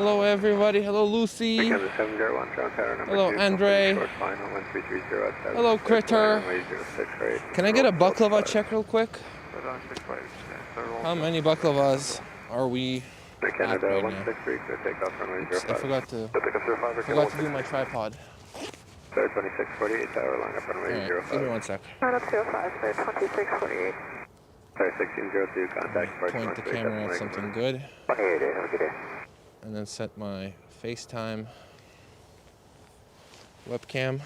Hello, everybody. Hello, Lucy. Hello, Andre. Hello, Critter. Can I get a baklava check real quick? How many baklavas are we at right now? Oops, I forgot to do my tripod. Clear 2648, tower line up runway 05. Give me 1 sec. Line up 05, clear 2648. Clear 1602, contact Point the camera at something good. Have a good day. And then set my FaceTime webcam.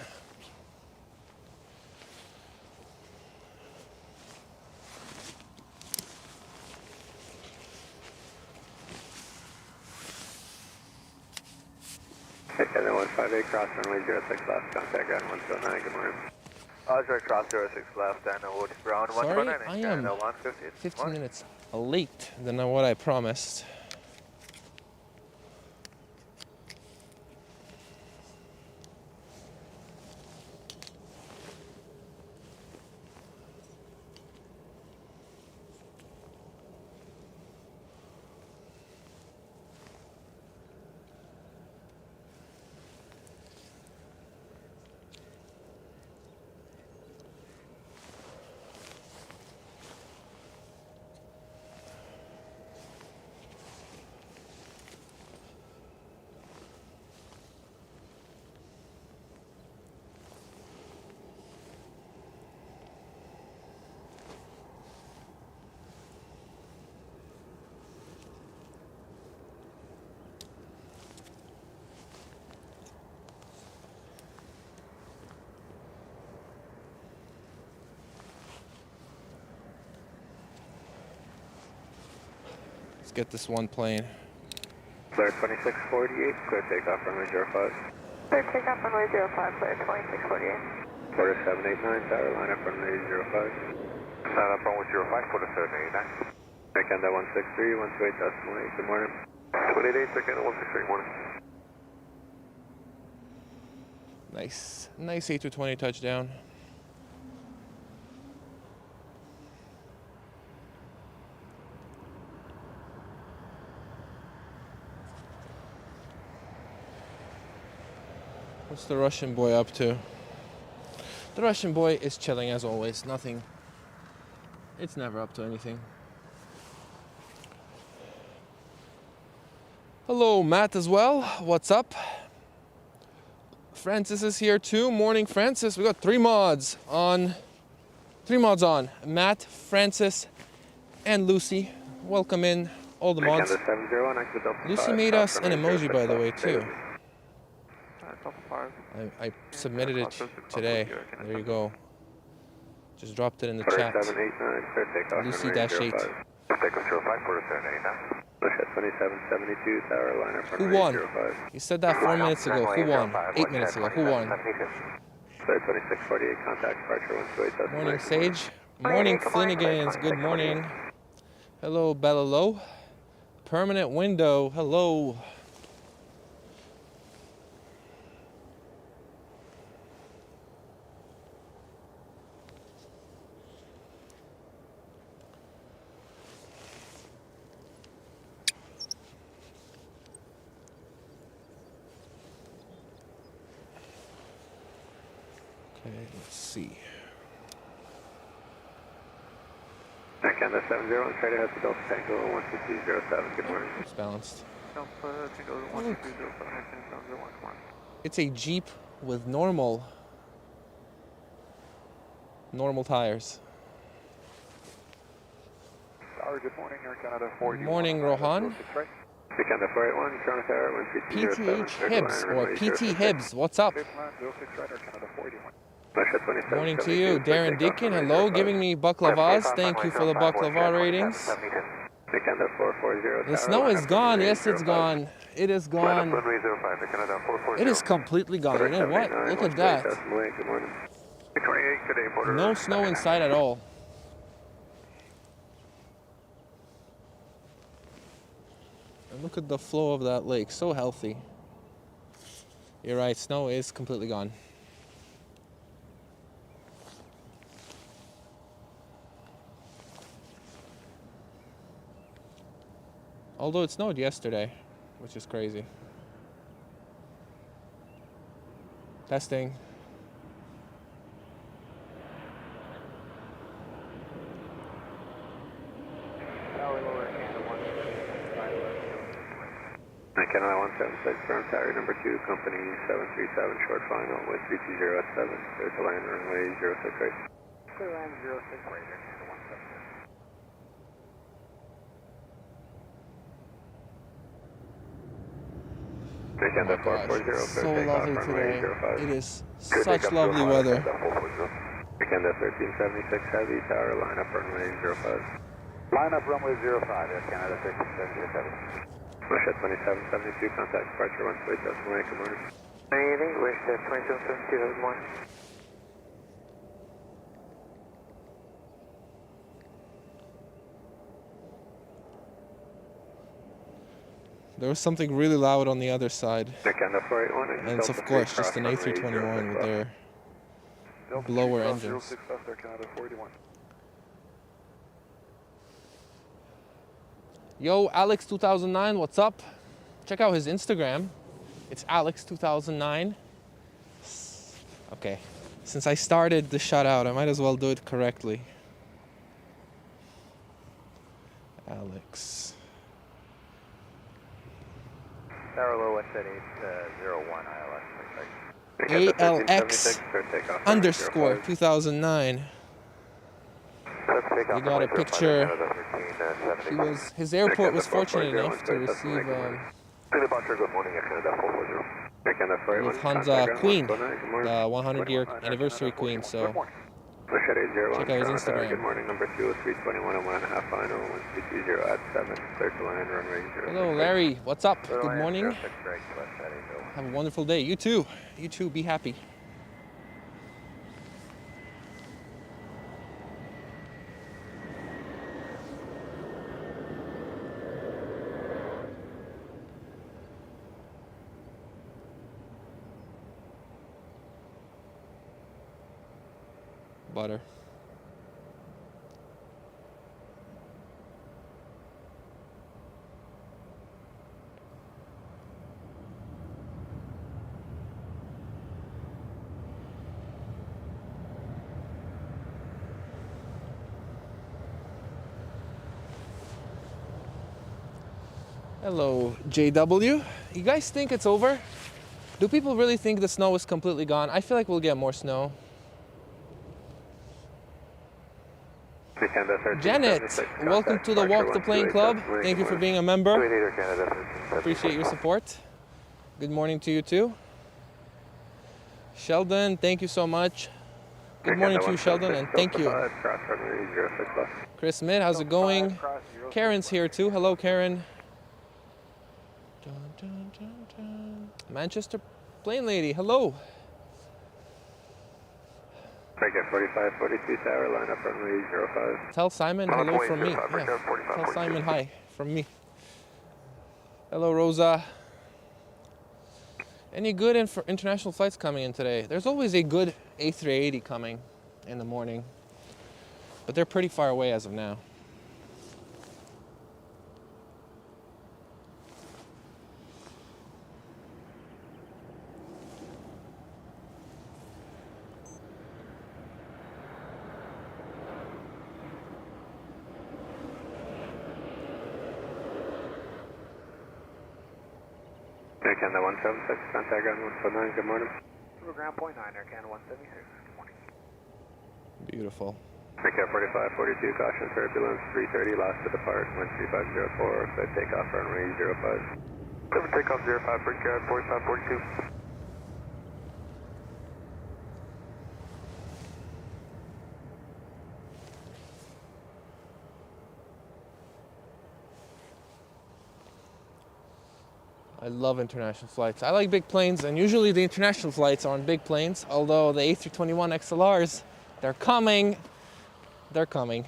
Okay, then 158, cross runway 06 left, contact ground 109, good morning. Roger, cross 06 left, and ground 129. Sorry, I am 15 minutes late than what I promised. Let's get this one plane. Clear 2648, clear takeoff runway 05. Clear takeoff runway 05, clear 2648. Quarter 789, tower line up runway 05. Sign up runway 05, quarter 789. Second 163, 128 decimal 8, good morning. 28, second 163, morning. Nice A220 touchdown. What's the Russian boy up to? The Russian boy is chilling as always. Nothing. It's never up to anything. Hello, Matt as well. What's up? Francis is here too. Morning, Francis. We got 3 mods on. Matt, Francis, and Lucy. Welcome in all the mods. Lucy made us an emoji, by the way, too. I submitted it today. There you go. Just dropped it in the chat. Lucy-8. Who won? You said that 4 minutes ago. Who won? 8 minutes ago. Who won? Morning, Sage. Morning, Flinnegans. Good morning. Hello, Bellalo. Permanent window. Hello. Okay, let's see. Canada 70, straight ahead to Delta Tango 16207, good morning. It's balanced. Delta Tango 16207, It's a Jeep with normal tires. Good morning, Air Canada 40. Morning, Rohan. Canada 481, Toronto Tower 16207. PTH Hibbs or PT Hibbs, what's up? Morning to you, Darren Deacon. Hello, giving me baklavas. Thank you for the baklava ratings. The snow is gone. Yes, it's gone. It is gone. It is completely gone. You know what? Look at that. No snow inside at all. And look at the flow of that lake. So healthy. You're right. Snow is completely gone. Although it snowed yesterday. which is crazy. Testing. Canada 176, ground tower number 2, company 737, short final, wind 320 at 7, clear to land runway 06 right. Clear land 06 right, Canada 176. Oh my God, so lovely today. It is such lovely weather. Canada 1376 heavy, tower line up runway 05. Line up runway 05, Canada 1376 heavy. Wish at 2772, contact departure 1 decimal 8, good morning. Anything? Wish at 2772, good morning. There was something really loud on the other side. Canada 481, And it's of course just an A321 with their blower engines. Yo, Alex 2009, what's up? Check out his Instagram. It's Alex 2009. Okay, since I started the shout out, I might as well do it correctly. Alex. Tower at 801 ILS. ALX _2009. You got a picture. His airport was fortunate enough to receive Lufthansa Queen, the 100-year anniversary Queen. So check out his Instagram. Good morning, number 2, 321 and 1.5 final, 1320 at 7, clear to land runway 06. Hello, Larry. What's up? Good morning. Have a wonderful day. You too. You too. Be happy. Butter. Hello, JW. You guys think it's over? Do people really think the snow is completely gone? I feel like we'll get more snow. Janet, welcome to the Walk the Plane Club. Thank you for being a member. Appreciate your support. Good morning to you too. Sheldon, thank you so much. Good morning to you, Sheldon, and thank you. Chris Mitt, how's it going? Karen's here too. Hello, Karen. Manchester Plane Lady, hello. Take it 4542 tower, line up runway 05. Tell Simon hello from me. Yeah. Tell Simon hi from me. Hello, Rosa. Any good international flights coming in today? There's always a good A380 coming in the morning, but they're pretty far away as of now. Canada 176, contact ground 149, good morning. Ground point 9, Air Canada 176, good morning. Beautiful. Recap 4542, caution turbulence 330, last to depart, wind 3504, clear takeoff runway 05. Clear takeoff 05, recap 4542. I love international flights. I like big planes, and usually the international flights are on big planes, although the A321 XLRs, they're coming. They're coming.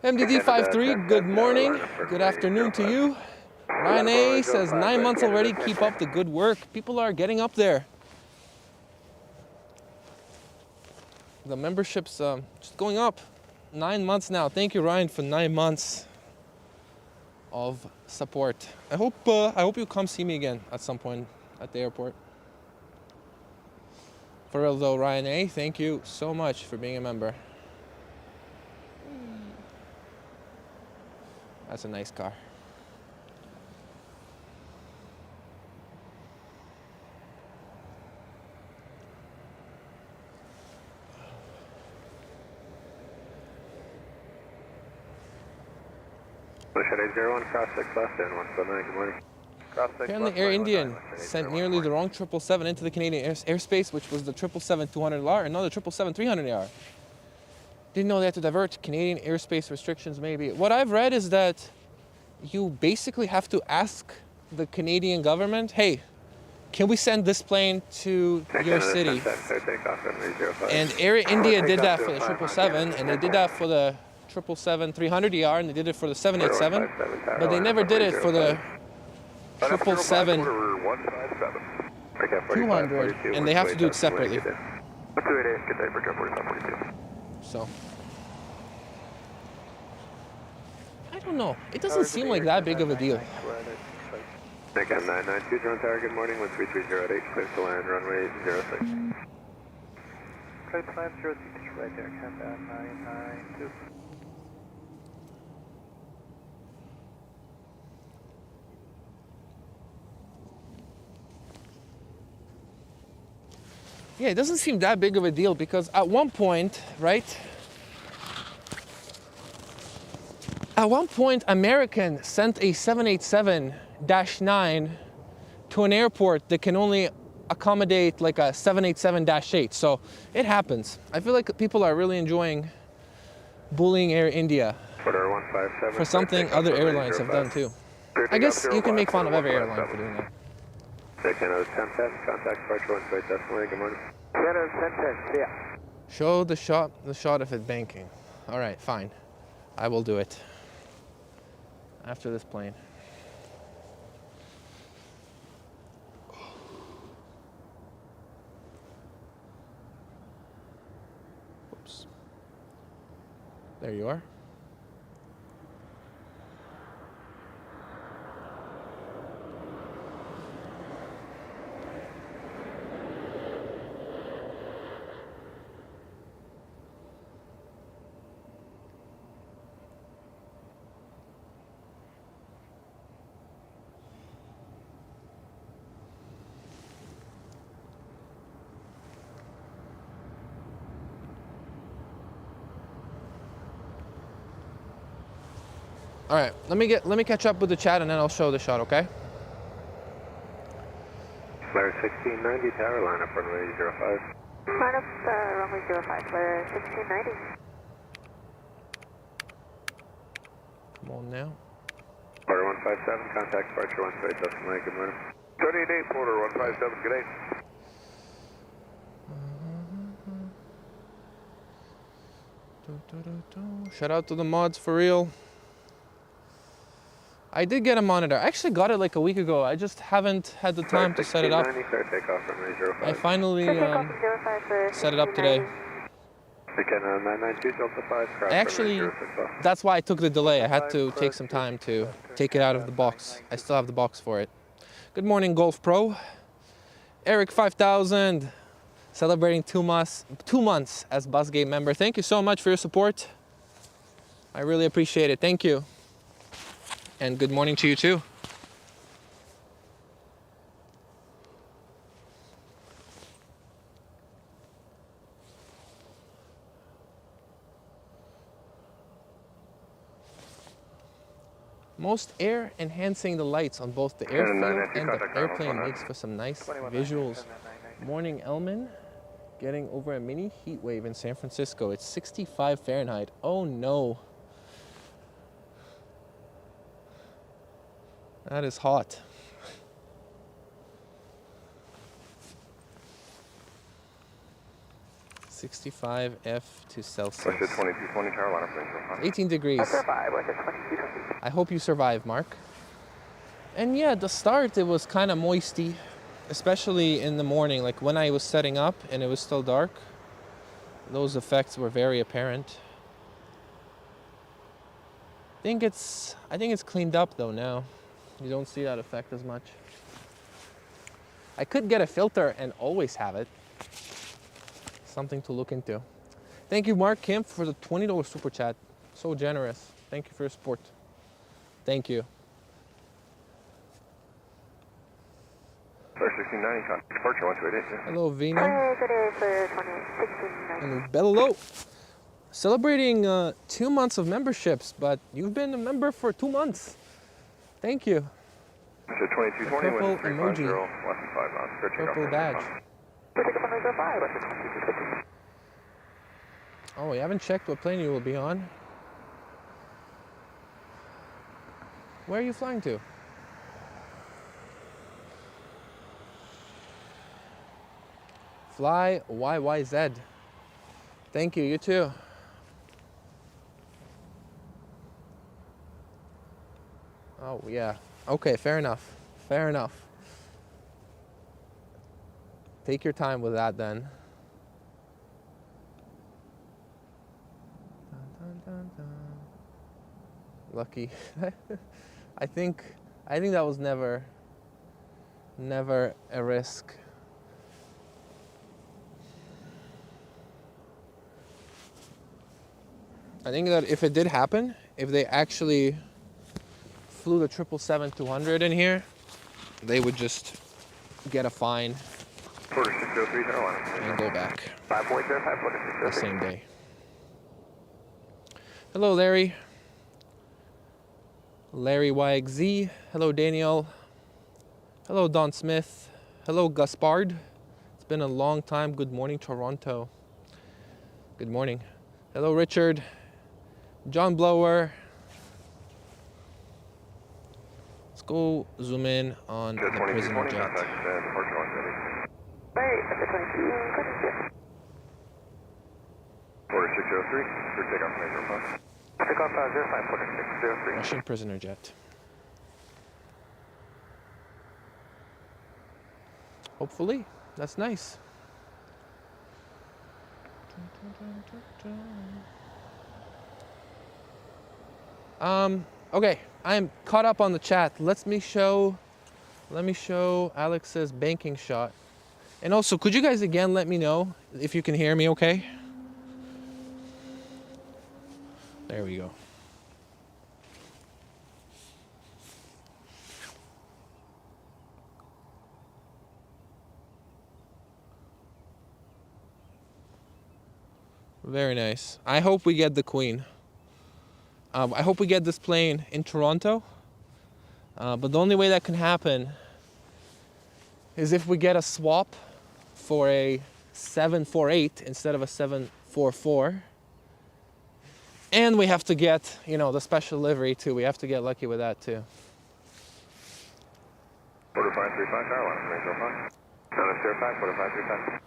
MDD53, good morning. Good afternoon to you. Ryan A says 9 months already. Keep up the good work. People are getting up there. The membership's just going up. 9 months now. Thank you, Ryan, for 9 months. of support. I hope you come see me again at some point at the airport. For real though, Ryan A, thank you so much for being a member. That's a nice car. Bushhead 801, cross 6 left and 179, good morning. Cross 6 Apparently Air Indian sent nearly the wrong 777 into the Canadian airspace, which was the 777-200LR and not the 777-300ER. Didn't know they had to divert Canadian airspace restrictions maybe. What I've read is that you basically have to ask the Canadian government, hey, can we send this plane to your city? And Air India did that for the 777, and they did that for the 777-300ER, and they did it for the 787, but they never did it for the 777-200, and they have to do it separately. So, I don't know. It doesn't seem like that big of a deal. Again, 992 drone tower, good morning, 13308, clear to land, runway 06. Clear to land 06, right there, countdown 992. Yeah, it doesn't seem that big of a deal because at one point, right? At one point, American sent a 787-9 to an airport that can only accommodate like a 787-8. So it happens. I feel like people are really enjoying bullying Air India for something other airlines have done too. I guess you can make fun of every airline for doing that. Canada 1010, contact departure 1 decimal, good morning. Canada 1010, yeah. Show the shot of it banking. All right, fine. I will do it. After this plane. Oops. There you are. All right, let me catch up with the chat and then I'll show the shot, okay? Flare 1690, tower, line up runway 05. Line up runway 05, flare 1690. Come on now. Porter 157, contact departure 1 decimal, good morning. 38 Porter 157, good day. Shout out to the mods for real. I did get a monitor. I actually got it like a week ago. I just haven't had the time to set it up. I finally set it up today. Actually, that's why I took the delay. I had to take some time to take it out of the box. I still have the box for it. Good morning, Golf Pro. Eric 5000, celebrating 2 months as Busgate member. Thank you so much for your support. I really appreciate it. Thank you. And good morning to you too. Most air enhancing the lights on both the airfield and the airplane makes for some nice visuals. Morning, Elman. Getting over a mini heat wave in San Francisco. It's 65 Fahrenheit. Oh no. That is hot. (65 F to Celsius). 2220, Carolina, 18 degrees. I hope you survive, Mark. And yeah, at the start it was kind of moisty, especially in the morning, like when I was setting up and it was still dark. Those effects were very apparent. I think it's cleaned up though now. You don't see that effect as much. I could get a filter and always have it. Something to look into. Thank you, Mark Kim, for the $20 super chat. So generous. Thank you for your support. Thank you. First 1690, departure 128. Hello, Vina. Good day for 1690. And Bello. Celebrating 2 months of memberships, but you've been a member for 2 months. Thank you. So 2220, purple emoji. Less than 5 knots. Purple badge. Oh, you haven't checked what plane you will be on? Where are you flying to? Fly YYZ. Thank you, you too. Oh, yeah. Okay, fair enough. Fair enough. Take your time with that then. Dun, dun, dun, dun. Lucky. I think that was never a risk. I think that if it did happen, if they actually flew the 777-200 in here, they would just get a fine and go back the same day. Hello, Larry. Larry YXZ. Hello, Daniel. Hello, Don Smith. Hello, Gaspard. It's been a long time. Good morning, Toronto. Good morning. Hello, Richard. John Blower. Let's go zoom in on the prisoner jet. Order 603 for takeoff major fund. Takeoff 054603. Russian prisoner jet. Hopefully, that's nice. Okay, I'm caught up on the chat. Let me show Alex's banking shot. And also, could you guys again let me know if you can hear me okay? There we go. Very nice. I hope we get the Queen. I hope we get this plane in Toronto. But the only way that can happen is if we get a swap for a 748 instead of a 744. And we have to get, the special livery too. We have to get lucky with that too. Order 535, Carolina, range 05. Order 05, order 535.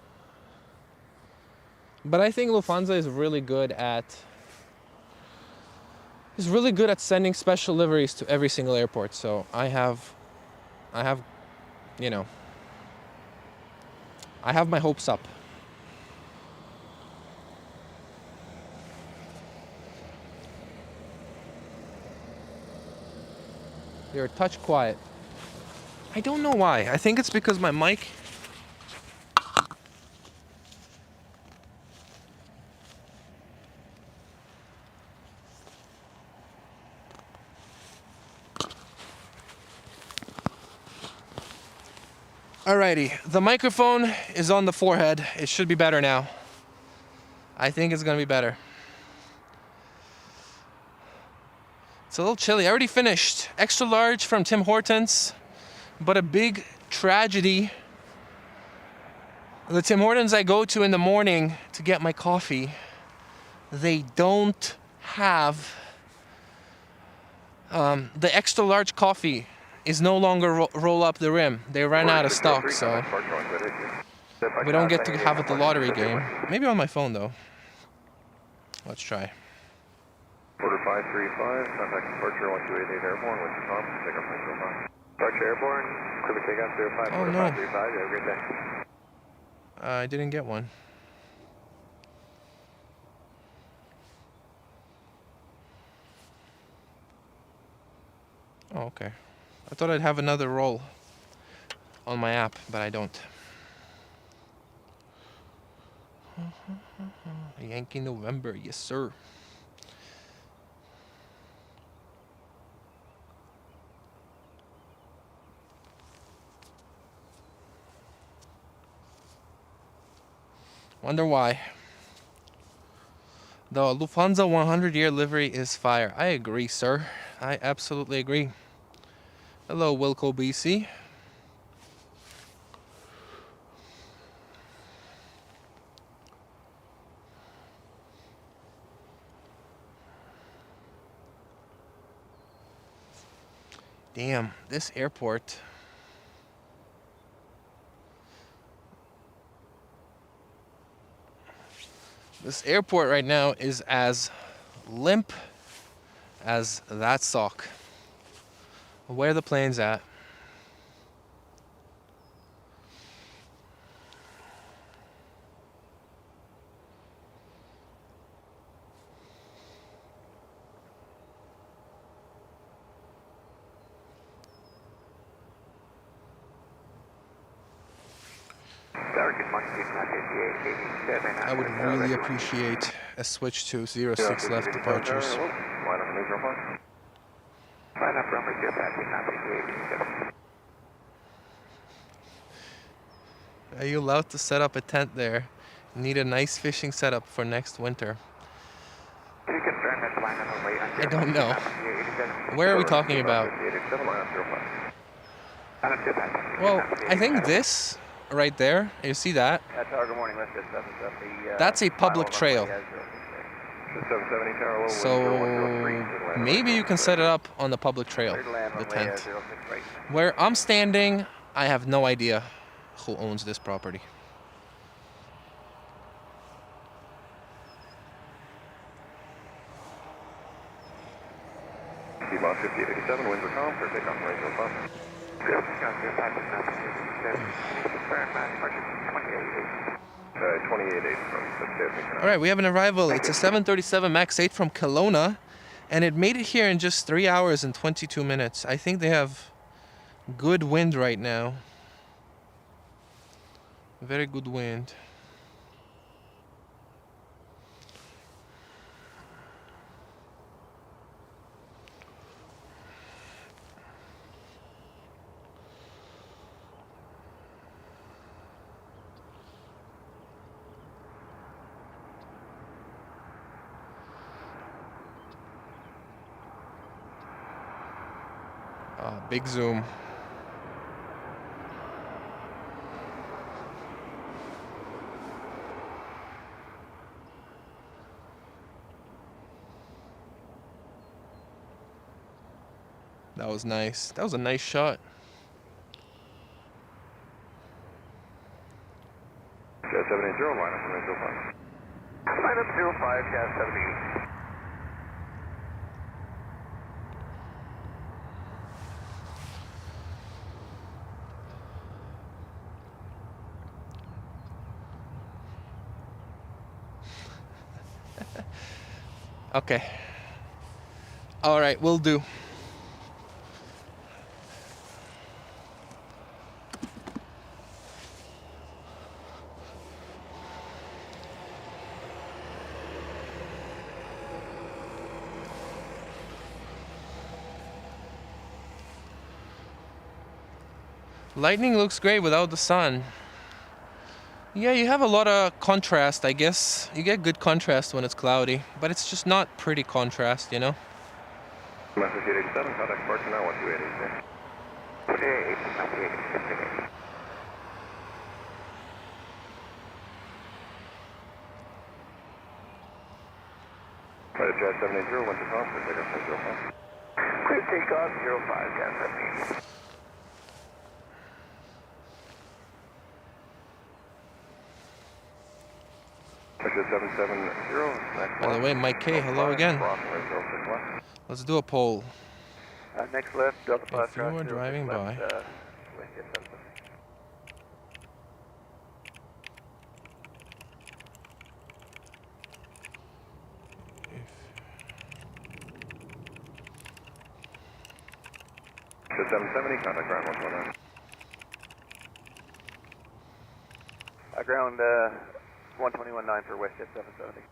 But I think Lufthansa is really good at sending special liveries to every single airport. So I have my hopes up. You're a touch quiet. I don't know why. I think it's because my mic. Alrighty, the microphone is on the forehead. It should be better now. I think it's gonna be better. It's a little chilly. I already finished. Extra large from Tim Hortons, but a big tragedy. The Tim Hortons I go to in the morning to get my coffee, they don't have the extra large coffee is no longer roll up the rim. They ran out of stock, so we don't get to have it the lottery game. Maybe on my phone though. Let's try. Order 535, contact departure 1288 airborne, what's your top? Take off major fund. Departure airborne, equipment takeoff 05, Oh order no. 535, you have a great day. I didn't get one. Oh, okay. I thought I'd have another roll on my app, but I don't. Yankee November, yes sir. Wonder why. The Lufthansa 100-year livery is fire. I agree, sir. I absolutely agree. Hello, Wilco BC. Damn, this airport. This airport right now is as limp as that sock. Where the plane's at. I would really appreciate a switch to 06 left departures. Are you allowed to set up a tent there? Need a nice fishing setup for next winter. I don't know. Where are we talking about? Well, I think this right there, you see that? That's a public trail. So maybe you can set it up on the public trail, the tent. Where I'm standing, I have no idea who owns this property. T-Box 5887, winds are calm for takeoff and range 05. All right, we have an arrival. It's a 737 MAX 8 from Kelowna, and it made it here in just 3 hours and 22 minutes. I think they have good wind right now. Very good wind. Big zoom. That was nice. That was a nice shot. Gas 780, line up range 05. Line up 05, gas 78. Okay. All right, will do. Lightning looks great without the sun. Yeah, you have a lot of contrast, I guess. You get good contrast when it's cloudy, but it's just not pretty contrast, you know? Message 887, contact departure now, 12886. Flight Jet 780, went to calm for takeoff range 05. Clear takeoff 05, gas 78. By the way, Mike K, hello again. Let's do a poll. Next left, Delta Plus. If you were driving by, to 770, contact ground 119. Ground 121.9 for WestJet 770.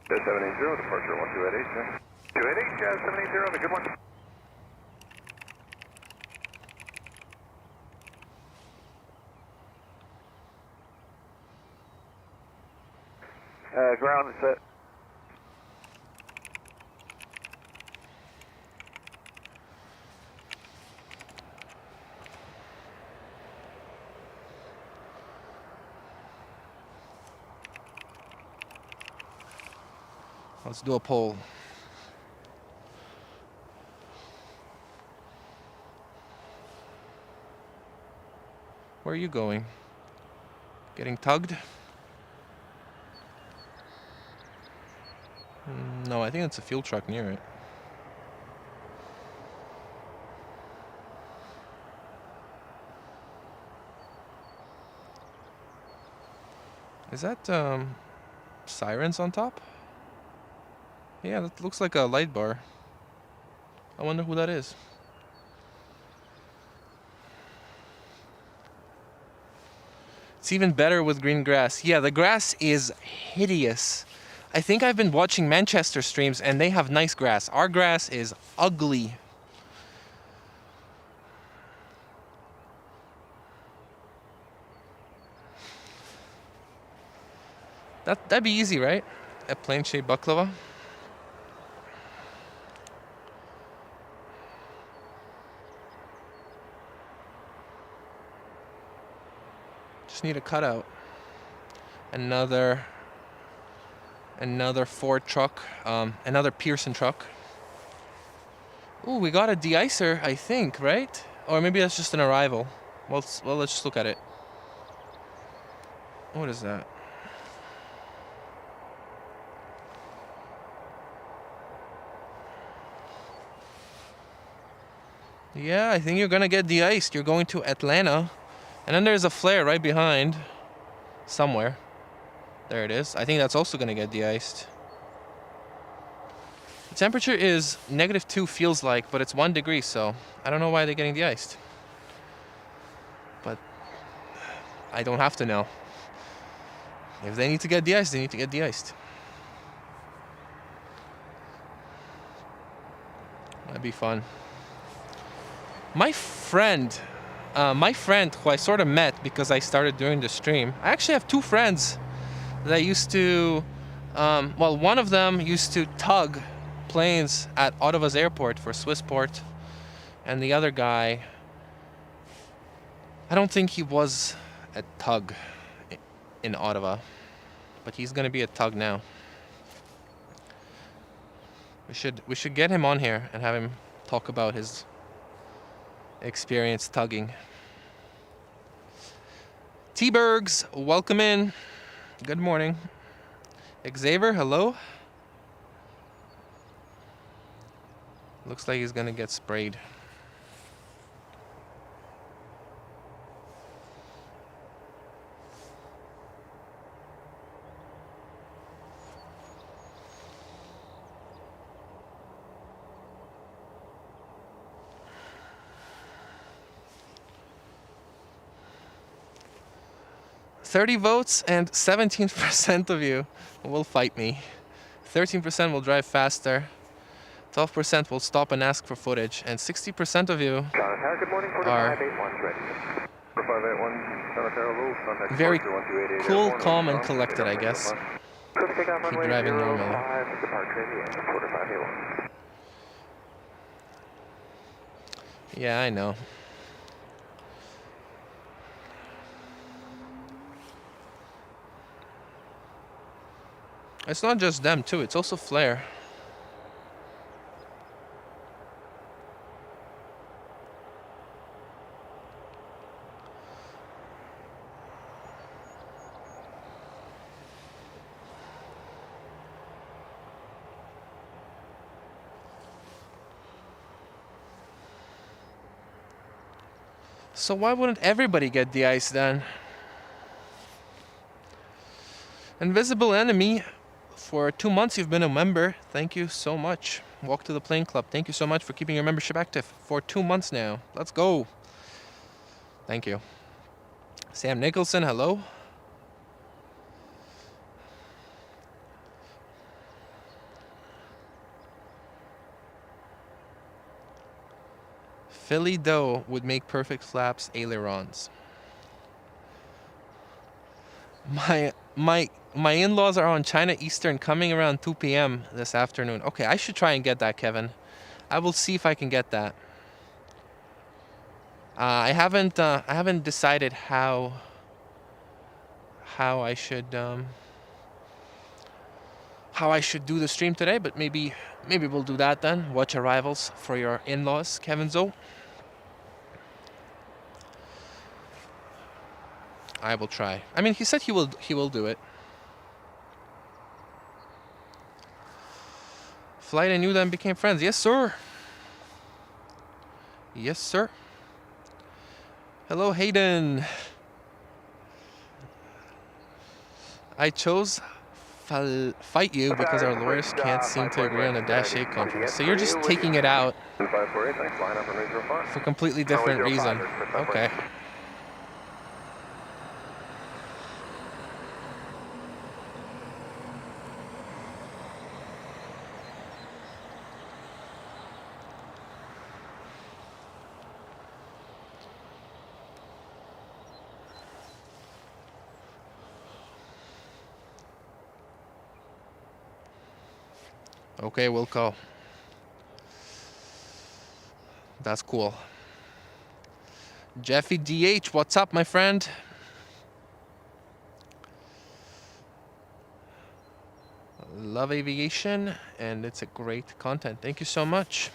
The 780, departure 1288, 288, 780, the good one. Ground set. Let's do a poll. Where are you going? Getting tugged? No, I think it's a fuel truck near it. Is that sirens on top? Yeah, that looks like a light bar. I wonder who that is. It's even better with green grass. Yeah, the grass is hideous. I think I've been watching Manchester streams and they have nice grass. Our grass is ugly. That'd be easy, right? A plane-shaped baklava. Just need a cutout. Another Ford truck, another Pearson truck. Ooh, we got a de-icer, I think, right? Or maybe that's just an arrival. Well, let's just look at it. What is that? Yeah, I think you're gonna get de-iced. You're going to Atlanta. And then there's a flare right behind. Somewhere. There it is. I think that's also gonna get de-iced. The temperature is -2 feels like, but it's 1 degree, so I don't know why they're getting de-iced. But I don't have to know. If they need to get de-iced, they need to get de-iced. That'd be fun. My friend who I sort of met because I started doing the stream. I actually have two friends that used to, well, one of them used to tug planes at Ottawa's airport for Swissport, and the other guy, I don't think he was a tug in Ottawa, but he's gonna be a tug now. We should get him on here and have him talk about his experience tugging. T-Bergs, welcome in. Good morning. Xavier, hello. Looks like he's gonna get sprayed. $30 votes and 17% of you will fight me. 13% will drive faster. 12% will stop and ask for footage, and 60% of you are very cool, calm, and collected, I guess. Keep driving normally. Yeah, I know. It's not just them, too. It's also Flare. So why wouldn't everybody get de-iced then? Invisible Enemy, for 2 months you've been a member. Thank you so much. Walk to the Plane Club. Thank you so much for keeping your membership active for 2 months now. Let's go. Thank you. Sam Nicholson, hello. Philly dough would make perfect flaps ailerons. My in-laws are on China Eastern coming around 2 p.m. this afternoon. Okay, I should try and get that, Kevin. I will see if I can get that. I haven't decided how I should do the stream today, but maybe we'll do that then. Watch arrivals for your in-laws, Kevin Zo. I will try. I mean, he said he will do it. Flight and you then became friends. Yes, sir. Yes, sir. Hello, Hayden. I chose fight you because our lawyers can't seem to agree on the Dash 8 contract. So you're just taking it out for a completely different reason. Okay. Okay, Wilco. That's cool. Jeffy DH, what's up, my friend? Love aviation, and it's a great content. Thank you so much.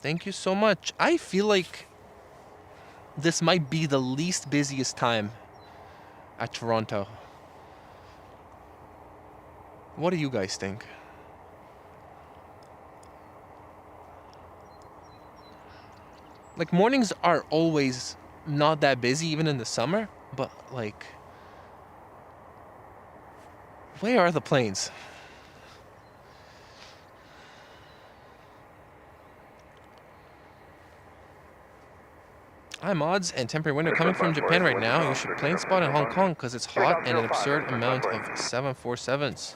Thank you so much. I feel like this might be the least busiest time at Toronto. What do you guys think? Like, mornings are always not that busy, even in the summer, but like, where are the planes? Hi, mods, and temporary window coming from Japan right now. You should plane spot in Hong Kong because it's hot and an absurd amount of 747s.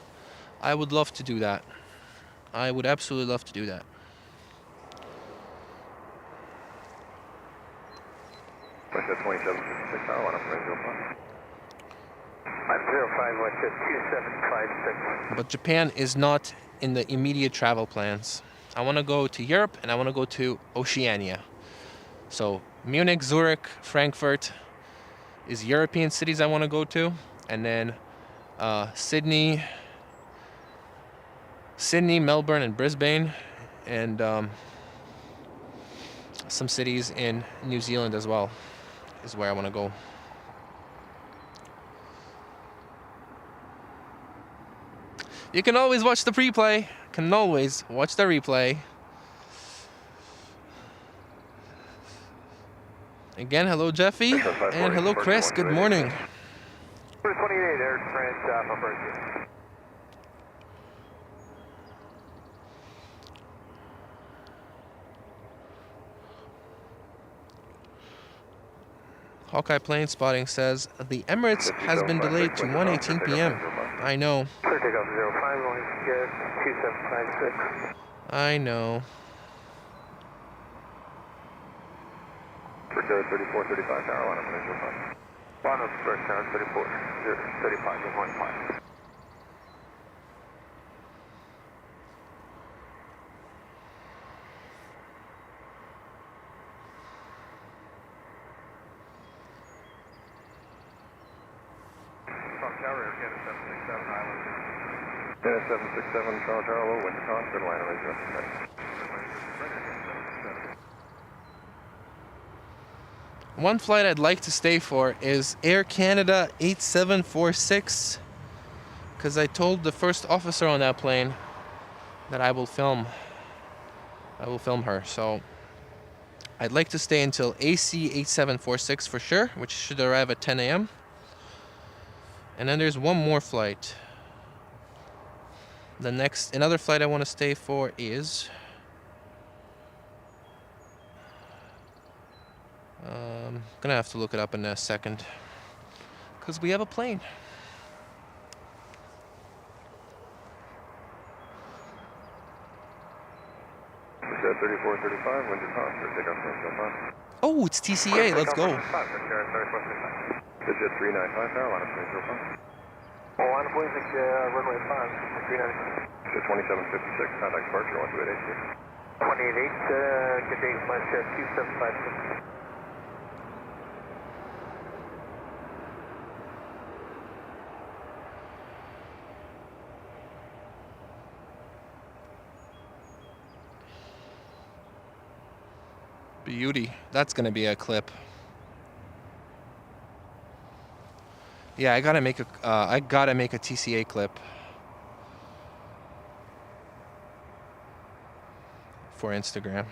I would love to do that. I would absolutely love to do that. But Japan is not in the immediate travel plans. I want to go to Europe and I want to go to Oceania. So Munich, Zurich, Frankfurt is European cities I want to go to, and then Sydney, Melbourne, and Brisbane, and some cities in New Zealand as well is where I want to go. You can always watch the pre-play. Can always watch the replay. Again, hello Jeffy, and hello Chris, good morning. 28, Air France, Alpha. Hawkeye plane spotting says the Emirates has been delayed to 1:18 p.m. I know. Clear takeoff 05, going to 2756. I know. For 34, 35, Carolina, Malaysia 5. Bottom first tower, 34, 35, 1.5. Carrier, Canada 767 Island. Canada 767, Charles Charles, wind to Concord, line of Asia. One flight I'd like to stay for is Air Canada 8746, because I told the first officer on that plane that I will film her. So I'd like to stay until AC 8746 for sure, which should arrive at 10 a.m. And then there's one more flight. Another flight I want to stay for is gonna have to look it up in a second because we have a plane. Oh, it's TCA. Let's go. Digit 395, Carolina, 305. Line of Williams, runway 5, 395. 2756, contact departure, 12882. 188, good day, flight 2756. Beauty. That's gonna be a clip. Yeah, I gotta make a TCA clip for Instagram.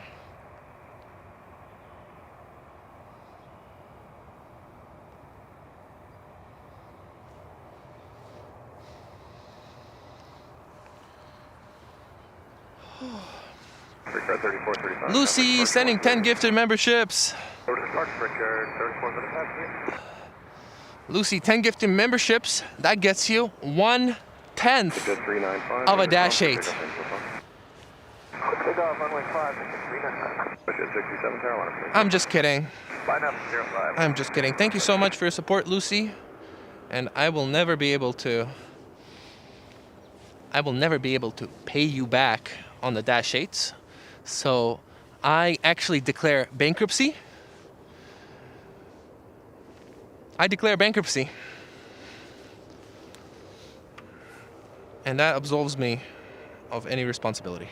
Lucy sending 10 gifted memberships. Lucy, 10 gifted memberships. That gets you 1/10 of a Dash 8. I'm just kidding. I'm just kidding. Thank you so much for your support, Lucy. And I will never be able to pay you back on the Dash 8s. So I actually declare bankruptcy. I declare bankruptcy. And that absolves me of any responsibility.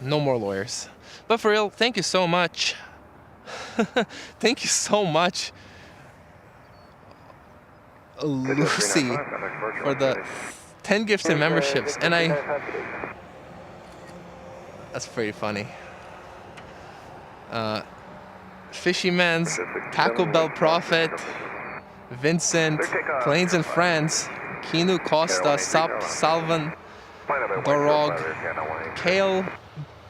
No more lawyers. But for real, thank you so much. Thank you so much, Lucy, for the 10 gifts and memberships. And that's pretty funny. Fishyman's, Taco Bell Prophet, Vincent, Planes and Friends, Kinu Costa, Salvan, Dorog, Kale,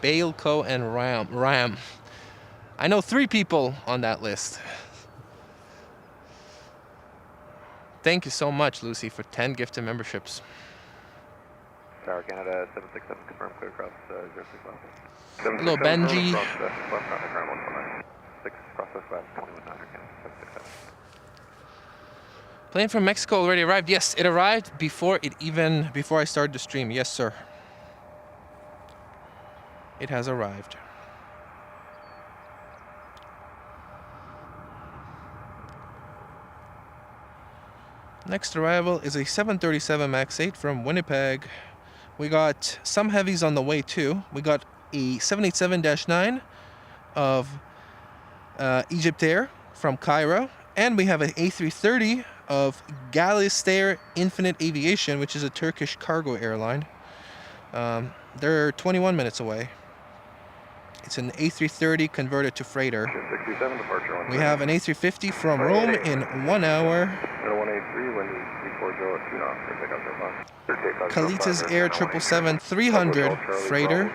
Bailco, and Ram. I know 3 people on that list. Thank you so much, Lucy, for 10 gifted memberships. Tower Canada 767, confirmed clear across 065. Hello, Benji. Plane from Mexico already arrived. Yes, it arrived before I started the stream. Yes, sir. It has arrived. Next arrival is a 737 MAX 8 from Winnipeg. We got some heavies on the way too. We got a 787-9 of Egypt Air from Cairo, and we have an A330 of Galistair Infinite Aviation, which is a Turkish cargo airline. They're 21 minutes away. It's an A330 converted to freighter. We have an A350 from Rome in 1 hour. Kalita's Air 777-300 freighter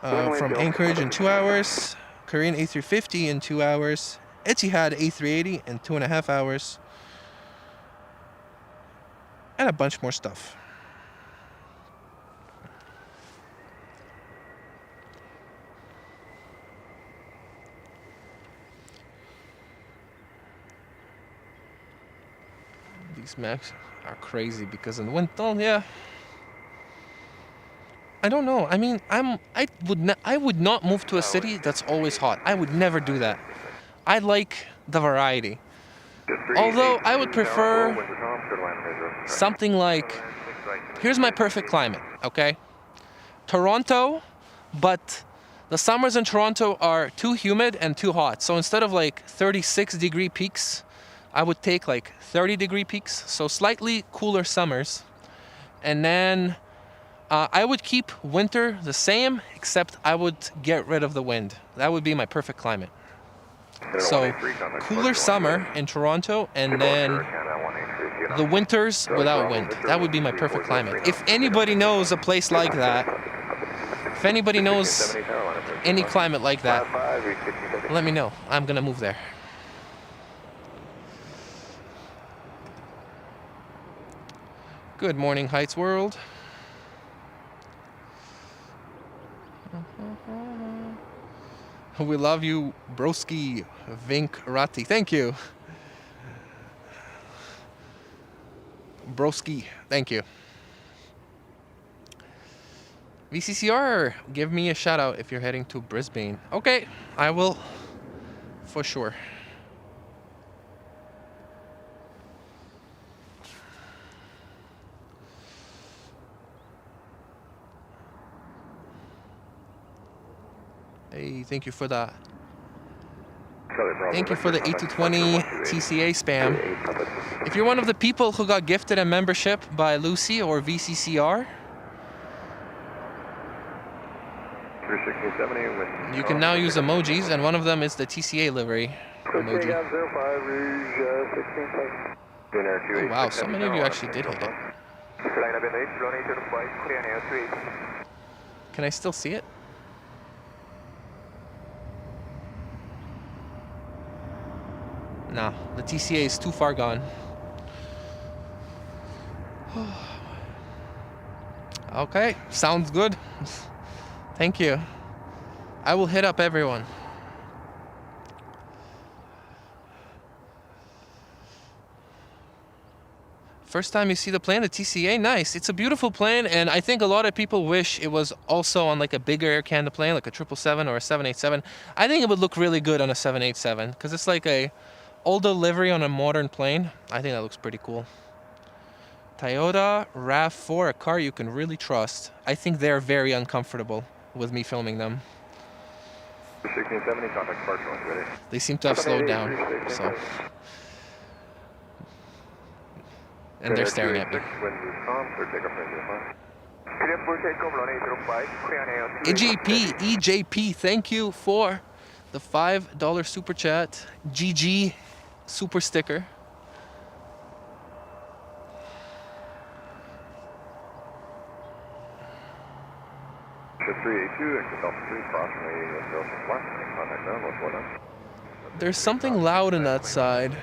from Anchorage in 2 hours. Korean A350 in 2 hours. Etihad A380 in 2.5 hours. And a bunch more stuff. These maps are crazy because in the winter, yeah. I don't know. I mean, I would not move to a city that's always hot. I would never do that. I like the variety. Although I would prefer something like, here's my perfect climate, okay? Toronto, but the summers in Toronto are too humid and too hot. So instead of like 36-degree peaks, I would take like 30-degree peaks, so slightly cooler summers. And then I would keep winter the same, except I would get rid of the wind. That would be my perfect climate. So cooler summer in Toronto, and then the winters without wind. That would be my perfect climate. If anybody knows a place like that, if anybody knows any climate like that, let me know. I'm gonna move there. Good morning, Heights World. We love you, broski Vinkrati. Thank you. Broski, thank you. VCCR, give me a shout out if you're heading to Brisbane. Okay, I will for sure. Hey, thank you for that. Thank you for the 8 to 20 TCA spam. If you're one of the people who got gifted a membership by Lucy or VCCR, you can now use emojis, and one of them is the TCA livery emoji. Oh wow, so many of you actually did hit it. Can I still see it? Nah, the TCA is too far gone. Okay, sounds good. Thank you. I will hit up everyone. First time you see the plane, the TCA, nice. It's a beautiful plane, and I think a lot of people wish it was also on like a bigger Air Canada plane, like a 777 or a 787. I think it would look really good on a 787, because it's like a older livery on a modern plane. I think that looks pretty cool. Toyota RAV4, a car you can really trust. I think they're very uncomfortable with me filming them. 1670, contact Pearson, ready. They seem to have slowed down, so. And they're staring at me. EJP, thank you for the $5 super chat. GG super sticker. There's something loud on that side.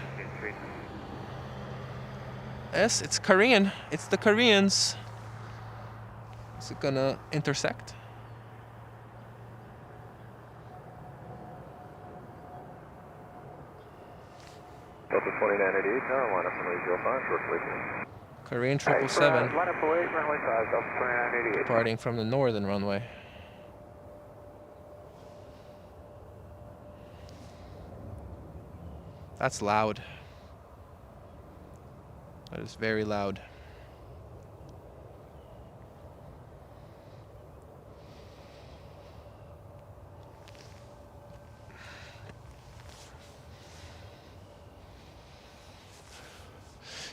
Yes, it's Korean. It's the Koreans. Is it gonna intersect? Delta 2988, Carolina from 805, short wait. Korean 777. Line up 08, runway 5, Delta 2988. Departing from the northern runway. That's loud. That is very loud.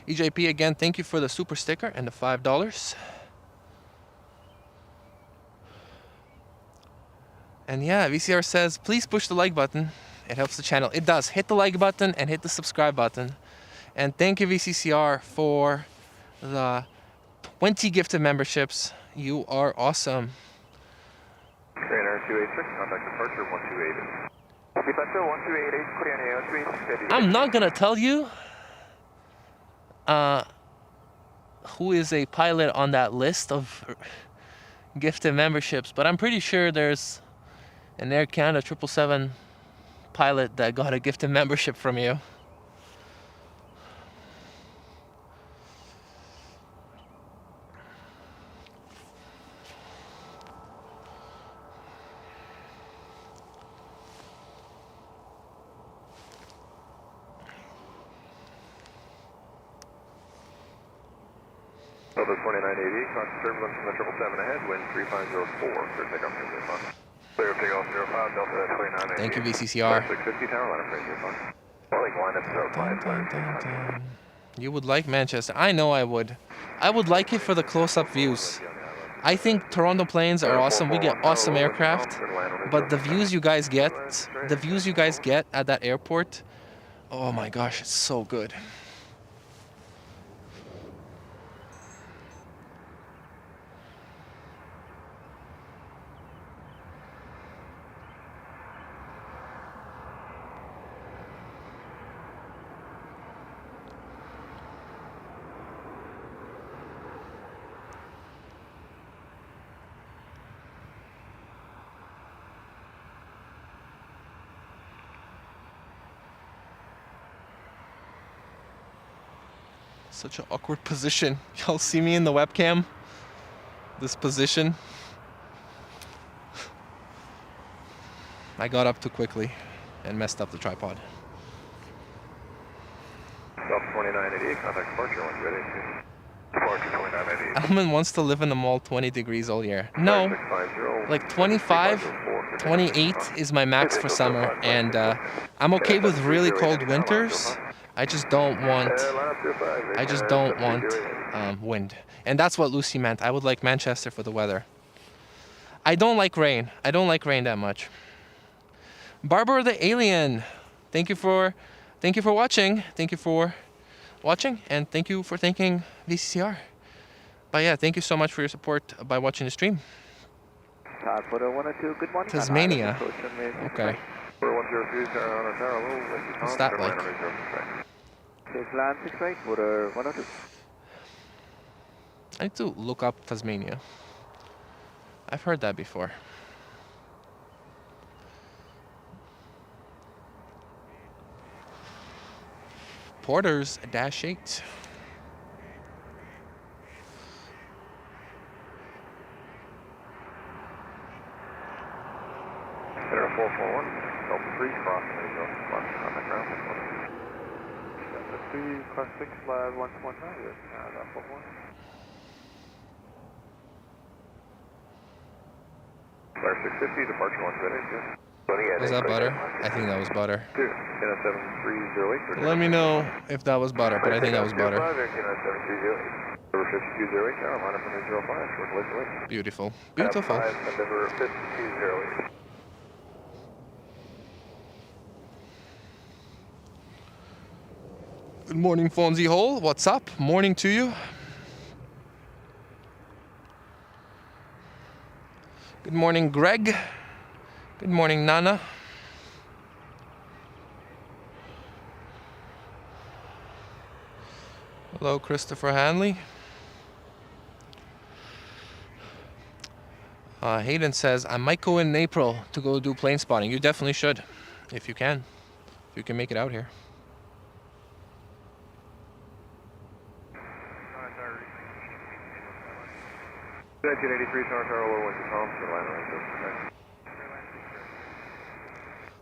EJP, again, thank you for the super sticker and the $5. And yeah, VCR says, please push the like button. It helps the channel. It does. Hit the like button and hit the subscribe button. And thank you, VCCR, for the 20 gifted memberships. You are awesome. Trainer 286, contact departure 128. Departure 1288, Korean Air 360. I'm not going to tell you who is a pilot on that list of gifted memberships, but I'm pretty sure there's an Air Canada 777 pilot that got a gifted membership from you. Delta 2980, contact turbulence from the 777 ahead, wind 3504, clear takeoff from 05. Clear takeoff 05, Delta 2980. Thank you, VCCR. 650 tower line of 05. Calling Dun, dun, dun, dun. You would like Manchester. I know I would. I would like it for the close-up views. I think Toronto planes are awesome. We get awesome aircraft, but the views you guys get at that airport, oh my gosh, it's so good. Such an awkward position. Y'all see me in the webcam? This position. I got up too quickly and messed up the tripod. South 2988, contact departure 1 Departure 2988. Elman wants to live in the mall 20 degrees all year. No, like 25, 28 is my max for summer, and I'm okay with really cold winters. I just don't want wind. And that's what Lucy meant. I would like Manchester for the weather. I don't like rain. I don't like rain that much. Barbara the Alien, thank you for watching. Thank you for watching, and thank you for thanking VCCR. But yeah, thank you so much for your support by watching the stream. Tasmania. Okay. What's that like? I need to look up Tasmania. I've heard that before. Porter's -8. Center 441, Delta 3, crossing the left on the ground. Delta 3, class 6, flag 119, yes, that 41. Flare 650, departure 128, yes. Was that butter? I think that was butter. 7308. Let me know if that was butter, but I think that was butter. Beautiful. Beautiful. Good morning, Fonzie Hole. What's up? Morning to you. Good morning, Greg. Good morning, Nana. Hello, Christopher Hanley. Hayden says, I might go in April to go do plane spotting. You definitely should, if you can. If you can make it out here.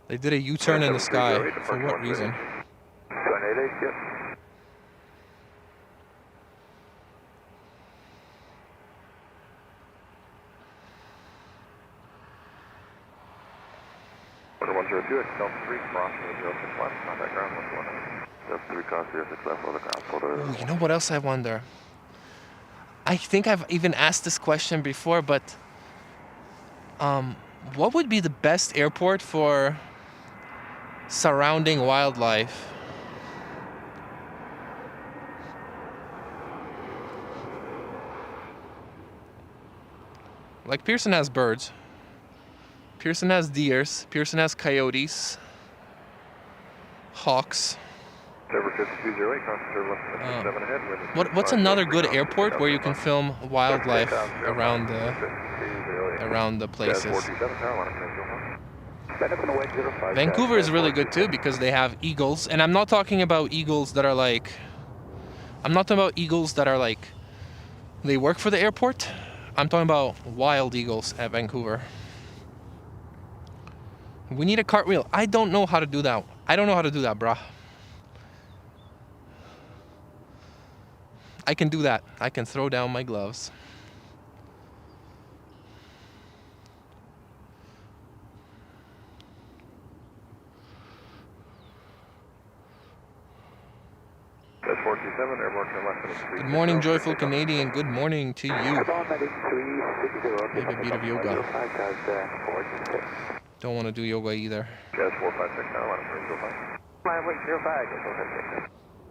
They did a U-turn in the sky. For what reason? Ooh, you know what else I wonder? I think I've even asked this question before, but what would be the best airport for surrounding wildlife? Like Pearson has birds. Pearson has deers. Pearson has coyotes. Hawks. What's another good airport where you can film wildlife around the places? Vancouver is really good too because they have eagles, and I'm not talking about eagles that are like. I'm not talking about eagles that are like. They work for the airport. I'm talking about wild eagles at Vancouver. We need a cartwheel. I don't know how to do that. I don't know how to do that, brah. I can do that. I can throw down my gloves. Good morning, joyful Canadian. Good morning to you. Maybe a bit of yoga. Don't want to do yoga either. Jazz 456 now, line up 05.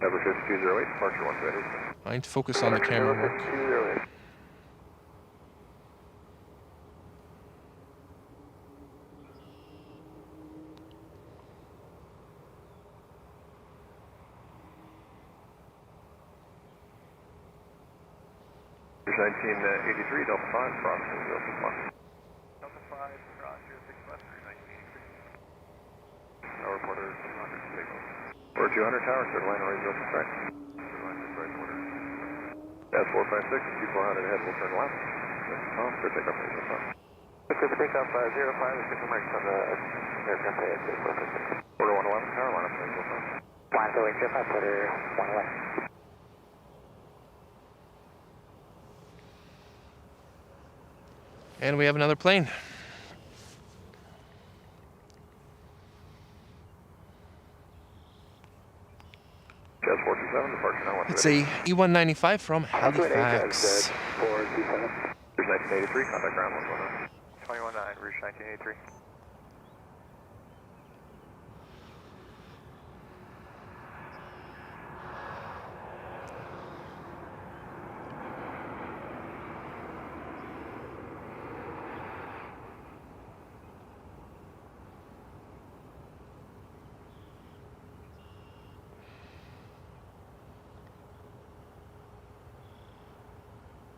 Number 5208, departure 128. I need to focus on the camera work. There's 1983, Delta 5, crossing 061. Delta 5, cross 06 West, 1983. Our reporter is 100, takeoff. Order 200, tower, third line, orange, open strike. Third line, right order. Jazz 456, 2400 ahead, we'll turn left. This is Tom, clear takeoff, range 05. Clear takeoff 05, there's 6 marks on the aircraft head, 456. Order 111, tower, line up, range 05. Line going 05, order 111. And we have another plane. Jazz 427, departure now. It's a E195 from Halifax. There's 1983, contact ground 119. 219, Rouge 1983.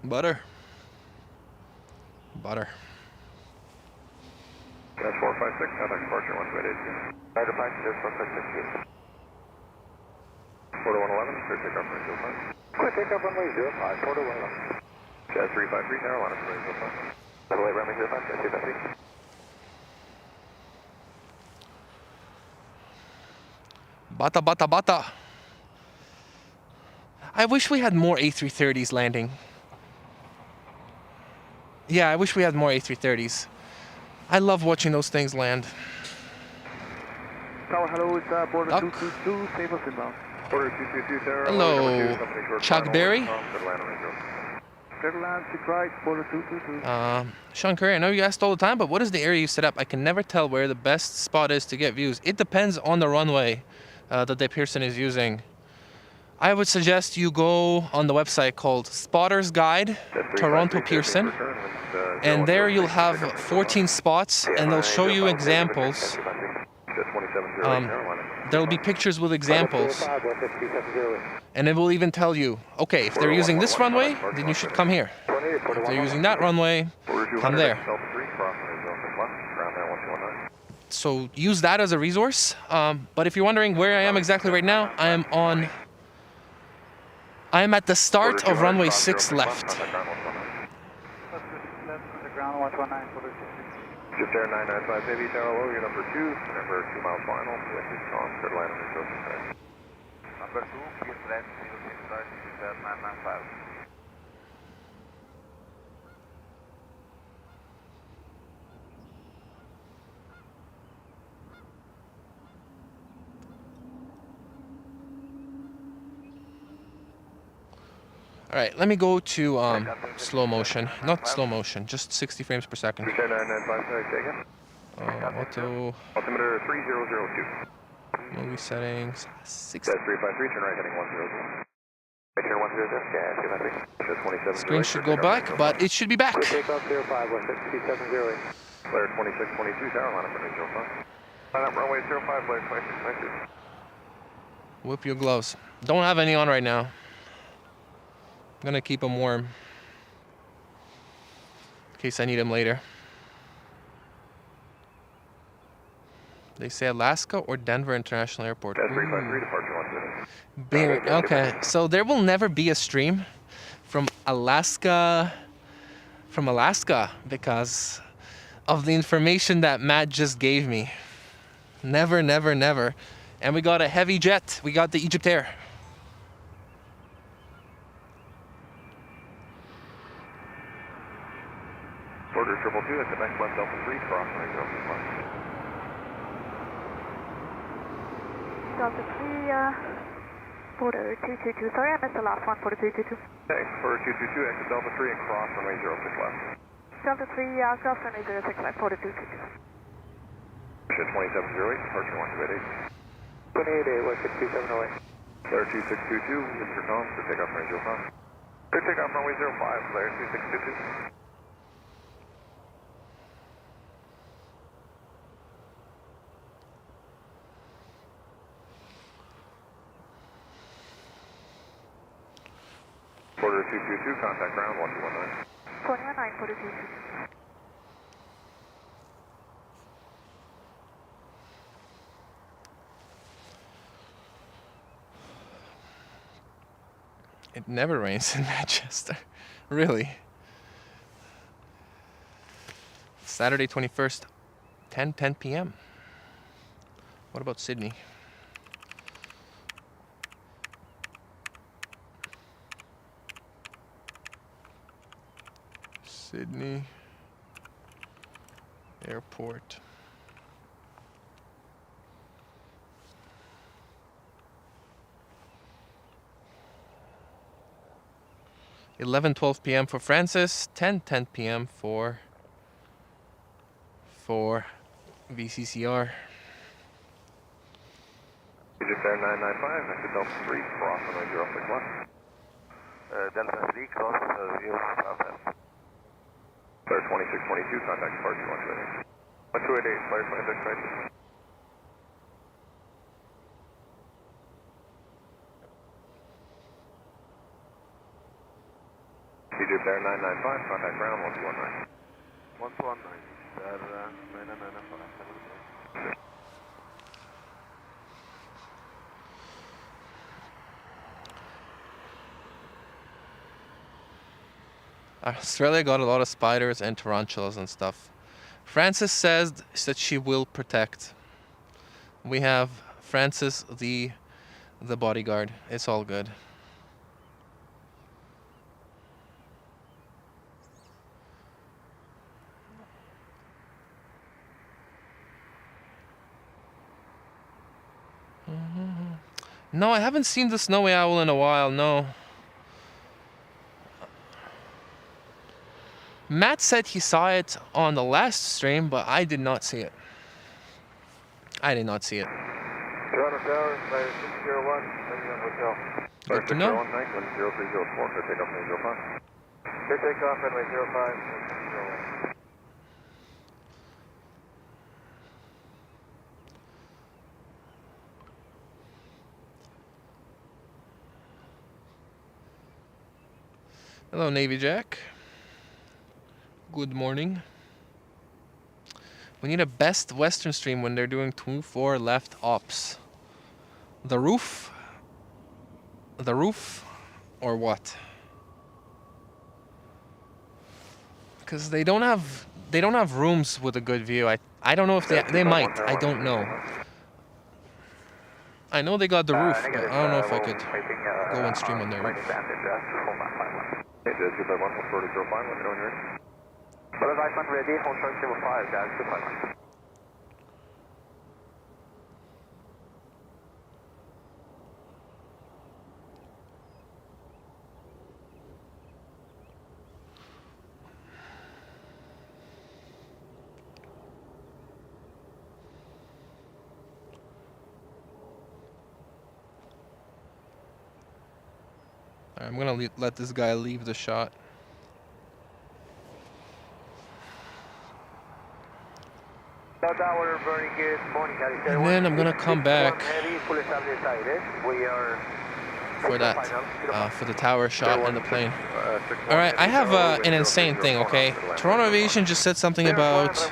Butter. Butter. Jazz 456, contact departure 128. Rider 5, Jazz 456. Porter 111, clear takeoff range 05. Clear takeoff runway 05, Porter 111. Jazz 353, tower, line up range 05. Level 8, runway 05, Jazz 353. Bata, bata, bata. I wish we had more A330s landing. Yeah, I wish we had more A330s. I love watching those things land. Tower, hello, it's Border 222, save us inbound. Border 222, tower. Hello, Chuck Berry. Clearland, 6 right, Border 222. Sean Curry, I know you asked all the time, but what is the area you set up? I can never tell where the best spot is to get views. It depends on the runway that the Pearson is using. I would suggest you go on the website called Spotter's Guide, Toronto Pearson, and there you'll have 14 spots, and they'll show you examples. There'll be pictures with examples, and it will even tell you, okay, if they're using this runway, then you should come here. If they're using that runway, come there. So use that as a resource. But if you're wondering where I am exactly right now, I am at the start of runway 6 left. Just Air 995, Navy Tower, low, you're number 2, number 2 miles final, wind is strong, third line of the Number 2, please land, 995. All right, let me go to slow motion. Not slow motion, just 60 frames per second. Auto. Altimeter 3002. Movie settings. 60. 353, turn right heading 100. Right turn 100, yeah, 253. Screen should go back, but it should be back. Takeoff 05, 16270. Flare 2622, tower, line up range 05. Line up runway 05, flare 2622. Whip your gloves. Don't have any on right now. I'm gonna keep them warm in case I need them later. They say Alaska or Denver International Airport. Okay, so there will never be a stream from Alaska because of the information that Matt just gave me. Never, never, never. And we got a heavy jet. We got the Egypt Air. Order 222, that's the next left Delta 3, cross range Delta 5. Delta 3, Porter 222, sorry I missed the last one, Porter 222. Okay, Porter 222, exit Delta 3 and cross runway 06 left. Delta 3, cross runway 06 left, Porter 222. Shit 2708, departure 1288. 288, 16278. Flare 2622, intercom for takeoff range 05. Clear takeoff runway 05, Flare 2622. Porter 222, contact ground 1219. 119, Porter 222. It never rains in Manchester. Really. Saturday 21st, 10 p.m. What about Sydney? Sydney Airport. (11:12 p.m. for Francis, 10 p.m. for VCCR. Egypt Air 995, exit Delta 3, cross runway 06 left. Delta 3, cross 06 left. Flare 2622, contact departure 1288. 1288, Flare 2622. Egypt Air 995, contact ground 1219. 1219, Air 995. Australia got a lot of spiders and tarantulas and stuff. Francis says that she will protect. We have Francis the bodyguard. It's all good. No, I haven't seen the snowy owl in a while, no. Matt said he saw it on the last stream, but I did not see it. I did not see it. Toronto Tower, 601, hotel. Good to know. 0304, clear takeoff runway 05. Clear takeoff runway 05, 01. Hello, Navy Jack. Good morning. We need a best Western stream when they're doing 2-4 left ops. The roof, or what? Because they don't have rooms with a good view. I don't know if they might. I don't know. I know they got the roof, but I don't know if I could go and stream on their roof. Okay, 251, hold short of 05, let me know when you're ready. But advice on ready, hold short 05, guys, 251. I'm gonna let this guy leave the shot. And then I'm gonna come back for that, for the tower shot and the plane. All right, I have an insane thing. Okay, Toronto Aviation just said something about the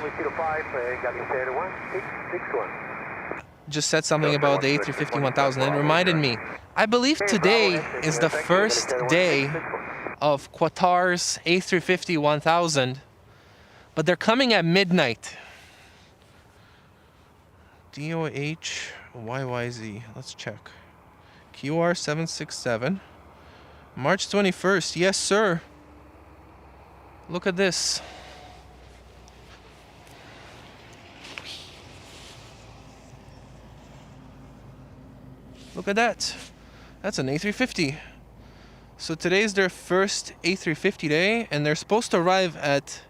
A350-1000. It reminded me. I believe today is the first day of Qatar's A350-1000, but they're coming at midnight. DOH YYZ. Let's check. QR 767. March 21st. Yes, sir. Look at this. Look at that. That's an A350. So today's their first A350 day, and they're supposed to arrive at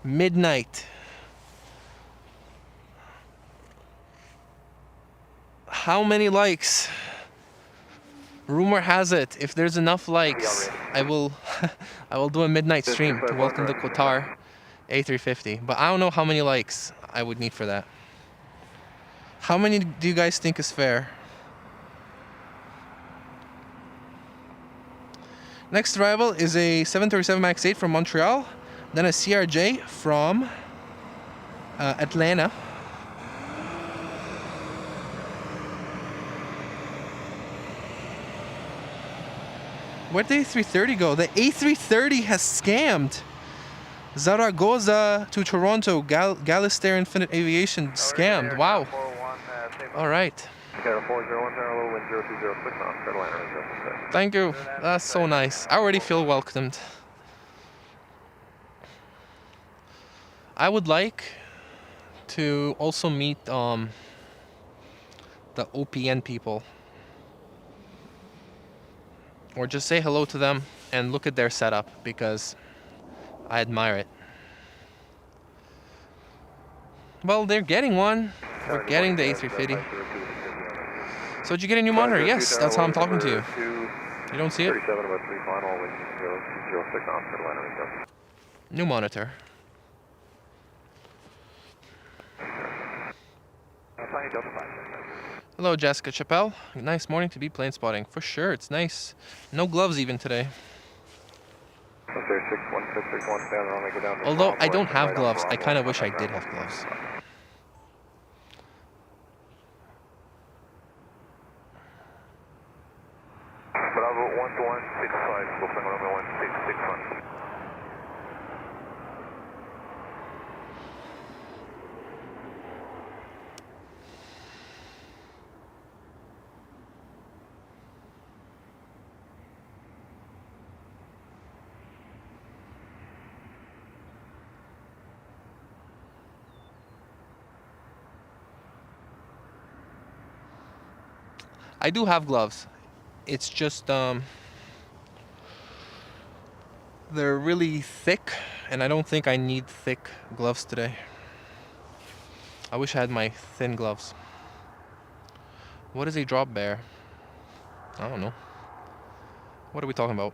midnight. How many likes? Rumor has it, if there's enough likes, I will I will do a midnight stream to welcome the Qatar A350. But I don't know how many likes I would need for that. How many do you guys think is fair? Next arrival is a 737 MAX 8 from Montreal, then a CRJ from Atlanta. Where'd the A330 go? The A330 has scammed. Zaragoza to Toronto, Gallister Infinite Aviation scammed. Wow. All right. Thank you. That's so nice. I already feel welcomed. I would like to also meet the OPN people. Or just say hello to them and look at their setup, because I admire it. Well, they're getting one. We're getting the A350. So did you get a new monitor? Yes, that's how I'm talking to you. You don't see it? New monitor. Hello, Jessica Chappelle. Nice morning to be plane spotting. For sure, it's nice. No gloves even today. Although I don't have gloves, I kind of wish I did have gloves. Bravo 1165, booking runway 1661. I do have gloves. It's just they're really thick, and I don't think I need thick gloves today. I wish I had my thin gloves. What is a drop bear? I don't know. What are we talking about?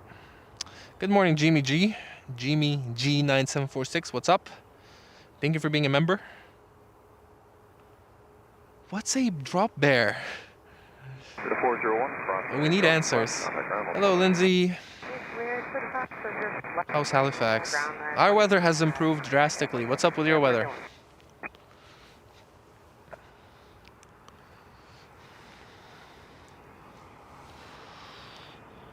Good morning, Jimmy G. Jimmy G9746. What's up? Thank you for being a member. What's a drop bear? We need answers. Hello, Lindsay. How's Halifax? Our weather has improved drastically. What's up with your weather?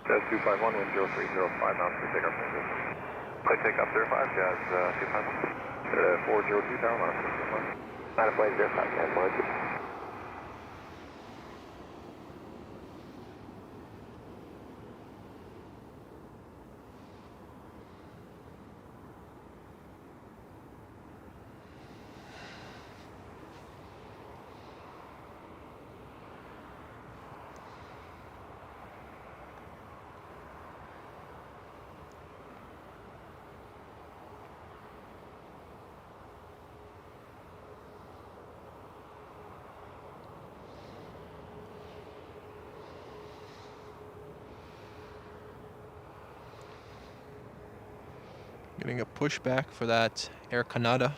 Jazz 251, wind 0305, knots for takeoff. Click takeoff 05, Jazz 251. 402, tower line. Line of flight 05, Jazz 102. Getting a pushback for that Air Canada.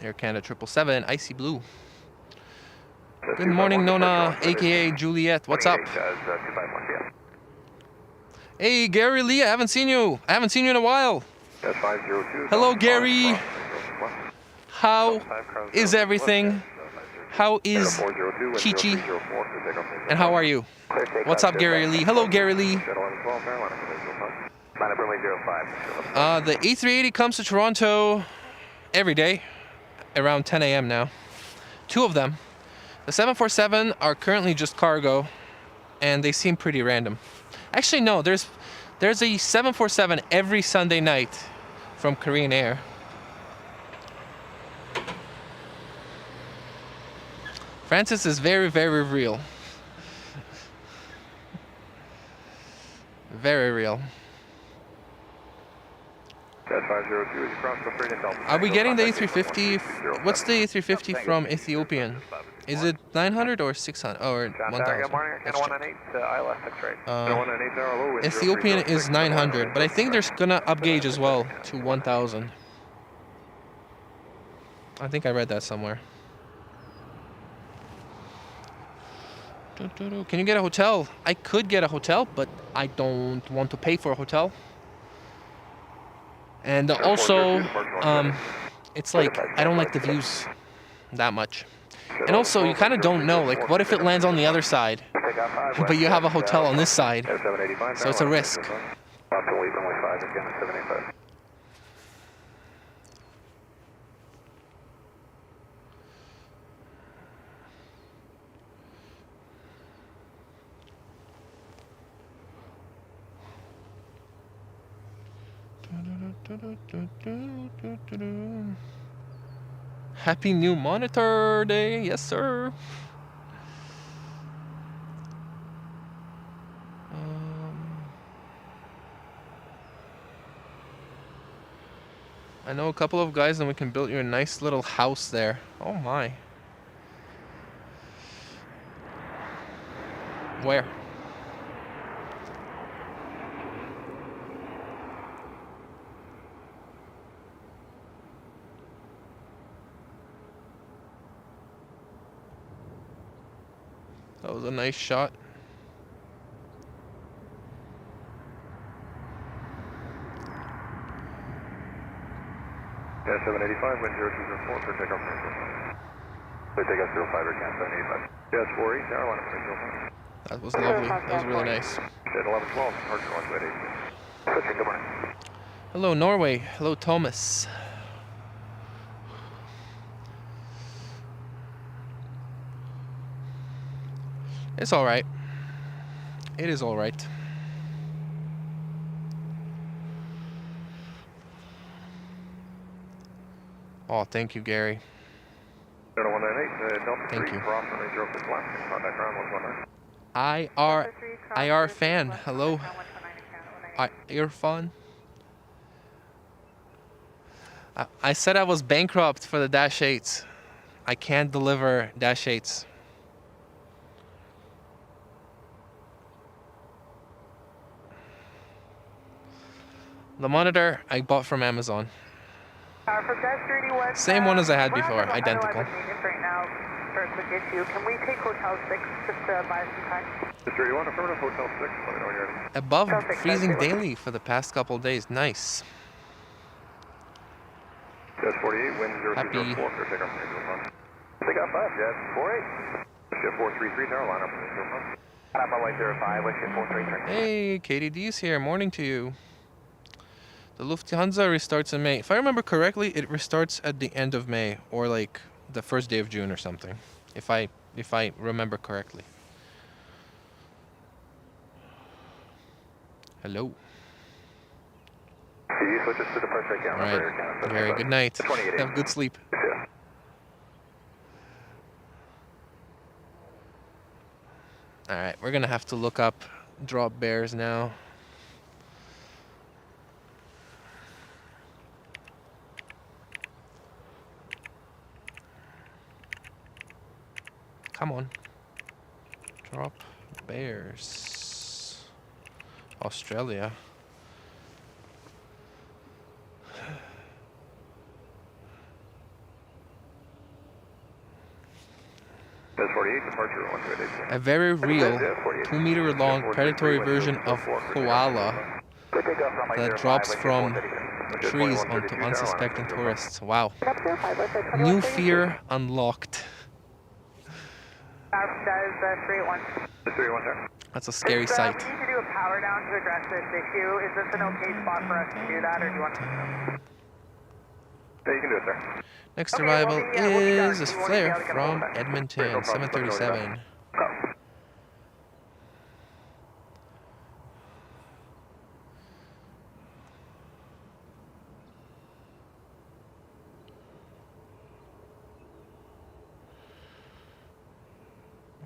Air Canada 777, Icy Blue. Good morning, Nona, aka Juliet. What's up? Hey, Gary Lee, I haven't seen you. I haven't seen you in a while. Hello, Gary. How is everything? How is Chi-Chi? And how are you? What's up, Gary Lee? Hello, Gary Lee. The A380 comes to Toronto every day around 10 a.m. now. Two of them. The 747 are currently just cargo, and they seem pretty random. Actually, no, there's a 747 every Sunday night from Korean Air. Francis is very, very real. Very real. Are we getting the A350? What's the A350 from Ethiopian? Is it 900 or 600 or 1000? Let's check. Ethiopian is 900, but I think they're gonna upgauge as well to 1000. I think I read that somewhere. Can you get a hotel? I could get a hotel, but I don't want to pay for a hotel. And also, it's like, I don't like the views that much. And also, you kind of don't know, like, what if it lands on the other side? But you have a hotel on this side, so it's a risk. Happy new monitor day, yes sir. I know a couple of guys and we can build you a nice little house there. Oh my. Where? That was a nice shot. Yeah, 785, wind 0204 for takeoff. So take us 05 or can 785. Yes, 48, tower line up 05. That was lovely. That was really nice. At 1112, departure 128. Switching, good morning. Hello, Norway. Hello, Thomas. It's all right. It is all right. Oh, thank you, Gary. Thank you. IR fan. Hello. IR fan. I said I was bankrupt for the Dash 8s. I can't deliver Dash 8s. The monitor I bought from Amazon. Same one as I had before, identical. Can we take Hotel 6 just to buy some time? Affirmative, Hotel 6, let me know when you're ready. Above freezing daily for the past couple of days. Nice. Jet 48, wind 0204 for takeoff. Takeoff 5, Jet 48. Jet 433, tower line up 05. Up on 05, wind Jet 433. Hey, KDD's here. Morning to you. The Lufthansa restarts in May. If I remember correctly, it restarts at the end of May or like the first day of June or something. If I remember correctly. Hello. All right. Very good night. Have good sleep. All right, we're gonna have to look up drop bears now. Come on. Drop bears. Australia. A very real 2-meter long predatory version of koala that drops from trees onto unsuspecting tourists. Wow. New fear unlocked. That's a scary sight. We need to do a power down to address this issue. Is this an okay spot for us to do that, or do you want to? Yeah, you can do it, sir. Next arrival is a flare from Edmonton, 737.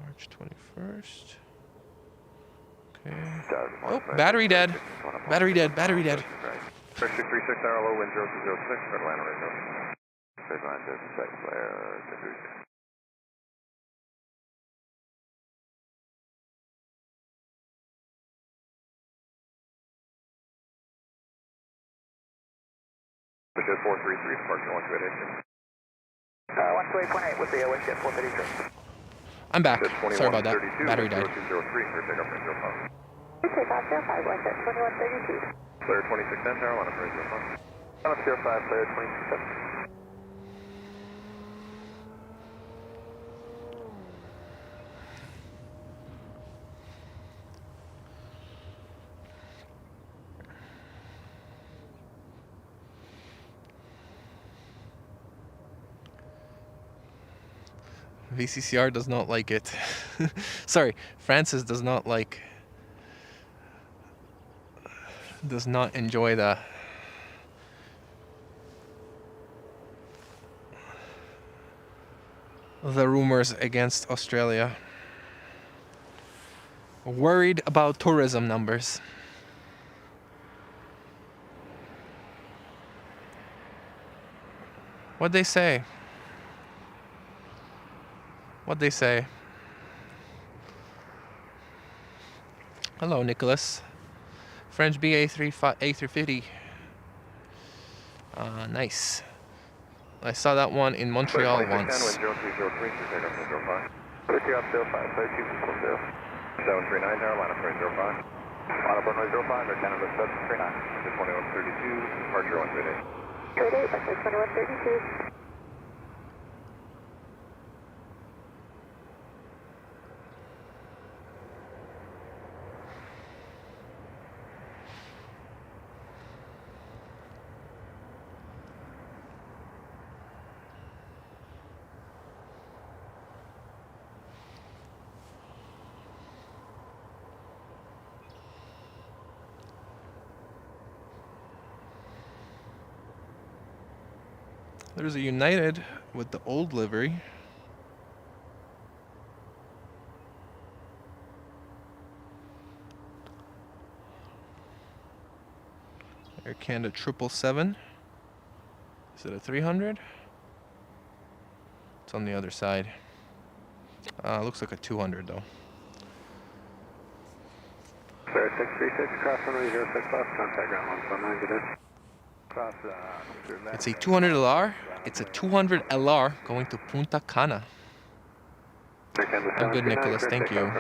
March 21st. Oh, battery dead. Battery dead. Battery dead. First 636 hour low wind 0206 for Atlanta radio. Phase line 56 flare 236. Which is 433 departure 128. 128.8 with the wind shift 433. I'm back. Sorry about that. Battery died. 0203 for takeoff range 05. Takeoff 05, wind shift 2132. Flare 2610 tower line up range 05. Line up 05, flare 2610. VCCR does not like it. Sorry, Francis does not enjoy the rumors against Australia. Worried about tourism numbers. What'd they say? What'd they say? Hello, Nicholas. French A350. Nice. I saw that one in Montreal once. 739 tower, line up range 05. Line up runway 05, Air Canada 739. Vector 2132, departure 138. 38, vector 2132. There's a United with the old livery. Air Canada 777. Is it a 300? It's on the other side. Looks like a 200 though. Flare 636, cross runway 06 left, contact ground 119, good day. It's a 200 LR. It's a 200 LR going to Punta Cana. I'm good, Nicholas. Thank you.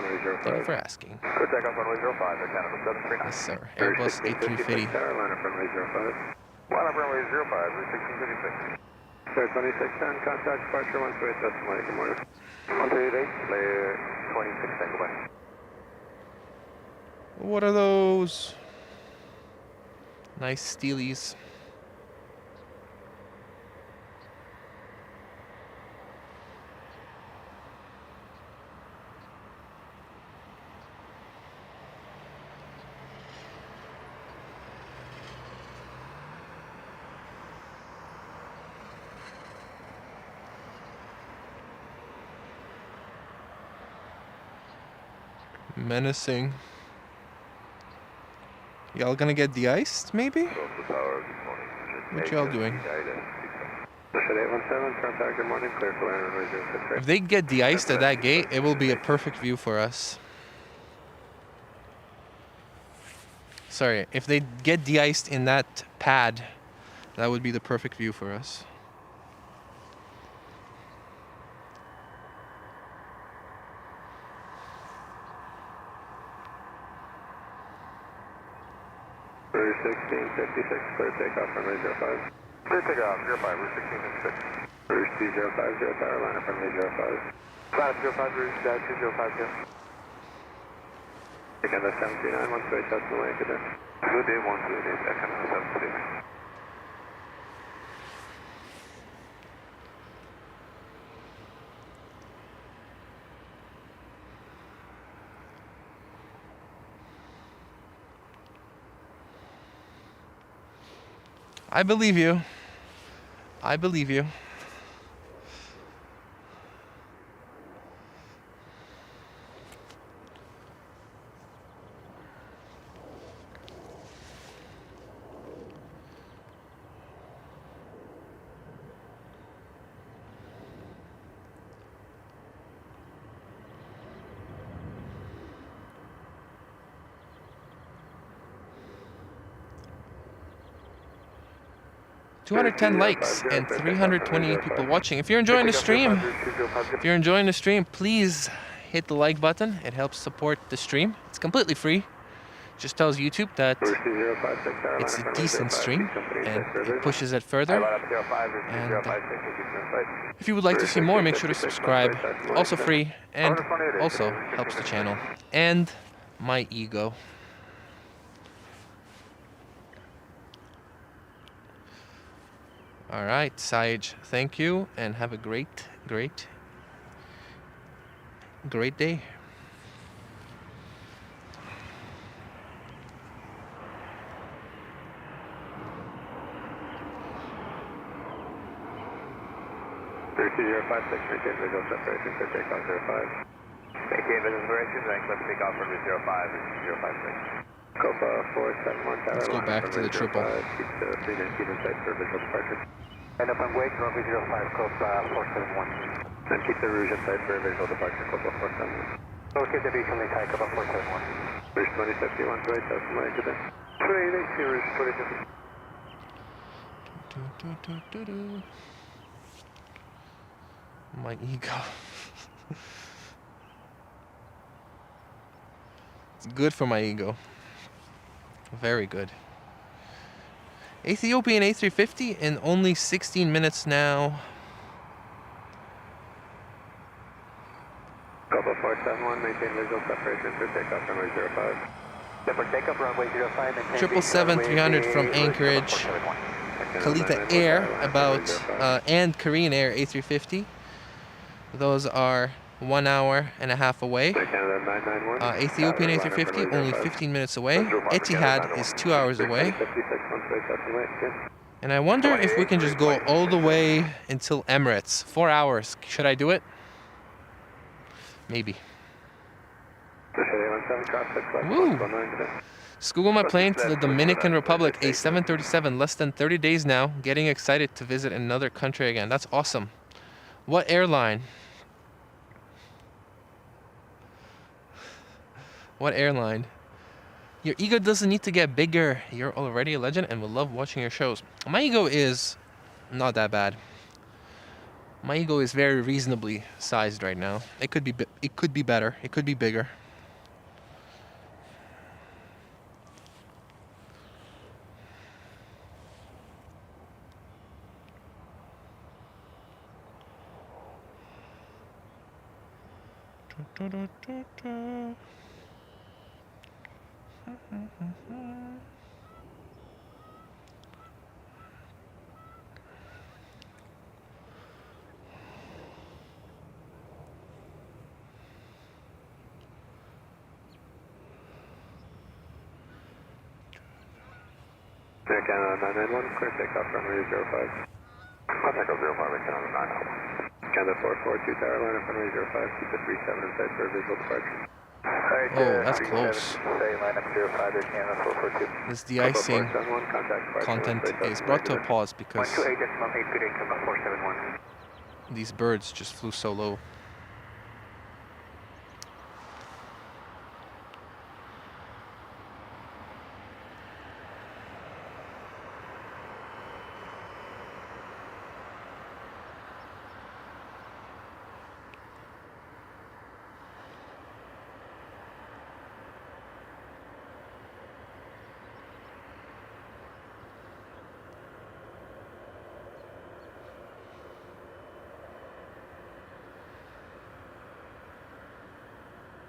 Thank you for asking. Good takeoff runway 05, Air Canada 739. Yes, sir. Airbus A350. Line up runway 05. Line up runway 05, 1656. Flare 2610, contact departure 128, decimal 8, good morning. 128, flare 2610, goodbye. What are those? Nice steelies. Menacing. Y'all gonna get de-iced, maybe? What y'all doing? If they get de-iced at that gate, it will be a perfect view for us. Sorry, if they get de-iced in that pad, that would be the perfect view for us. Route 1656, clear takeoff runway 05. Clear takeoff, 05, Route 1656. Route 2050, tower, line up runway 05. Line up 05, Route 2050. Canada 739, 128, decimal 8, good day. Good day, 128, Canada 739. I believe you. I believe you. 210 likes and 328 people watching. If you're enjoying the stream, please hit the like button. It helps support the stream. It's completely free. Just tells YouTube that it's a decent stream and it pushes it further. And if you would like to see more, make sure to subscribe. Also free and also helps the channel and my ego. All right, Sage, thank you and have a great day. Maintain visual separation for takeoff 05. Maintain visual separation, then clip takeoff for 05, 056. Copa 471 tower. Let's go back to the triple. Keep the 319 in sight for visual departure. And up on wake, runway 05, Copa 471. Then keep the rouge in sight for visual departure, Copa 471. Locate the beach on the Thai, Copa 471. Rouge 2051 to 8, that's my exit. 28, rouge 2050. My ego. It's good for my ego. Very good. Ethiopian A350 in only 16 minutes now. Copa 471, maintain visual separation for takeoff runway 05. For takeoff runway 05, maintain 777-300 from Anchorage. Kalita Air and Korean Air A350. Those are 1 hour and a half away. Ethiopian A350 only 15 minutes away. Etihad is 2 hours away. And I wonder if we can just go all the way until Emirates. 4 hours. Should I do it? Maybe. Woo! Just Google my plane to the Dominican Republic, a 737, less than 30 days now. Getting excited to visit another country again. That's awesome. What airline? What airline? Your ego doesn't need to get bigger. You're already a legend and will love watching your shows. My ego is not that bad. My ego is very reasonably sized right now. It could be better. It could be bigger. Air Canada 991, clear takeoff runway 05. Contact 05, Air Canada 991. Canada 442 tower line up runway 05, keep the 37 in sight for a visual departure. Oh, that's close. This de-icing content is brought to a pause because these birds just flew so low.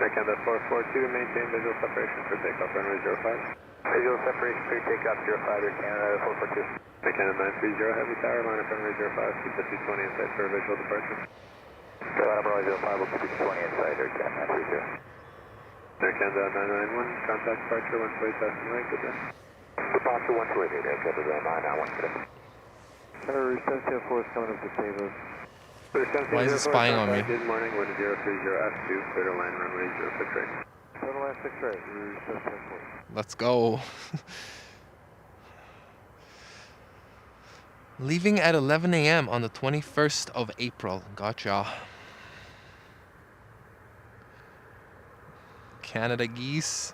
Canada 442, maintain visual separation for takeoff runway 05. Visual separation for takeoff 05, Air Canada 442. Air Canada 930, heavy tower, line up runway 05, keep the 220 in sight for a visual departure. Line up runway 05, we'll keep the 220 in sight, Air Canada 930. Air Canada 991, contact departure 128, that's the right, good day. Departure 128, Air Canada 991, good day. Canada 704 is coming up to Taylor. Why is it spying on me? Good morning, 1030 F2, clear to line runway 06 right. Clear to line 6 right, Rouge 704. Let's go. Leaving at 11 a.m. on the 21st of April. Gotcha. Canada geese.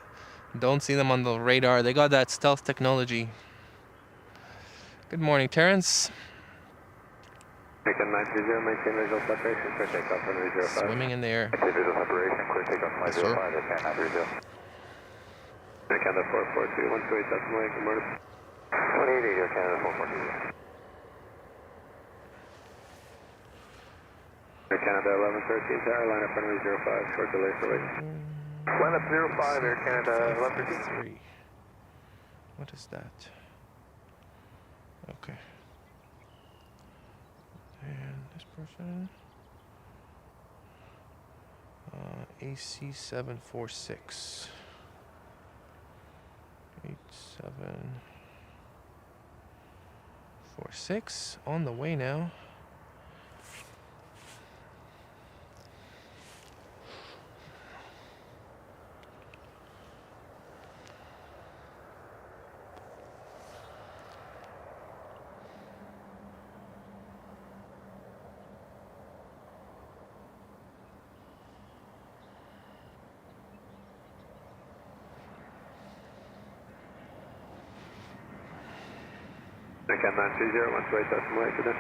Don't see them on the radar. They got that stealth technology. Good morning, Terrence. Beacon 930, maintain visual separation, clear takeoff, runway 05. Swimming in the air. Maintain visual separation, clear takeoff, runway 05, Beacon 930. Beacon 442, 128 decimal 8, good morning. 2880, Air Canada 442. Air Canada 1113, tower, line up runway 05, short delay for wait. Line up 05, Air Canada 1113. What is that? Okay. And this person. AC 746. 8746 on the way now. Beacon 930, 128 decimal 8, good day.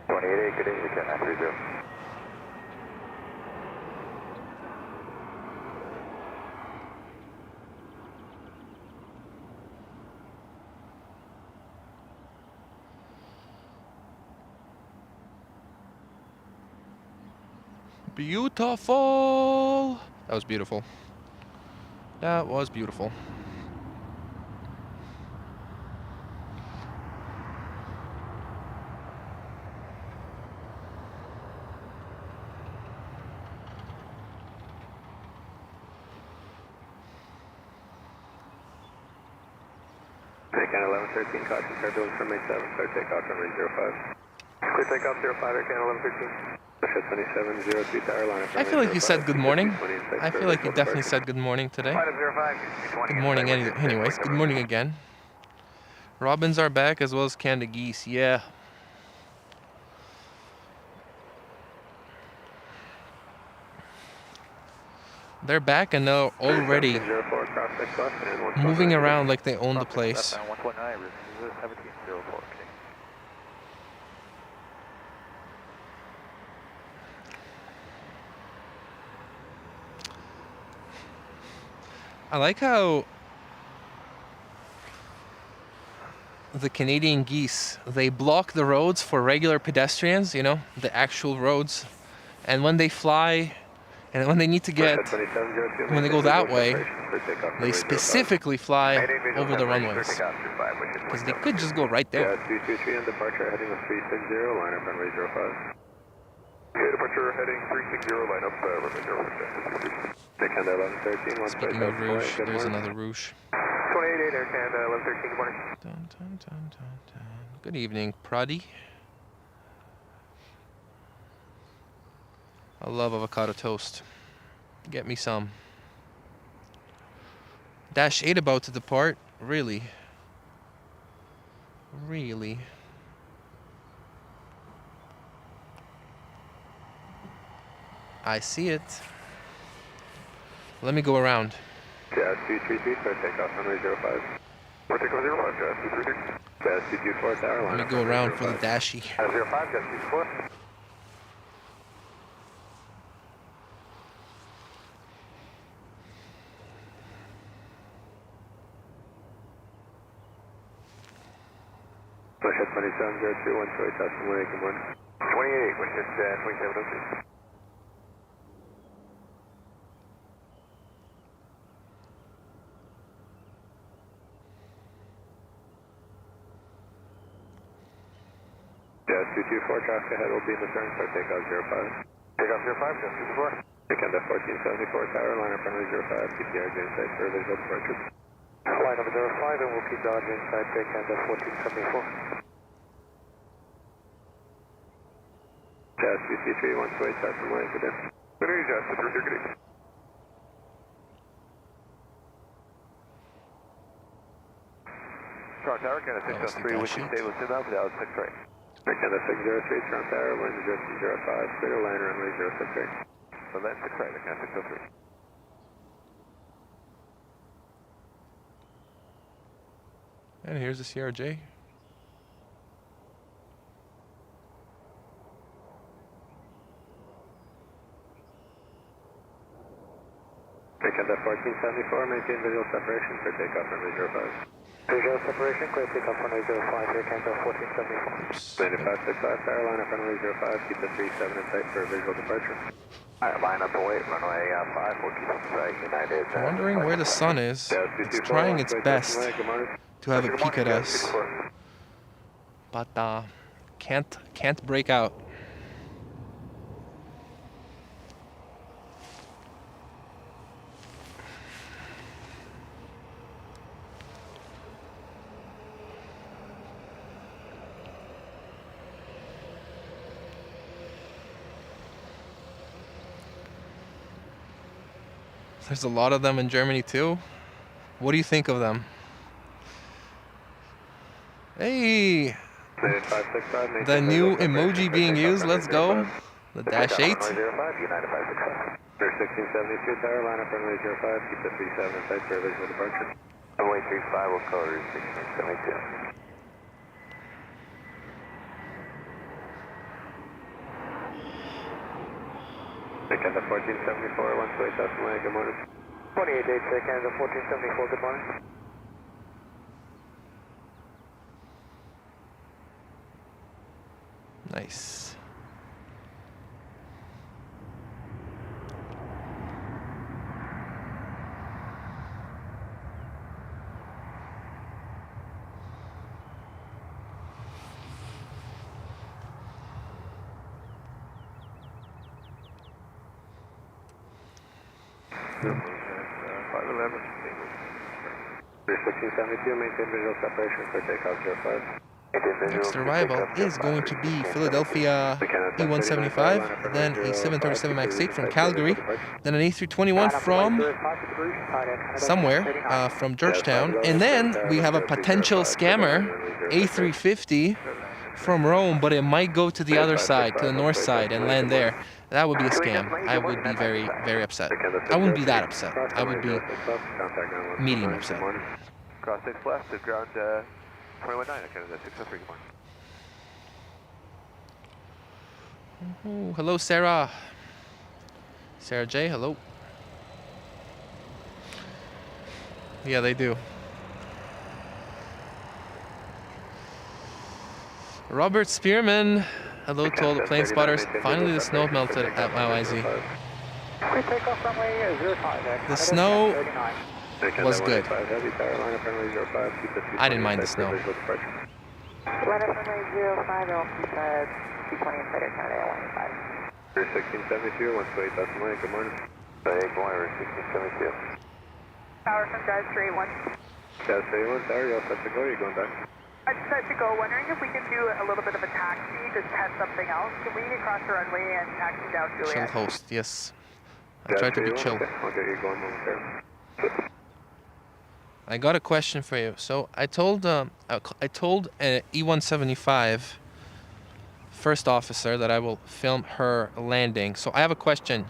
288, good day, Beacon 930. Beautiful. That was beautiful. That was beautiful. Beacon 1113, caution, turbulence from 87, clear takeoff, runway 05. Clear takeoff 05, Beacon 1113. 2702 tower line. I feel like you said good morning. I feel like you definitely said good morning today. Good morning anyways. Good morning again. Robins are back as well as Canada geese. Yeah. They're back and they're already moving around like they own the place. I like how the Canadian geese, they block the roads for regular pedestrians, you know, the actual roads. And when they fly, and when they need to get, when they go that way, they specifically fly over the runways. Because they could just go right there. Yeah, 323 on departure, heading with 360, line up runway 05. Okay, departure heading 360, line up runway 05. Canada 1113, Speaking of Rouge, there's another Rouge. 288 Air Canada 1113, good morning. Dun, dun, dun, dun, dun. Good evening, Pradi. I love avocado toast. Get me some. Dash 8 about to depart. Really? Really? I see it. Let me go around. Jazz 233, clear takeoff, runway 05. Clear takeoff 05, Jazz 233. Jazz 224, tower line. Let me go around for the dashy. 05, Jazz 224. Push at 2702, 128 decimal 8, good morning. 28, push at 2702. Jazz 224, traffic ahead will be in the turn, clear takeoff 05. Takeoff 05, Jazz 224. Weekend at 1474, tower, line up runway 05, PTR inside for visual departure. Line up 05 and we'll keep dodging inside, weekend at 1474. Jazz 233, 128, decimal 8, good day. Good day, Jazz 233, good day. Tower, Canada 603, we can stay with 2 now, but 6 right. Canada 603, Toronto Tower, wind 0205, clear line runway 063. So that's 6 right, Canada 603. And here's the CRJ. Canada 1474, maintain visual separation for takeoff runway 05. Visual separation, clear takeoff runway 05 here, Canada 1474. 9565, tower line up runway 05, keep the 37 in sight for visual departure. Alright, line up and wait, runway 5, we'll keep it sight, United. I'm wondering where the sun is. It's trying its best to have a peek at us, but can't break out. There's a lot of them in Germany too. What do you think of them? Hey! The new emoji being used, let's go. The -8. 1672 tower, line up runway 05, keep the 37 in sight for visual departure. Runway 35 will call 1672. Canada 1474, 128,000 land, good morning. 28 dates, Canada 1474, good morning. Nice. Yep. 511. 1672, maintain visual separation for takeoff 05. Next arrival is going to be Philadelphia E175, then a 737 MAX 8 from Calgary, then an A321 from somewhere, from Georgetown, and then we have a potential scammer, A350 from Rome, but it might go to the other side, to the north side, and land there. That would be a scam. I would be very, very upset. I wouldn't be that upset. I would be medium upset. Cross 6 left to ground 219, Canada 603, good morning. Oh, hello, Sarah. Sarah J, hello. Yeah, they do. Robert Spearman, hello to all the plane spotters. Finally, the snow melted at YYZ. The snow was good. I didn't mind the snow. Line up runway 05, I'll keep C20 inside of Canada 185. 1672, 128,000 land, good morning. Hey, Moira, 1672. Power from Jazz 381. Jazz 381, tower, you're all set to go, you're going back? I'm set to go. Wondering if we can do a little bit of a taxi, just test something else. Can we cross the runway and taxi down Juliet? Chill host, yes. I tried to be chill. Okay, I'll get you going momentarily. I got a question for you. So I told an E175 first officer that I will film her landing. So I have a question.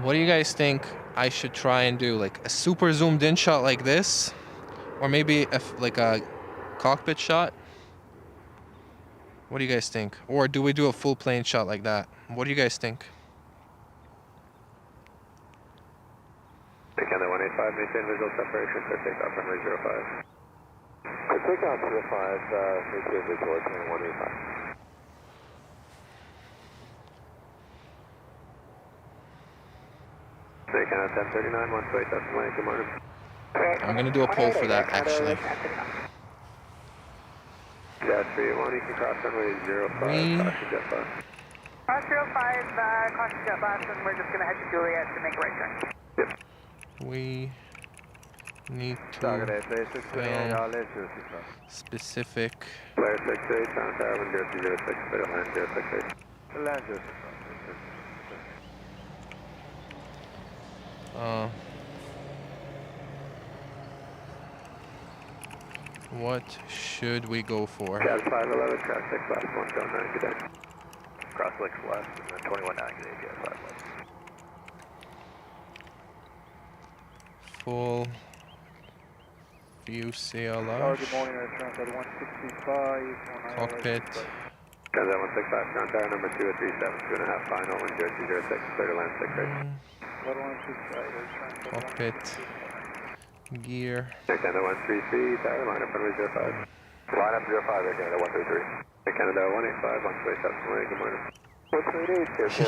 What do you guys think I should try and do? Like a super zoomed in shot like this? Or maybe like a cockpit shot? What do you guys think? Or do we do a full plane shot like that? What do you guys think? Canada 185, maintain visual separation for takeoff runway 05. For takeoff 05, maintain visual at 185. Canada 1039, 128,000 land, good morning. I'm gonna do a poll for that, actually. Jazz 381, you can cross runway 05, caution jet bus. Cross 05, caution jet bus, and we're just gonna head to Juliet to make a right turn. Yep. We need to film specific. Flare 68, Town Tower 1006, clear to land 068. Land 068. What should we go for? Jazz 511, cross 6 left, 109, good day. Cross 6 left, and then 21.9, good day, Jazz 5 left. Full view CLR. Good morning, Toronto 165. Cockpit. Jazz 165, Town Tower number 2 at 37, 2.5 final, 1006, clear to land 6 right. Cockpit. Gear. Air Canada 133, tower, line up runway 05. Line up 05, Air Canada 133. Air Canada 185, on way south runway, good morning.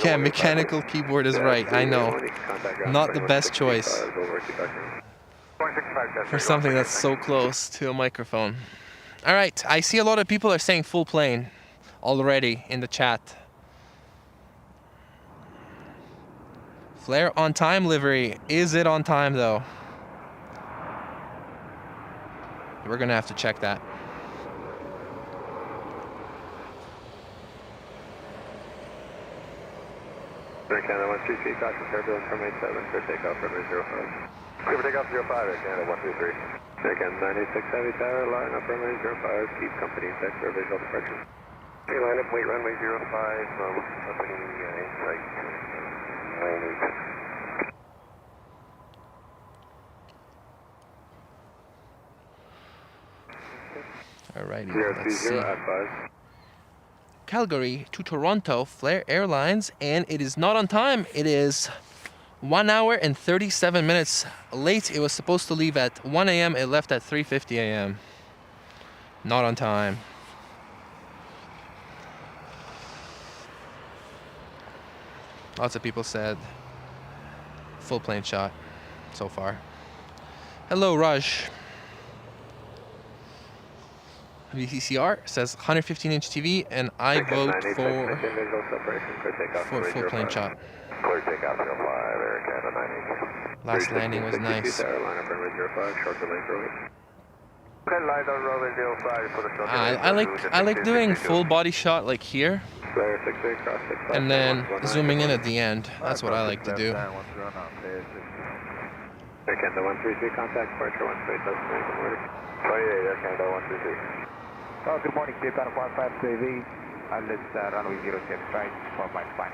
Yeah, mechanical keyboard is right, I know. Not the best choice for something that's so close to a microphone. Alright, I see a lot of people are saying full plane already in the chat. Flare on time livery. Is it on time though? We're gonna have to check that. Air Canada 133, caution turbulence from 87 for takeoff runway 05. Clear for takeoff 05, Air Canada 133. Air Canada 96 heavy tower, line up runway 05, keep company in sight for visual departure. Okay, line up, wait runway 05, company in sight. Alrighty, let's see. Calgary to Toronto, Flair Airlines, and it is not on time. It is 1 hour and 37 minutes late. It was supposed to leave at 1 a.m. It left at 3:50 a.m. Not on time. Lots of people said full plane shot so far. Hello, Raj. VCCR says 115-inch TV, and I vote for full plane shot. Last landing was nice. I like doing full body shot like here, and then zooming in at the end. That's what I like to do. Air Canada 133, contact departure 128, good morning. 28, Air Canada 133. Oh, good morning, Cape Town 552AV. Let's runway 06 right for my spine.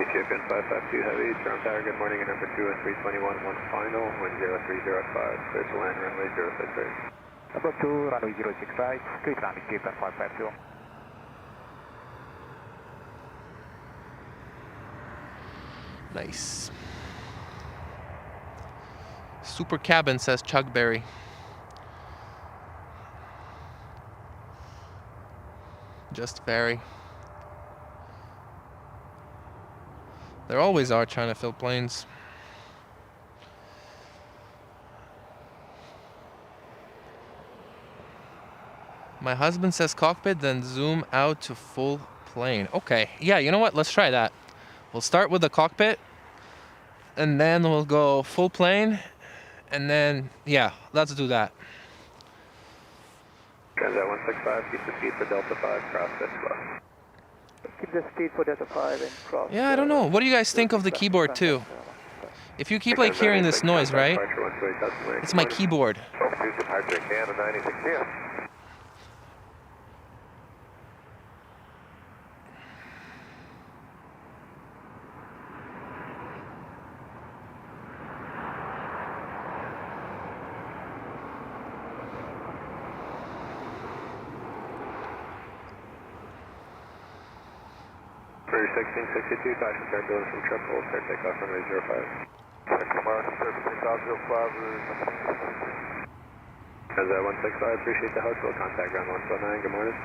Ethiopian 552 heavy, Toronto Tower, good morning, and number 2 at 321, 1 final, 10305, clear to land, runway 06 right. Number 2, runway 06 right, straight landing, Cape Town 552. Nice. Super cabin, says Chuck Berry. Just very. There always are trying to fill planes. My husband says cockpit, then zoom out to full plane. Okay, yeah, you know what? Let's try that. We'll start with the cockpit, and then we'll go full plane, and then, yeah, let's do that. Transat 165, keep the speed for Delta 5, cross this slow. Keep the speed for Delta 5 and cross. Yeah, I don't know. What do you guys think of the keyboard too? If you keep like hearing this noise, right? It's my keyboard. Departure Canada 96 here. For 1662, caution turbulence from triple, start takeoff runway 05. Transat 165, appreciate the host, we'll contact ground 129, good morning.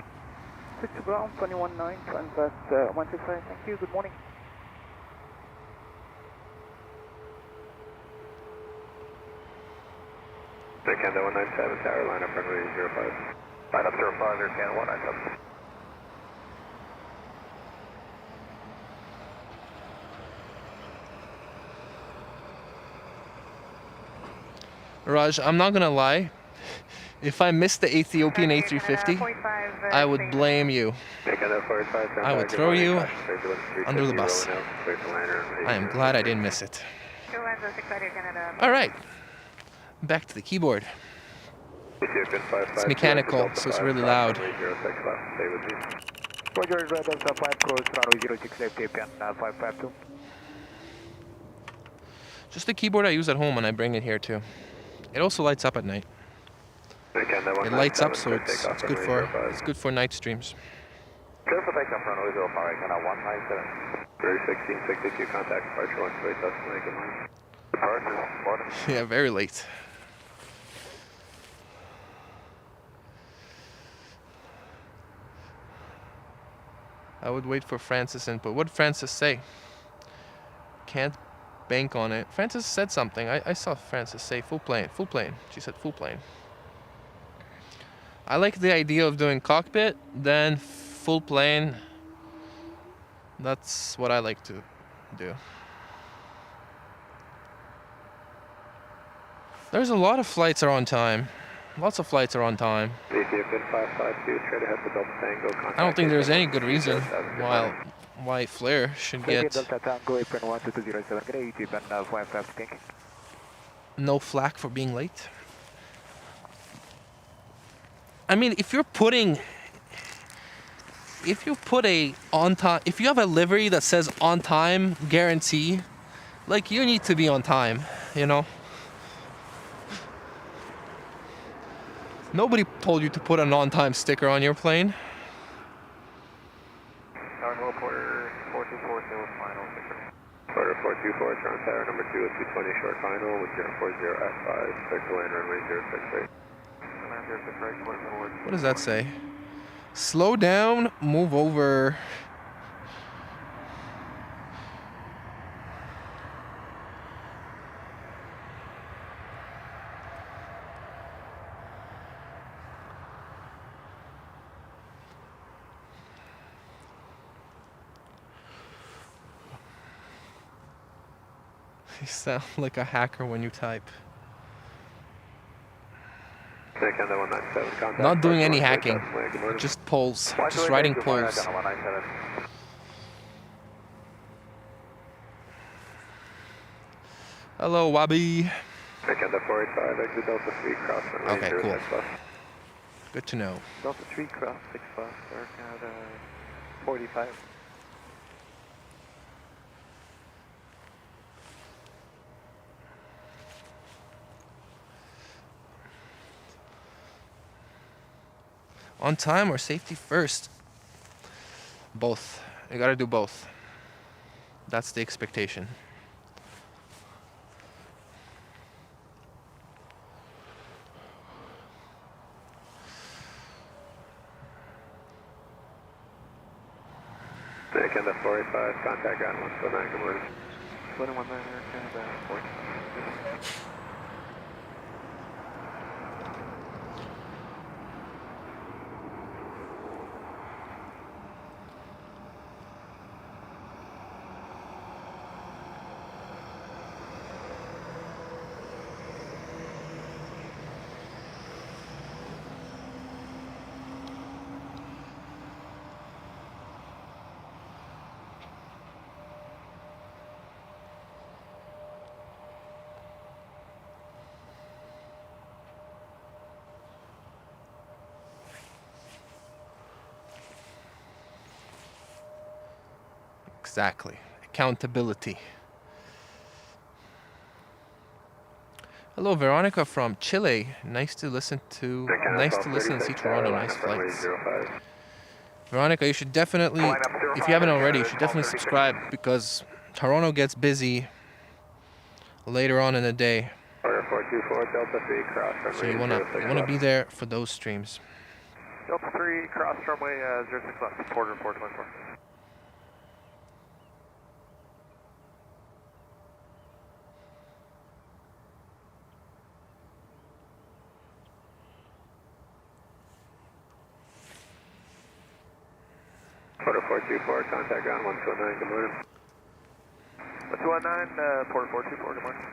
6 to ground, 219, Transat 165, thank you, good morning. Air Canada 197, tower, line up runway 05. Line up 05, Air Canada 197. Raj, I'm not gonna lie. If I missed the Ethiopian A350, I would blame you. I would throw you under the bus. I am glad I didn't miss it. All right, back to the keyboard. It's mechanical, so it's really loud. Roger, Delta 5 cross, runway 06 left, Ethiopian 552. Just the keyboard I use at home when I bring it here too. It also lights up at night. It lights up, so it's good for night streams. Careful takeoff runway 05, Canada 197. 1662, contact departure 128, Dustin, good morning. Departure, morning. Yeah, very late. I would wait for Francis input. What did Francis say? Can't bank on it. Francis said something. I saw Francis say full plane, full plane. She said full plane. I like the idea of doing cockpit, then full plane. That's what I like to do. There's a lot of flights are on time. Lots of flights are on time. I don't think there's any good reason why Flair should get no flack for being late. I mean, if you put a on time, if you have a livery that says on time guarantee, like, you need to be on time, you know? Nobody told you to put an on-time sticker on your plane. Runway Porter 424, still with final. Porter 424, Toronto Tower, number 2 with 220 short final with 040 at 5, clear to land runway 068. What does that say? Slow down, move over. You sound like a hacker when you type. Not doing any hacking, just polls, just writing polls. Hello, Wabi. Okay, cool. Good to know. Delta 3 cross 6 bus, Air Canada 45. On time or safety first? Both. You gotta do both. That's the expectation. Canada 45, contact ground 129, good morning. 119 Air Canada 45. Exactly. Accountability. Hello, Veronica from Chile. Nice to listen and see Toronto. Nice flights. Veronica, you should definitely, if you haven't already, you should definitely subscribe, because Toronto gets busy later on in the day. So you wanna be there for those streams. Delta 3 cross runway 06 left, Porter 424. Porter 424, contact ground 129, good morning. 219, Porter 424, good morning.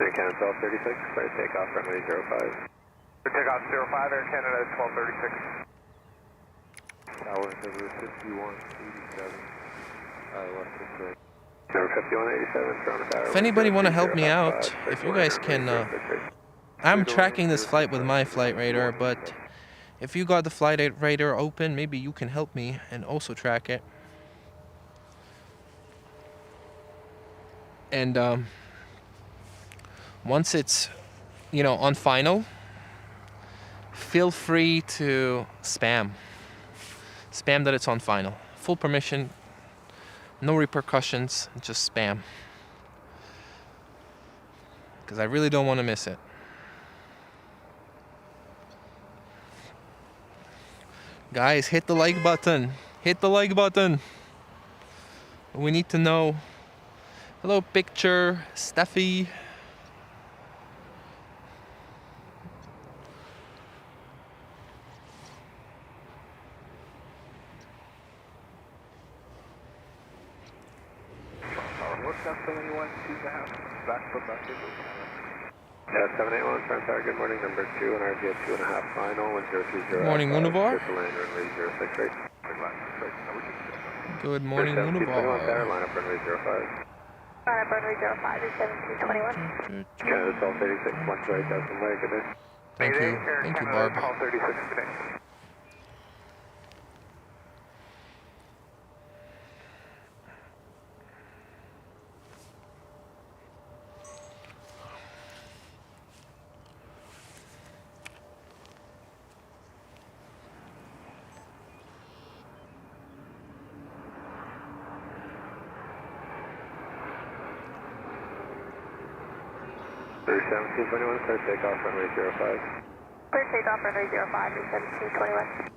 Air Canada 1236, clear takeoff runway 05. Takeoff 05, Air Canada 1236. Tower number 5187. Number 5187, Toronto Tower. If anybody want to help me out, if you guys can, I'm tracking this flight with my flight radar, but if you got the flight radar open, maybe you can help me and also track it. And once it's, you know, on final, feel free to spam that it's on final. Full permission, no repercussions, just spam, because I really don't want to miss it. Guys, hit the like button. Hit the like button. We need to know. Hello, Picture, Steffi. Yeah, 781, front tower, good morning, number 2, and RG at 2.5 final, 1030. Good morning, Univar. Runway 06, Good morning, Univar. Line up runway 05. Line up runway 05 is 1721. Canada 1236, 128,000 way, good day. Thank you. Thank you, Barb. 1236, good day. Clear 1721, clear takeoff runway 05. Clear takeoff runway 05 is 1721.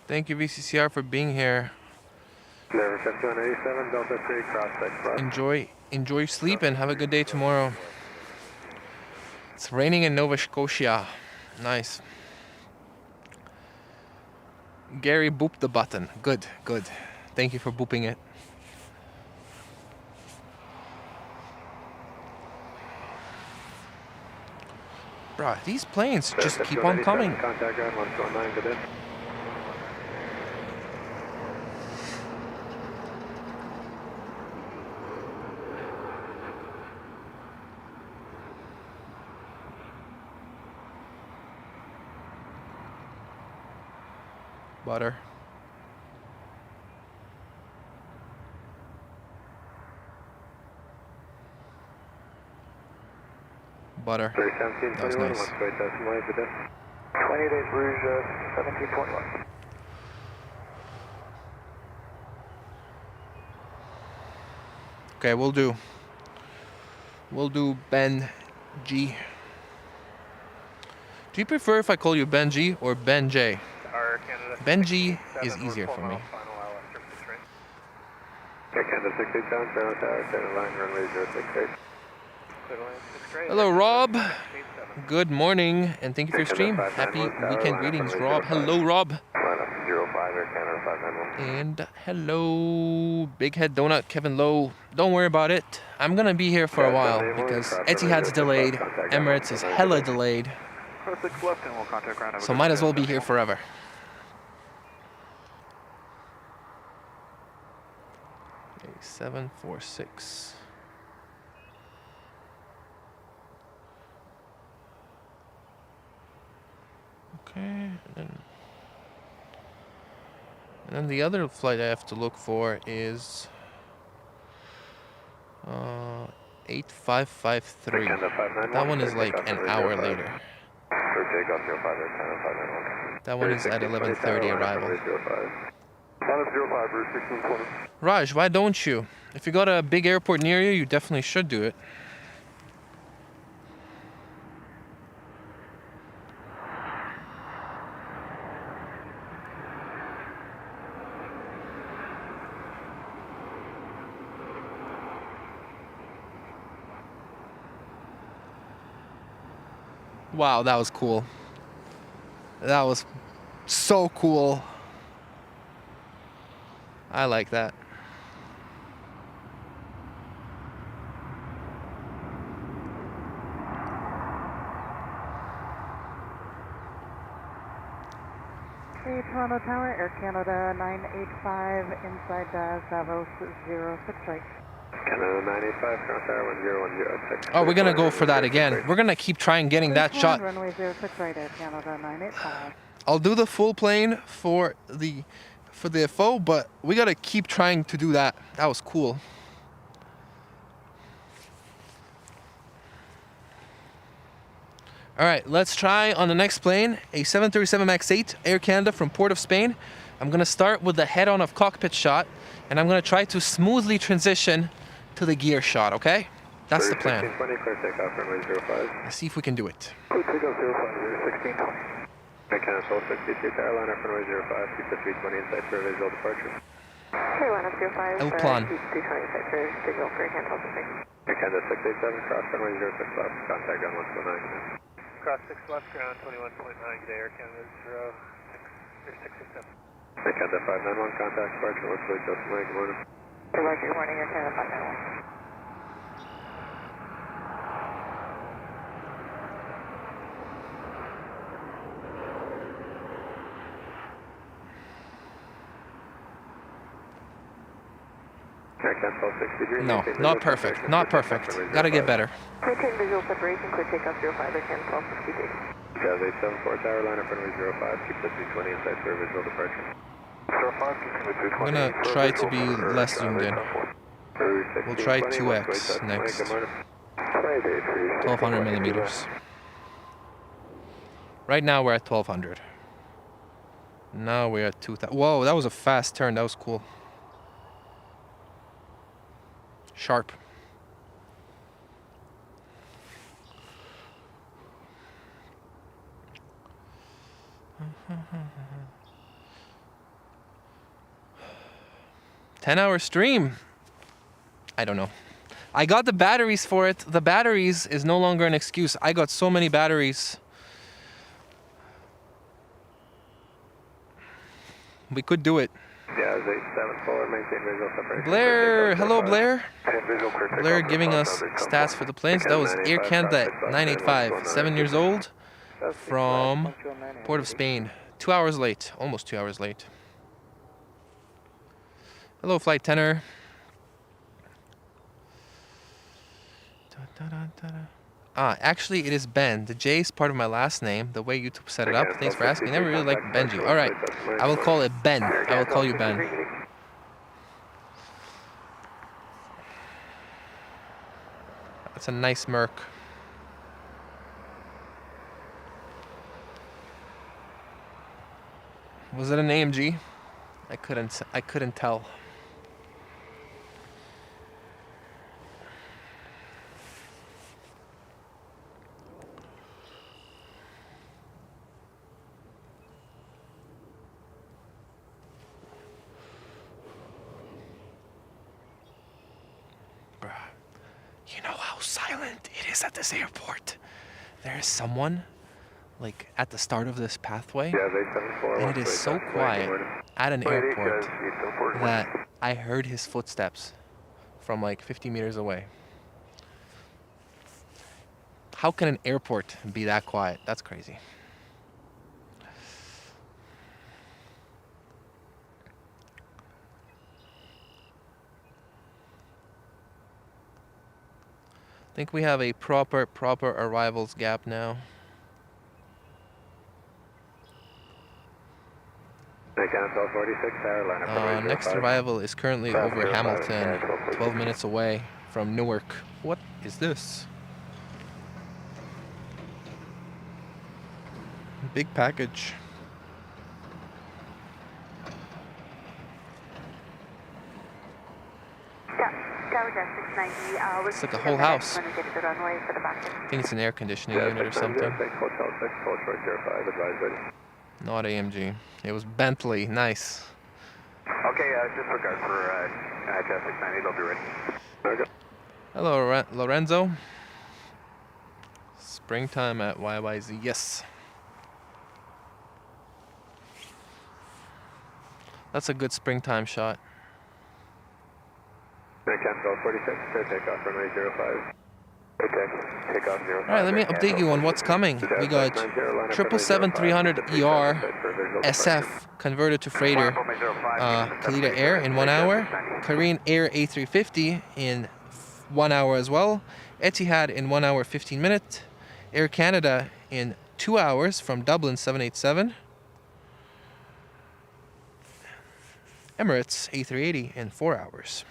Thank you, VCCR, for being here. Lever 5187, Delta 3, cross 6 Enjoy sleep and have a good day tomorrow. It's raining in Nova Scotia. Nice. Gary booped the button. Good, good. Thank you for booping it. Bruh, these planes just keep on coming. Contact ground 129, good day. Butter. Butter. That was nice. 28 Rouge 1721. Okay, we'll do Ben G. Do you prefer if I call you Ben G or Ben J? Ben G is easier for me. Canada 687, Fairmont Tower, center line, runway 068. Hello, Rob. Good morning, and thank you for your stream. Happy weekend greetings, Rob. Hello, Rob. Line up 05, Air Canada 591. And hello, Big Head Donut, Kevin Lowe. Don't worry about it. I'm gonna be here for a while because Etihad's delayed, Emirates is hella delayed, so might as well be here forever. Okay, 746. Okay, and then the other flight I have to look for is 8553. That one is like an hour later. That one is at 11:30 arrival. Raj, why don't you? If you got a big airport near you, you definitely should do it. Wow, that was cool. That was so cool. I like that. Hey, Toronto Tower, Air Canada 985 inside Zavos 06 right. Canada 985, Toronto Tower 10106. Oh, we're gonna go for that again. We're gonna keep trying getting that shot. Runway 06 right, Air Canada 985. I'll do the full plane for the FO, but we gotta keep trying to do that. That was cool. All right, let's try on the next plane, a 737 MAX 8 Air Canada from Port of Spain. I'm gonna start with the head-on of cockpit shot, and I'm gonna try to smoothly transition to the gear shot, okay? That's the plan. 1620, clear takeoff, runway 05. Let's see if we can do it. Clear takeoff 05, 1620. I cancel 63 Tower, line up runway 05, keep the 320 inside for visual departure. Okay, line up 05, El plan. keep 320 inside for signal for cancel the thing. Air Canada 687, cross runway 06 left, contact on 129. Cross 6 left, ground 21.9, good day, Air Canada 687. Air Canada 591, contact departure, looks like just good morning. Roger, good morning, Air Canada 591. No, not perfect. Not perfect. Gotta get better. Maintain visual separation, clear takeoff 05, Air Canada 1263. Jazz 874 Tower, line up runway 05, keep the 320 inside for visual departure. I'm gonna try to be less zoomed in. We'll try 2x next. 1200 millimeters. Right now we're at 1200. Now we're at 2000. Whoa, that was a fast turn. That was cool. Sharp. $10-hour stream. I don't know. I got the batteries for it. The batteries is no longer an excuse. I got so many batteries. We could do it. Jazz 874, maintain visual separation. Blair, hello Blair. Blair giving us stats for the planes. That was Air Canada 985, 7 years old, from Port of Spain. 2 hours late, almost 2 hours late. Hello, Flight Tenor. Actually, it is Ben. The J is part of my last name, the way YouTube set it up. Thanks for asking. I never really liked Benji. All right, I will call it Ben. I will call you Ben. That's a nice Merc. Was it an AMG? I couldn't tell. You know how silent it is at this airport. There is someone, like, at the start of this pathway, and it is so quiet at an airport that I heard his footsteps from like 50 meters away. How can an airport be that quiet? That's crazy. I think we have a proper arrivals gap now. Next arrival is currently over Hamilton, 12 minutes away from Newark. What is this? Big package. It's like a whole house. I think it's an air conditioning unit or something. Not AMG. It was Bentley. Nice. Okay, disregard for Jazz 690. They'll be ready. Hello, Lorenzo. Springtime at YYZ, yes. That's a good springtime shot. Cancel 46, clear takeoff runway 05. Okay, takeoff 05. Alright, let me update you on what's coming. We got 777-300 ER SF converted to freighter Khalida Air in 1 hour. Korean Air A350 in 1 hour as well. Etihad in 1 hour 15 minutes. Air Canada in 2 hours from Dublin 787. Emirates A380 in 4 hours.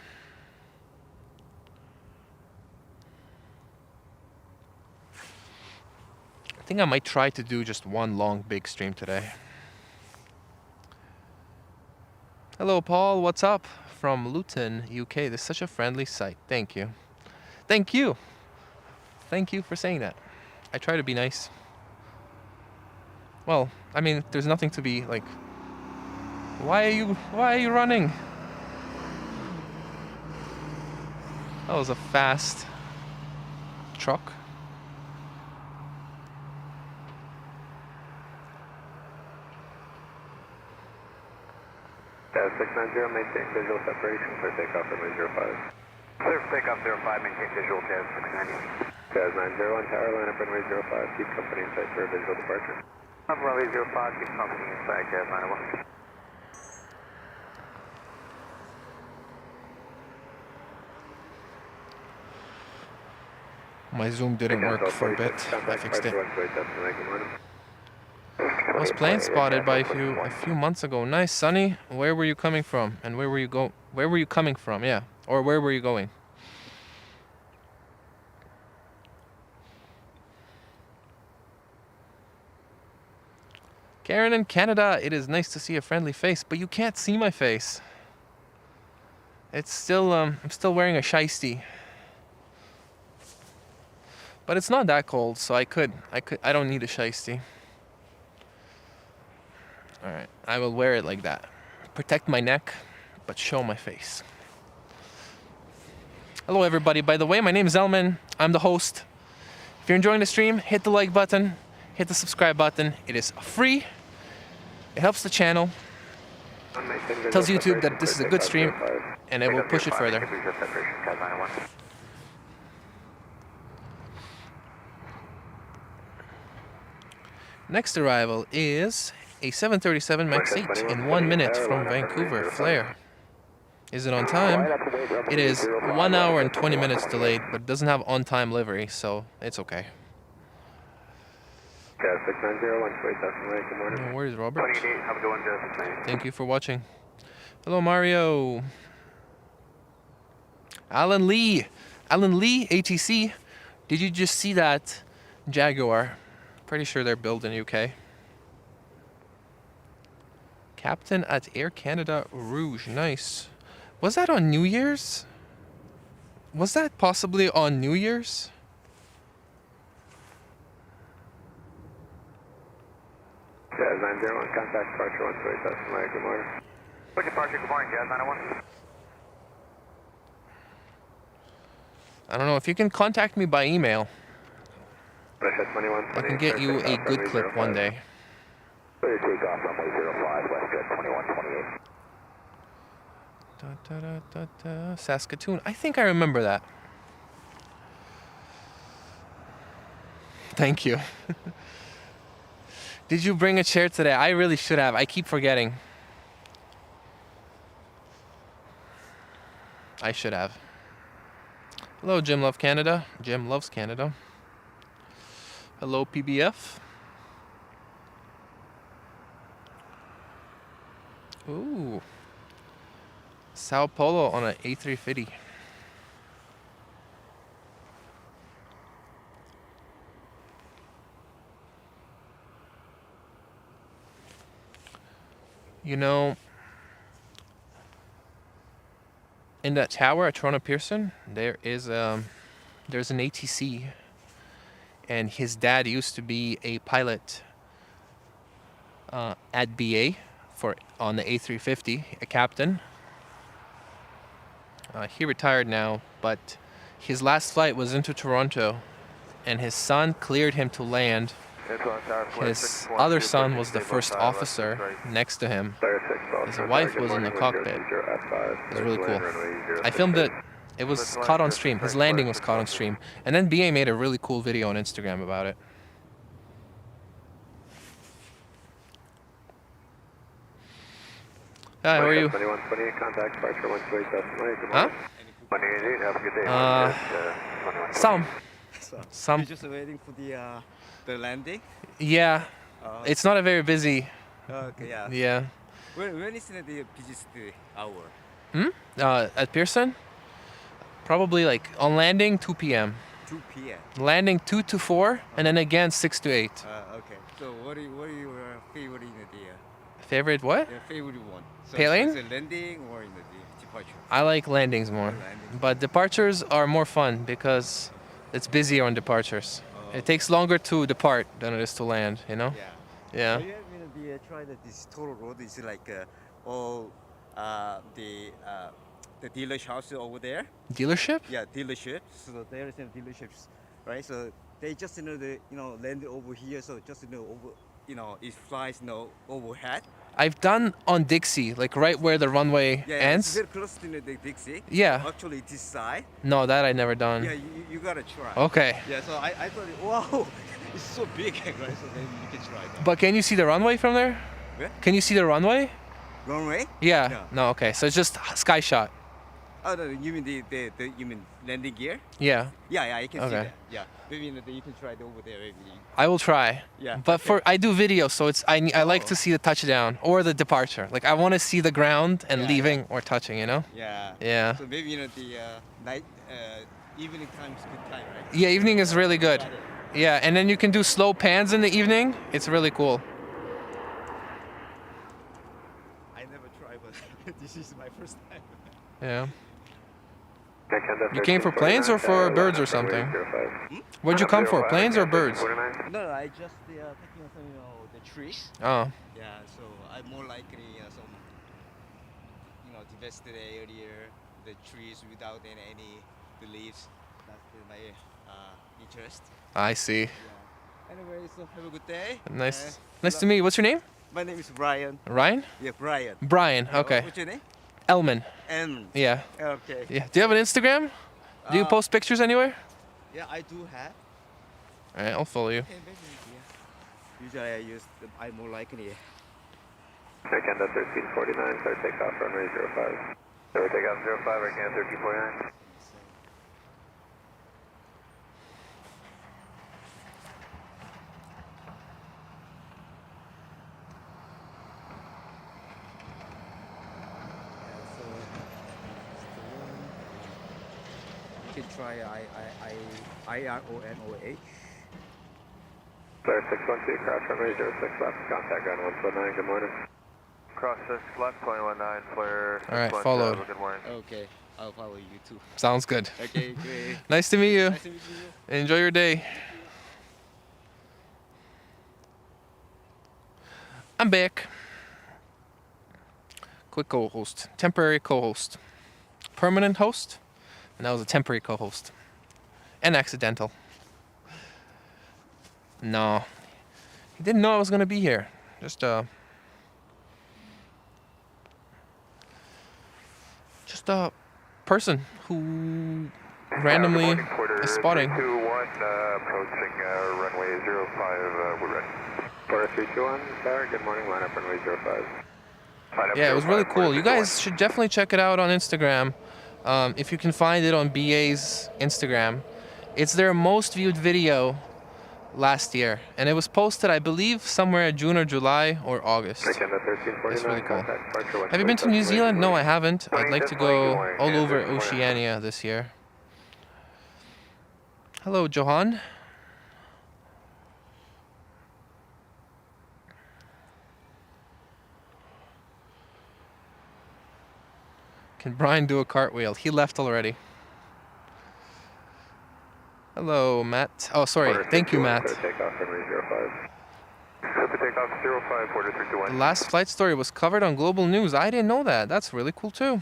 I think I might try to do just one long big stream today. Hello Paul, what's up? From Luton, UK. This is such a friendly site. Thank you. Thank you. Thank you for saying that. I try to be nice. Well, I mean, there's nothing to be like, why are you running? That was a fast truck. Jazz 690, maintain visual separation for takeoff runway 05. Clear for takeoff 05, maintain visual Jazz 690. Jazz 901, tower line up runway 05, keep company in sight for a visual departure. Up runway 05, keep company in sight, Jazz 901. My Zoom didn't work for a bit. I fixed it. I was plane spotted by a few months ago. Nice, Sonny. Where were you coming from? And where were you coming from? Yeah, or where were you going? Karen in Canada, it is nice to see a friendly face, but you can't see my face. It's still I'm still wearing a shiesty. But it's not that cold, so I don't need a shiesty. Alright, I will wear it like that. Protect my neck, but show my face. Hello everybody, by the way, my name is Elman. I'm the host. If you're enjoying the stream, hit the like button, hit the subscribe button. It is free. It helps the channel. Tells YouTube that this is a good stream, and it will push it further. Next arrival is a 737 MAX 8 in 1 minute from Vancouver, Flair. Is it on time? It is 1 hour and 20 minutes delayed, but it doesn't have on-time livery, so it's okay. No worries, Robert. Thank you for watching. Hello, Mario. Alan Lee, ATC. Did you just see that Jaguar? Pretty sure they're built in UK. Captain at Air Canada Rouge. Nice. Was that on New Year's? Was that possibly on New Year's? Jazz 901, contact departure 128, good morning. What departure, good morning, Jazz 901. I don't know, if you can contact me by email, I can get you a good clip one day. Clear takeoff runway 05, Westjet 2128. Saskatoon. I think I remember that. Thank you. Did you bring a chair today? I really should have. I keep forgetting. I should have. Hello, Jim Love Canada. Jim loves Canada. Hello, PBF. Ooh. Sao Paulo on an A350. You know, in that tower at Toronto Pearson, there is there's an ATC, and his dad used to be a pilot at BA on the A350, a captain. He retired now, but his last flight was into Toronto and his son cleared him to land. His other son was the first officer next to him. His wife was in the cockpit. It was really cool. I filmed it. It was caught on stream. His landing was caught on stream. And then BA made a really cool video on Instagram about it. Hi, how are you? Huh? Some. You're just waiting for the landing? Yeah. It's not a very busy. Okay, yeah. Yeah. When is the busiest hour? At Pearson? Probably like on landing 2 p.m. 2 p.m. Landing 2 to 4, and then again 6 to 8. Okay. So what are your favorite in the Favorite what? Your favorite one. So Pailing? is it landing or in the departure? I like landings more. But departures are more fun because it's busier on departures. It takes longer to depart than it is to land, you know? Yeah. Have you tried that this total road is like all the dealership house over there? Dealership? Yeah, dealerships. So there is some dealerships, right? So they just land over here. So just over, it flies overhead. I've done on Dixie, like right where the runway ends. It's very close to the Dixie. Yeah. Actually, this side. No, that I never done. Yeah, you gotta try. Okay. Yeah, so I thought, wow, it's so big, right? So maybe you can try that. But can you see the runway from there? Where? Can you see the runway? Runway? Yeah. No, okay. So it's just sky shot. Oh, no, you mean you mean landing gear? Yeah. Yeah, I can see that. Yeah, maybe you can try it over there. Maybe. I will try. Yeah. But I do video, so I like to see the touchdown or the departure. Like I want to see the ground and leaving or touching, you know? Yeah. Yeah. So maybe the night evening time is good time, right? Yeah, evening is really good. Yeah, and then you can do slow pans in the evening. It's really cool. I never tried, but this is my first time. Yeah. You came for planes or for birds or something? Where'd you come for, planes or birds? No, I just taking some, the trees. Oh. Yeah, so I'm more likely some, divested area, the trees without any the leaves. That's my interest. I see. Yeah. Anyway, so have a good day. Nice to meet you. What's your name? My name is Brian. Ryan? Yeah, Brian. Brian, okay. What's your name? Elman. Elman. Yeah. Okay. Yeah. Do you have an Instagram? Do you post pictures anywhere? Yeah, I do have. Alright, I'll follow you. Okay, maybe, yeah. Usually I'm more likely. Canada 1349, clear takeoff, runway 05. Clear takeoff 05, Canada 1349. You can try IRONOH. Clear 612, cross runway 06 left, contact ground 119, good morning. Cross 6 left, 219, flare. Alright, follow. Good morning. Okay, I'll follow you too. Sounds good. Okay, great. Nice to meet you. Nice to meet you. Enjoy your day. I'm back. Quick co-host. Temporary co-host. Permanent host. And that was a temporary co-host. And accidental. No. He didn't know I was going to be here. Just a person who randomly is spotting. 321, approaching runway 05, we're ready. Porter 321, sir, good morning, line up runway 05. Yeah, it was really cool. You guys should definitely check it out on Instagram. If you can find it on BA's Instagram. It's their most viewed video last year. And it was posted, I believe, somewhere in June or July or August. It's really cool. Have you been to New Zealand? No, I haven't. I'd like to go all over Oceania this year. Hello, Johan. Can Brian do a cartwheel? He left already. Hello, Matt. Oh, sorry. Thank you, Matt. The last flight story was covered on Global News. I didn't know that. That's really cool, too.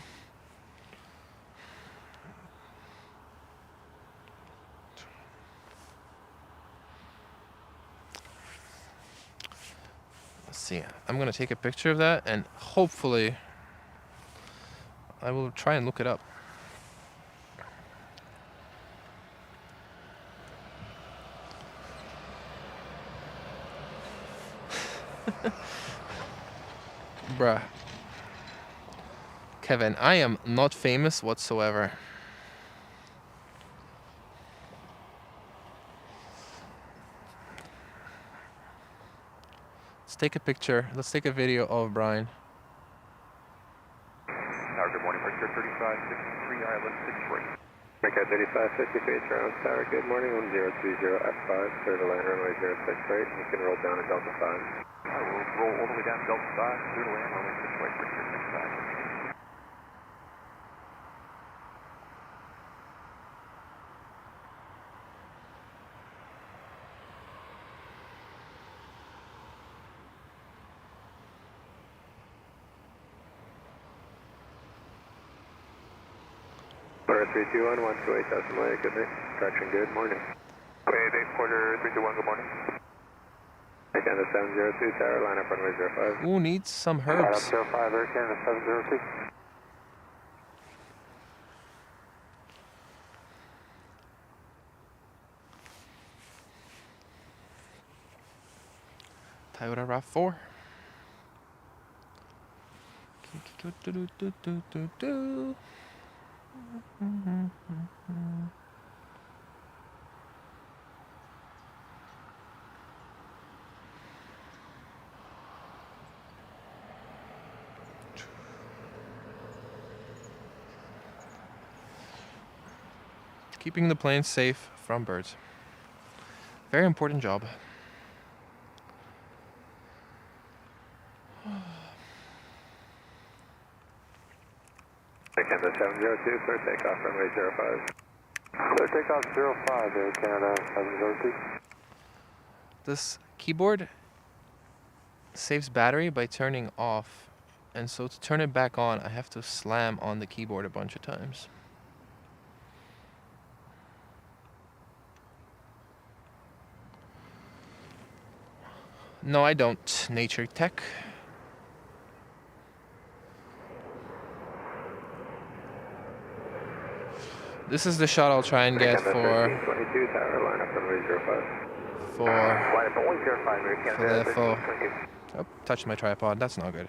see. I'm gonna take a picture of that and hopefully I will try and look it up. Bruh. Kevin, I am not famous whatsoever. Let's take a picture. Let's take a video of Brian. Tower, good morning, Victor 3563 Island 63. Okay, 3563 Toronto Tower, good morning, 1030 F5, clear to land runway 06 right, you can roll down to Delta 5. I will roll all the way down to Delta 5, clear to land runway 6 right, Victor 65. Quarter 321, 128,000 Maya, good night. Traction good, morning. Wave 8, quarter 321, good morning. Air Canada 702, tower, line up runway 05. Ooh, needs some Line up herbs. 05, Air Canada 702. Toyota RAV4. Keeping the plane safe from birds. Very important job. Air Canada 702, clear takeoff runway 05. Clear takeoff 05, Air Canada 702. This keyboard saves battery by turning off, and so to turn it back on I have to slam on the keyboard a bunch of times. No, I don't. Nature Tech. This is the shot I'll try and get for 22 tower, line up runway 05. for the FO. Oh, touched my tripod. That's not good.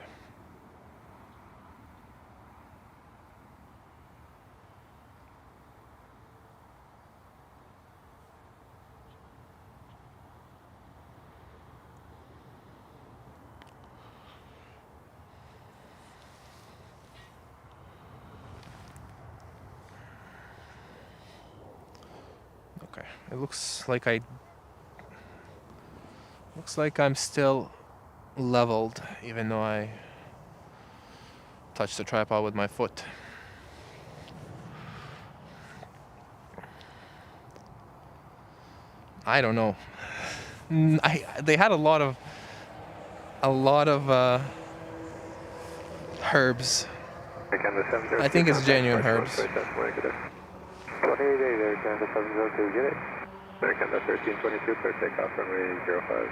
Okay, it looks like I'm still leveled, even though I touched the tripod with my foot. I don't know. They had a lot of herbs. I think it's genuine herbs. 28 Air Canada 702, get it? Air Canada 1322, clear takeoff runway 05.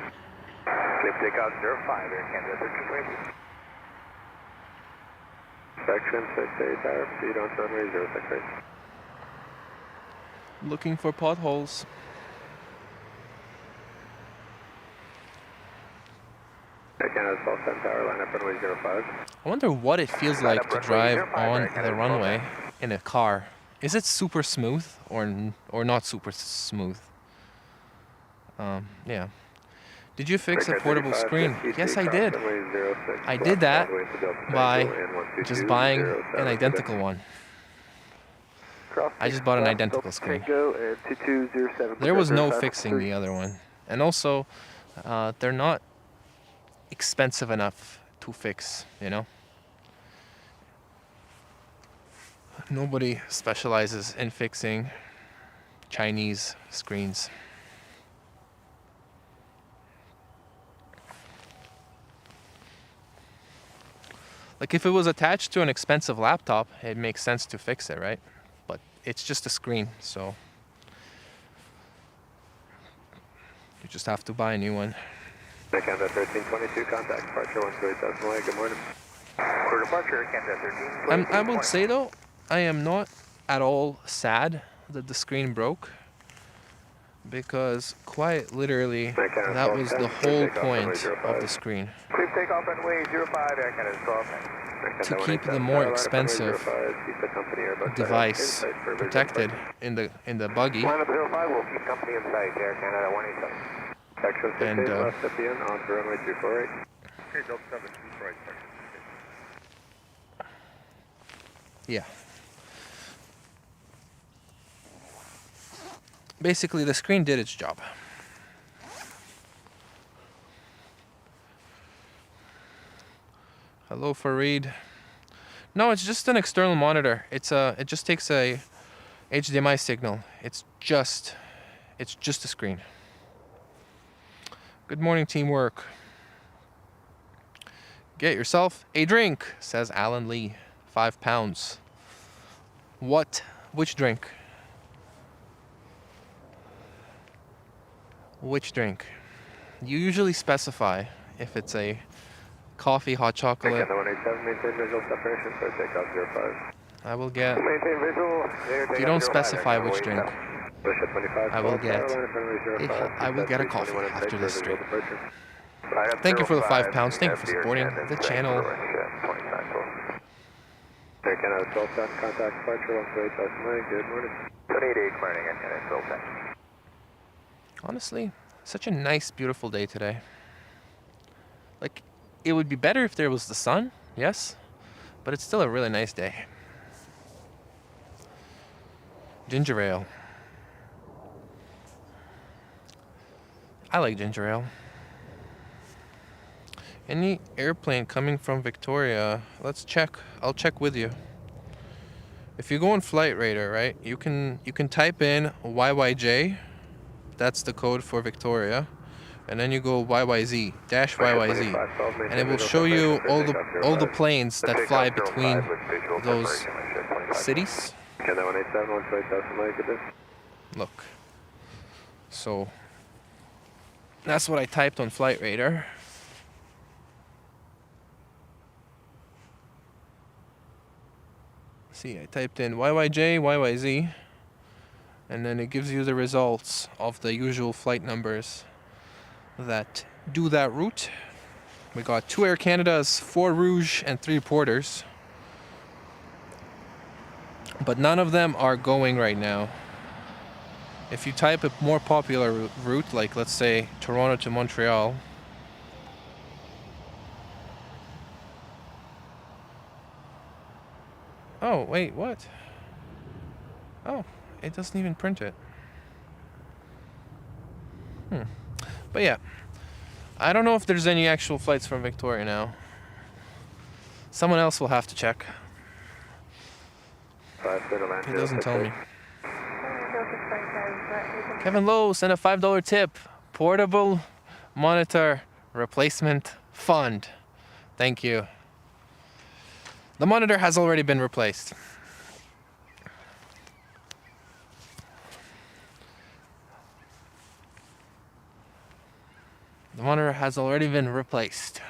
Clear takeoff 05, Air Canada 1322. Section 6A tower, proceed on runway 06 right. Looking for potholes. Air Canada 1210 tower, line up runway 05. I wonder what it feels like to drive on the runway in a car. Is it super smooth or not super smooth? Yeah. Did you fix a portable screen? Yes, I did. I did that by just buying an identical one. I just bought an identical screen. There was no fixing the other one. And also, they're not expensive enough to fix, you know? Nobody specializes in fixing Chinese screens. Like if it was attached to an expensive laptop, it makes sense to fix it, right? But it's just a screen, so you just have to buy a new one. Canada 1322, contact departure 128.8, good morning. For departure, Canada 1322. I would say though, I am not at all sad that the screen broke, because quite literally that was the whole point of the screen. Clear takeoff runway 05, Air Canada 12. To keep the more expensive device protected in the buggy. Line up 05 will keep company in sight, Air Canada 187. Section 68 left at the end, on to runway 248. Okay, Delta 7, keep right, section 68. Yeah. Basically, the screen did its job. Hello, Fareed. No, it's just an external monitor. It just takes a HDMI signal. It's just a screen. Good morning, teamwork. Get yourself a drink, says Alan Lee. £5. What? Which drink? Which drink? You usually specify if it's a coffee, hot chocolate. Maintain visual separation for takeoff 05. I will get. Maintain visual. If you don't specify which drink, I will get a coffee after this stream. Thank you for the £5. Thank you for supporting the channel. Canada 12 contact departure 128.9. Good morning. 28 clearing at Canada 12. Honestly, such a nice, beautiful day today. Like, it would be better if there was the sun, yes, but it's still a really nice day. Ginger ale. I like ginger ale. Any airplane coming from Victoria? Let's check. I'll check with you. If you go on Flight Radar, right, you can type in YYJ. That's the code for Victoria. And then you go YYZ, -YYZ, and it will show you all the planes that fly between those cities. Look. So that's what I typed on Flight Radar. See, I typed in YYJ, YYZ, and then it gives you the results of the usual flight numbers that do that route. We got 2 Air Canadas, 4 Rouge, and 3 Porters. But none of them are going right now. If you type a more popular route, like let's say Toronto to Montreal, oh, wait, what? Oh, it doesn't even print it. But yeah, I don't know if there's any actual flights from Victoria now. Someone else will have to check. It doesn't tell me. Kevin Lowe sent a $5 tip. Portable monitor replacement fund. Thank you. The monitor has already been replaced. The monitor has already been replaced.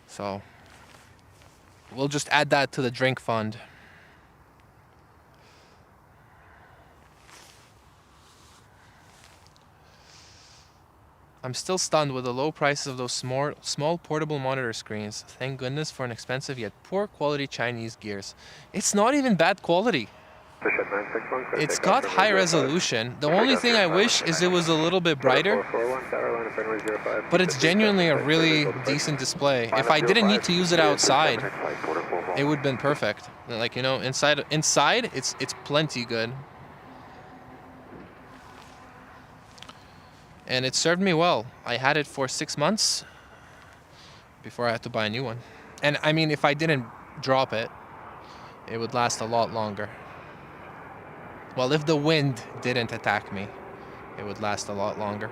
So we'll just add that to the drink fund. I'm still stunned with the low prices of those small portable monitor screens. Thank goodness for an expensive yet poor quality Chinese gears. It's not even bad quality. It's got high resolution. The only thing I wish is it was a little bit brighter. But it's genuinely a really decent display. If I didn't need to use it outside, it would have been perfect. Like, you know, inside it's plenty good. And it served me well. I had it for 6 months before I had to buy a new one. And I mean, if I didn't drop it, it would last a lot longer. Well, if the wind didn't attack me, it would last a lot longer.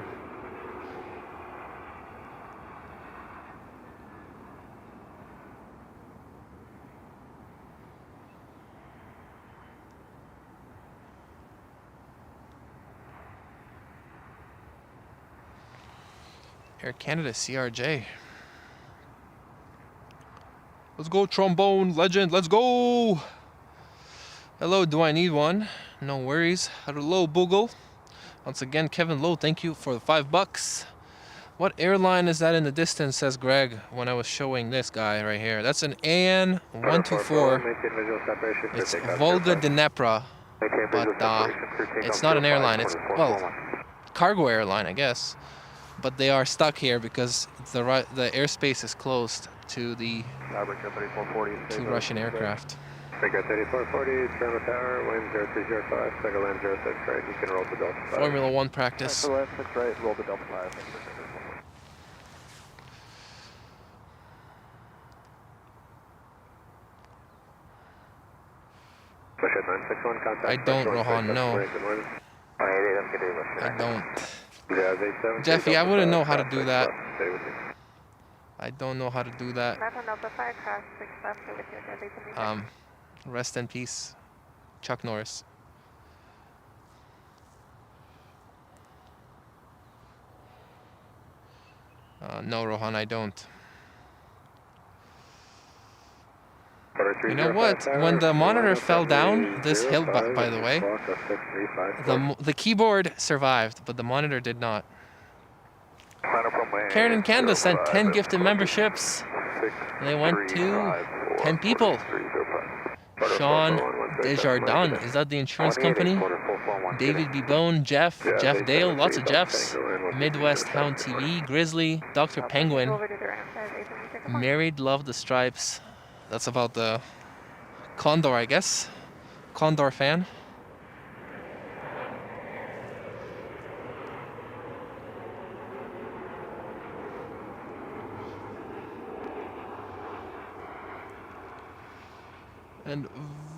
Air Canada CRJ. Let's go, trombone legend. Let's go. Hello, do I need one? No worries. Hello, Boogle. Once again, Kevin Lowe, thank you for the $5. What airline is that in the distance, says Greg, when I was showing this guy right here. That's an AN 124. It's Volga Dnepra, but it's not an airline. It's, well, cargo airline, I guess. But they are stuck here because the airspace is closed to the Russian aircraft. Figure 3440, Tremor Tower, wind 0305, second land 06 right, you can roll the Delta 5. Formula 1 practice. Second land 6 right, roll the Delta 5. I don't, Rohan, no. I don't. Jeffy, I wouldn't know how to do that. I don't know how to do that. Rest in peace, Chuck Norris. No, Rohan, I don't. You know what? When the monitor fell down, this hill, by the way, the keyboard survived, but the monitor did not. Karen in Canada sent 10 gifted memberships. They went to 10 people. Sean Desjardins, is that the insurance company? David B. Bone, Jeff Dale, lots of Jeffs. Midwest Hound TV, Grizzly, Dr. Penguin. Married, love the stripes. That's about the Condor, I guess. Condor fan. And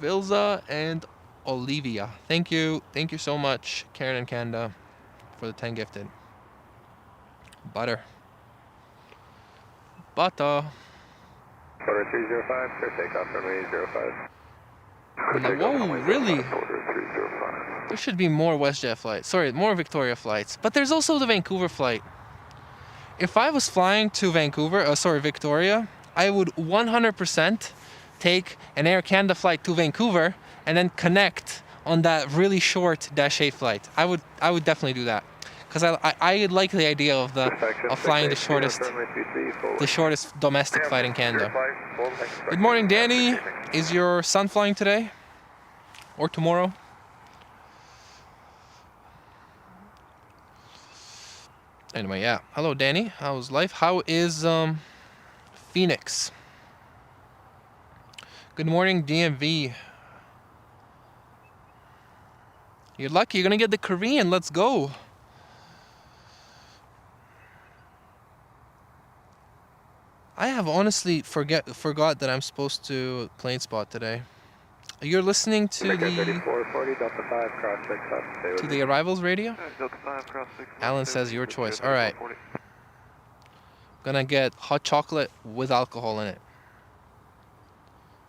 Vilza and Olivia. Thank you so much, Karen and Canada, for the 10 gifted. Butter. Quarter 305, clear takeoff runway 05. Whoa, really? There should be more WestJet flights. Sorry, more Victoria flights. But there's also the Vancouver flight. If I was flying to Victoria, I would 100% take an Air Canada flight to Vancouver and then connect on that really short Dash 8 flight. I would definitely do that. Because I like the idea of flying the shortest domestic flight in Canada. Good morning, Danny. Is your son flying today? Or tomorrow? Anyway, yeah. Hello, Danny. How's life? How is Phoenix? Good morning, DMV. You're lucky. You're gonna get the Korean. Let's go. I have honestly forgot that I'm supposed to plane spot today. You're listening to the arrivals radio? Alan says your choice. All right. Gonna get hot chocolate with alcohol in it.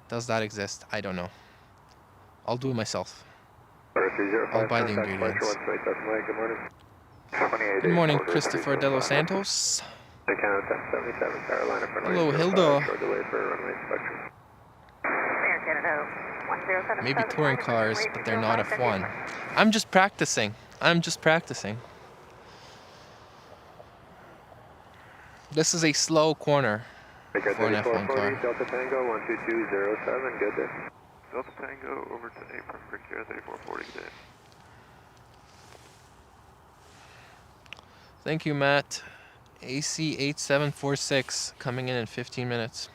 Does that exist? I don't know. I'll do it myself. I'll buy the ingredients. Good morning, Christopher De Los Santos. Hello, Hilda. Maybe touring cars, but they're not F1. I'm just practicing. This is a slow corner for an F1 car. Delta Tango 12207, good day. Delta Tango over to apron for Kira 3440 today. Thank you, Matt. AC 8746 coming in 15 minutes.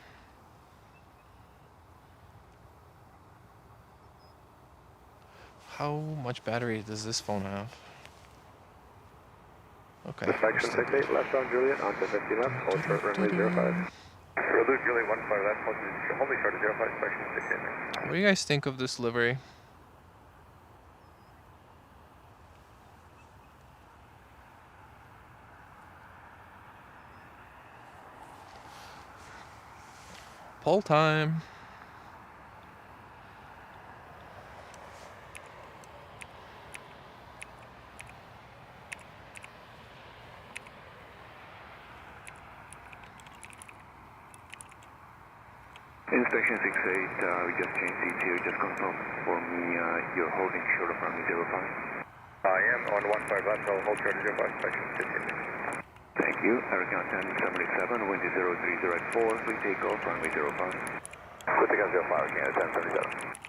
How much battery does this phone have? Okay. Section 68 left on Juliet, onto 50 left, hold short runway 05. Road Juliet 15 left, hold me short to 05, section 68. What do you guys think of this livery? Poll time. Inspection 68, we just changed CTO, just confirm for me, you're holding short of runway 05. I am on 15 left, I'll hold short of 05, inspection 68. Thank you, American 1077, wind is 030 at 4, please take off, runway 05. Good to go, 05, again, 1077.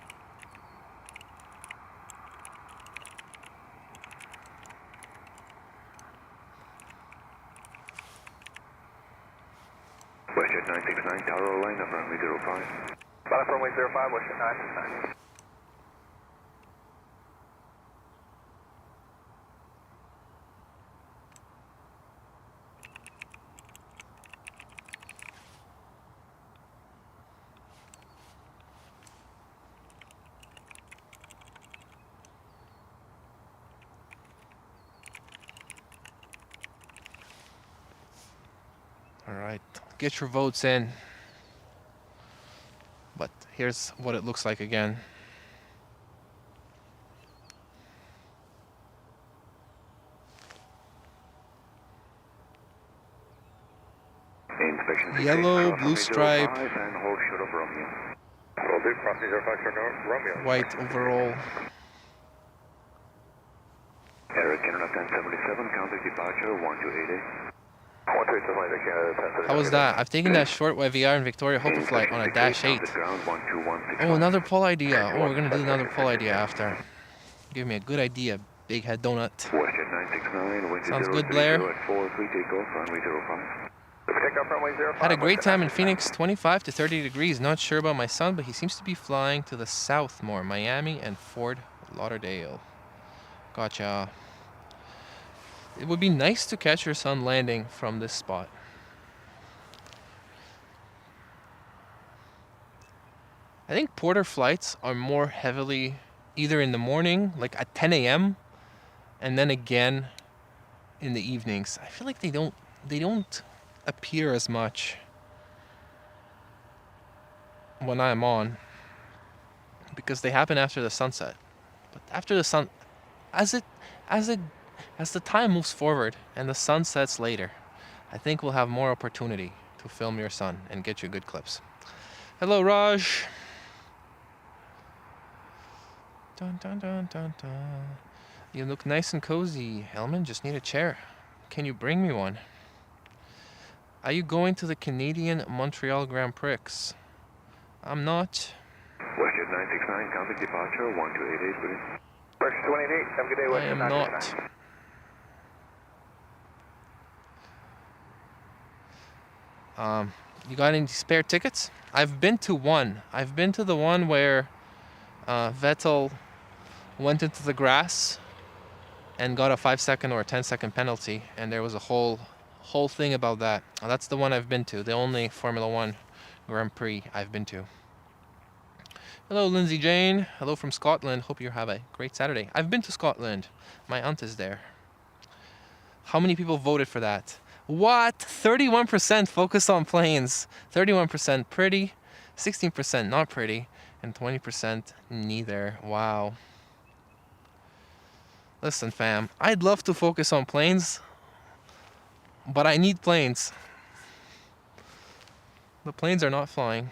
Westjet 969, tower line up runway 05. Line up runway 05, Westjet 969. All right, get your votes in. But here's what it looks like again. Yellow, blue stripe, white overall. Eric, Canada 1077, contact departure 1288. How was that? I've taken that short YVR in Victoria Hope flight on a Dash 8. Oh, another poll idea. Oh, we're gonna do another poll idea after. Give me a good idea, Big Head Donut. Sounds good, Blair. Had a great time in Phoenix, 25 to 30 degrees. Not sure about my son, but he seems to be flying to the south more. Miami and Fort Lauderdale. Gotcha. It would be nice to catch your son landing from this spot. I think Porter flights are more heavily either in the morning, like at 10 a.m., and then again in the evenings. I feel like they don't appear as much when I'm on because they happen after the sunset. But after the sun, as the time moves forward and the sun sets later, I think we'll have more opportunity to film your son and get you good clips. Hello, Raj. Dun, dun, dun, dun, dun. You look nice and cozy, Hellman. Just need a chair. Can you bring me one? Are you going to the Canadian Montreal Grand Prix? I'm not. Westjet 969, contact departure 1288, please. Westjet 288, have a good day, I Westjet am 969. not. You got any spare tickets? I've been to one. I've been to the one where Vettel went into the grass and got a 5-second or a 10-second penalty, and there was a whole thing about that. That's the one I've been to, the only Formula One Grand Prix I've been to. Hello, Lindsay Jane. Hello from Scotland. Hope you have a great Saturday. I've been to Scotland. My aunt is there. How many people voted for that? What? 31% focus on planes. 31% pretty, 16% not pretty, and 20% neither. Wow. Listen, fam, I'd love to focus on planes, but I need planes. The planes are not flying.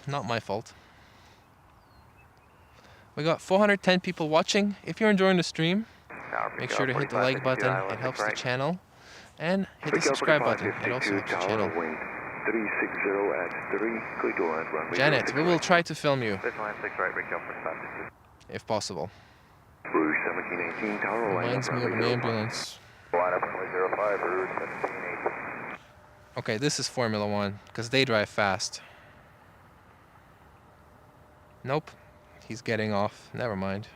Not my fault. We got 410 people watching. If you're enjoying the stream, make sure to hit the like button. It helps the channel. And hit the subscribe button. It also helps the channel. 360 at 3, clear to land, runway Janet, we will try to film you. If possible. Rouge 1718, tower line Reminds me of an ambulance. Line up runway 05, Rouge 1718. Okay, this is Formula One, because they drive fast. Nope. He's getting off. Never mind.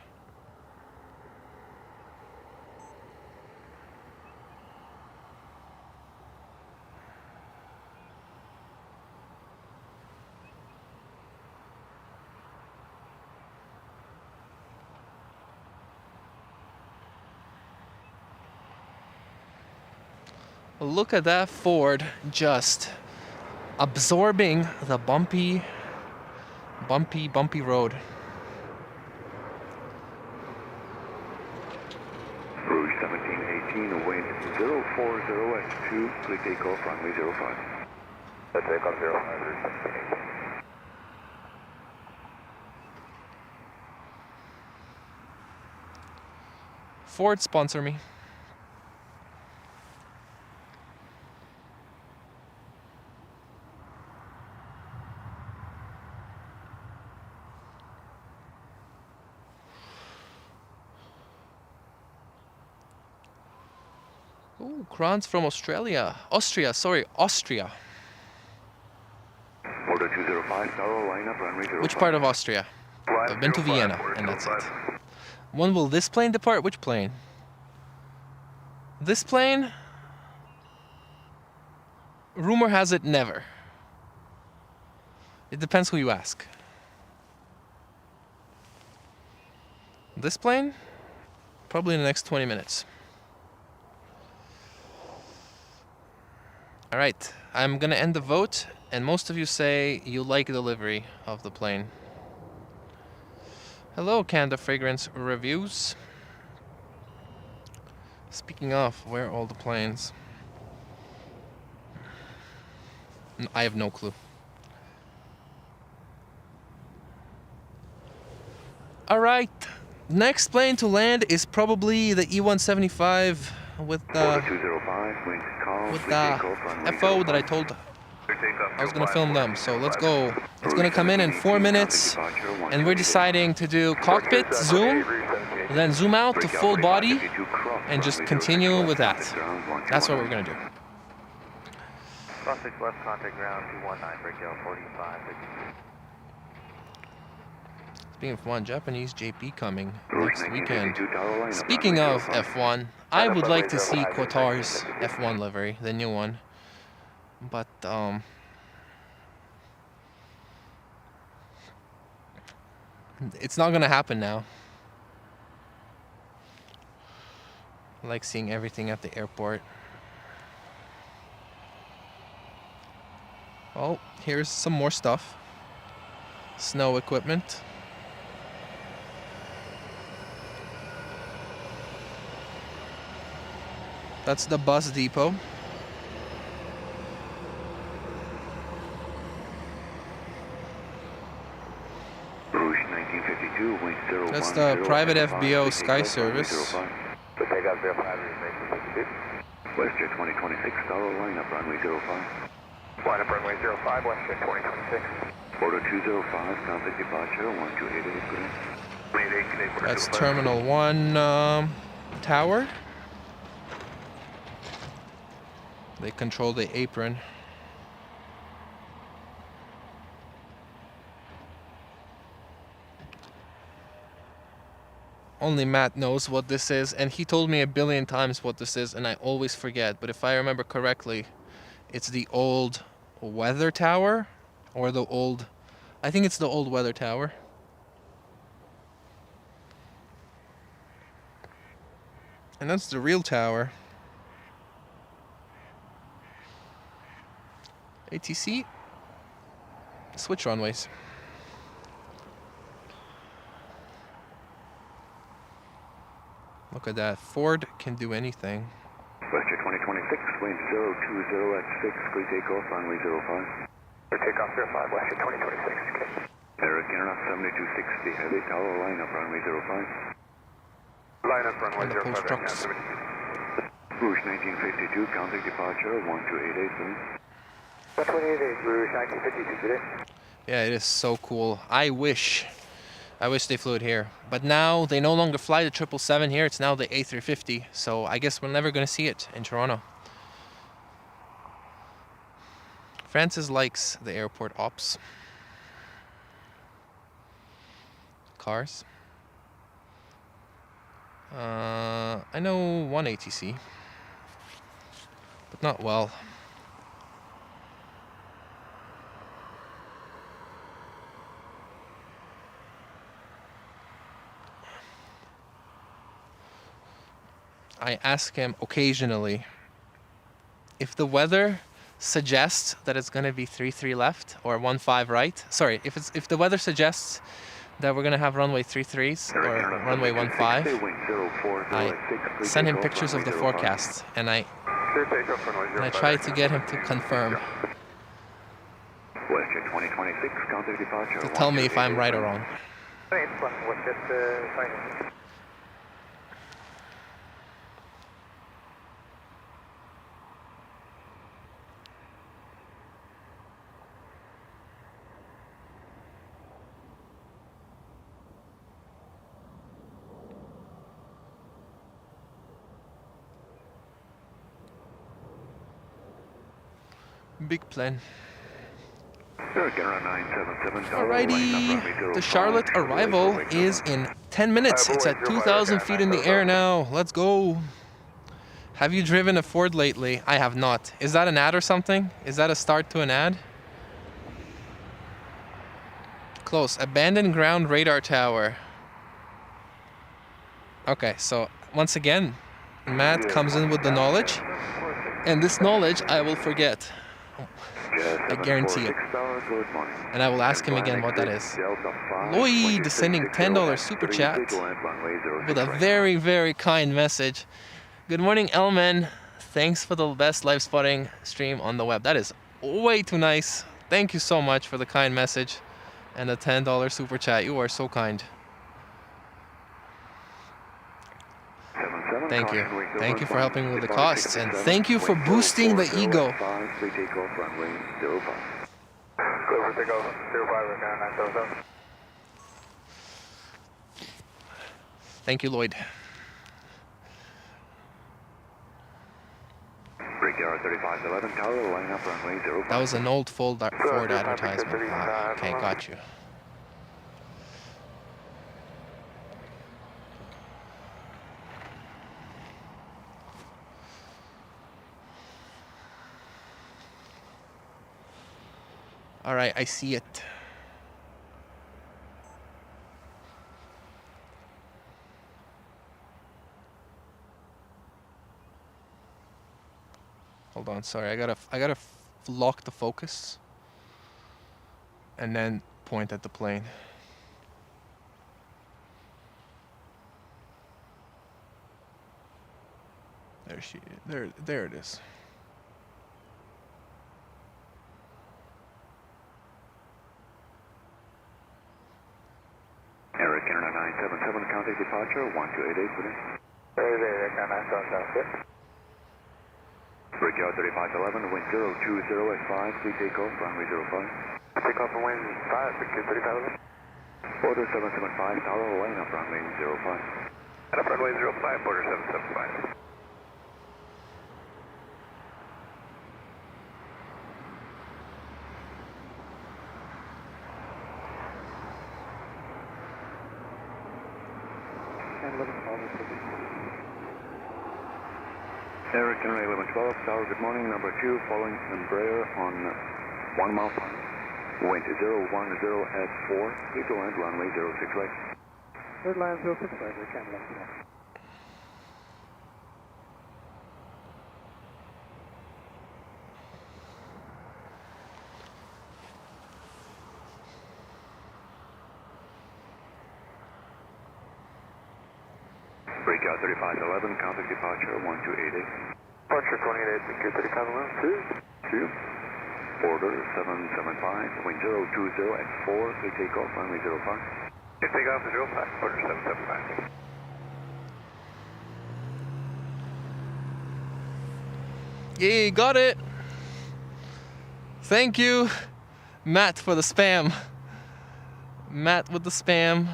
Look at that Ford just absorbing the bumpy road. Rouge 1718, wind 040 at 2, clear takeoff, runway 05. Let's take off 05, Rouge 1718. Ford, sponsor me. Oh, Kranz from Australia. Austria, sorry, Austria. Order 205, Tower, line up, runway 05. Which part of Austria? I've been to Vienna, and that's it. When will this plane depart? Which plane? This plane? Rumor has it never. It depends who you ask. This plane? Probably in the next 20 minutes. Alright, I'm gonna end the vote, and most of you say you like the livery of the plane. Hello, Canada Fragrance Reviews. Speaking of, where are all the planes? I have no clue. Alright, next plane to land is probably the E175 with the FO that I told I was gonna film them. So let's go. It's gonna come in 4 minutes, and we're deciding to do cockpit zoom, then zoom out to full body, and just continue with that. That's what we're gonna do. Cross 6 left, contact ground 219, breakout 45. Speaking of F1, Japanese JP coming next weekend. Speaking of F1, I would like to see Qatar's F1 livery, the new one. But, it's not gonna happen now. I like seeing everything at the airport. Oh, here's some more stuff. Snow equipment. That's the bus depot. That's the private FBO Sky Service. Westjet 2026, Tower, line up, runway 05. Line up, runway 05, Westjet 2026. Order 205, contact departure 1288. That's Terminal 1 tower. They control the apron. Only Matt knows what this is, and he told me a billion times what this is, and I always forget. But if I remember correctly, it's the old weather tower, or the old... I think it's the old weather tower. And that's the real tower. ATC. Switch runways. Look at that. Ford can do anything. Westjet 2026, wind 020 at 6, clear takeoff, runway 05. Takeoff 05, Westjet 2026, okay. Eric Internet 7260, heavy tower, line up, runway 05. Line up, runway And the 05, post trucks. Rouge 1952, contact departure 1288, please. 128, Rouge 1952 today. Yeah, it is so cool. I wish they flew it here. But now they no longer fly the 777 here. It's now the A350. So I guess we're never going to see it in Toronto. Francis likes the airport ops. Cars. I know one ATC. But not well. I ask him occasionally if the weather suggests that it's going to be 33 left or 15 right. Sorry, if the weather suggests that we're going to have runway 33s or runway 15, I send him pictures of the forecast and I try to get him to confirm, to tell me if I'm right or wrong. Big plane. Alrighty, the Charlotte arrival is in 10 minutes. It's at 2,000 feet in the air now. Let's go. Have you driven a Ford lately? I have not. Is that an ad or something? Is that a start to an ad? Close. Abandoned ground radar tower. Okay, so once again, Matt comes in with the knowledge. And this knowledge I will forget. I guarantee it. And I will ask him again what that is. Lloyd sending $10 super chat with a very, very kind message. Good morning, Elman. Thanks for the best live spotting stream on the web. That is way too nice. Thank you so much for the kind message and the $10 super chat. You are so kind. Thank you. Thank you for helping with the costs, and thank you for boosting the ego. Thank you, Lloyd. That was an old Ford advertisement. Okay, got you. All right, I see it. Hold on, sorry. I gotta lock the focus and then point at the plane. There it is. Eric, Internet 977, contact departure 1288, please. There, 977. Brickyard 3511, wind 020 at 5, please take off, runway 05. Take off and wind 5, Brickyard 3511. Order 775, tower, line up runway 05. And up runway 05, order 775. Eric, Runway 1112, tower, good morning, number 2, following Embraer on 1 mile final. Wind 010 at 4, please land runway 06 right. Third line 06 right, we can land now. Breakout 3511, contact departure 1288. Departure 28, secure 3511, 2. Order 775, wind 020 at 4, please take off, runway 05. Take off 05, order 775. Yay, got it! Thank you, Matt, for the spam. Matt with the spam.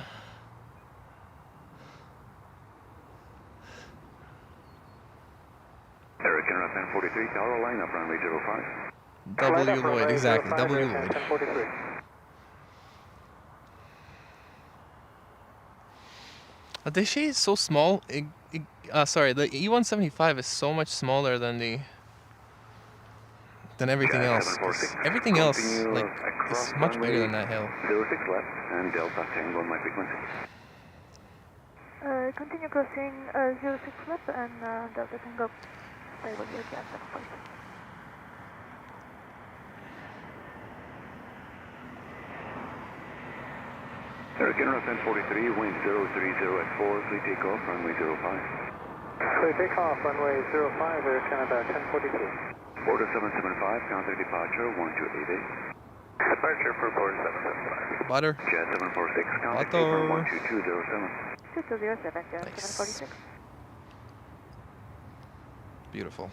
Eric, Internet 1043, tower, line up runway 05. W. Lloyd, exactly, W. Lloyd. The shade is so small. Sorry, the E175 is so much smaller than everything else. Everything else, like, is much bigger than that hill. 06 left and Delta Tango on my frequency. Continue crossing 06 left and Delta Tango. Stay with your gas at first. Eric, Internet 1043, wind 030 at 4, please take off, runway 05. So take off, runway 05, Air Canada 1042. Order 775, contact departure 1288. Departure for board 775. Butter. Jet 746, contact paper 12207. 2207, Jet 746. Beautiful.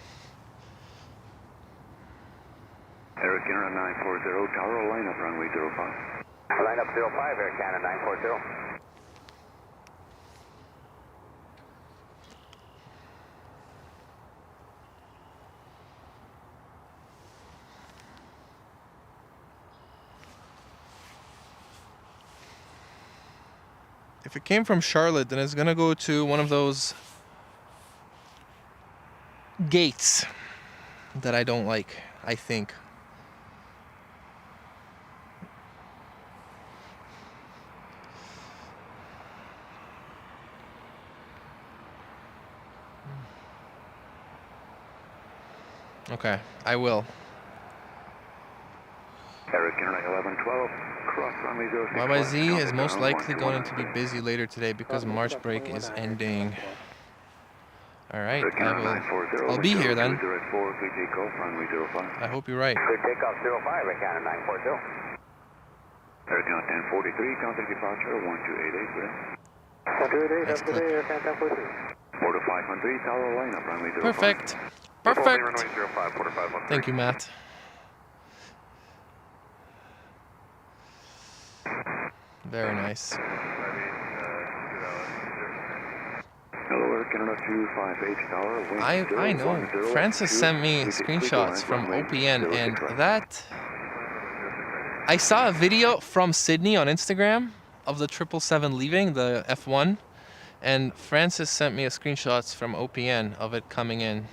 Eric, Internet 940, tower, line up runway 05. Line up 05, Air Canada 940. If it came from Charlotte, then it's gonna go to one of those gates that I don't like, I think. Okay, I will. YYZ is most likely going to be busy later today because March break is ending. Alright, I'll be here then. I hope you're right. Clear takeoff 05, Canada 940. American 1043, contact departure 1288, That's clear. Air Canada 1043. 4 to 500, tower lineup, runway 05. Perfect. Perfect. Thank you, Matt. Very nice. I know. Francis sent me screenshots from OPN, and that... I saw a video from Sydney on Instagram of the 777 leaving, the F1, and Francis sent me a screenshots from OPN of it coming in.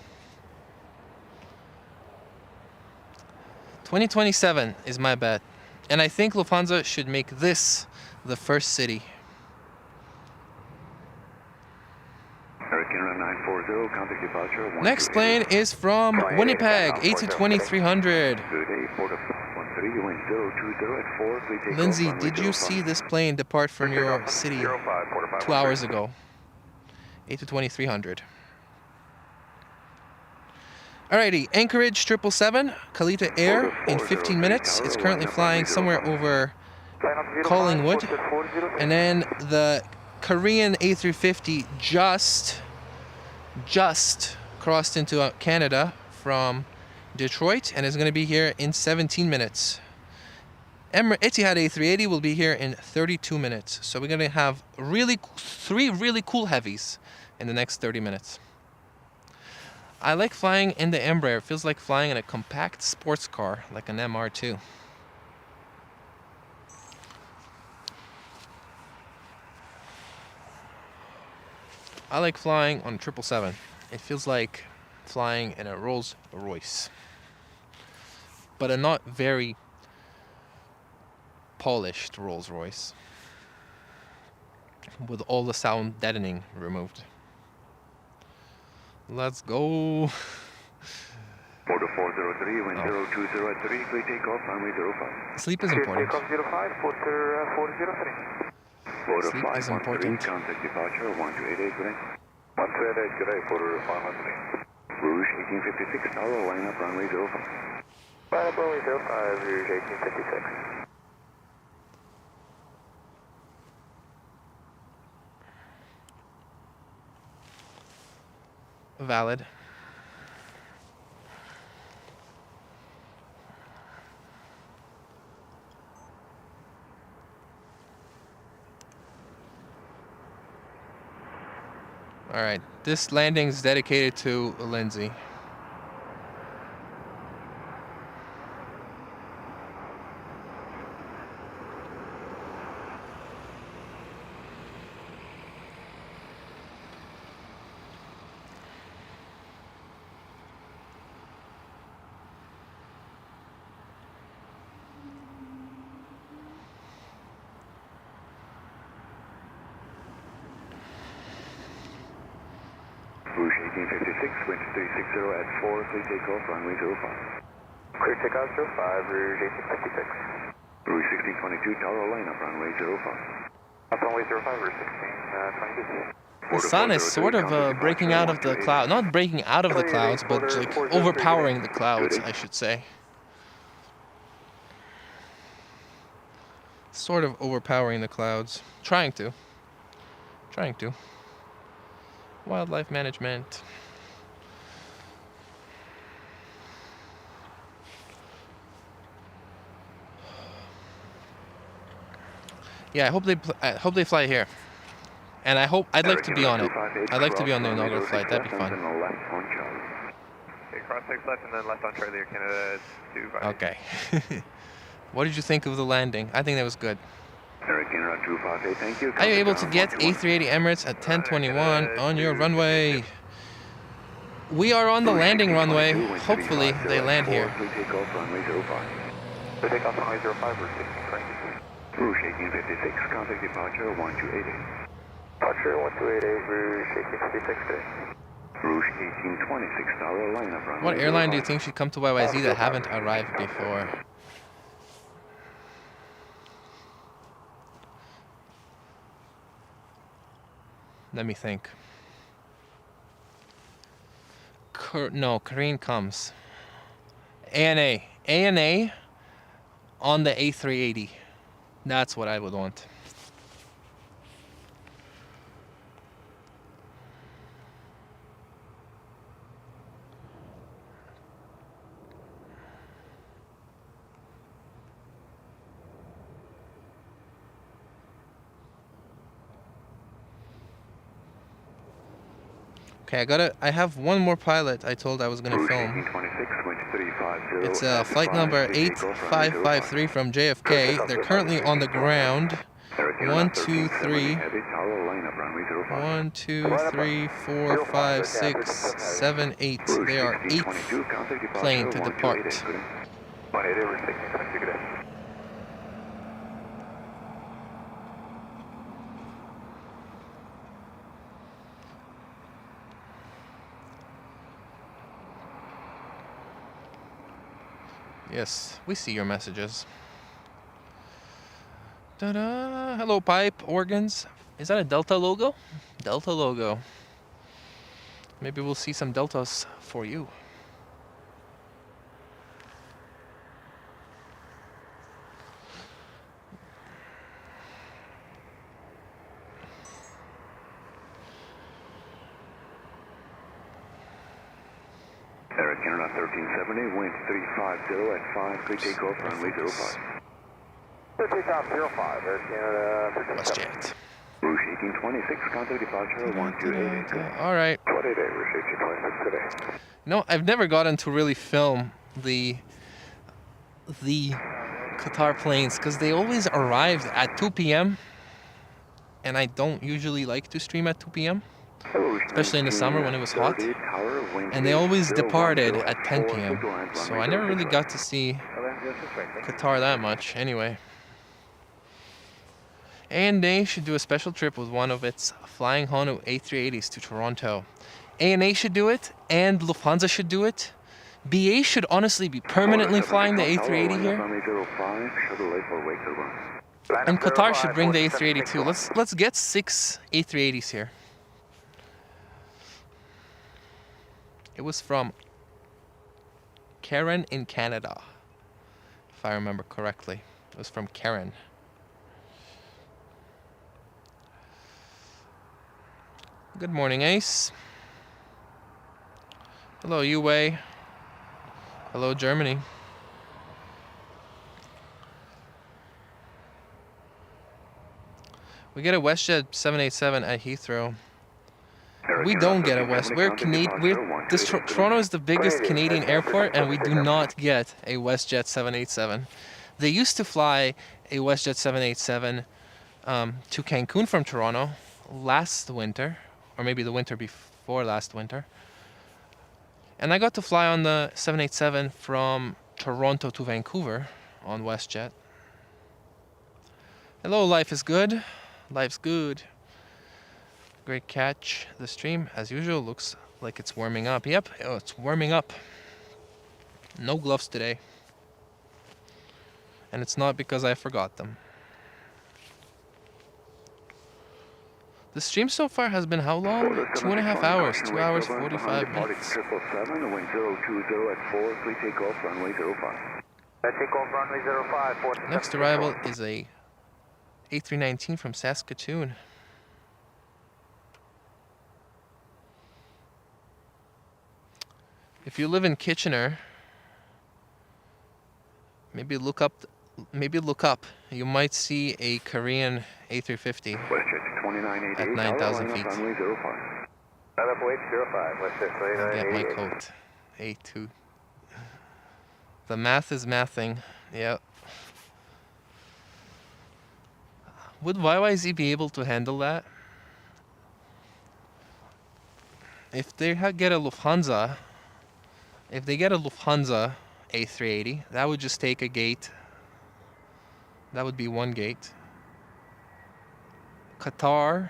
2027 is my bet. And I think Lufthansa should make this the first city. Next plane is from Winnipeg, A220-300. Lindsay, did you see this plane depart from your city 2 hours ago? A220-300. Alrighty, Anchorage 777, Kalita Air in 15 minutes. It's currently flying somewhere over Collingwood. And then the Korean A350 just crossed into Canada from Detroit and is going to be here in 17 minutes. Etihad A380 will be here in 32 minutes. So we're going to have three really cool heavies in the next 30 minutes. I like flying in the Embraer. It feels like flying in a compact sports car, like an MR2. I like flying on 777. It feels like flying in a Rolls Royce. But a not very polished Rolls Royce. With all the sound deadening removed. Let's go. 40403, wind 020 at 3, clear takeoff, runway 05. Sleep is important. Takeoff 05, 403. Sleep is important. Contact departure 1288, good day. 1288, good day, 4500. Rouge 1856, tower, line up runway 05. Line up runway 05, Rouge 1856. Valid. All right, this landing is dedicated to Lindsay. Rouge 1856, wind 360 at 4, clear takeoff, runway 05. Clear takeoff 05, Rouge 1856. Rouge 1622, tower, line up runway 05. Up runway 05, Rouge 1622. The sun is sort of breaking out of the cloud. Not breaking out of the clouds, but like overpowering the clouds, I should say. Sort of overpowering the clouds. Trying to. Wildlife management. Yeah, I hope they fly here, and I'd like to be on it. I'd like to be on the inaugural flight. That'd be fun. Okay, cross 6 left and then left on Charlie Air Canada 2. Okay. What did you think of the landing? I think that was good. Are you able to get A380 Emirates at 10:21 on your runway? We are on the landing runway. Hopefully they land here. Takeoff runway 05. The takeoff runway 05, Rouge 1826. Rouge 1856, contact departure 1288. Departure 1288, Rouge 1856 today. Rouge 1826, Tower, line up runway What airline do you think should come to YYZ that haven't arrived before? Let me think. No, Korean comes. ANA. ANA on the A380. That's what I would want. Okay, I have one more pilot I told I was gonna film. It's flight number 8553 from JFK. They're currently on the ground. 1, 2, 3. 1, 2, 3, 4, 5, 6, 7, 8. They are 8th plane to depart. Yes, we see your messages. Ta-da! Hello, pipe organs. Is that a Delta logo? Delta logo. Maybe we'll see some Deltas for you. Canada 1370, wind 350 at 5, clear takeoff, runway 05. Clear takeoff 05, Air Canada 1370. WestJet. Rouge 1826, contact departure 1288. Alright. 28, Rouge 1826 today. No, I've never gotten to really film the Qatar planes because they always arrived at 2 p.m. and I don't usually like to stream at 2 p.m. especially in the summer when it was hot, and they always departed at 10 p.m. so I never really got to see Qatar that much anyway. ANA should do a special trip with one of its flying Honu A380s to Toronto. ANA should do it, and Lufthansa should do it. BA should honestly be permanently flying the A380 here. And Qatar should bring the A380 too. Let's get 6 A380s here. It was from Karen in Canada, if I remember correctly. It was from Karen. Good morning, Ace. Hello, UA. Hello, Germany. We get a WestJet 787 at Heathrow. We don't get a West. Toronto is the biggest Canadian airport, and we do not get a WestJet 787. They used to fly a WestJet 787 to Cancun from Toronto last winter, or maybe the winter before last winter. And I got to fly on the 787 from Toronto to Vancouver on WestJet. Hello, life is good. Life's good. Great catch. The stream, as usual, looks like it's warming up. Yep, oh, it's warming up. No gloves today. And it's not because I forgot them. The stream so far has been how long? 2.5 hours. 2 hours, 45 minutes. 777, wind 020 at 4, clear takeoff, runway 05. Takeoff runway 05. Next arrival is a A319 from Saskatoon. If you live in Kitchener, maybe look up. You might see a Korean A350 at 9,000 feet. I'll get my coat. A2. The math is mathing. Yep. Would YYZ be able to handle that? If they get a Lufthansa, if they get a Lufthansa A380, that would just take a gate. That would be one gate. Qatar,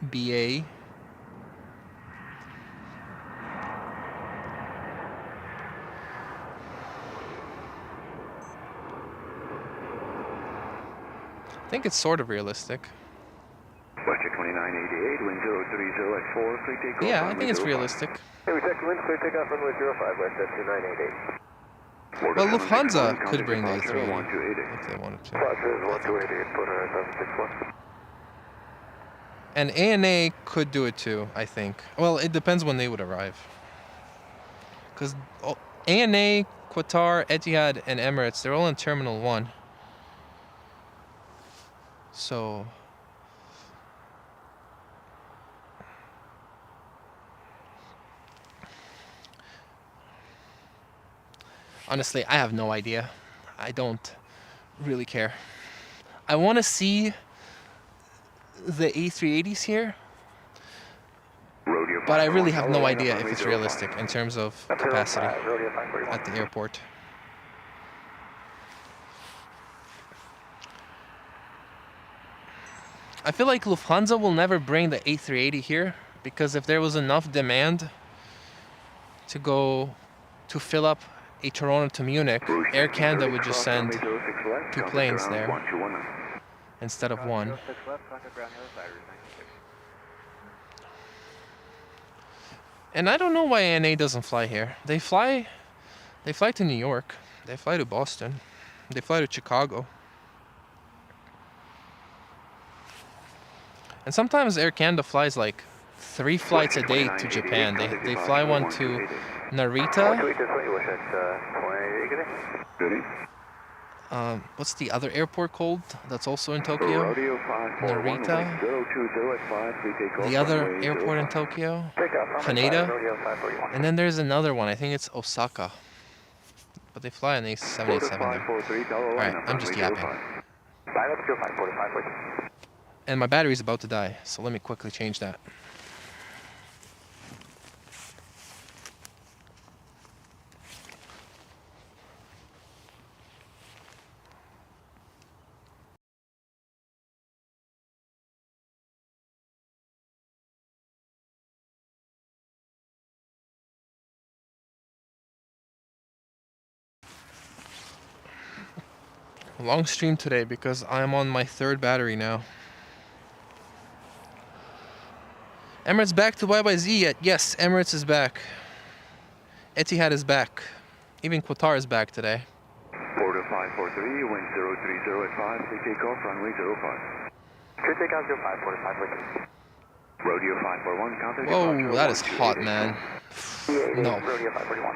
BA. I think it's sort of realistic. Western 2988, wind 030 at 4, free takeoff. Yeah, I think it's realistic. Hey, we check wind, clear takeoff, runway 05, Western 2988. Well, Lufthansa could bring the A380 if they wanted to. Foxtrot 1280, put her at 761. And ANA could do it too, I think. Well, it depends when they would arrive. Because ANA, Qatar, Etihad, and Emirates, they're all in Terminal 1. So... honestly, I have no idea. I don't really care. I want to see the A380s here, but I really have no idea if it's realistic in terms of capacity at the airport. I feel like Lufthansa will never bring the A380 here, because if there was enough demand to fill up a Toronto to Munich, Air Canada would just send 2 planes there instead of 1. And I don't know why ANA doesn't fly here. They fly to New York, they fly to Boston, they fly to Chicago. And sometimes Air Canada flies like 3 flights a day to Japan. They fly one to Narita. What's the other airport called that's also in Tokyo? Narita. The other airport in Tokyo? Haneda. And then there's another one. I think it's Osaka. But they fly an A787 there. Alright, I'm just yapping. And my battery's about to die, so let me quickly change that. Long stream today because I'm on my 3rd battery now. Emirates back to YYZ yet? Yes, Emirates is back. Etihad is back. Even Qatar is back today. 4543, wind 030 at 5, free takeoff, runway 05. Clear takeoff 05, 4543. Rodeo 541, contact. Whoa, that is hot, man. No,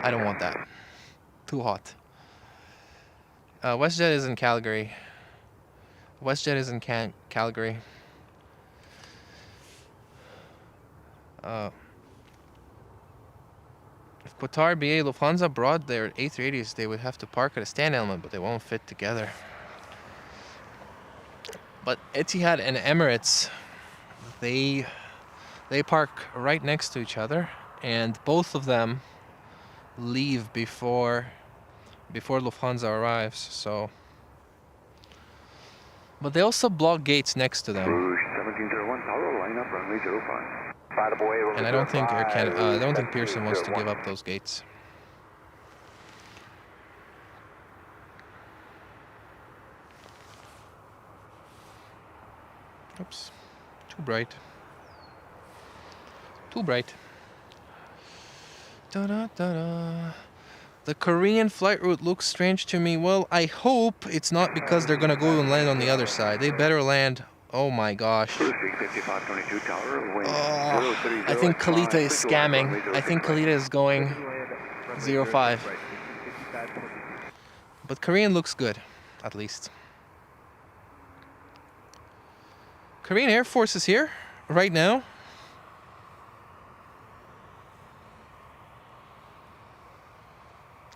I don't want that. Too hot. WestJet is in Calgary. WestJet is in Calgary. If Qatar, BA, Lufthansa brought their A380s, they would have to park at a stand element, but they won't fit together. But Etihad and Emirates, they park right next to each other, and both of them leave before Lufthansa arrives. So, but they also block gates next to them. Rouge 1701, power line up, runway 05. And I don't think I don't think Pearson wants to give up those gates. Oops, too bright. Too bright. Da da da da. The Korean flight route looks strange to me. Well, I hope it's not because they're gonna go and land on the other side. They better land. Oh my gosh. Oh, I think Kalita is scamming. I think Kalita is going 05. But Korean looks good, at least. Korean Air Force is here right now.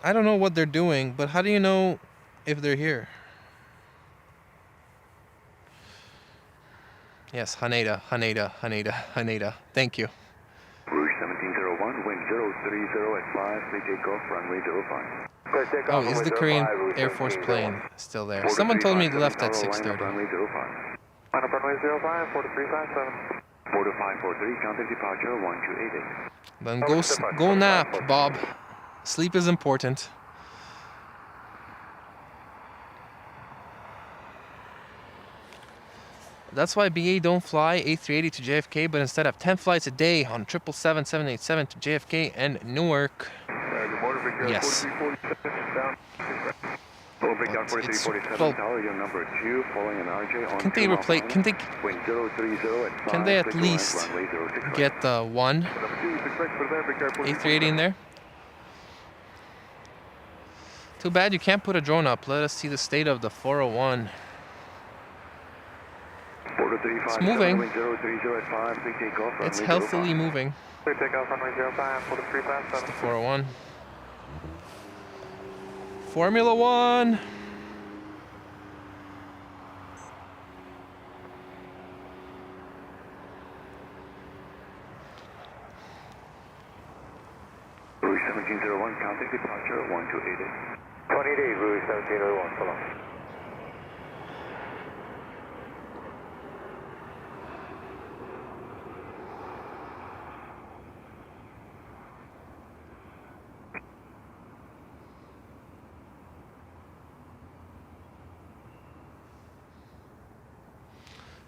I don't know what they're doing, but how do you know if they're here? Yes, Haneda, Haneda, Haneda, Haneda. Thank you. Rouge 1701, wind 030 at 5, please take off, runway 05. Oh, is the Korean Air Force plane still there? Someone told me it left at 6:30. Runway 05. Line up runway 05, 4357. 4543, contact departure 1288. Then go nap, Bob. Sleep is important. That's why BA don't fly A380 to JFK, but instead have 10 flights a day on 777, 787 to JFK and Newark. Yes. Can they at least get the one A380 in there? Too bad you can't put a drone up. Let us see the state of the 401. It's moving. It's healthily moving. Clear takeoff runway 05, 4357. It's the 401. Formula One. Rouge 1701, contact departure 1288. 28, Rouge 1701, so long.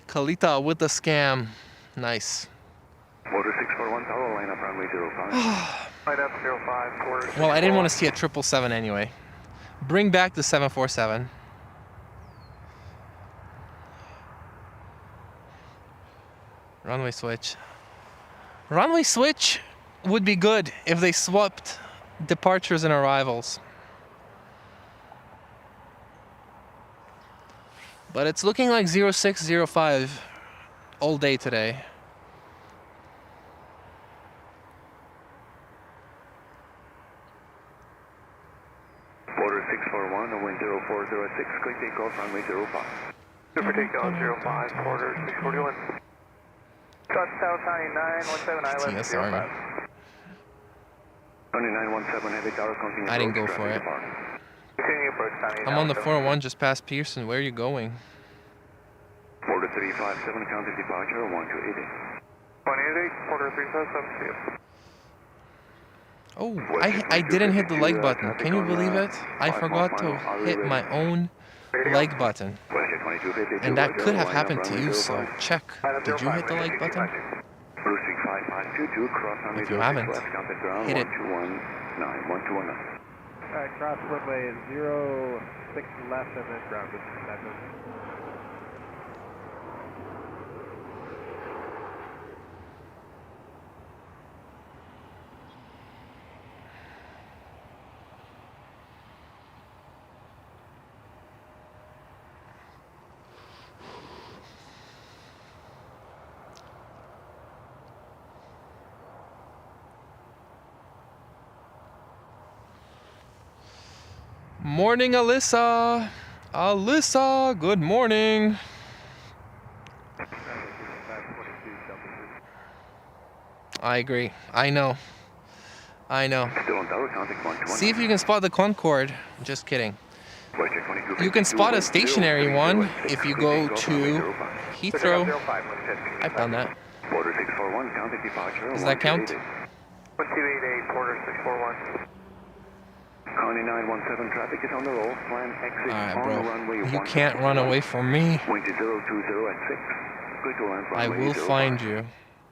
Kalita with the scam. Nice. Motor 641, tower line up runway 05. Line up 05, quarter. Well, I didn't want to see a 777 anyway. Bring back the 747. Runway switch. Runway switch would be good if they swapped departures and arrivals. But it's looking like 0605 all day today. Border 641, wind 0406, quick takeoff, runway 05. Super takeoff 05, quarter 641. Touchdown 9917, ILS 05. 2917, heavy tower continuing. I didn't go for it. Continue approach timing. I'm on the 401 just past Pearson. Where are you going? Border 357, contact departure 1288. 188, quarter 357, see you. Oh, I didn't hit the like button. Can you believe it? I forgot to hit my own like button. And that could have happened to you, so check. Did you hit the like button? If you haven't, hit it. Cross runway 06 left and then grounded. Morning, Alyssa. Alyssa, good morning. I agree. I know. I know. See if you can spot the Concorde. Just kidding. You can spot a stationary one if you go to Heathrow. I've done that. Does that count? 1288, quarter 641. Connie 917, traffic is on the roll. Plan exit Alright, on the bro. runway You can't run away from me. Wind 020 at 6. Good to land I will find you.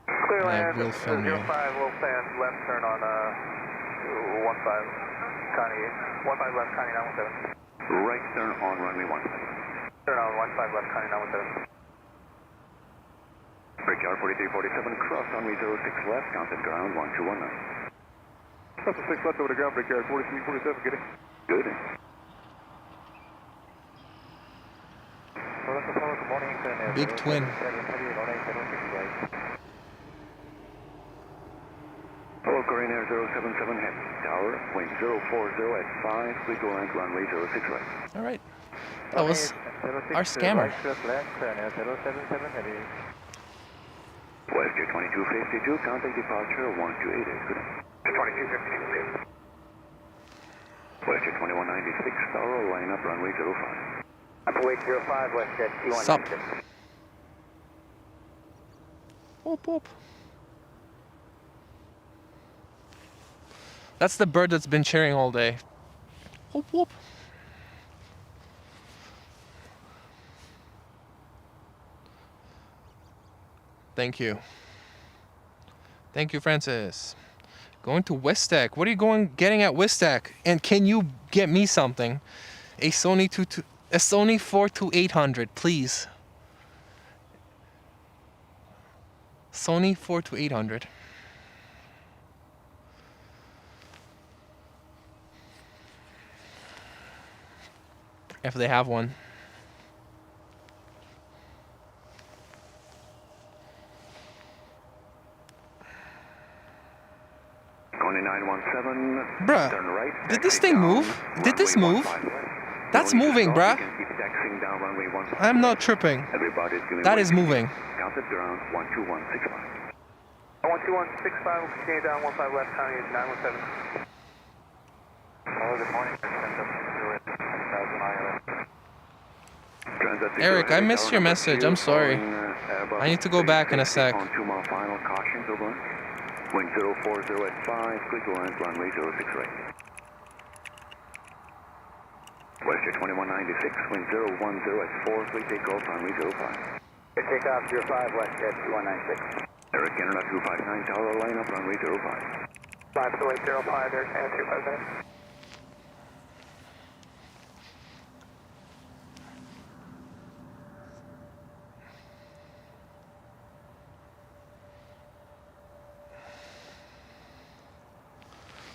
Clear land, I will film you. 05, will stand left turn on 15, Connie, 15 left, Connie 917. Right turn on runway 15. Turn on 15 left, Connie 917. Brickyard 4347, cross runway 06 left, contact ground 1219. That's a 6 left over the ground, Brickyard 4347, get it. Good. Big twin. Hello, Korean Air 077 heavy. Tower, wind 040 at 5, clear to land runway 06 right. All right. That was our scammer. Western 2252, contact departure 1288. Good. 2252. Western 2196, Tower, line up runway 05. Runway 05, Westjet T196. Whoop whoop. That's the bird that's been cheering all day. Whoop whoop. Thank you. Thank you, Francis. Going to Westec. What are you getting at Westec? And can you get me something? A Sony 42800, please. Sony 42800. If they have one. Bruh, turn right, did this thing move? Did this move? That's moving, bruh. I'm not tripping. That is moving. Counted ground 12165. 12165 will continue down 15 left, county is 917. Hello, good morning. Eric, I missed your message. I'm sorry. I need to go back in a sec. On 2 mile final, caution, over. Wind 040 at 5, clear to land, runway 06 right. Western 2196, wind 010 at 4, clear takeoff, runway 05. Clear takeoff 05, Westjet T196. Eric Canada 259, Tower, line up, runway 05. 50805, Eric Canada 259.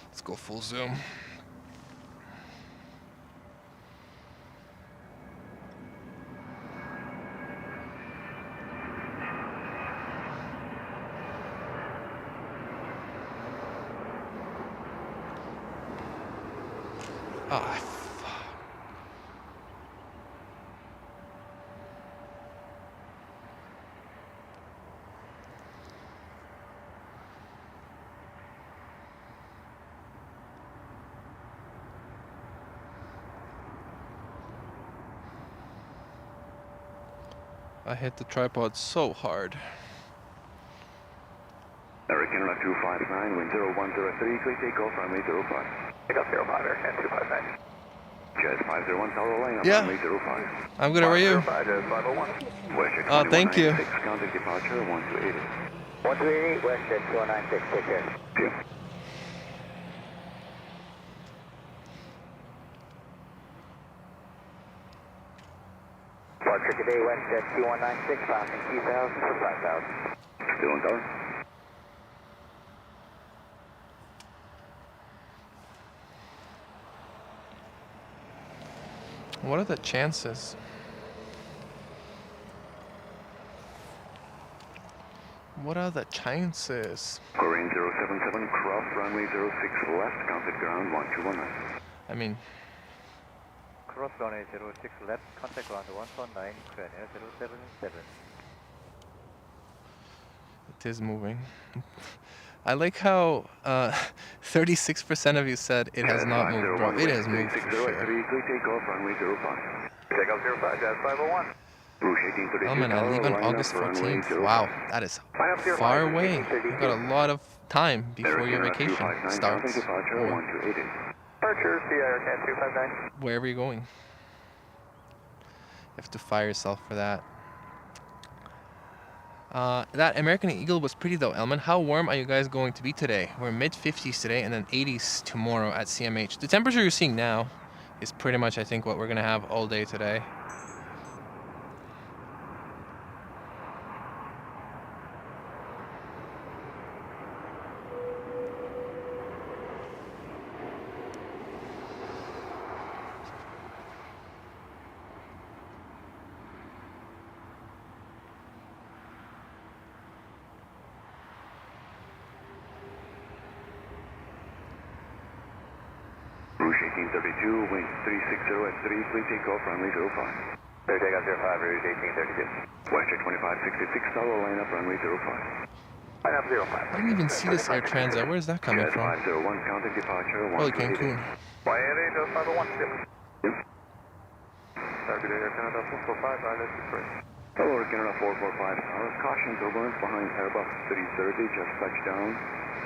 Let's go full zoom. Ah, fuck. I hit the tripod so hard. Eric Canada 259, wind 0103, clear takeoff, runway 05. Takeoff 05, Eric Canada 259. Jazz 501, Tower, line up, Yeah. runway 05. I'm good, how are you? 505, Jazz 501. Western Thank you. 2196, contact departure 1288. 128, Westjet T196, take care. Yeah. Departure today, Westjet T196, passing 2000 for 5000. Still on tower. What are the chances? What are the chances? Korean 077, cross runway 06 left, counted ground 1219. I mean, Cross runway 06 left, contact ground 119, clear 077. it is moving. I like how 36% of you said it has not moved, bro. It has moved for sure. Takeoff, runway 05. Takeoff 05, Jazz 501. Element, I leave on August 14th. Wow, that is far away. You've got a lot of time before your vacation starts. Or Departure, Sierra Can 259. wherever you're going. You have to fire yourself for that. That American Eagle was pretty though, Elman. How warm are you guys going to be today? We're mid-50s today and then 80s tomorrow at CMH. The temperature you're seeing now is pretty much, I think, what we're going to have all day today. Rouge 1832, wind 360 at 3, clear takeoff, runway 05. Clear takeoff 05, route 1832. Western 2566, tower line up runway 05. Line up 05. I didn't even see this Air Transat. Where's that coming from? 501, counting departure, Probably Cancun. YYZ 501. Target Air Canada 445, island express. Hello, Canada 445 tower. Caution turbulence behind Airbus 330, just touched down.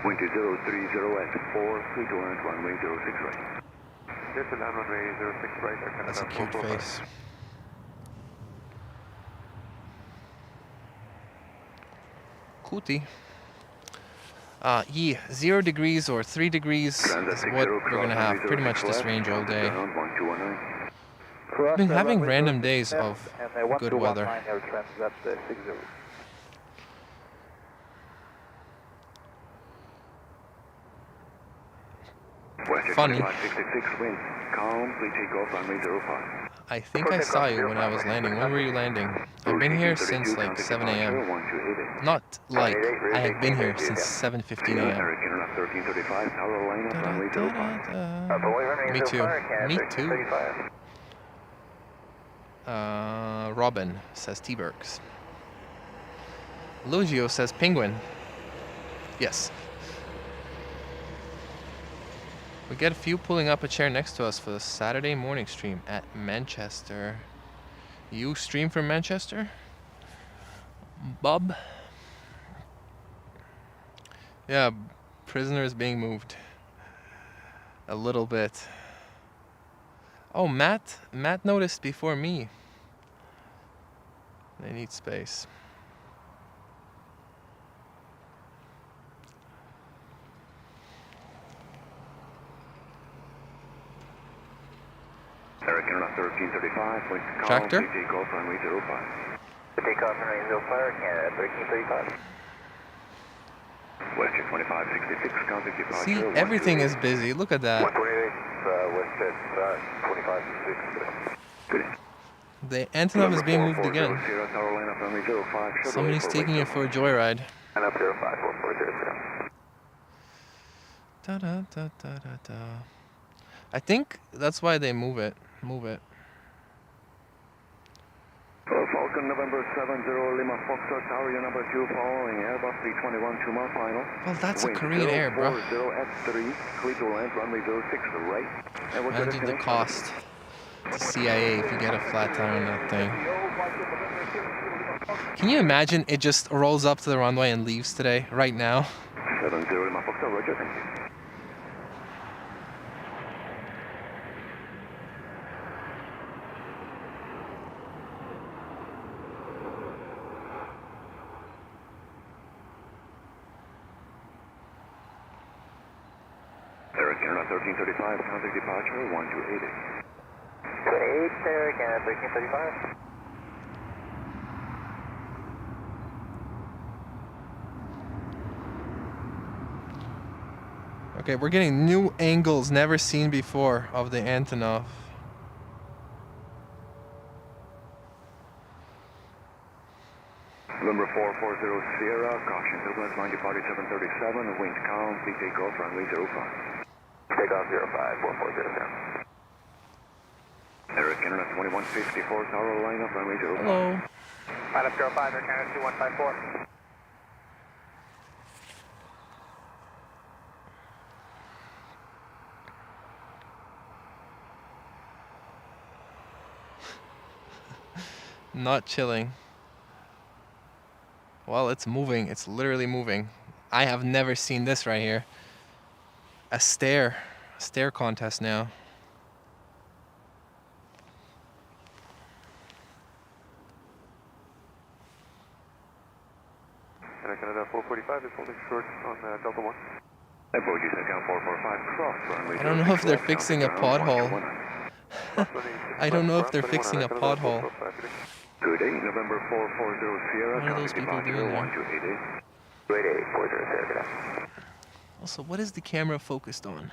Wind to 030 at 4, clear to land runway 06 right. Clear to land runway 06 right, Air Canada That's a cute 445. face. Cootie. Yeah, 0 degrees or 3 degrees is what we're gonna have pretty much this range all day. I've been having random days of good weather. Funny. I think I saw you when I was landing. When were you landing? I've been here since like 7 a.m. Not like, I have been here since 7:15 a.m. Me too. Me too. Robin says T-Bergs. Lugio says Penguin. Yes. We get a few pulling up a chair next to us for the Saturday morning stream at Manchester. You stream from Manchester? Bob? Yeah, prisoner is being moved. A little bit. Oh, Matt noticed before me. They need space. Tractor? Takeoff runway 05. Takeoff runway 05, Canada 1335. Western 2566, counting departure. See, everything is busy. Look at that. 128, Western 2566. The Antonov is being moved again. Somebody's taking it for a joyride. Line up 05, 4400. Da da da da da da. I think that's why they move it. Falcon November 70 Lima Foxtrot Tower, your number 2 following Airbus 321 2-mile final. Well, that's a Korean Air, bro. 040 at 3, clear to land runway 06 right. And what's Imagine the cost to CIA if you get a flat tire on that thing. Can you imagine it just rolls up to the runway and leaves today, right now? 70 Lima Foxtrot, roger, thank you. Air Canada 1335, counting departure 1280. 28, Air Canada 1335. Okay, we're getting new angles never seen before of the Antonov. Number 440 Sierra, caution turbulence, line departure 737, wind calm, please take off runway 05. Takeoff 05, 440. Air Canada 2154, tower line up runway 05. Hello. Line up 05, Air Canada 2154. Not chilling. Well, it's moving. It's literally moving. I have never seen this right here. A stare contest now. Air Canada 445 is holding short on Delta 1. Apologies, account 445, cross runway 06. I don't know if they're fixing a pothole. I don't know if they're fixing a pothole. Good day, November 440 Sierra. What are those people doing there? 28, Also, what is the camera focused on?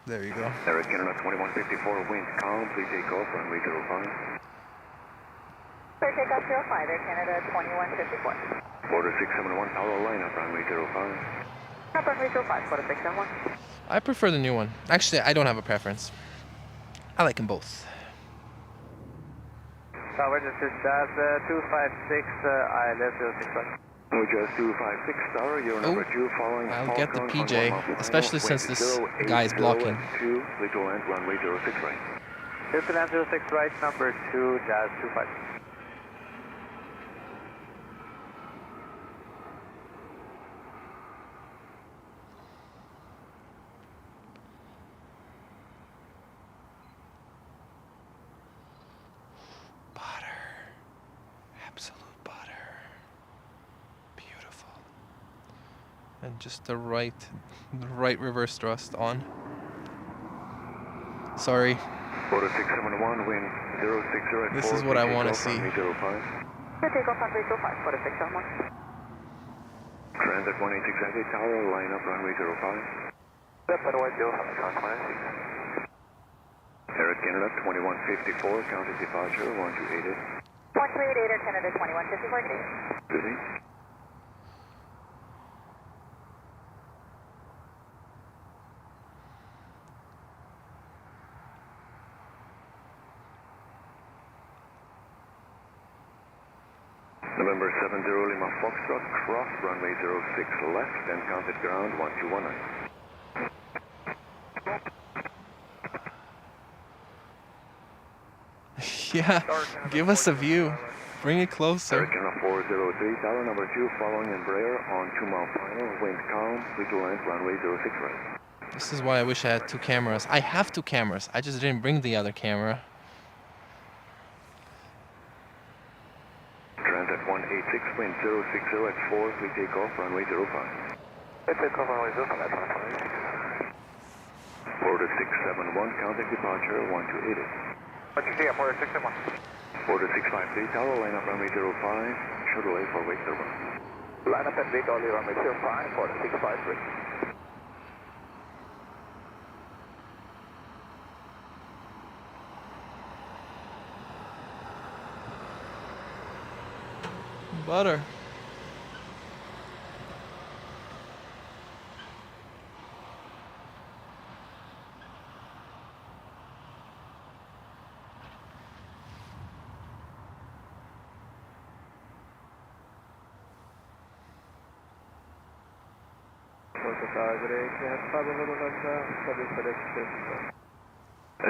There you go. Air Canada 2154, wind calm, please take off runway 05. Clear takeoff 05, Air Canada 2154. Border 671, tower line up runway 05. Up runway 05, quarter 671. I prefer the new one. Actually, I don't have a preference. I like them both. Tower, this is Jazz 256, ILS 06 right. Jazz 256 Tower, you're number 2 following. I'll get the PJ, especially since this guy is blocking. 2, little land, runway 06 right. Little land 06 right, number 2, Jazz 25. And just the right reverse thrust on. Sorry. 4671, wind 060 at This is what I want to see. Takeoff on 305, 4671. Transit 18 exactly, tower, line up runway 05. Yep, otherwise 05, contact. Air Canada 2154, counted departure 1288. 1288 Air Canada 2154. Busy. November 70 Lima Foxtrot, cross runway 06 left and counted ground 1219. Yeah, give us a view. Bring it closer. American 403, tower number 2 following Embraer on 2 mile final, wind calm, little land runway 06 right. This is why I wish I had 2 cameras. I have 2 cameras, I just didn't bring the other camera. Transit 186, wind 060 at 4, we take off runway 05. Let's take off runway 05 at 126. 4671, counting departure 1288. What's your DM, 4671? 4653, tower, line up runway 05, shuttle A for wake turbo. Line up and wait only runway 05, 4653. Butter.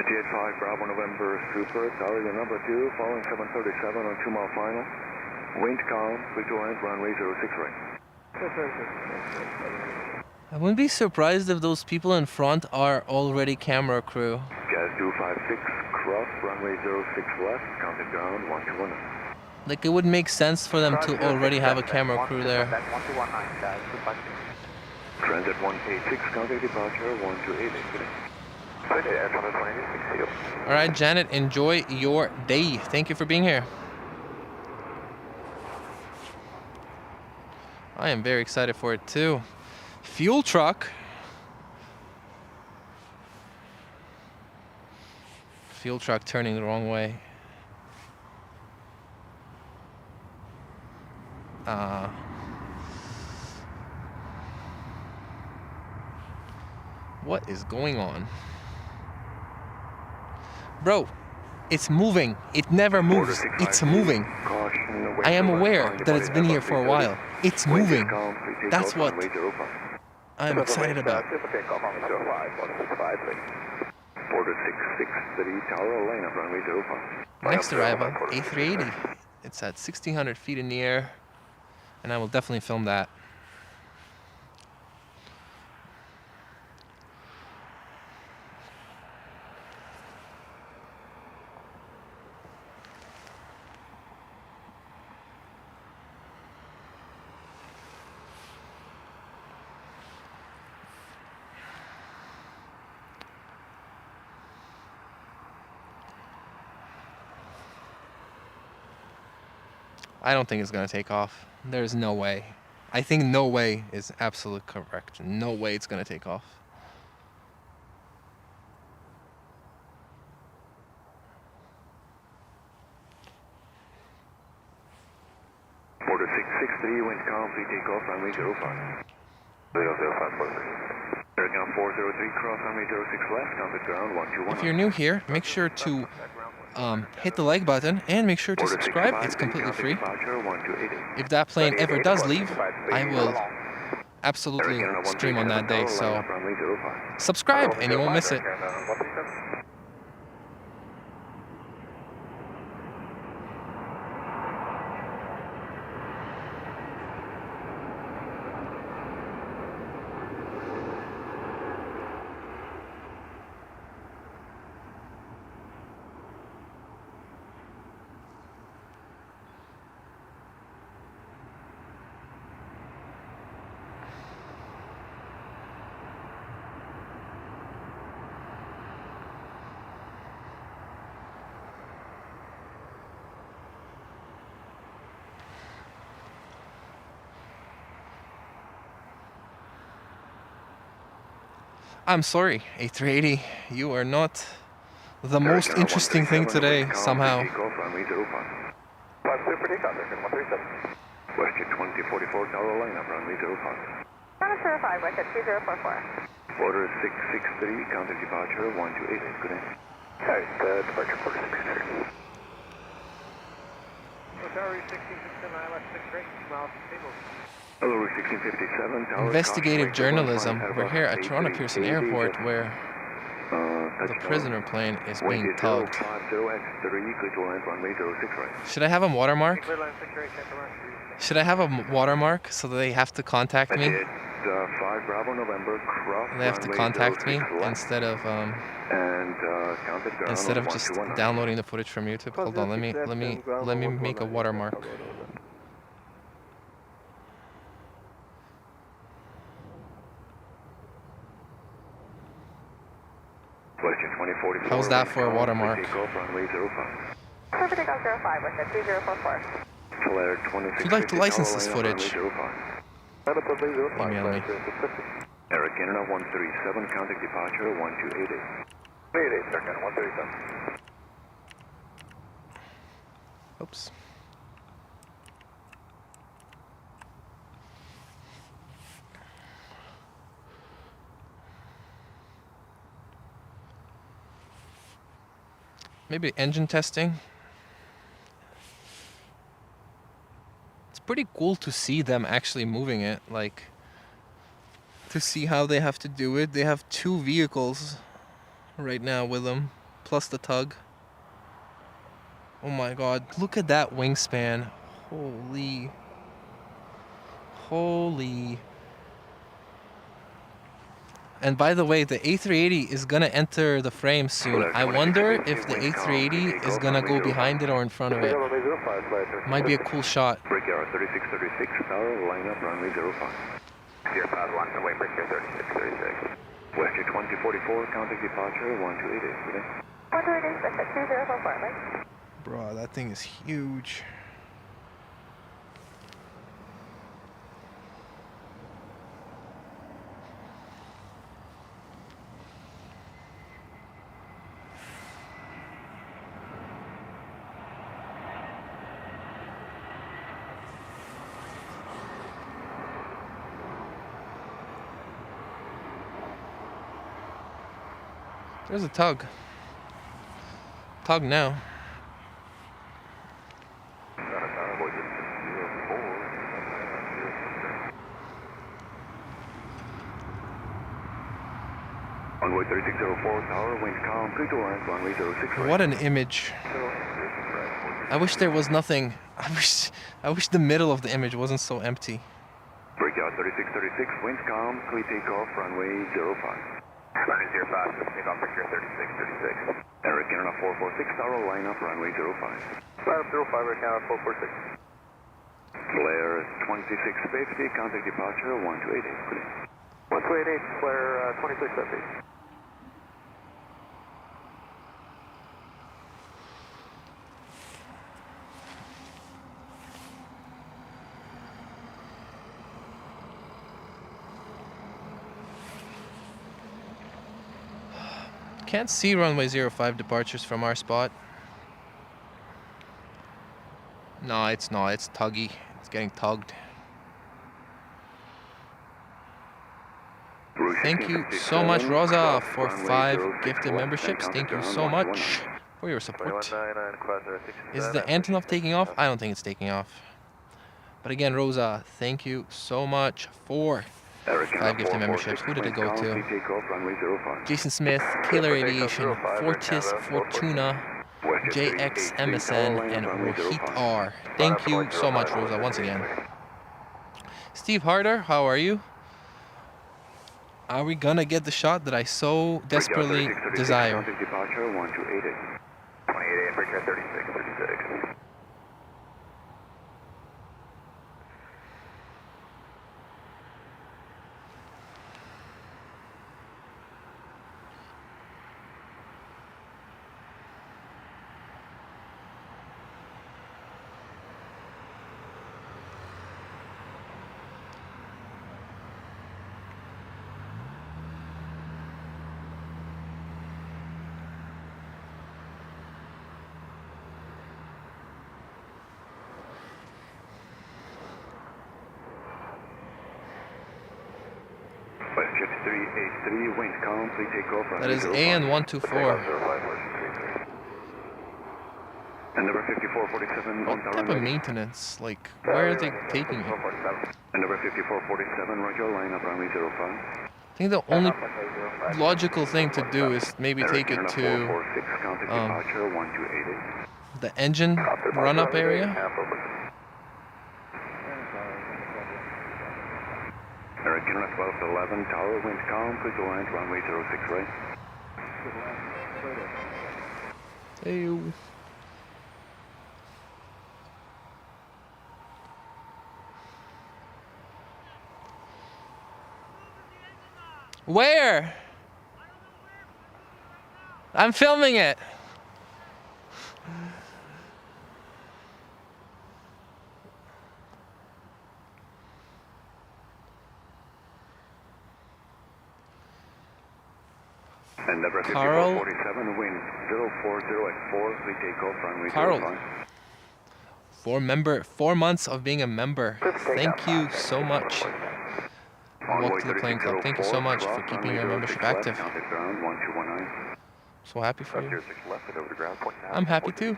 Jet 5 Bravo November Super, tower, your number 2, following 737 on 2 mile final. Wind calm, little land runway 06 right. I wouldn't be surprised if those people in front are already camera crew. Jazz 256, cross runway 06 left, counted ground 1219. Like, it would make sense for them to already have a camera crew there. Transit 186, counted departure 1288. Alright, Janet, enjoy your day. Thank you for being here. I am very excited for it too. Fuel truck. Fuel truck turning the wrong way. What is going on? Bro, it's moving. It never moves. It's moving. I am aware that it's been here for a while. It's moving. That's what I'm excited about. 4663 tower, line up runway 05. Next arrival, A380. It's at 1,600 feet in the air, and I will definitely film that. I don't think it's going to take off. There's no way. I think no way is absolute correct. No way it's going to take off. Order 663, wind calm, please take off runway 05. 005, American 403, cross runway 06 left, counted ground 1219. If you're new here, make sure to hit the like button and make sure to subscribe. It's completely free. If that plane ever does leave, I will absolutely stream on that day. So subscribe and you won't miss it. I'm sorry, A380, you are not the most interesting thing today, somehow. Western 2044 Carolina, runway 05. Runway 05, with it, 2044. Order 663, counter departure 1288, good day. Alright, departure 4663. Tower 1659, left 6 miles from table. Hello, 1657. Investigative journalism. We're here at Toronto Pearson Airport where the prisoner plane is being tugged. Should I have a watermark? Should I have a watermark so that they have to contact me? They have to contact me instead of just downloading the footage from YouTube. Hold on, let me make a watermark. How's that for a watermark? Perfect takeoff 05 with it, 2044. If you'd like to license this footage, email me. Eric Canada 137, contact departure 1288. 88, sir, 137. Oops. Maybe engine testing. It's pretty cool to see them actually moving it, like to see how they have to do it. They have 2 vehicles right now with them, plus the tug. Oh my god, look at that wingspan. Holy. And by the way, the A380 is gonna enter the frame soon. I wonder if the A380 is gonna go behind it or in front of it. Might be a cool shot. Brickyard 3636, tower, line up, runway 05. Dear Pad 1, away Brickyard 3636. Western 2044, contact departure 1288, good day. 128, with it, 2044, right? Bro, that thing is huge. There's a tug. Tug now. Runway 3604, tower, wind calm, clear to land, runway 06. What an image. I wish there was nothing. I wish the middle of the image wasn't so empty. Brickyard 3636, wind calm, clear takeoff, runway 05. Runway 05, takeoff Brickyard 3636. Eric Canada 446, tower, line up, runway 05. Line up 05, Eric Canada 446. Flare 2650, contact departure 1288, good day. 1288, flare 2650. Can't see runway 05 departures from our spot. No, it's not. It's tuggy. It's getting tugged. Thank you so much, Rosa, for 5 gifted memberships. Thank you so much for for your support. 2199, quad 067. Is the Antonov taking off? I don't think it's taking off. But again, Rosa, thank you so much for 5 gifted memberships. Who did it go to? Jason Smith, Killer Aviation, Fortis Fortuna, JX MSN, and Rohit R. Thank you so much, Rosa, once again. Steve Harder, how are you? Are we gonna get the shot that I so desperately desire? 28 Africa 36. That is AN124. And number 5447 What type of maintenance? Like, where are they taking it? And number 5447, Roger, line up runway 05. I think the only logical thing to do is maybe take it to the engine run-up area. American 1211, tower, wind calm, please land runway 06 right. Hey. Where? I'm filming it. And number 5447, wind 040 at 4, please take off runway 05. 4 months of being a member. Thank you so much. Welcome to the Plane Club. Thank you so much for keeping your membership active. So happy for you. I'm happy too.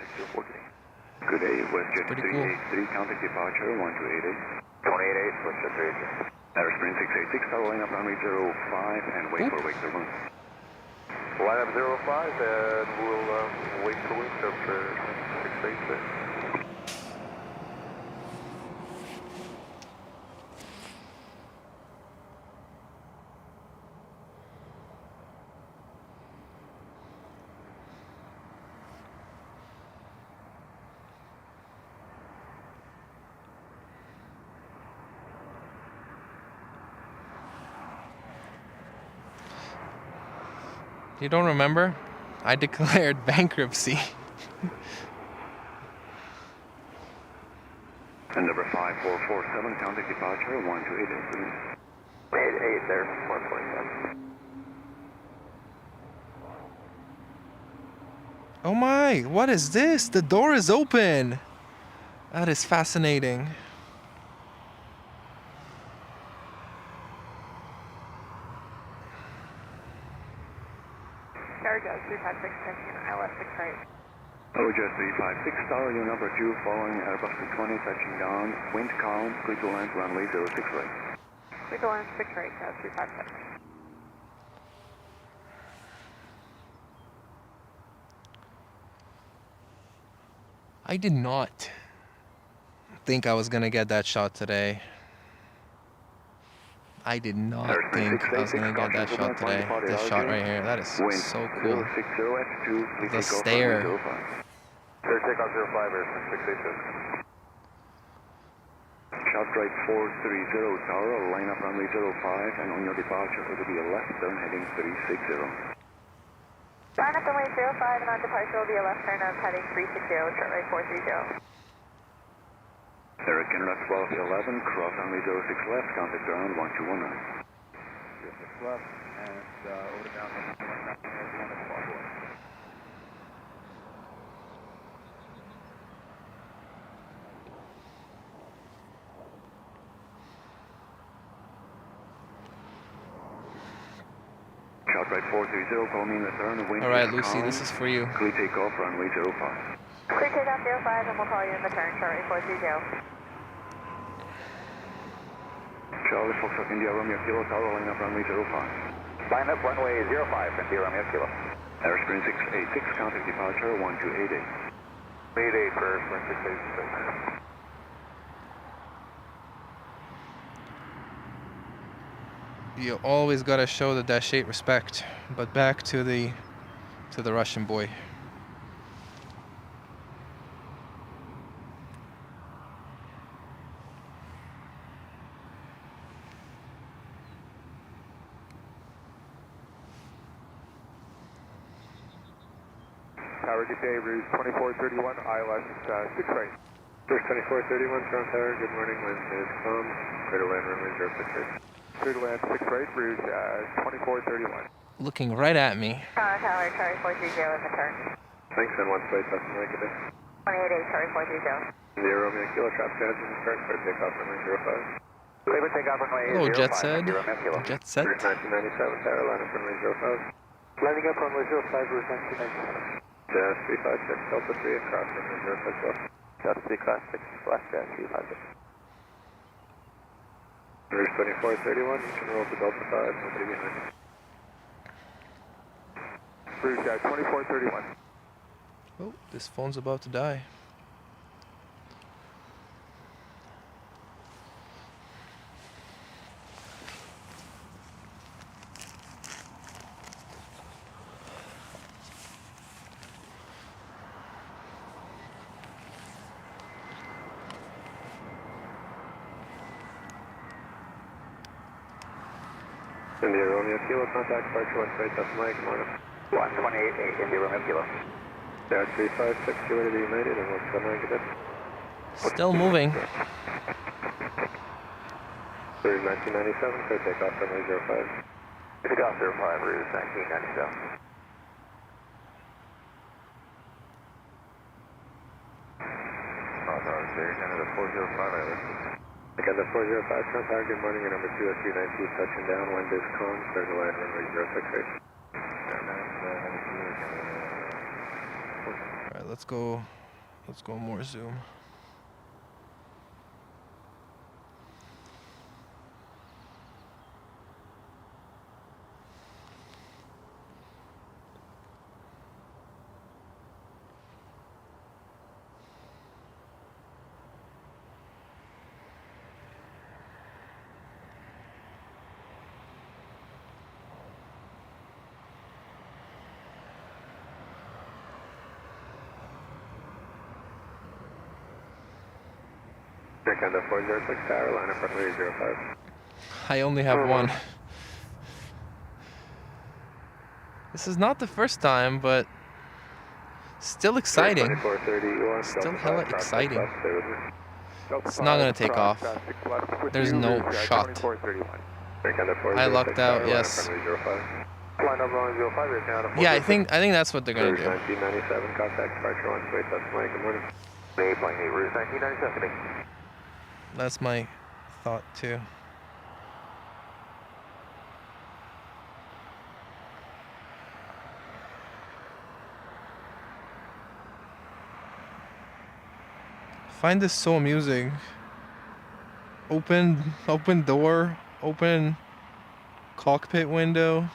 Good day, WestJet Pretty cool. 383, contact departure 1288. 28 WestJet 383. Airsprint 686, tower line up runway 05 and wait for wake turbulence. Line up 05 and we'll wait for wake up for 686. You don't remember? I declared bankruptcy. And number 5447, contact departure 1288. 88 there, 147. Oh my, what is this? The door is open. That is fascinating. Cargo 356 ILS 6 right. OJ 356, tower, your number 2, following Airbus 220, touching down, wind calm, clear to land, runway 06 right. Clear to land 6 right, 356. I did not think I was gonna get that shot today. I did not think I was gonna get that shot today. This shot right here, that is so cool. The stare. Clear takeoff 05 Airspring 686. Shot right 430, tower, line up runway 05, and on your departure, it will be a left turn heading 360. Line up runway 05 and on departure will be a left turn of heading 360, short right 430. American 1211, cross runway 06 left, contact ground 1219. 06 left, and over down to 119. Shot right 430, call me in return. All right, Lucy, this is for you. Clear takeoff, runway 05. Clear takeoff 05, and we'll call you in return, shortly 430. Charlie Foxtrot India Romeo Kilo Tower, line up runway 05. Line up runway 05, India Romeo Kilo. Airsprint 686, contact departure 1288. 88 for Airsprint 686. You always gotta show the Dash 8 respect. But back to the Russian boy. Tower Decay, route 2431, ILS 6 right. First 2431, Toronto Tower, good morning, wind is calm, clear to land runway 06. Clear to land 6 right, route 2431. Looking right at me. Toronto Tower, Charlie 430 in return. Thanks, and one flight, Justin Mike, good day. 288, Charlie 430. India Romeo Kilo, traffic has been returned, clear takeoff runway 05. Clear for takeoff runway 05. Hello, Jet Set. India Romeo Kilo. Jet Set. Route 1997, Tower, line up runway 05. Landing up runway 05, route 1997. Jazz 356, Delta 3, across runway 06. Delta 3, class 6, flash Jazz 356. Route 2431, you can roll to Delta 5, nobody behind you. Route 2431. Oh, this phone's about to die. India Romeo Kilo, contact departure 1 Delta Mike, good morning. 128, India Romeo Kilo. Jazz 356, Kilo to United, and we'll come on, good day. Still moving. Route 1997, clear takeoff runway 05. Takeoff 05, route 1997. Canada 405, I listen. Canada 405, Trump Tower, good morning, your number 20392, touching down, wind is calm, clear to land runway 068. Alright, let's go more zoom. Canada 406 Tower, line up runway 05. I only have one. This is not the first time, but still exciting. Still hella exciting. It's not gonna take off. There's no shot. I lucked out, yes. Yeah, I think that's what they're gonna do. 1997, contact departure 1 Space, that's Mike, good morning. 8.8, route 1997. That's my thought too. I find this so amusing. Open door, open cockpit window.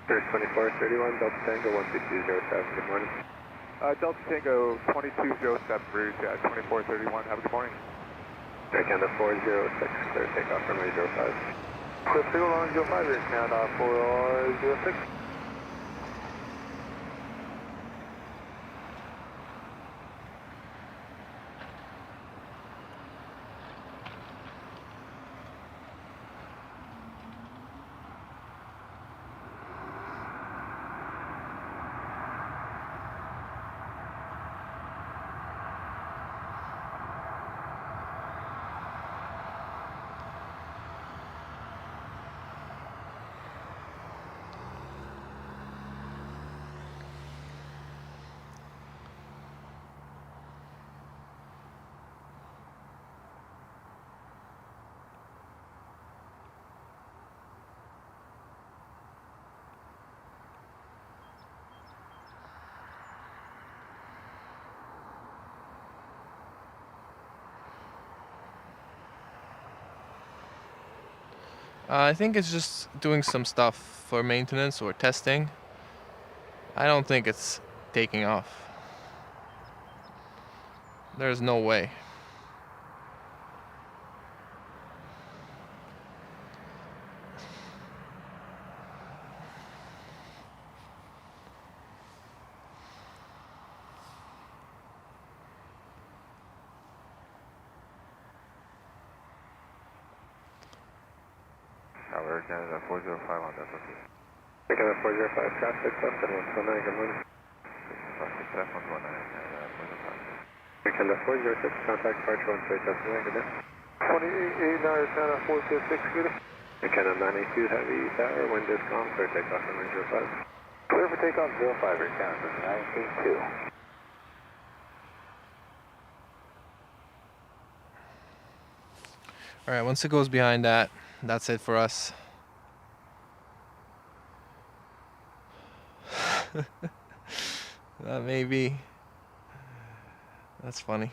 First 2431, Delta Tango 12207, good morning. Delta Tango 2207, route 2431, have a good morning. Canada 406, clear takeoff runway 05. Clear to go on 05, it's Canada 406. I think it's just doing some stuff for maintenance or testing. I don't think it's taking off. There's no way. Tower Canada 405 on that okay. Canada 405 traffic, plus and 119, good morning. Traffic 119, Canada 405. Canada 406, contact departure 128, good day. 28 Canada 426, good day. Canada 982 Heavy Tower, wind is calm, clear takeoff runway 05. Clear for takeoff 05, Air Canada 982. All right, once it goes behind that, that's it for us. Maybe. That's funny.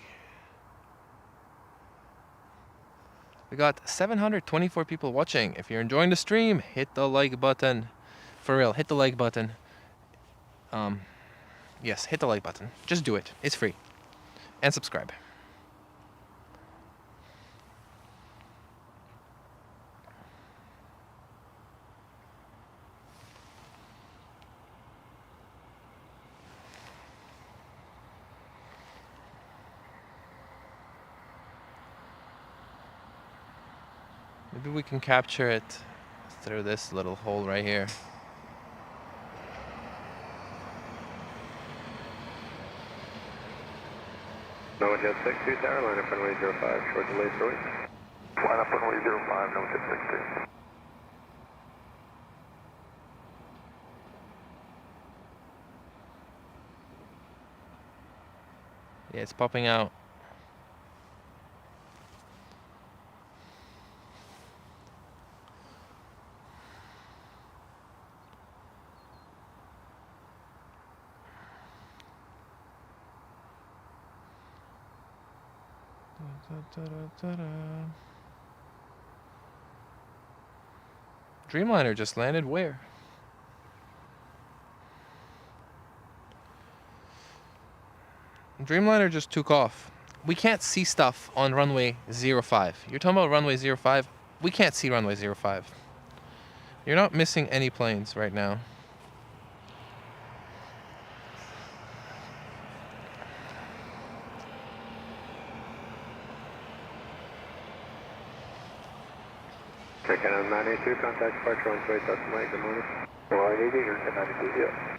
We got 724 people watching. If you're enjoying the stream, hit the like button. For real, hit the like button. Yes, hit the like button. Just do it. It's free. And subscribe. Maybe we can capture it through this little hole right here. No Jet 62 Tower, line up runway 05, short delay for wait. Line up runway 05, no Jet 62. Yeah, it's popping out. Dreamliner just landed where? Dreamliner just took off. We can't see stuff on runway 05. You're talking about runway 05? We can't see runway 05. You're not missing any planes right now. Canada 982, contact departure 128, that's Mike, good morning. 180, you're 1092, yeah.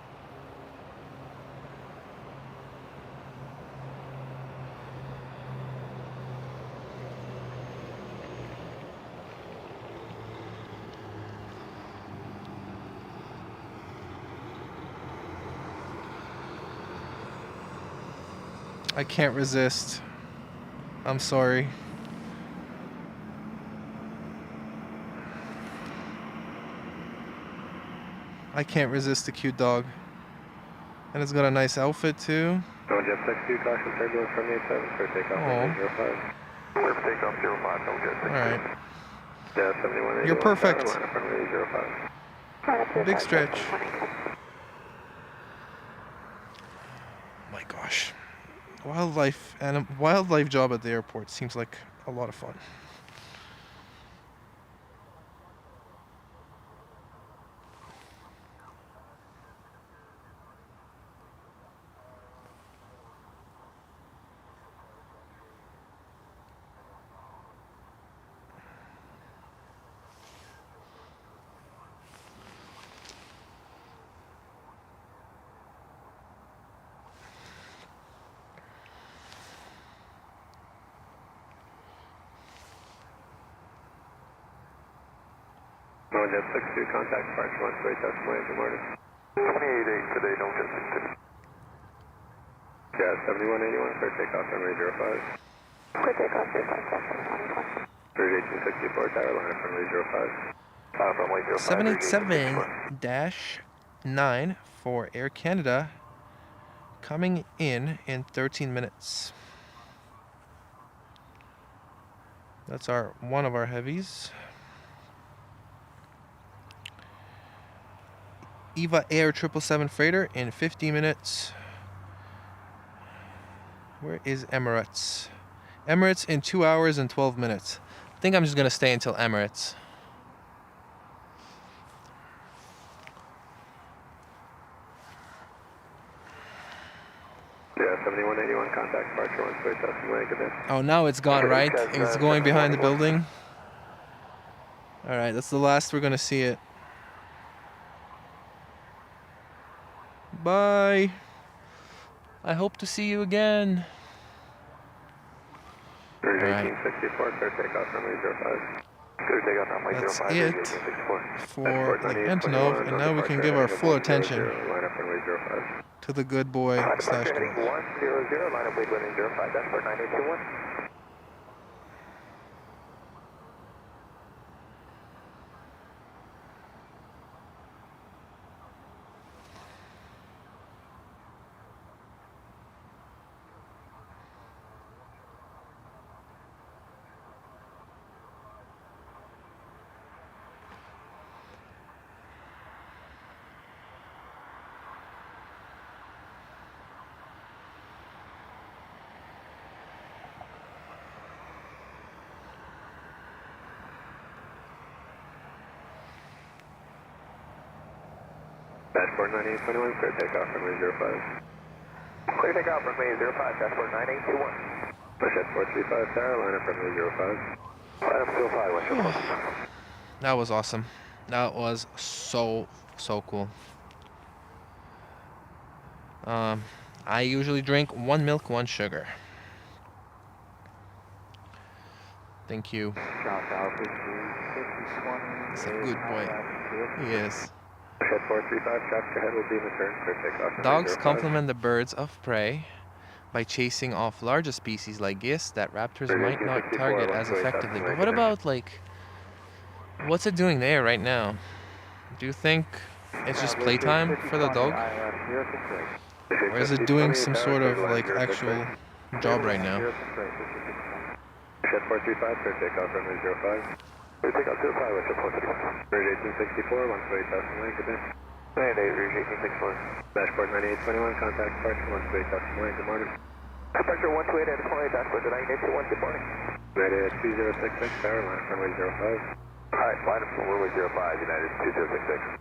I can't resist. I'm sorry. I can't resist the cute dog. And it's got a nice outfit too. No Jet 62, caution turbulence from the 87, clear takeoff runway 05. Clear for takeoff 05, no Jet 62. Alright. Yeah, 7181. You're perfect. Line up runway 05. Big stretch. My gosh. Wildlife job at the airport seems like a lot of fun. No Jet 62, contact departure 128, that's Mike, good morning. 28 today, no Jet 62. Yeah, 7181, clear takeoff runway 05. Clear takeoff 05, 1864 Tower, line up runway 05. Runway 05. 787-9 for Air Canada coming in 13 minutes. That's one of our heavies. EVA Air 777 freighter in 50 minutes. Where is Emirates? Emirates in 2 hours and 12 minutes. I think I'm just gonna stay until Emirates. Yeah, 7181, contact departure 1 Oh, now it's gone, right? It's going behind the building. All right, that's the last we're gonna see it. Bye. I hope to see you again. All right. 1864, clear takeoff runway 05. Clear takeoff runway 05. That's it for the Antonov, and now we can give our full attention to the good boy slash girl. 100, line up lead winning 05, dashboard 9821. Dashboard 9821, clear takeoff runway 05. Clear takeoff runway 05, dashboard 9821. Push at 435 tower, line up runway 05. Line up 05, what's your That was awesome. That was so cool. I usually drink 1 milk, 1 sugar. Thank you. He's a good boy. He is. Push at 435, traffic ahead will be in the turn, clear takeoff. Dogs complement the birds of prey by chasing off larger species like geese that raptors might not target as effectively. But what about, like, what's it doing there right now? Do you think it's just playtime for the dog? Or is it doing some sort of, like, actual job right now? Push at 435, clear takeoff runway 05. Clear takeoff 05, what's your 435? Bridge 1864, 128,000 lane, good day. Bridge 1864. Dashboard 9821, contact departure 128,000 lane, good morning. Departure 128 at 20, dashboard 9821, good morning. United 2066, tower, line up runway 05. Alright, line up runway 05, United 2066.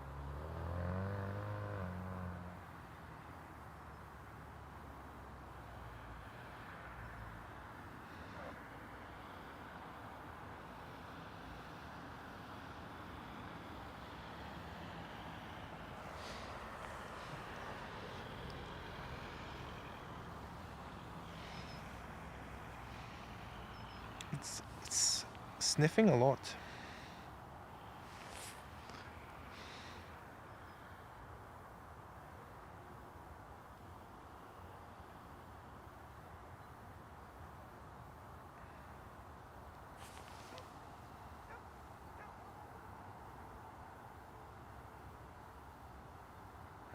It's sniffing a lot.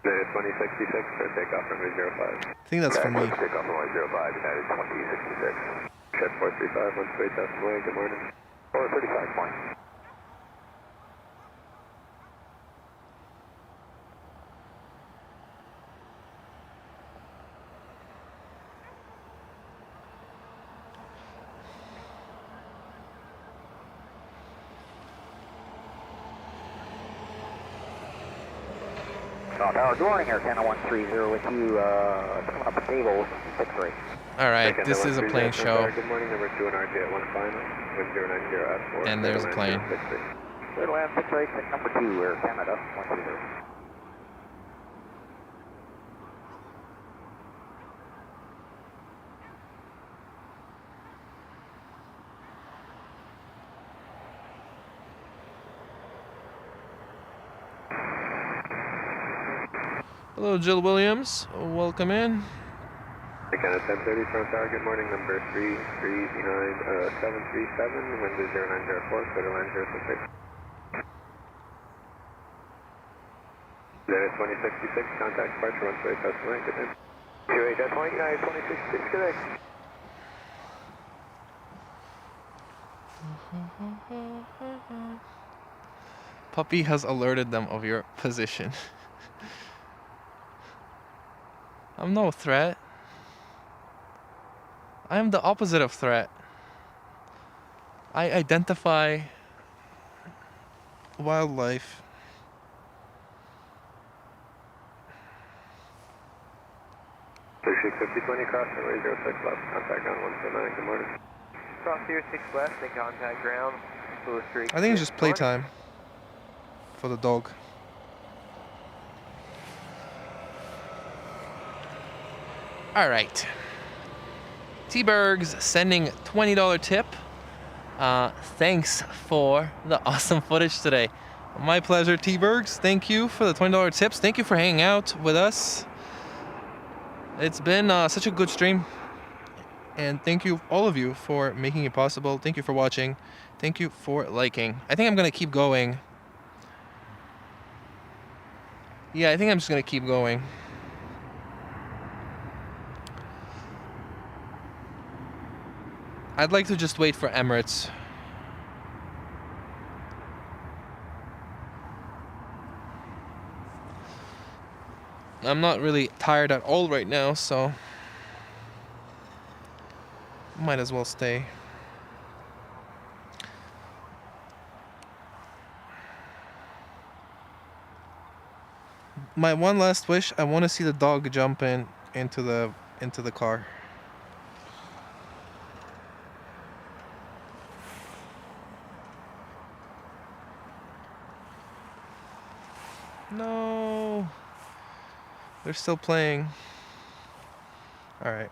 United 2066, clear takeoff runway 05. I think that's for me. Takeoff runway 05, United 2066. Check 435, 128,000 lane, good morning. 435, morning. Tower, good morning, Air Canada 130 with you, coming up stable, 6-3. Alright, this is a plane show. Good morning, number 2 and RJ at 1 final, 1090 at 4. And there's a plane. Clear to land 6-8, number 2, Air Canada 130. Hello, Jill Williams. Welcome in. Canada 1030, front tower, good morning, number 737, wind is 0904, clear to land 066. United 2066, contact departure 128,000 lane, good day. 28, United 2066, good day. Puppy has alerted them of your position. I'm no threat. I am the opposite of threat. I identify wildlife. Pursuit 5020, cross runway 06 left, contact ground 149, good morning. Cross here 6 left and contact ground. Louis Street. I think it's just playtime for the dog. All right. T-Bergs sending $20 tip. Thanks for the awesome footage today. My pleasure, T-Bergs. Thank you for the $20 tips. Thank you for hanging out with us. It's been such a good stream. And thank you, all of you, for making it possible. Thank you for watching. Thank you for liking. I think I'm going to keep going. Yeah, I think I'm just going to keep going. I'd like to just wait for Emirates. I'm not really tired at all right now, so might as well stay. My one last wish, I want to see the dog jump into the car. No. They're still playing. All right.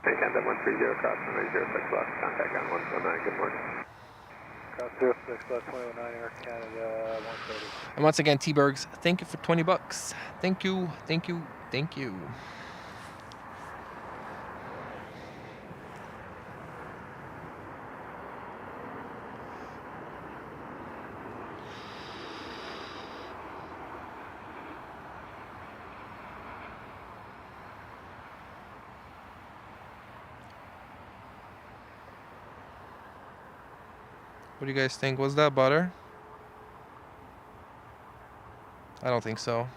Canada 130, cross runway 06 left, contact ground 149, good morning. Cross 06 left, 219, Air Canada 130. And once again, T-Bergs, thank you for $20. Thank you, thank you, thank you. What do you guys think? Was that butter? I don't think so.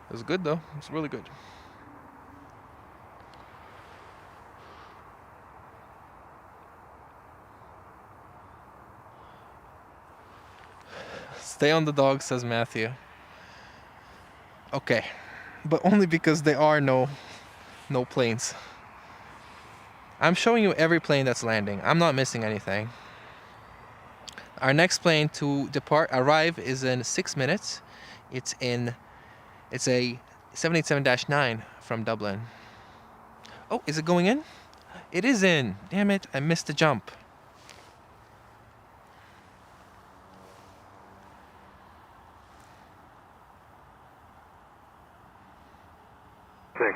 It was good though. It's really good. Stay on the dog, says Matthew. Okay. But only because there are no planes. I'm showing you every plane that's landing. I'm not missing anything. Our next plane to arrive is in 6 minutes. It's a 787-9 from Dublin. Oh, is it going in? It is in. Damn it, I missed the jump.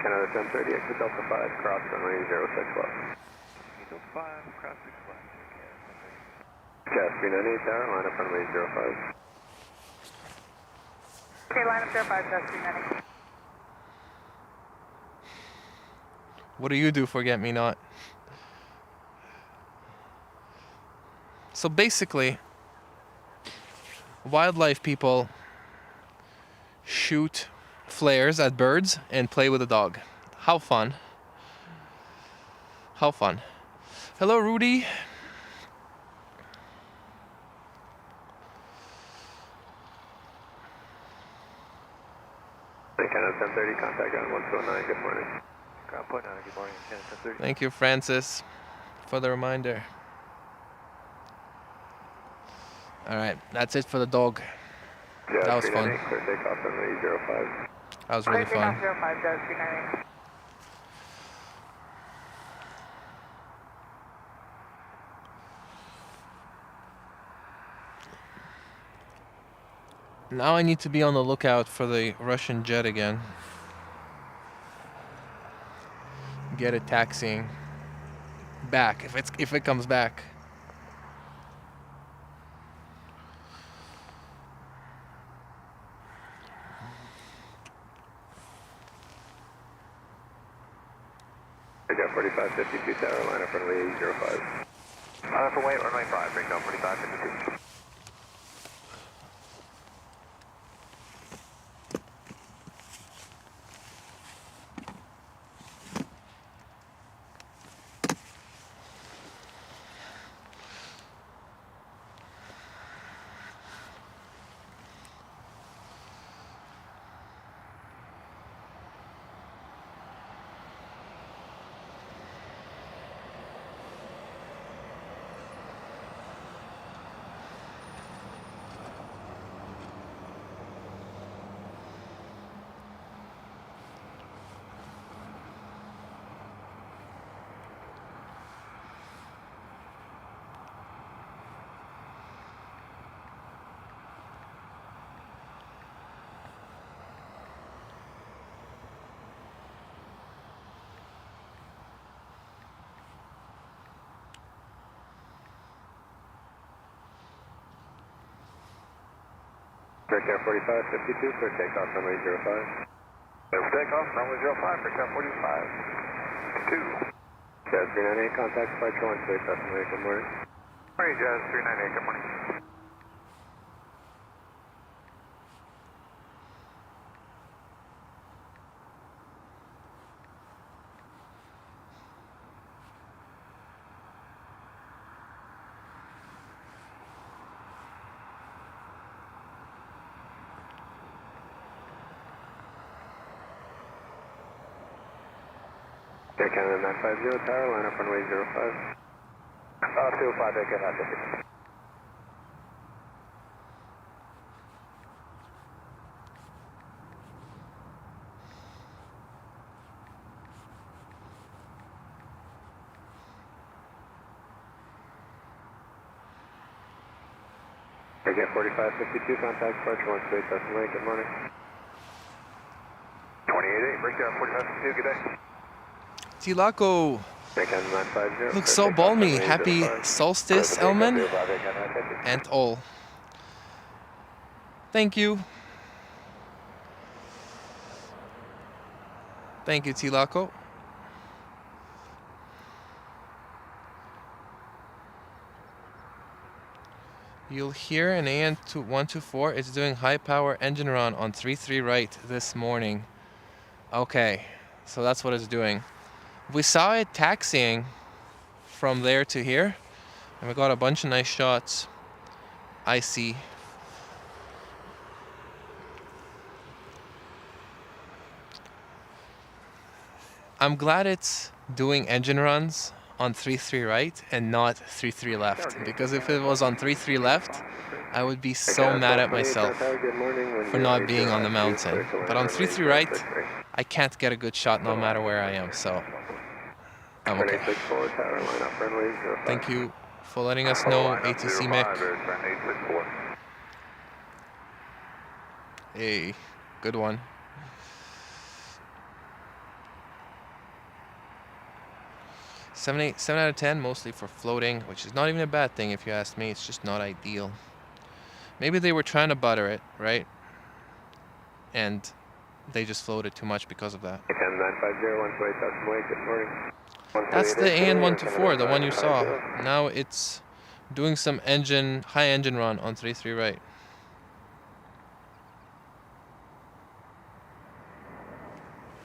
Canada 1030, exit Delta 5, cross runway 06 left. Delta 5, cross 6 left. Jazz 398 tower, line up runway 05. Okay, line up 05, Jazz 398. What do you do, forget me not? So basically, wildlife people shoot flares at birds and play with a dog. How fun. How fun. Hello, Rudy. Canada 1030, contact ground 129, good morning. Ground point 9, good morning, Canada 1030. Thank you, Francis, for the reminder. All right, that's it for the dog. Yeah, that was fun. Clear takeoff runway 05. That was really fun. Clear takeoff 05, Jazz 398. Now I need to be on the lookout for the Russian jet again. Get it taxiing back if it comes back. Breakout 4552 tower, line up runway 05. For weight, runway 5, breakout 4552. Breakout 4552 for takeoff runway 05. There's takeoff, runway 05, breakout 45. 2. Jazz 398, contact departure 1 space, estimate, good morning. Morning, Jazz 398, good morning. Air Canada 950 tower, line up runway 05. 205, Air Canada 950. Breakout 4552, contact departure 1 space, estimate, good morning. 288, breakout 4552, good day. Tilaco Air Canada 950. looks so balmy. Happy solstice, Elman, and all. Thank you. Thank you, Tilaco. You'll hear an AN124. It's doing high power engine run on 33 right this morning. Okay, so that's what it's doing. We saw it taxiing from there to here, and we got a bunch of nice shots. I see. I'm glad it's doing engine runs on 3-3 right and not 3-3 left, because if it was on 3-3 left, I would be so mad at myself for not being on the mountain. But on 3-3 right, I can't get a good shot no matter where I am, so I'm okay. Thank you for letting us know, ATC Mick. Hey, good one. Seven out of 10, mostly for floating, which is not even a bad thing if you ask me. It's just not ideal. Maybe they were trying to butter it, right? And they just floated too much because of that. That's the AN124, the one you saw. Now it's doing some high engine run on 3-3 right.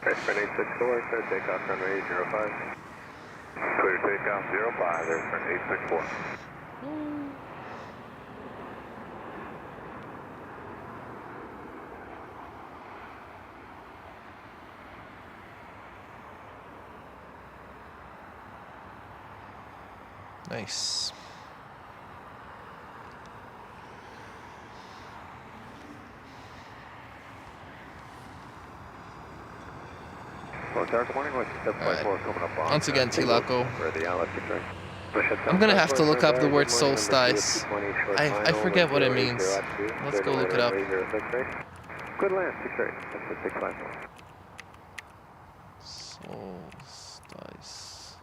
Pearson 864, clear takeoff runway 05. Clear takeoff 05, there's an 864. Nice. Once again, Tilaco. I'm gonna have to look up the word solstice. I forget what it means. Let's go look it up. Good land, 6-8. That's a 654. Solstice.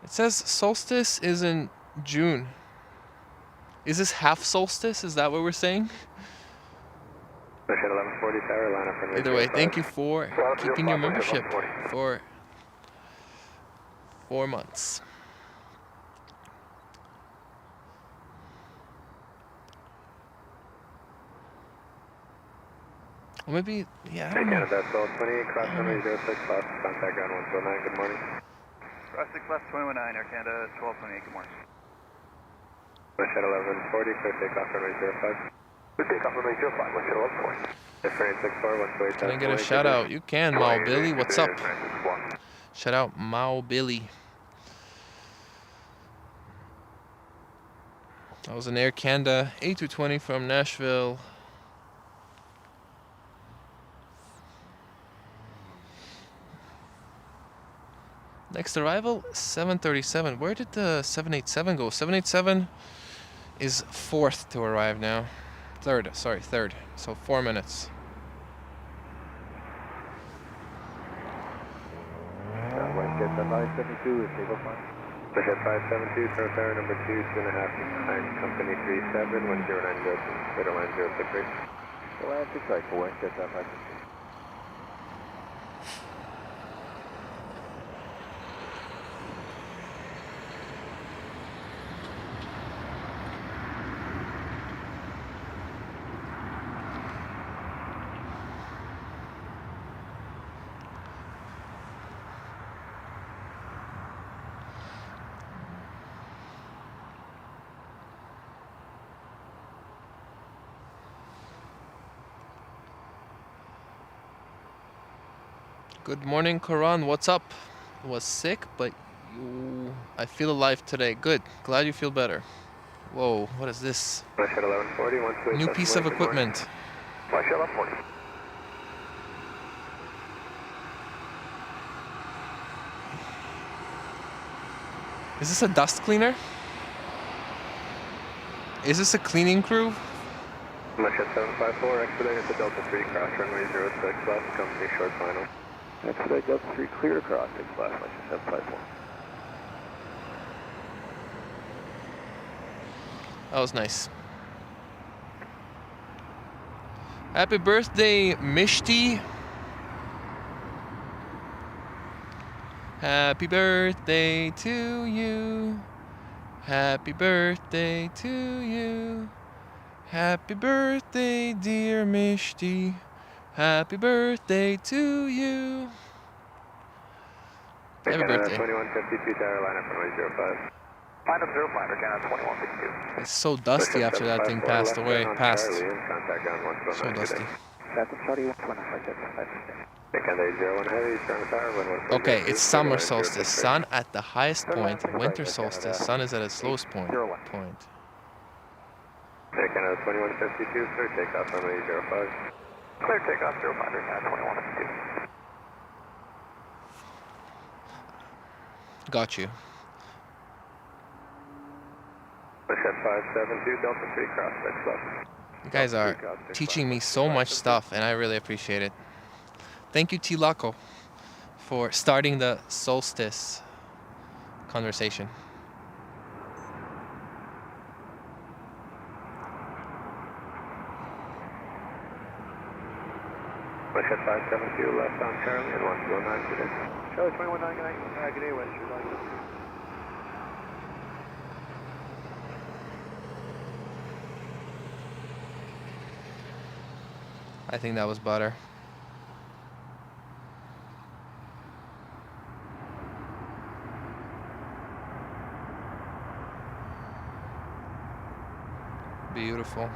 It says solstice is in June. Is this half solstice? Is that what we're saying? Push at 1140 tower, line up runway Either way, thank you for keeping your membership for 4 months. Or maybe, yeah, I don't know. Canada, 1220, cross runway 06, left, contact ground 129, good morning. Cross 6 left 219, Air Canada 1228, good morning. Push at 1140, clear takeoff runway 05. Clear takeoff runway 05, push at 1140. Different 864, 128. Can I get a shout out? You can, Mao Billy. What's up? Shout out Mao Billy. That was an Air Canada A220 from Nashville. Next arrival, 737. Where did the 787 go? 787 is 4th to arrive now. 3rd, sorry, 3rd. So 4 minutes. Get the 572 is table fine. Push at 572, throw tower number 2, 2.5 behind company 37, 109, middle line 063. The line 6 right, 4, get that 572. Good morning, Karan. What's up? Was sick, but I feel alive today. Good. Glad you feel better. Whoa, what is this? Push at 1140, New piece of equipment. Push at 1140. Is this a dust cleaner? Is this a cleaning crew? Push at 754, expedite to Delta 3, cross runway 06 left, company short final. Expedite Delta 3, clear across 6 left, like 754. That was nice. Happy birthday, Mishti. Happy birthday to you. Happy birthday to you. Happy birthday, dear Mishti. Happy birthday to you. Happy birthday. 2152 tower, line up runway 05. Line up 05, Air Canada 2152. It's so dusty after that thing passed away. Passed. Contact ground 129 So dusty. Phantom Charlie 125, Okay, it's summer solstice. Sun at the highest point. Winter solstice. Sun is at its lowest point. Air Canada 2152, clear takeoff runway 05. Clear takeoff 05, Air Canada 2152. Got you. Push at 572, Delta 3, cross 6 left. You guys are teaching me so much stuff, and I really appreciate it. Thank you, Tilako, for starting the solstice conversation. Push at 572, left on Charlie and 129 today. Charlie 219, good day, West. I think that was butter. Beautiful.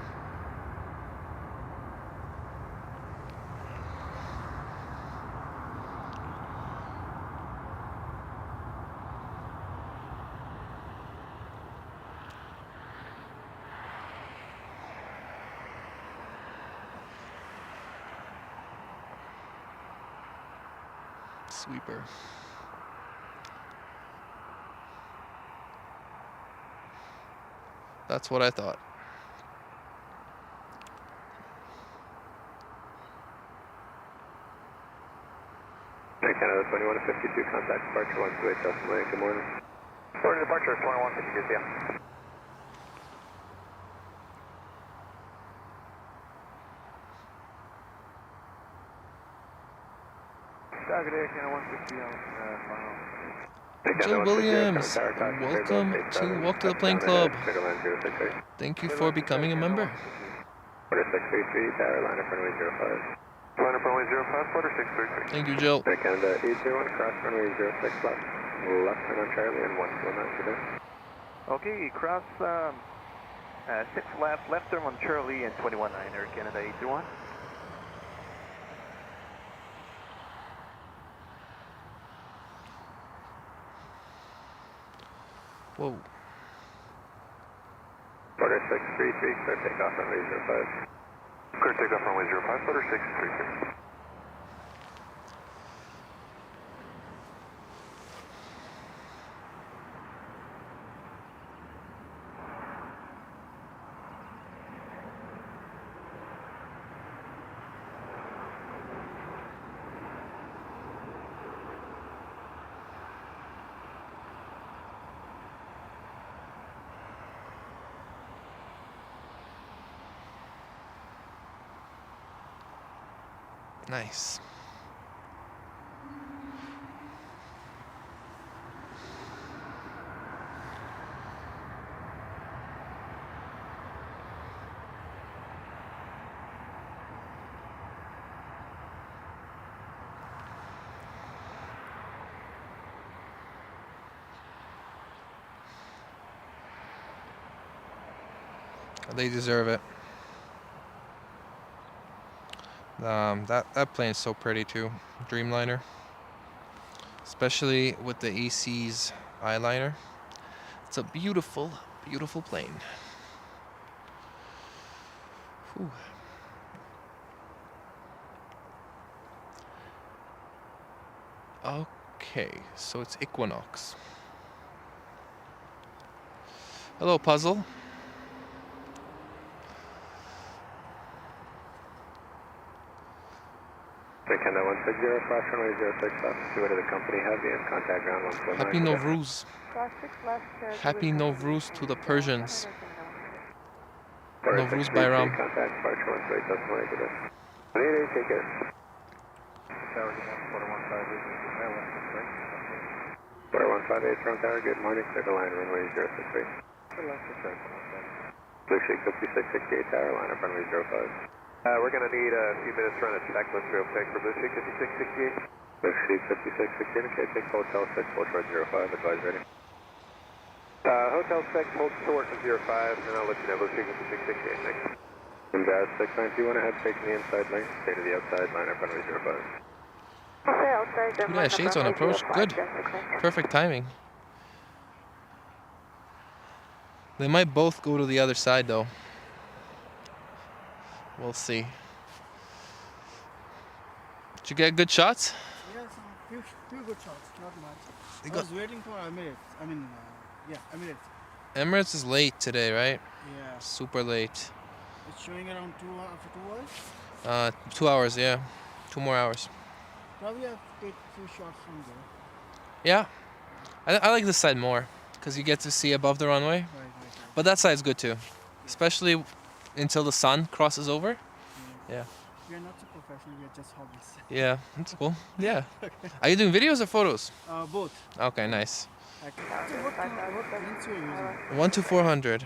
Sweeper. That's what I thought. Air Canada 2152, contact departure 128 Delta Mike, good morning. Morning departure 2152, yeah. good day, Canada 160 on final. Jill Williams, welcome to Walk to the Plane Club. Thank you for becoming a member. Quarter 633, tower, line up runway 05. Line up runway 05, quarter 633. Thank you, Jill. Canada 801, cross runway 06 left. Left turn on Charlie and 129 today. Okay, cross 6 left turn on Charlie and 21.9, Air Canada 801. Whoa. Quarter 633, clear takeoff runway 05. Clear takeoff runway 05, quarter 633. Nice. They deserve it. That plane's so pretty too, Dreamliner. Especially with the AC's eyeliner. It's a beautiful, beautiful plane. Whew. Okay, so it's Equinox. Hello, Puzzle. Canada 160, cross runway 06 left, two to the company heavy and contact ground 149. Happy Novruz. Happy Novruz to the Persians. Novruz Bayram. Contact departure 18 decimal today. 88, take care. Tower, quarter 158, Quarter 158 from tower, good morning, clear to line runway 063. Blue Sheik 5668 tower, line up runway 05. We're going to need a few minutes to run a checklist real quick for Blue Sheik 5668. Blue Sheik 5668, okay, take Hotel 6, hold short 05, advise ready. Hotel 6, hold short of 05, and I'll let you know Blue Sheik 5668, thanks. And 691 ahead, taking the inside lane, stay to the outside, line up runway 05. Yeah, shades on approach, good. Perfect timing. They might both go to the other side though. We'll see. Did you get good shots? Yes, few good shots, not much. I was waiting for Emirates. Emirates. Emirates is late today, right? Yeah. Super late. It's showing around 2 hours? 2 hours, yeah. 2 more hours. Probably I'll take a few shots from there. Yeah. I like this side more, because you get to see above the runway. Right. But that side's good too. Especially until the sun crosses over. Yeah. We are not so professional, we are just hobbies. Yeah, that's cool. Yeah. Are you doing videos or photos? Both. Okay, nice. What lens you are using? 1-400.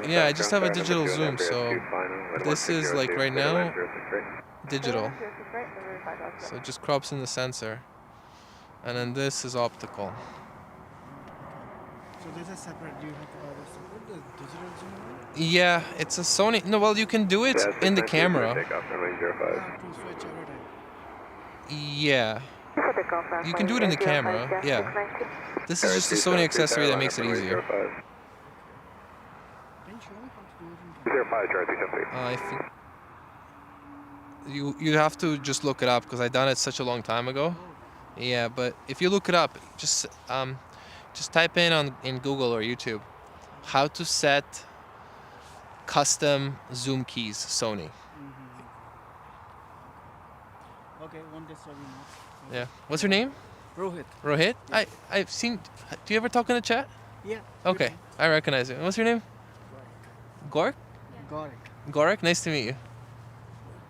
Yeah, I just have a digital zoom, so this is like right now digital. So it just crops in the sensor. And then this is optical. So this is separate. Do you have separate the digital zoom? Yeah, it's a Sony. No, well, you can do it in the camera. To switch every time. Yeah. You can do it in the camera. Yeah. This is just a Sony accessory that makes it easier. Can you show me how to do it in camera? I think you have to just look it up because I done it such a long time ago. Yeah, but if you look it up, just type in Google or YouTube how to set custom zoom keys Sony. Okay, one day sorry not. Yeah. What's your name? Rohit. Rohit? Yeah. I've seen. Do you ever talk in the chat? Yeah. Okay, I recognize you. What's your name? Gork? Got it. Gork, nice to meet you.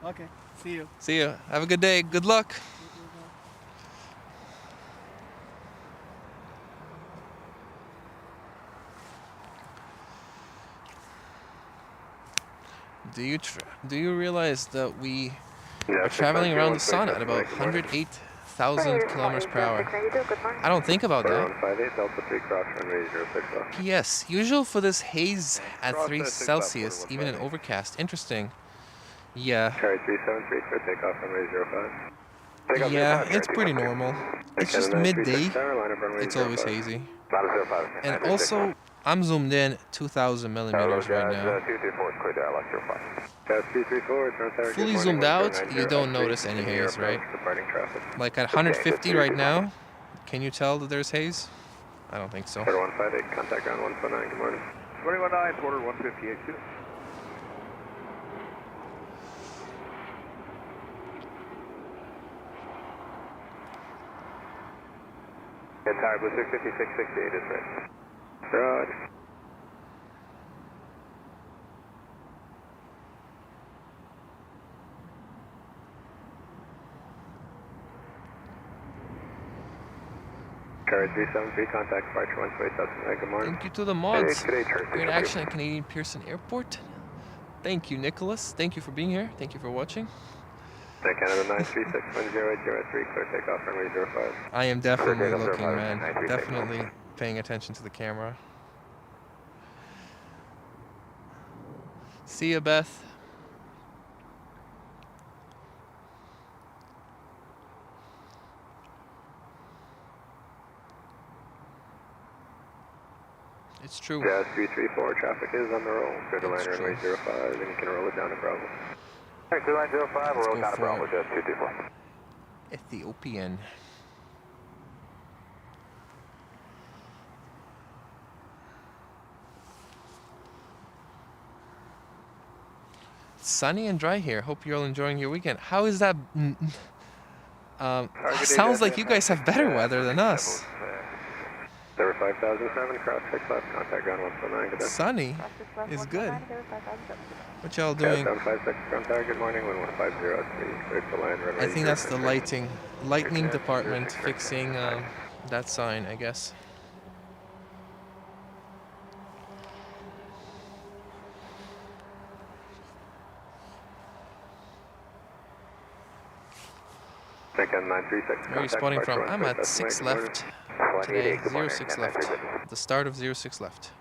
Okay, see you. See you. Have a good day. Good luck. Do you realize that we are traveling around the sun at about 108,000 kilometers per hour? I don't think about that. P.S. Usual for this haze at 3 Celsius, even in overcast. Interesting. Yeah. Yeah, it's pretty normal. It's just midday. It's always hazy. And also, I'm zoomed in 2,000 millimeters right now. Fully zoomed out, you don't notice any haze, right? Like at 150 right now, can you tell that there's haze? I don't think so. 158, contact ground 149, good morning. 219, order 158, 2. Entire Blue 65668 is right. Roger. Carrier 373, contact departure 128, good morning. Thank you to the mods. Great action at Canadian Pearson Airport. Thank you, Nicholas. Thank you for being here. Thank you for watching. Canada 9361083, clear takeoff runway 05. I am definitely looking, man. Definitely paying attention to the camera. See ya, Beth. It's true. Jazz 334, traffic is on the roll. Clear to land runway 05, and you can roll it down to Bravo. Alright, clear line 05, we'll roll down to Bravo, Jazz 224. Ethiopian. It's sunny and dry here. Hope you're all enjoying your weekend. How is that? Sounds like you guys have better weather than us. There 5007, cross 6 left, contact ground 149, good day. Sunny is good. What y'all doing? 756, ground tower, good morning, 1150 at 3, clear to land runway. I think that's the lightning department fixing that sign, I guess. Where are you spotting from? I'm at 6 left today, 06 left. The start of 06 left.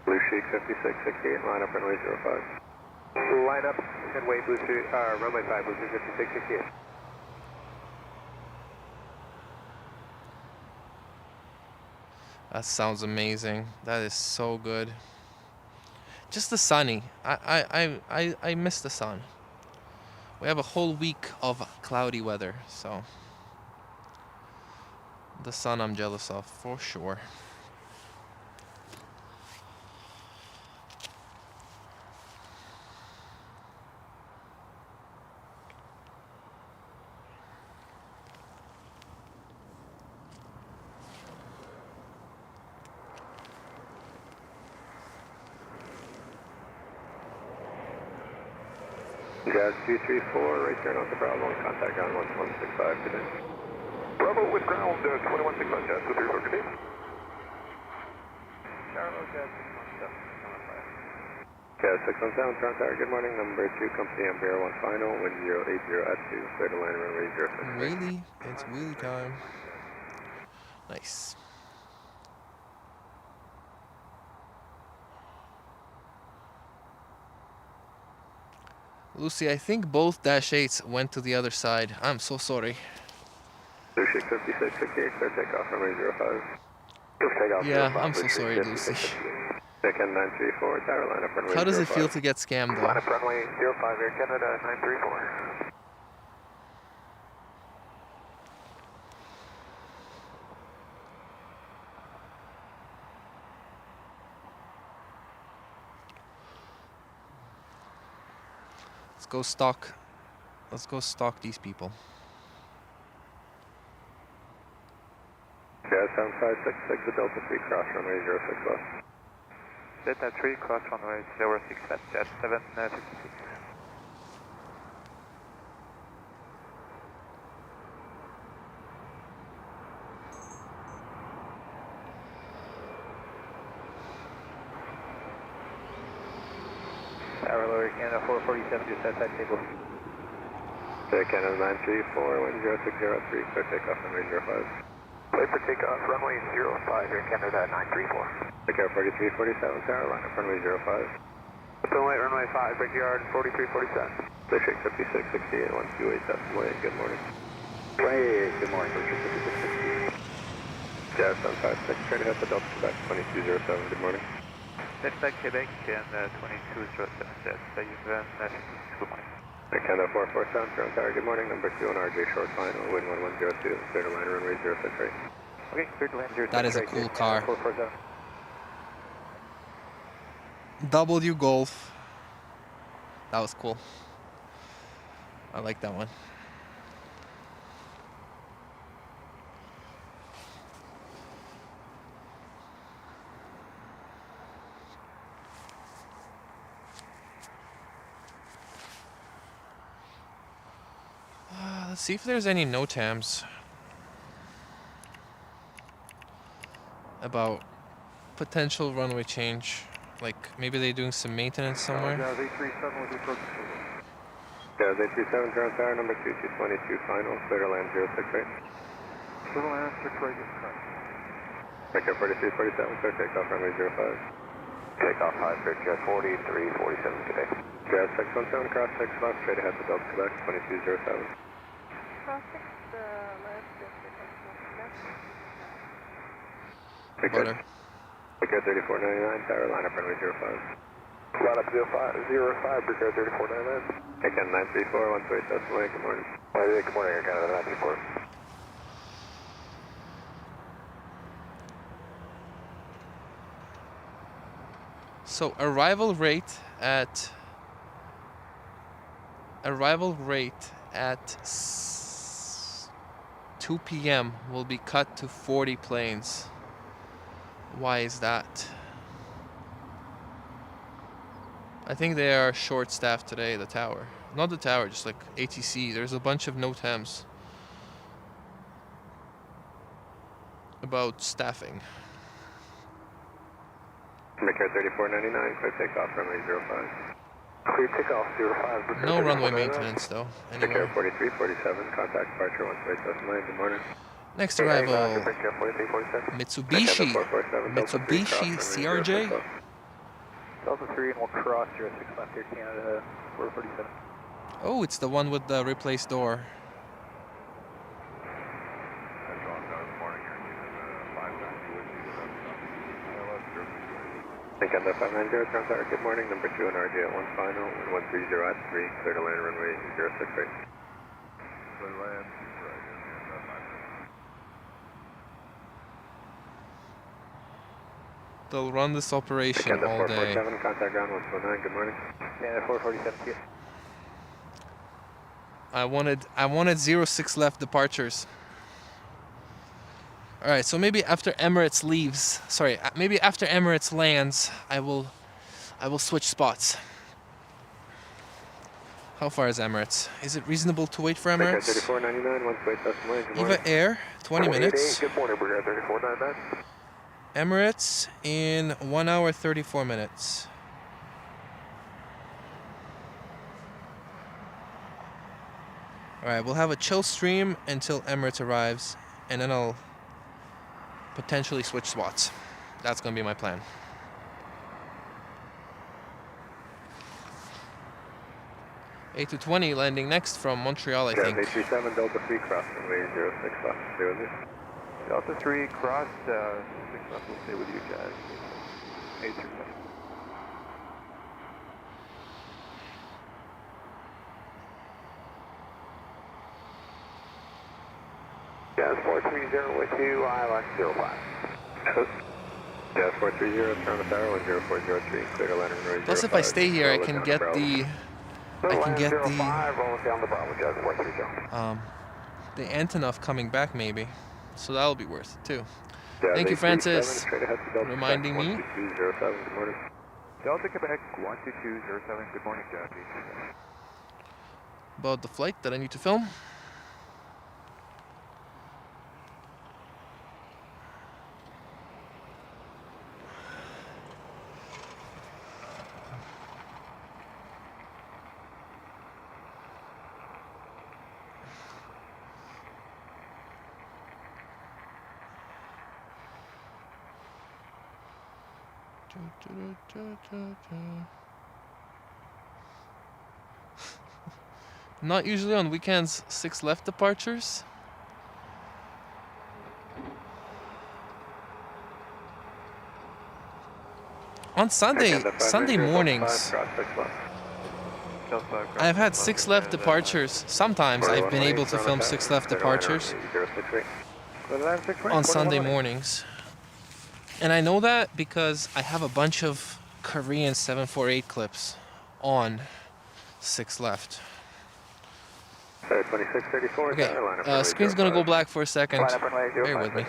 Blue Sheik 5668, line up runway 05. Line up, headway, Blue Sheik, runway 5, Blue Sheik 5668. That sounds amazing. That is so good. Just the sunny. I miss the sun. We have a whole week of cloudy weather, so the sun I'm jealous of for sure. Jazz 234, right turn off the Bravo, contact ground 1165, good day. Bravo with ground 2165, Jazz 234, good day. Charlotte, Jazz 617, Jazz 617, ground tower, good morning, number 2, company Ampere 1 final, wind 080 at 2, clear to land runway 06. Really? It's wheelie time. Nice. Lucy, I think both Dash 8s went to the other side. I'm so sorry. Blue Sheik 5668, clear takeoff runway 05. Yeah, I'm so sorry, Lucy. Second 934, tower line up runway 05. How does it feel to get scammed, though? line up runway 05, Air Canada 934. Let's go stalk these people. Jazz 7566, Delta 3, cross runway 06 left. Delta 3, cross runway 06 left, Jazz 756. Air Canada 447, just outside table. Air Canada 934, 10603, clear takeoff runway 05. Clear for takeoff, runway 05, Air Canada 934. Take care 4347, tower, line up runway 05. Open light, runway 5, backyard 4347. Clear shake 5668, 128 decimal 8, good morning. Hey, good morning, Richard, 5668. Jazz 756, trying to hit the Delta Quebec 2207, good morning. Delta Quebec and 2207, that's Yvan, good morning. Air Canada 447, Toronto Tower, good morning, number 2 on RJ short final, wind 1102, clear to line runway 06 right. Okay, clear to land 06 That is a right, cool car. 447. W Golf. That was cool. I like that one. Let's see if there's any NOTAMs about potential runway change. Like maybe they're doing some maintenance somewhere. Jazz 837, Toronto Tower, number 2222 final, clear to land 06 right. Clear to land 6 right, is correct. Take care 4347, clear takeoff runway 05. Takeoff 5, clear Jazz 4347 today. Jazz 617, cross 6 left, straight ahead to Delta Quebec 2207. Cross 6 left, Butter. Take care 3499, tower, line up runway 05. Line up 05, Brigade 3499. Air Canada 934, 128 decimal 8, good morning. Good morning, Air Canada 934. So arrival rate at 2 p.m. will be cut to 40 planes. Why is that? I think they are short-staffed today, the tower. Not the tower, just like ATC. There's a bunch of NOTAMs about staffing. Brigade 3499, clear takeoff runway 05. Clear takeoff 05. No runway maintenance though. Take care Anyway. 4347, contact departure 128 decimal 8, good morning. Next arrival, Take care 4347. Mitsubishi. 447, Delta 3, Mitsubishi cross CRJ. runway 06. Delta 3 and we'll cross 06 left, Air Canada 447. Oh, it's the one with the replaced door. Air Canada 590, Toronto Tower, good morning, number 2 on RJ at 1 final, 130 at 3, clear to land runway 06 right. Clear to land, They'll run this operation Canada all day. 447, contact ground 129, good morning. Canada 447 here. I wanted 06 left departures. All right, so maybe after Emirates leaves, sorry, maybe after Emirates lands, I will switch spots. How far is Emirates? Is it reasonable to wait for Emirates? 3499, 128 decimal 8, good morning. Eva Air, 20 minutes. Good morning, Brigade 3499. Emirates in 1 hour 34 minutes. All right, we'll have a chill stream until Emirates arrives, and then I'll potentially switch spots. That's gonna be my plan. A220 landing next from Montreal, I think. 837, Delta 3, cross runway 06 left, stay with me. Delta 3 cross 6 left, we'll stay with you guys. 837. Jazz 430 with you, ILS 05. Jazz 430, Toronto Tower, 10403, clear to land runway 05. Plus, if I stay here, I can get the Antonov coming back maybe, so that'll be worth it too. Thank you, Francis, reminding me. Delta Quebec 12207. Good morning, Jazzy. About the flight that I need to film. Not usually on weekends, 6 left departures. On Sunday mornings, I've had 6 left departures. Sometimes I've been able to film 6 left departures on Sunday mornings. And I know that because I have a bunch of Korean 748 clips on 6 left. Okay, screen's gonna go black for a second. Bear with me.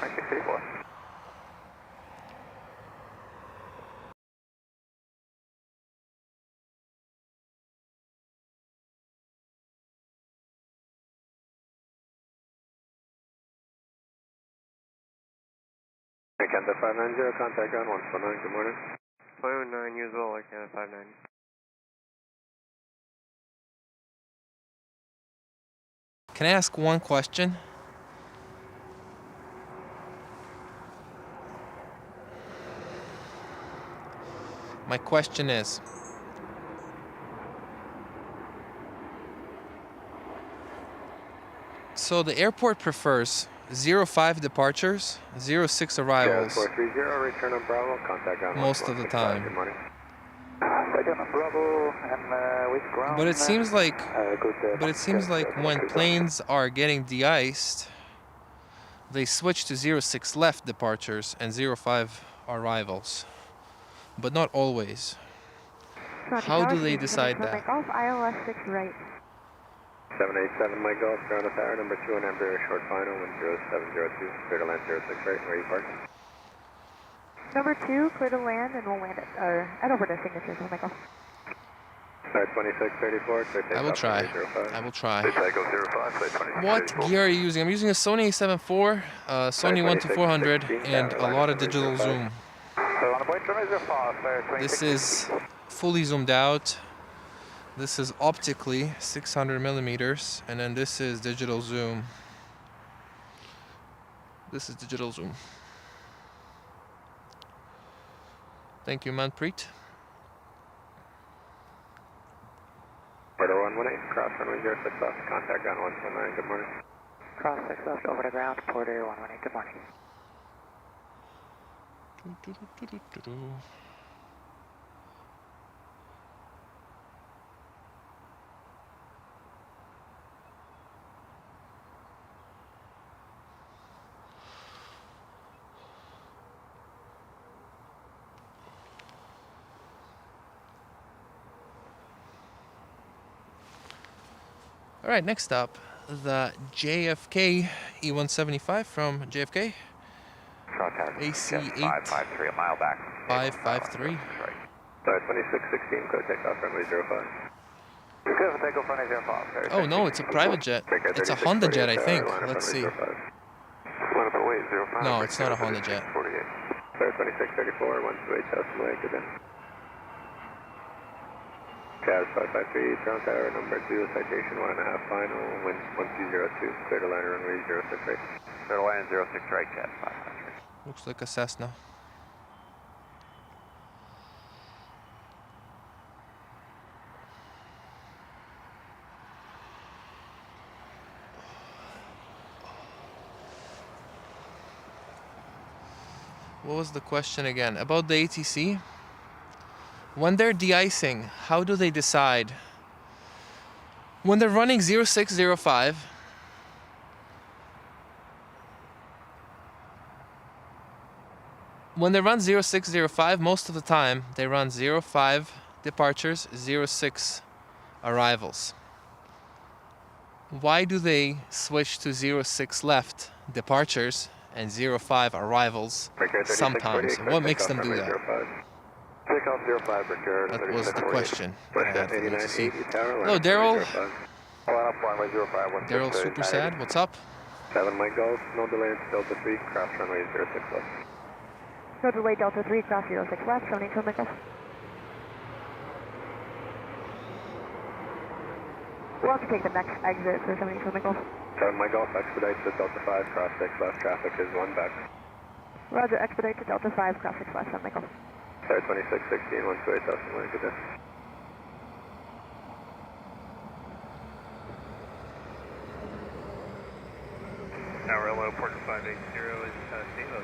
Canada 590, contact ground 149, good morning. 509 as well, Canada 590. Can I ask one question? My question is, so the airport prefers 05 departures, 06 arrivals 430, return on Bravo, contact ground most of the time. Good morning. But it seems like when planes are getting de-iced, they switch to 06 left departures and 05 arrivals. But not always. How do they decide that? ILS 6 right. 787 Mike Golf, ground up tower number 2 on Embraer short final 10702, clear to land 06 right, where you park? Number 2, clear to land and we'll land at over their signatures, oh my god. 2634, clear takeoff. I will try. 05. I will try. Takeoff 05, What gear are you using? I'm using a Sony A7 IV, Sony 1-400, and a lot of digital zoom. This is fully zoomed out. This is optically 600 millimeters, and then this is digital zoom. This is digital zoom. Thank you, Manpreet. Order 118, cross runway 06 left, contact ground 119, good morning. Cross 6 left, over to ground, Porter 118, good morning. All right, next up, the JFK E175 from JFK. AC8 553, a mile back. 553. 2616, clear takeoff, runway 05. Good for takeoff, runway 05. Oh no, it's a private jet. It's a Honda jet, I think. Let's see. No, it's not a Honda jet. 2634, 128 Tesla, good day. CAS 553, ground tower number 2, citation 1.5 final, wind 1202, clear to line runway 06 right. Clear to line 06 right, CAS 553. Looks like a Cessna. What was the question again? About the ATC? When they're de-icing, how do they decide? When they're running 0605, when they run 0605, most of the time they run 05 departures, 06 arrivals. Why do they switch to 06 left departures and 05 arrivals sometimes? What makes them do that? That was the question I had for the ATC. Hello, Daryl. Daryl, super sad. What's up? 7 Mike Golf, no delay, Delta 3, cross runway 06 left. No delay, Delta 3, cross 06 left, 72 Mike Golf. We'll have to take the next exit for 72 Mike Golf. 7 Mike Golf, expedite to Delta 5, cross 6 left, traffic is 1 back. Roger, expedite to Delta 5, cross 6 left, 7 Mike Golf. Tower 2616, 128,000, good day. Tower LO, Porter 580 is Steve.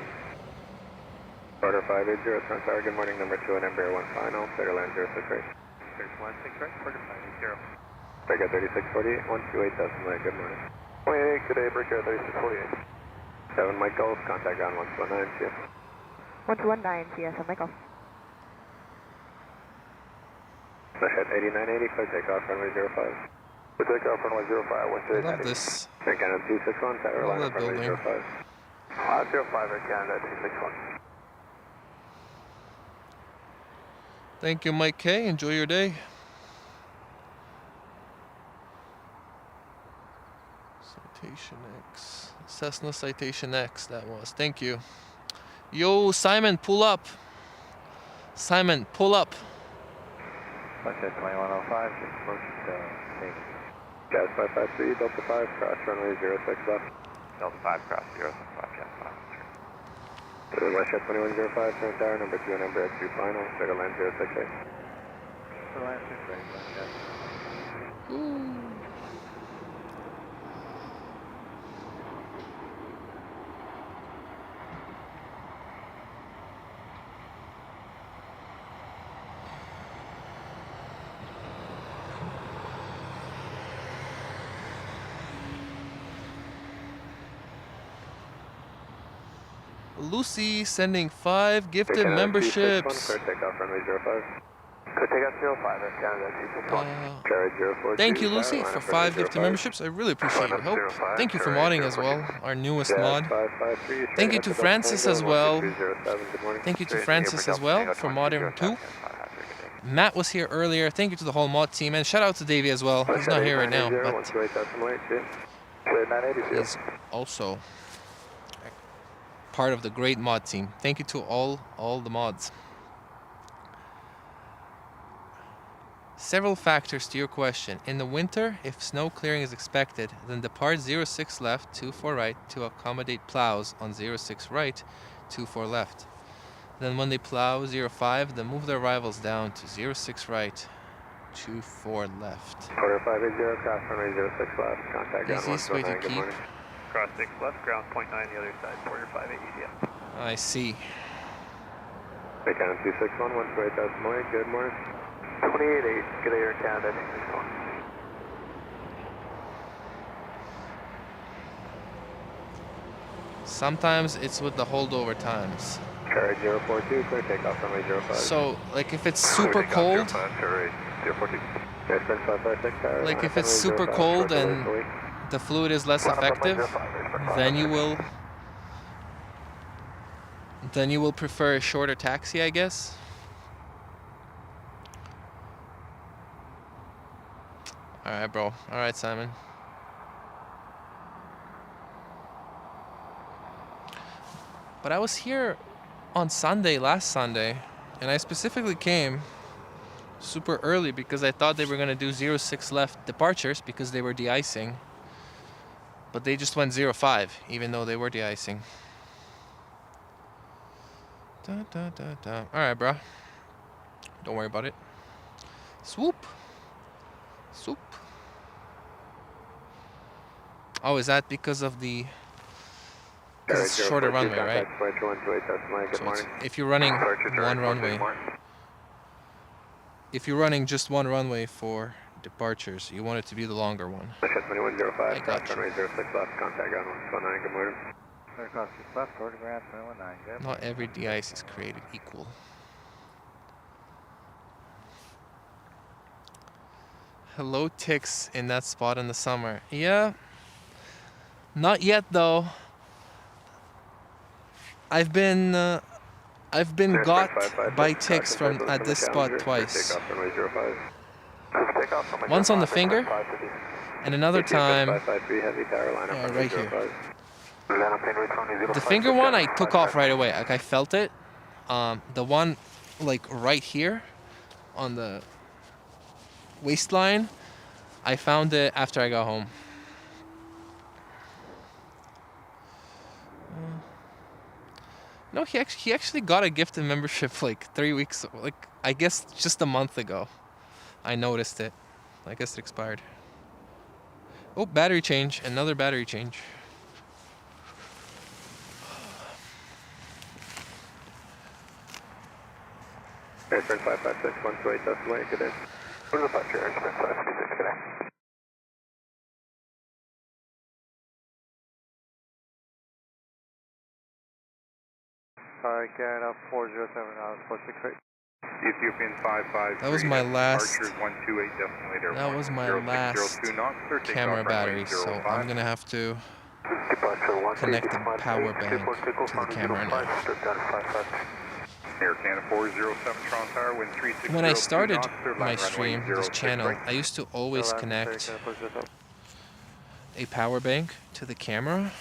Porter 580, front tower, good morning, number 2 and Embraer 1 final, clear to land 06 right. Clear to land 6 right, Porter 580. Breakout 3648, 128,000, good morning. 28, good day, breakout 3648. 7 Mike Golf, contact ground 119, CS. 119, CS, on Michael. Ahead 8980, clear takeoff, runway 05. Clear takeoff, runway 05, I love this. Air Canada 261, tower, I love line that up runway building. 05. 05, Air Canada 261. Thank you, Mike K. Enjoy your day. Citation X. Cessna Citation X, that was. Thank you. Yo, Simon, pull up. Simon, pull up. Sunset 2105, just approached Navy. Jazz 553, Delta 5, cross runway 06 left. Delta 5, cross 065, Jazz 5. Westjet 2105, front tower, number 2 and number 2 final, clear to land 068. So land 6 right, Sunset. Ooh. Lucy sending 5 gifted memberships. Clear takeoff, runway 05. Clear takeoff 05, Air Canada 261. Carriage 042. Thank you, Lucy, line for up 5 runway gifted 05. memberships. I really appreciate your help. 05, Thank you for carriage modding as well, our newest Jazz mod. 553, Thank you to Francis as well. 1207, good morning. Thank you to Francis as well for modding too. Matt was here earlier. Thank you to the whole mod team, and shout out to Davey as well. He's not here right now, but he's also part of the great mod team. Thank you to all the mods. Several factors to your question. In the winter, if snow clearing is expected, then depart 06 left, 24 right to accommodate plows on 06 right, 24 left. Then when they plow 05, then move the arrivals down to 06 right, 24 left. Porter 580, cross runway 06 left, contact ground Easiest way to 119, good keep. morning. Cross 6 left, ground point 9 the other side, Porter 580, CS. I see. Air Canada 261, 128,000, good morning. 28-8, good day, Air Canada 261. Sometimes it's with the holdover times. Carriage 042, clear takeoff runway 05. So, like if it's super cold, like if it's super cold and the fluid is less effective, then you will prefer a shorter taxi, I guess. Alright, bro. Alright, Simon. But I was here on Sunday, last Sunday, and I specifically came super early because I thought they were going to do 06 left departures because they were de-icing. But they just went 05, even though they were de-icing. Alright, bro. Don't worry about it. Swoop. Swoop. Oh, is that because of the... Because it's shorter runway, right? So it's, if you're running one runway... If you're running just one runway for departures, you want it to be the longer one. I got you. Not every de-ice is created equal. Hello, ticks in that spot in the summer. Yeah. Not yet, though. I've been got by ticks from at this spot twice. Once on the finger, and another time right here. The finger one I took off right away. Like I felt it. The one like right here on the waistline, I found it after I got home. No, he actually got a gifted membership like 3 weeks, like I guess just a month ago. I noticed it. I guess it expired. Oh, battery change. Another battery change. Pearson 556, 128, that's the way, good day. What is the departure, Pearson 556, good day. Canada 407 hours, 468. Ethiopian 553. That was my last. Departures 128, decimal That was my last camera battery, so I'm gonna have to connect the power bank to the camera now. Air Canada 407 Toronto Tower, wind 360. When I started my stream, this channel, I used to always connect a power bank to the camera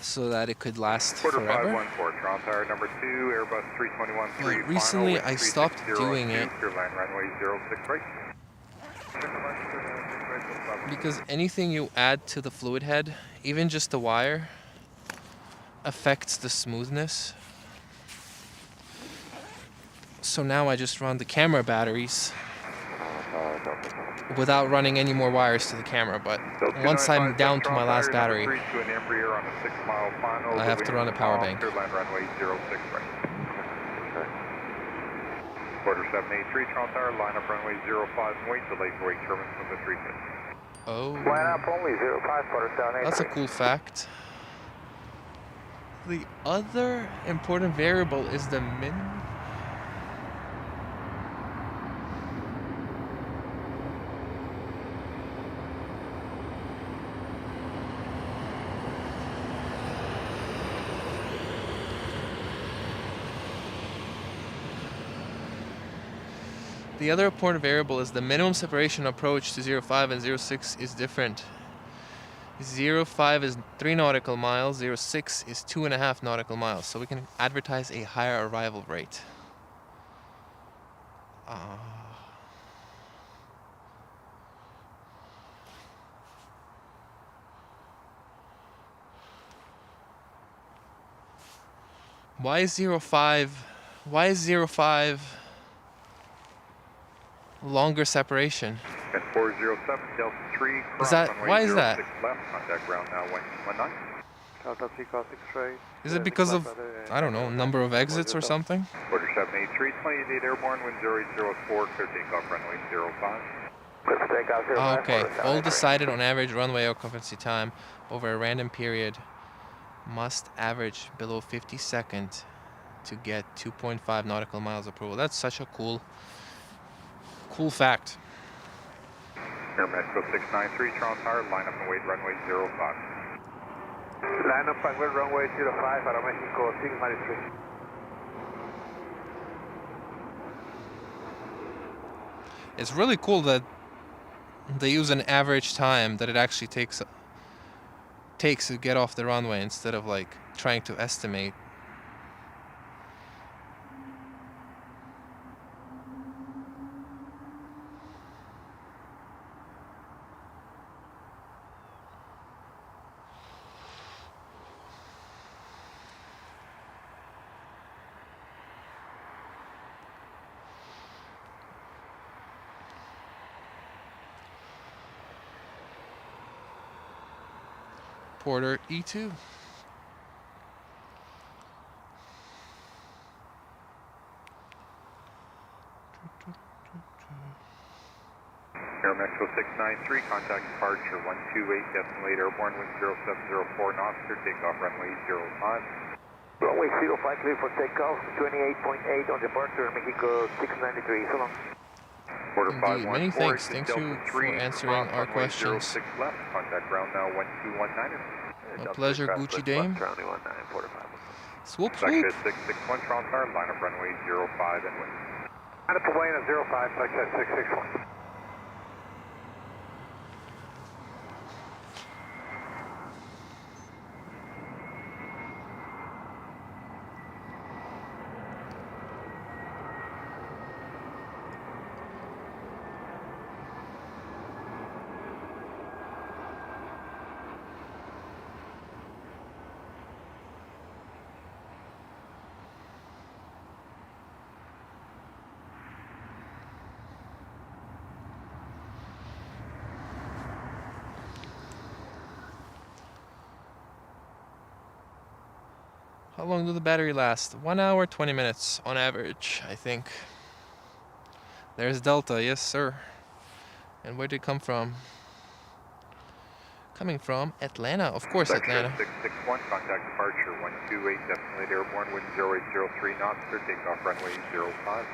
so that it could last forever. 514 Toronto Tower, number 2, Airbus 321 But recently I stopped doing it because anything you add to the fluid head, even just the wire, affects the smoothness. So now I just run the camera batteries without running any more wires to the camera, but once I'm down to my last battery, I have to run a power bank. Quarter 783 Toronto Tower, line up runway 05 and wait, delay for wake turbines from the 350. Oh, Line up only 05, quarter 783. that's a cool fact. The other important variable is the min. The other important variable is the minimum separation approach to 05 and 06 is different. 05 is 3 nautical miles, 06 is 2.5 nautical miles, so we can advertise a higher arrival rate. Why is 05 longer separation? At 407 Delta 3, Why is that? left, contact ground now 119. Delta 3, cross 6 straight. Is it because of, I don't know, number of exits or something? Quarter 783, 28 airborne, wind 0804, clear takeoff runway 05. Clear for takeoff 05. Okay, all decided on average runway occupancy time over a random period must average below 50 seconds to get 2.5 nautical miles approval. That's such a cool fact. Air Mexico 693, Toronto Tower, line up and wait runway 05. Line up and wait runway 05, Aeromexico 693. It's really cool that they use an average time that it actually takes to get off the runway instead of like trying to estimate. Porter E2. Air Mexico 693, contact departure 128, decimal 8 airborne, wind 0704 knots, clear takeoff runway 05. Runway 05 clear for takeoff, 28.8 on departure, Mexico 693, so long. Quarter Indeed, 514, many thanks. Thanks you for 3, answering our runway questions. 06 left, contact ground now 1219. A pleasure, Gucci Dame. Swoop, Section swoop. 661, Toronto Tower, line up runway 05 and wait. Line up away in 05, section 661. How long do the battery last? 1 hour, 20 minutes on average, I think. There's Delta, yes sir. And where did it come from? Coming from Atlanta, of course Atlanta. 661, contact departure 128, definitely airborne, wind 0803 knots, clear takeoff runway 05.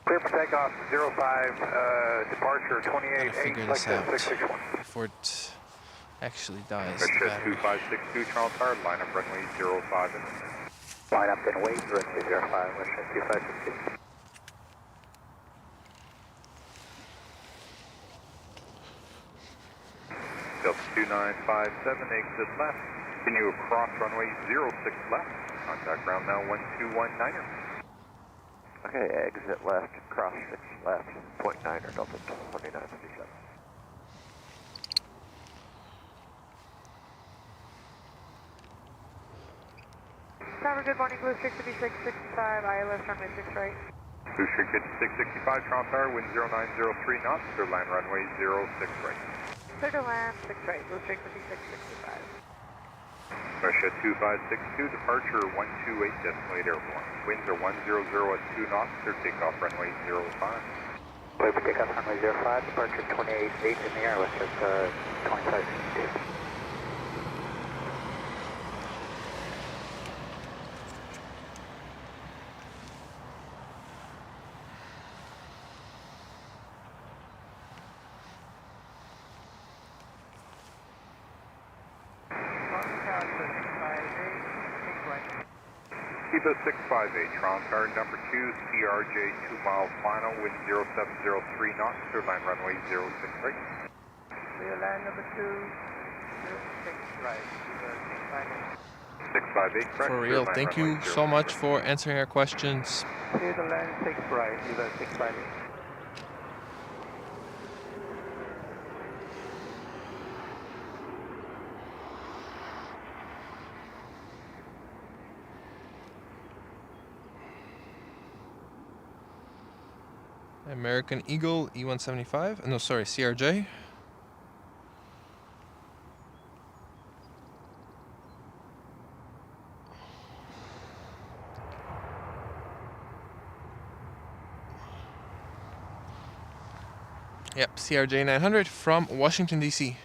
Clear for takeoff 05, departure 28, Gotta figure this out before it actually dies. The battery. 2562, Charles Tower, line up runway 05. Line up and wait, runway 05, Western 2562. Delta 2957, exit left. Continue across runway 06 left. Contact ground now 1219er. Okay, exit left, cross 6 left, 0.9er, Delta 2957. Tower, good morning, Blue Streak 5665, ILS runway 6 right. Blue Streak 5665, Toronto Tower, wind 0903 knots, clear line runway 06 right. Clear to land 6 right, Blue Streak 5665. Russia 2562, departure 128, designated airborne. Winds are 100 at 2 knots, clear takeoff runway 05. Clear for takeoff runway 05, departure 28, 8 in the air, with just 2562. Keep us 658, Toronto Tower, number 2, CRJ 2 mile final, wind 0703 knots, clear line runway 06 right. Clear land number 2, 06 right, 658, correct. For real, thank you so much for answering our questions. Clear the land 6 right, 658. American Eagle E175. No, sorry, CRJ. Yep, CRJ 900 from Washington, D.C.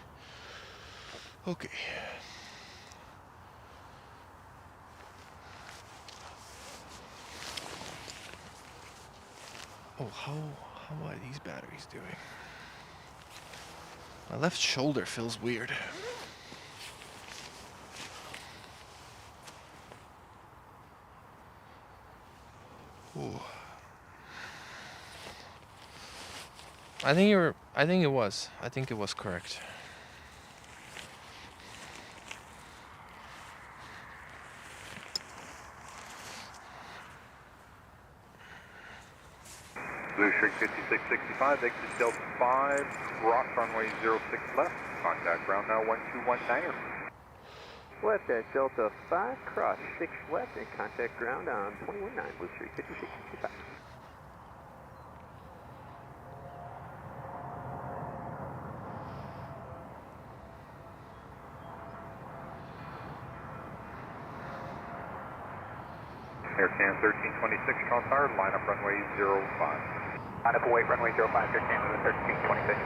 Okay. Oh, how are these batteries doing? My left shoulder feels weird. Ooh. I think it was correct. Blue Streak 5665, exit Delta 5, cross runway 06 left, contact ground now 1219er. Left at Delta 5, cross 6 left, and contact ground on 219, Blue Streak 5665. Aircan 1326, Toronto Tower, line up runway 05. Line up await runway 05, Aircan 1326.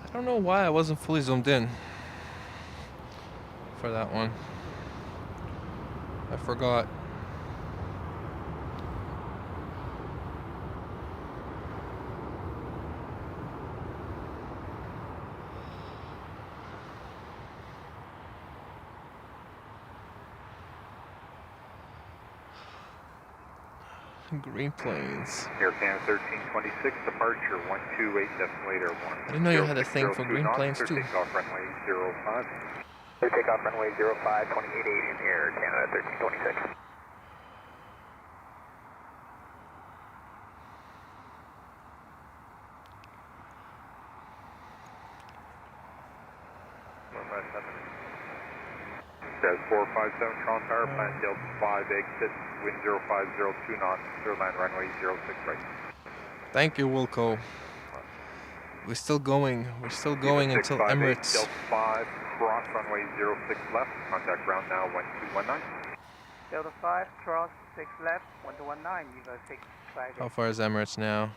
I don't know why I wasn't fully zoomed in for that one. I forgot. Green Plains. Aircan 1326, departure 128, designated airborne. I didn't know you had a thing for Green Plains too. Takeoff runway 05. Clear takeoff runway 05, 28 in the air, Canada 1326. 457 Toronto Tower, plan Delta 5, exit, wind 0502 knots, clear line runway 06 right. Thank you, Wilco. We're still going. We're still going until Emirates. Delta 5, cross runway 06 left, contact ground now 1219. Delta 5, cross 6 left, 1219, you got 658. How far is Emirates now?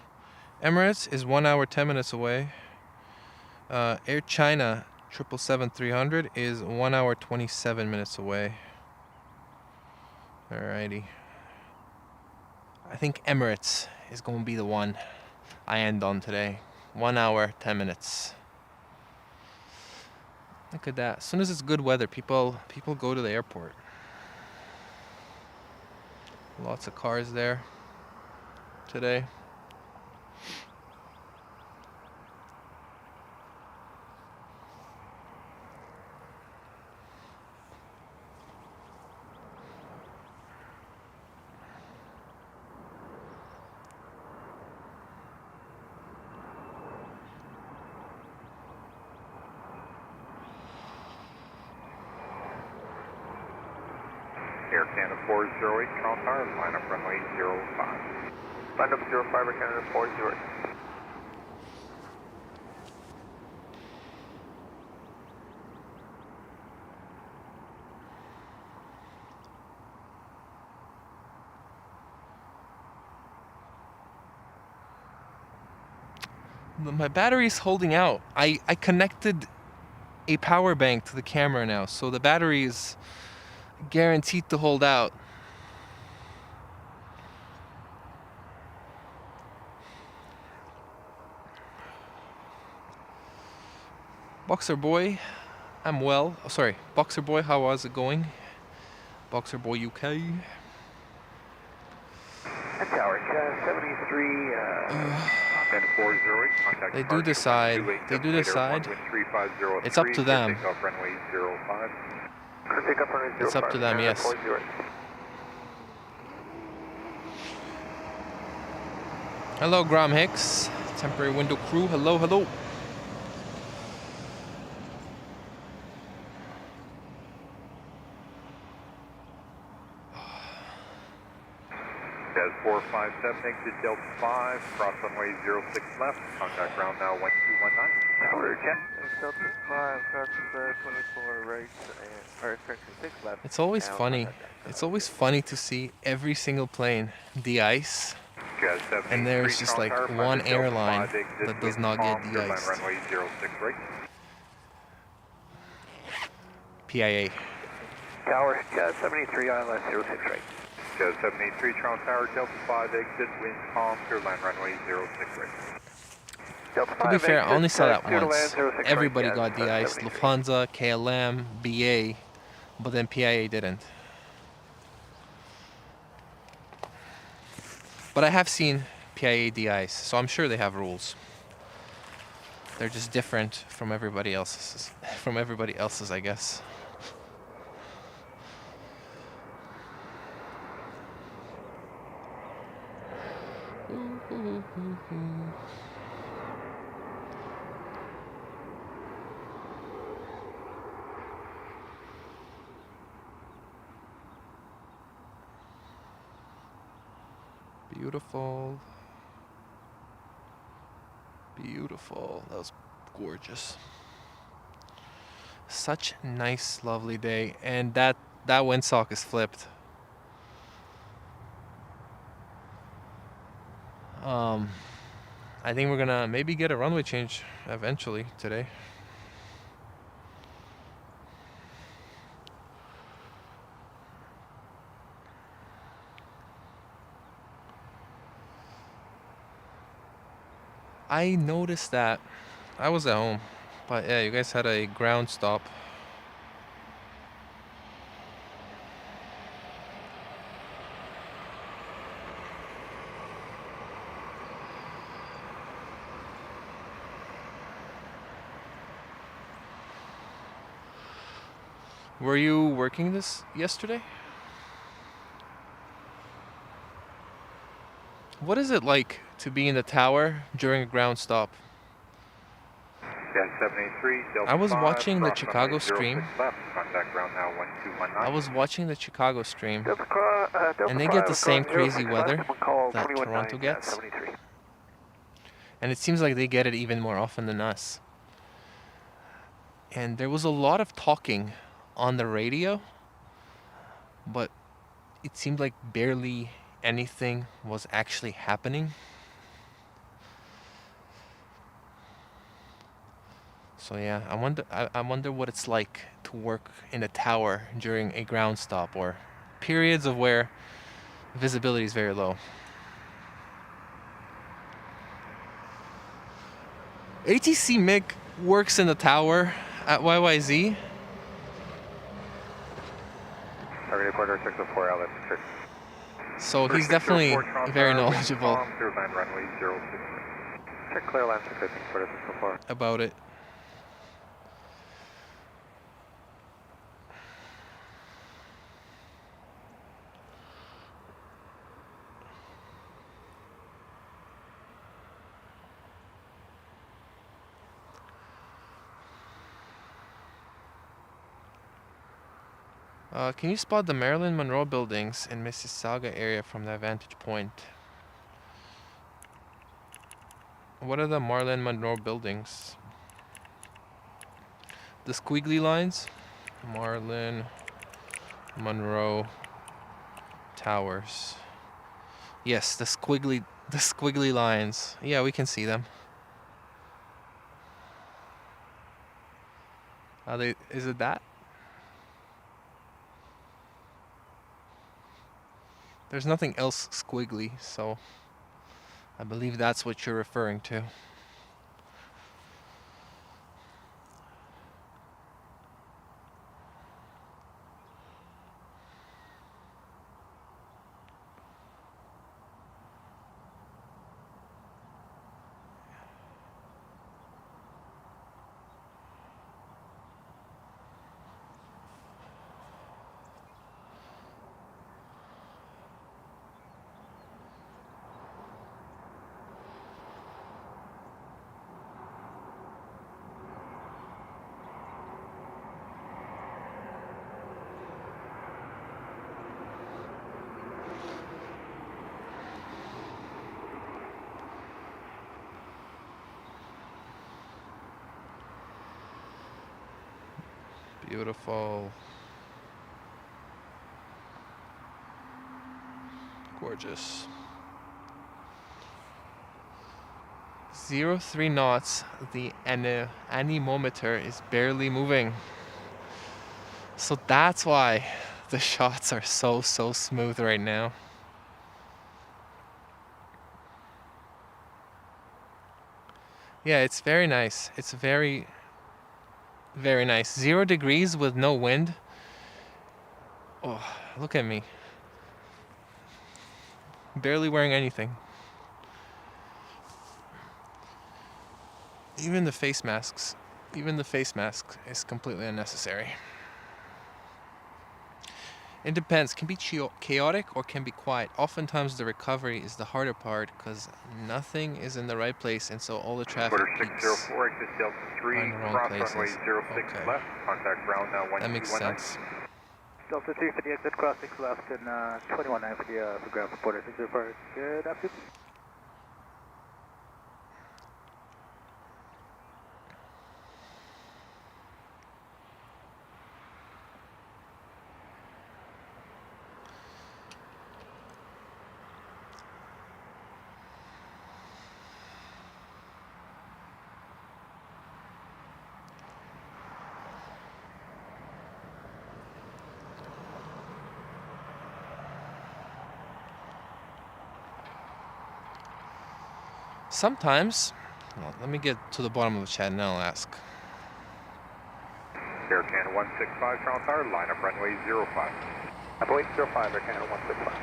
Emirates is 1 hour 10 minutes away. Air China 777-300 is 1 hour 27 minutes away. Alrighty. I think Emirates is going to be the one I end on today. 1 hour 10 minutes. Look at that. As soon as it's good weather, people go to the airport. Lots of cars there today. Air Canada 408, Toronto Tower, line up runway 05. Line up 05, Air Canada 408. My battery's holding out. I connected a power bank to the camera now, so the battery is guaranteed to hold out. Boxer Boy, I'm well. Oh, sorry, Boxer Boy, how was it going? Boxer Boy UK. Tower 73. And 408, contact They do decide. They do decide. It's up to them. Takeoff runway 05. Takeoff runway 05. It's up to them, yes. 408. Hello, Graham Hicks. Temporary window crew. Hello, hello. Des 457, exit Delta 5, cross runway 06 left, contact ground now 1219. Tower 10, Delta 5, cross 24 right, or 6 left. It's always funny. It's always funny to see every single plane de-ice, and there's just like one airline that does not get de-iced. Runway 06 right. PIA. Tower 73, ILS 06 right. Des 73, Toronto Tower, Delta 5, exit, wind calm, clear line runway 06 right. Delta 5, To be fair, I only saw that clear to once. land, 06 Everybody right, got de-iced. 73. Lufthansa, KLM, BA, but then PIA didn't. But I have seen PIA de-ice, so I'm sure they have rules. They're just different from everybody else's. I guess. Beautiful. Beautiful. That was gorgeous. Such a nice, lovely day. And that windsock is flipped. I think we're gonna maybe get a runway change eventually today. I noticed that I was at home, but yeah, you guys had a ground stop. Were you working this yesterday? What is it like to be in the tower during a ground stop? 783, I was watching the Chicago stream. Contact ground now 1219. I was watching the Chicago stream, and they get the same crazy weather that Toronto gets. And it seems like they get it even more often than us. And there was a lot of talking on the radio, but it seemed like barely anything was actually happening. So yeah, I wonder what it's like to work in a tower during a ground stop or periods of where visibility is very low. ATC Mick works in the tower at YYZ. So he's definitely very knowledgeable about it. Can you spot the Marilyn Monroe buildings in Mississauga area from that vantage point? What are the Marilyn Monroe buildings? The squiggly lines? Marilyn Monroe Towers. Yes, the squiggly lines. Yeah, we can see them. Is it that? There's nothing else squiggly, so I believe that's what you're referring to. Beautiful. Gorgeous. 0.3 knots. The anemometer is barely moving. So that's why the shots are so smooth right now. Yeah, it's very nice. It's very nice. 0 degrees with no wind. Oh, look at me. Barely wearing anything. Even the face masks. Even the face mask is completely unnecessary. It depends. Can be chaotic or can be quiet. Oftentimes the recovery is the harder part because nothing is in the right place, and so all the traffic peaks are in the wrong places. Okay. That makes sense. Delta 3 for the exit, cross 6 left, and 21.9 for the ground supporter. 604. Good afternoon. Sometimes, well, let me get to the bottom of the chat and then I'll ask. Air Canada 165, Toronto Tower, line up runway 05. Runway 05, Air Canada 165.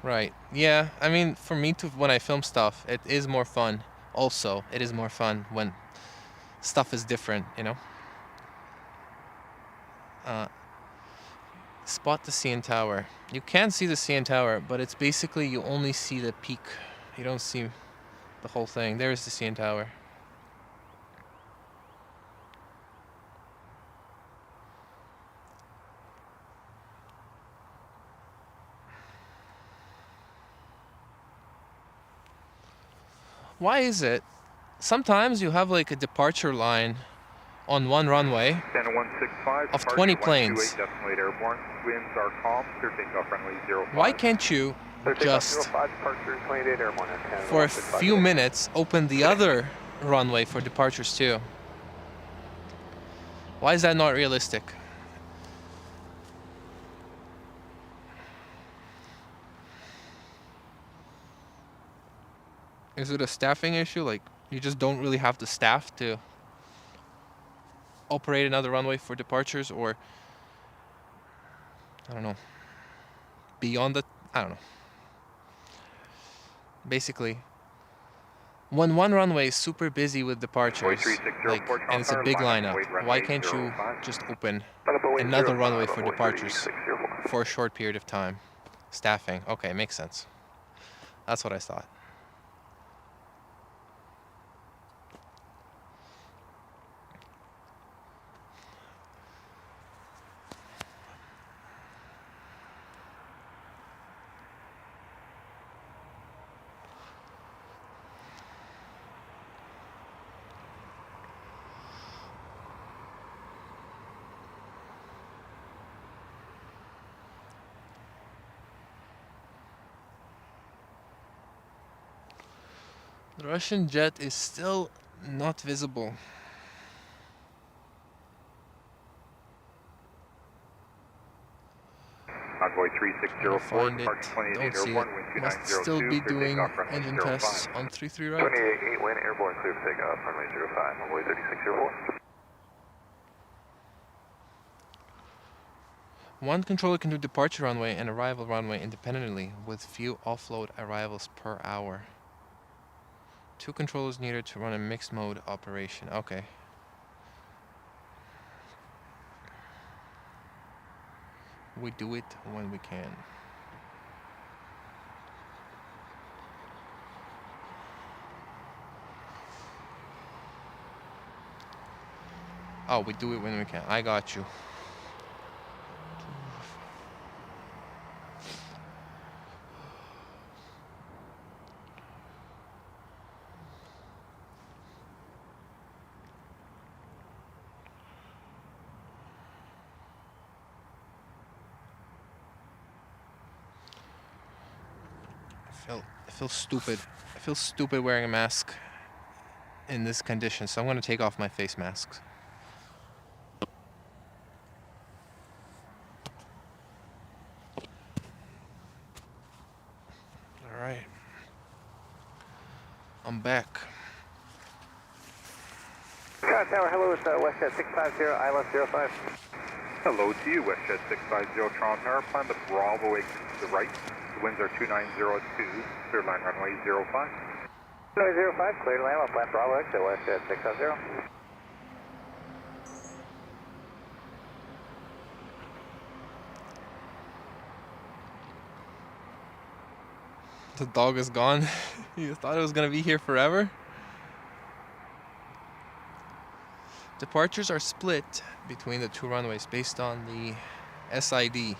Right. Yeah, I mean, for me to, when I film stuff, it is more fun. Also, it is more fun when stuff is different, you know? Spot the CN Tower. You can see the CN Tower, but it's basically you only see the peak. You don't see the whole thing. There's the CN Tower. Why is it? Sometimes you have like a departure line on one runway of 20 planes. Why can't you just, for a few minutes, open the other runway for departures too? Why is that not realistic? Is it a staffing issue? Like, you just don't really have the staff to operate another runway for departures, or I don't know, beyond the, I don't know. Basically, when one runway is super busy with departures, like, and it's a big lineup, why can't you just open another runway for departures for a short period of time? Staffing, okay, makes sense. That's what I thought. The Russian jet is still not visible. Envoy 3604, find it. Don't see it. Must still be doing engine tests on 33 right. 28 wind, airborne, clear for takeoff, runway 05, Envoy 3604. One controller can do departure runway and arrival runway independently with few offload arrivals per hour. Two controllers needed to run a mixed mode operation. Okay. We do it when we can. Oh, we do it when we can. I got you. I feel stupid. I feel stupid wearing a mask in this condition, so I'm going to take off my face masks. Alright. I'm back. Tower, hello, it's WestJet 650, ILS 05. Hello to you, WestJet 650, Toronto Tower, plan the Bravo exit to the right. The winds are 2902, clear line runway 05. Runway 05, clear to land on plan Bravo exit, WestJet 650. The dog is gone. You thought it was going to be here forever? Departures are split between the two runways based on the SID.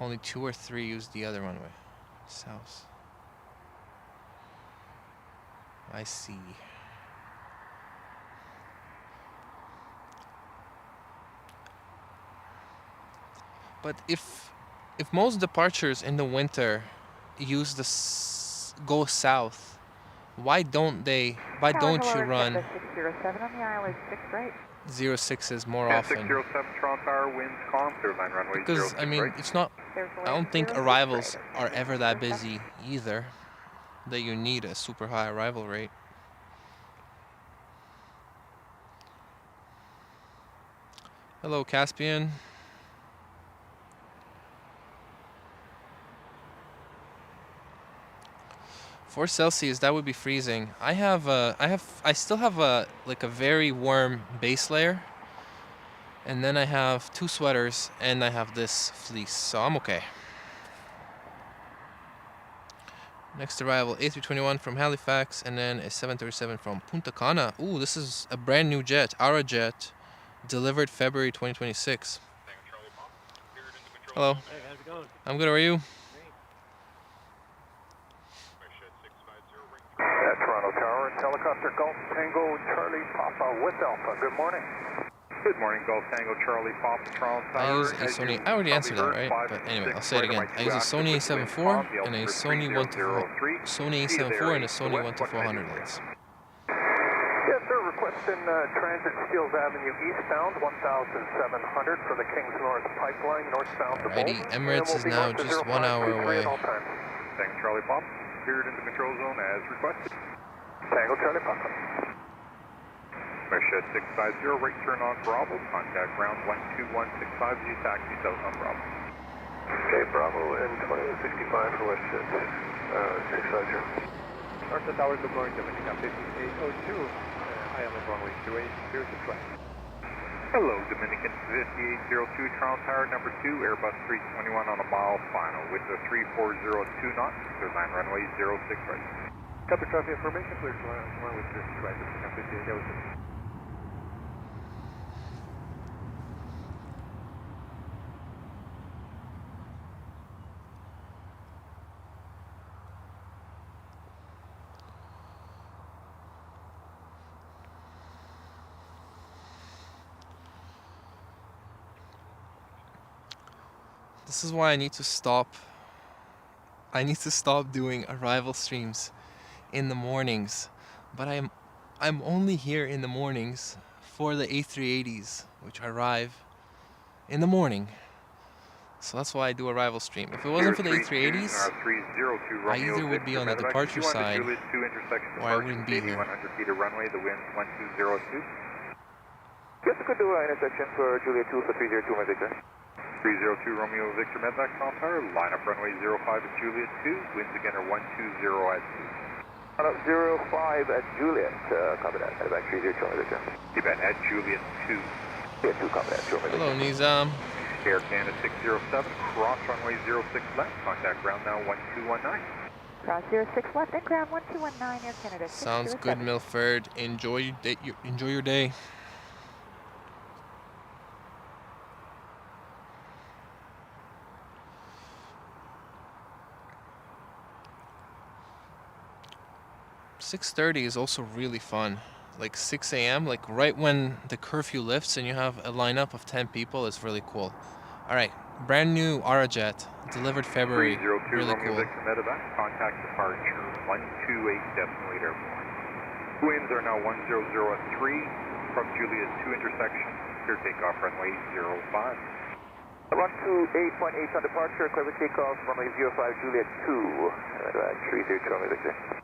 Only 2 or 3 use the other runway. South. I see. But if most departures in the winter use the go south, why don't you run 607 on the ILS 6 right? 06s more often? 607 Toronto Tower, winds calm, clear line runway 06 Because I mean, right. it's not. I don't think arrivals are ever that busy either, that you need a super high arrival rate. Hello, Caspian. 4 Celsius, that would be freezing. I still have a very warm base layer, and then I have 2 sweaters, and I have this fleece, so I'm okay. Next arrival, A321 from Halifax, and then a 737 from Punta Cana. Ooh, this is a brand new jet, our jet, delivered February 2026. Hello. Hey, how's it going? I'm good, how are you? At Toronto Tower, helicopter Golf Tango Charlie Papa with Alpha. Good morning. Good morning, Golf Tango Charlie Papa Toronto Tower. I use a Sony. I already answered that, right? But anyway, I'll say it again. I use a Sony A7 IV and a Sony A7 IV and a Sony 1-400 lens. Yes, sir. Requesting transit Steeles Avenue eastbound, 1,700 for the Kings North Pipeline, northbound to Alrighty, Emirates is now just 1 hour away. Tango Charlie Papa, cleared into control zone as requested. Tango Charlie Papa. Shed 650, right turn on Bravo, contact ground 12165, you taxi south on Bravo. Okay, Bravo and 2065 for Westshed 650. Toronto Tower, good morning, Dominica 5802. I am on runway 28, Pearson flight. Hello, Dominican 5802, Toronto Tower number 2, Airbus 321 on a mile final with the 3402 knots, clear line runway 06 right. Copy traffic information, clear to line with Pearson flight, Dominica 5802. This is why I need to stop. I need to stop doing arrival streams in the mornings. But I'm only here in the mornings for the A380s, which arrive in the morning. So that's why I do arrival stream. If it wasn't for the A380s, I either would be on the departure side, or I wouldn't be here. 100 feet of runway, the wind's 1202. Yes, could do an intersection for Juliet 2 for 302, my Victor. 302 Romeo Victor Medvac Tower, line up runway 05 at Juliet 2, winds again are 120 at 2. Line up 05 at Juliet, copy that, Medvac 302, my Victor. You bet, at Juliet 2. Juliet 2, copy that, sure, my Victor. Hello, Nizam. Air Canada 607, cross runway 06 left, contact ground now 1219. Cross 06 left and ground 1219, Air Canada 607. Sounds good, Milford. Enjoy your day. .30 is also really fun. Like 6 a.m., like right when the curfew lifts and you have a lineup of 10 people, it's really cool. Alright, brand new Aerojet, delivered February. Really cool. Contact departure 128 decimal 8 airborne. Winds are now 100 at 3 from Juliet 2 intersection. Clear takeoff runway 05. Run to 8.8 on departure, clear with takeoff runway 05 Juliet 2. 332, Victor.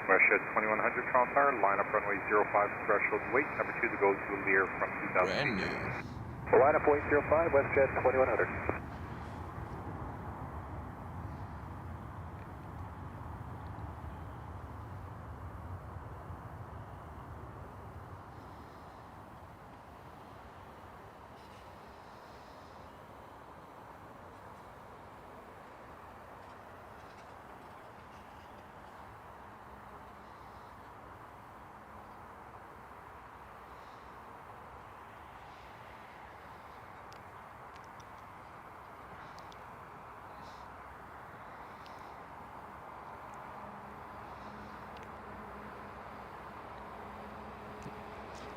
Westshed 2100 Toronto Tower, line up runway 05 threshold wait, number 2 to go to Lear from 2000. Brand new. Line up wait 05, Westshed 2100.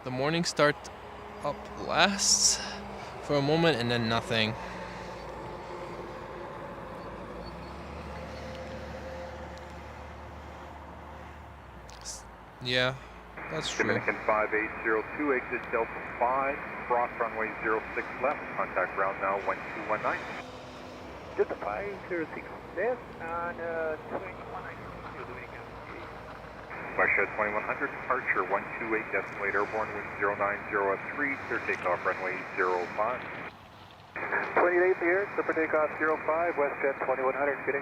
The morning start up lasts for a moment and then nothing. Yeah, that's true. Dominican 5802, exit Delta 5, cross runway 06 left, contact ground now 1219. Delta 506 left on 2119. Westshed 2100, departure 128 decimal 8 airborne, wind 090 at 3, clear takeoff runway 05. 28 here, clear for takeoff 05, Westshed 2100, good day.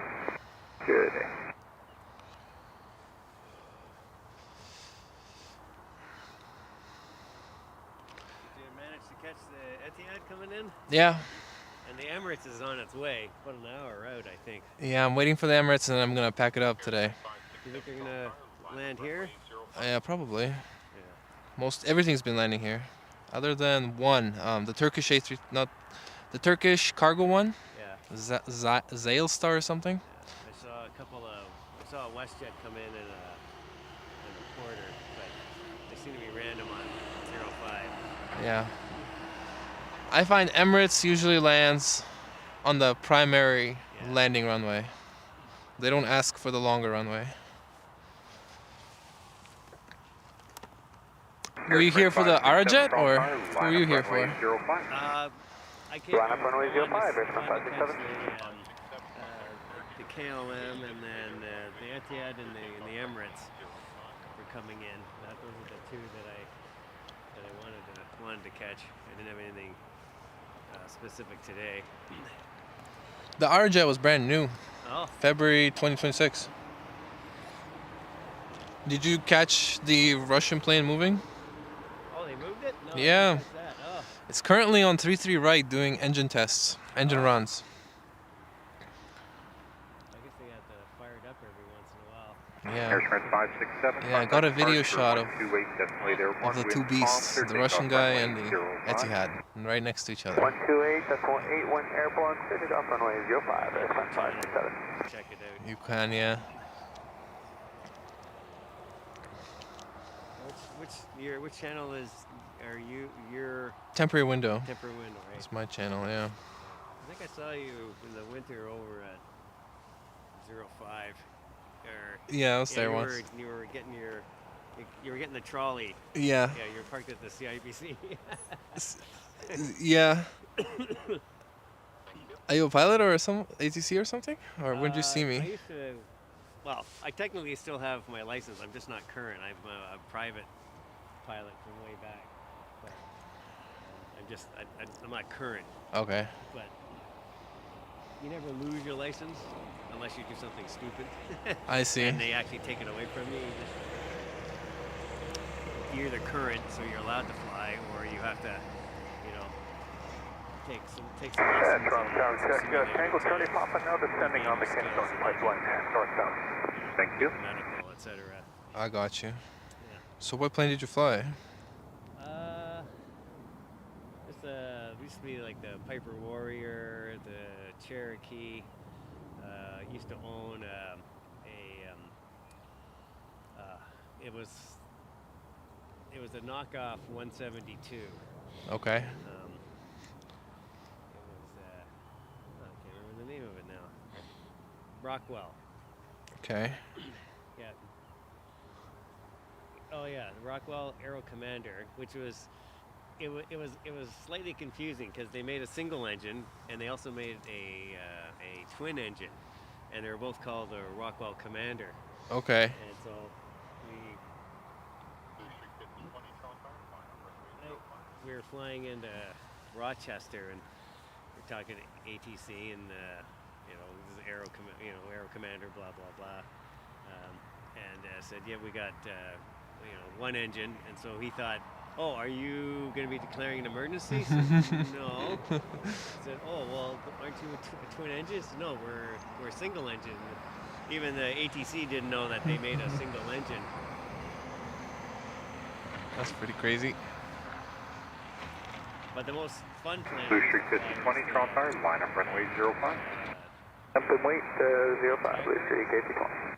Good day. catch the Etihad coming in? Yeah. And the Emirates is on its way. About an hour out, I think. Yeah, I'm waiting for the Emirates and I'm gonna pack it up today. You think they're gonna land here? Yeah, probably. Yeah. Everything's been landing here, other than one, the Turkish A3, not the Turkish cargo one. Yeah. Zailstar or something. Yeah. I saw a WestJet come in and a Porter, but they seem to be random on 05. Yeah. I find Emirates usually lands on the primary landing runway. They don't ask for the longer runway. Were you here for the Arajet, or who were you here for? I came Line up runway 05, Pearson to 567. the KLM and then the Etihad and the Emirates were coming in. Those are the two that I wanted to catch. I didn't have anything specific today. The Arajet was brand new. Oh. February 2026. Did you catch the Russian plane moving? Oh, they moved it? No, yeah. I didn't catch that. Oh. It's currently on 33 right doing engine tests, engine runs. I guess they got fired up every once in a while. Yeah. Airstrand 567. Yeah, I got a video shot of 128, the two beasts, the Russian guy and the Etihad, right next to each other. 128, that's 181 airborne, cleared off runway 05, Airstrand 567. Check it out. You can, yeah. Which channel are you? Your temporary window. Temporary window, right? It's my channel, yeah. I think I saw you in the winter over at 05. Yeah, I was there once. You were getting the trolley. Yeah. Yeah, you were parked at the CIBC. Yeah. Are you a pilot or some ATC or something? Or when did you see me? I used to. Well, I technically still have my license. I'm just not current. I'm a private pilot from way back. But I'm not current. Okay. But you never lose your license unless you do something stupid. I see. And they actually take it away from you. You're either current, so you're allowed to fly, or you have to, take some lessons. Tango Charlie Papa now descending on the Keystone Pipeline, northbound. Thank you. Medical, etc. I got you. Yeah. So what plane did you fly? Used to be like the Piper Warrior, the Cherokee. Used to own it was a knockoff 172. Okay. It was I can't remember the name of it now. Rockwell. Okay. Yeah. Oh yeah, the Rockwell Aero Commander, which was it was slightly confusing because they made a single engine and they also made a twin engine, and they were both called the Rockwell Commander. Okay. And so we were flying into Rochester, and we're talking ATC, and this is Aero Commander, blah blah blah, and said, yeah, we got one engine, and so he thought, oh, are you going to be declaring an emergency? Said, no. I said, oh, well, aren't you a twin engine? Said, no, we're a single engine. Even the ATC didn't know that they made a single engine. That's pretty crazy. But the most fun plane. Blue Street 5020, Charles Towers, line up runway 05. Up and wait 05, Blue Street KC20.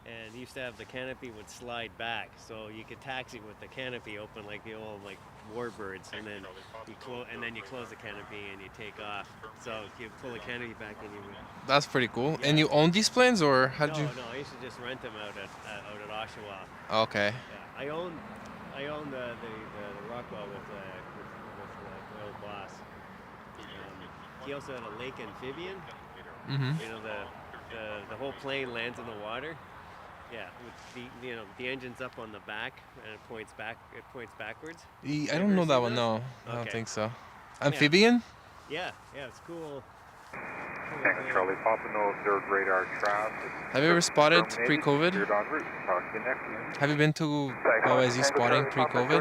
And used to have the canopy would slide back, so you could taxi with the canopy open like the old warbirds, and then you close the canopy and you take off. So you pull the canopy back and you would. That's pretty cool. Yeah. And you own these planes, or how did you? No, I used to just rent them out at Oshawa. Okay. Yeah, I own the Rockwell with my old boss. He also had a lake amphibian. Mm-hmm. The whole plane lands in the water. Yeah, with the engine's up on the back and it points backwards. I don't know that one. No, I don't think so. Amphibian? Yeah, it's cool. Tango Charlie Papa, no observed radar traffic. Have you ever spotted pre-COVID? You're en route. Talk to you next week. Have you been to YYZ spotting pre-COVID?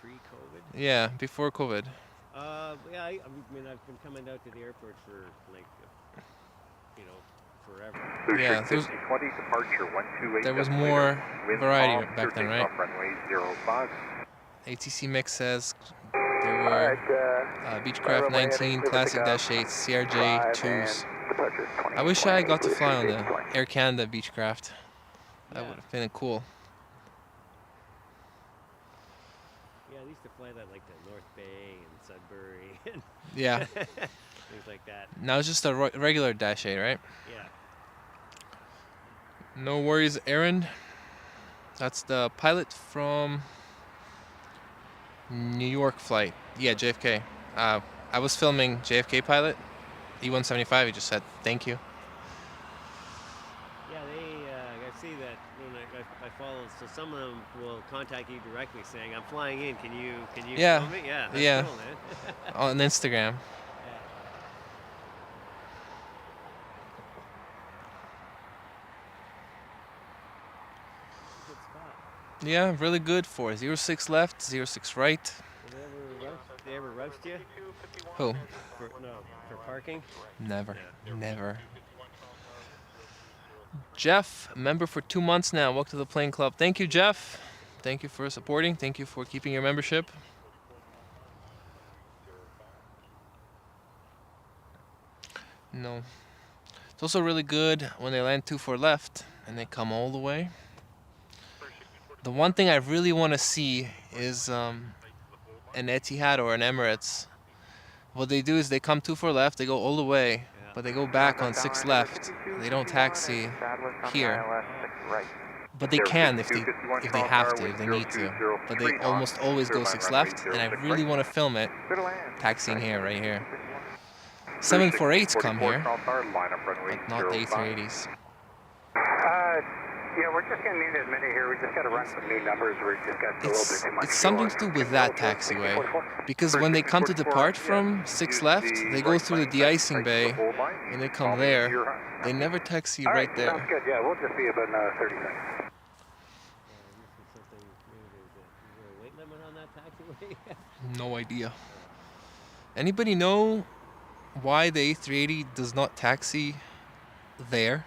Pre-COVID? Yeah, before COVID. Yeah, I mean, I've been coming out to the airport for like, you know, forever. Yeah, there was more variety back then, right? ATC mix says there were Beechcraft 19, Classic Dash 8s, CRJ 2s. I wish I got to fly on the Air Canada Beechcraft. That would have been cool. Yeah, I used to fly that like the North Bay and Sudbury and yeah, things like that. Now it's just a regular Dash 8, right? Yeah. No worries, Aaron. That's the pilot from New York flight. Yeah, JFK. I was filming JFK pilot, E175. He just said thank you. Yeah, I see that when I follow. So some of them will contact you directly saying, "I'm flying in. Can you film me?" Yeah, that's cool, man. On Instagram. Yeah, really good for 06 left, 06 right. They ever roast you? Who? For parking? Never, never. Jeff, member for 2 months now. Welcome to the Plane Club. Thank you, Jeff. Thank you for supporting. Thank you for keeping your membership. No. It's also really good when they land 2-4 left and they come all the way. The one thing I really want to see is an Etihad or an Emirates. What they do is they come 2-4 left, they go all the way, but they go back on 6 left. They don't taxi here. But they can if they have to, if they need to. But they almost always go 6 left, and I really want to film it taxiing here, right here. 748s come here, but not the A380s. Yeah, we're just going to need a minute here. We just got to run some new numbers. We just got a little bit too much. It's something to do with that taxiway, because when they come to depart from 6 left, they go through the de-icing bay, and they come there. They never taxi right there. Sounds good. Yeah, we'll just be about another 30 seconds. Weight limit on that taxiway? No idea. Anybody know why the A380 does not taxi there?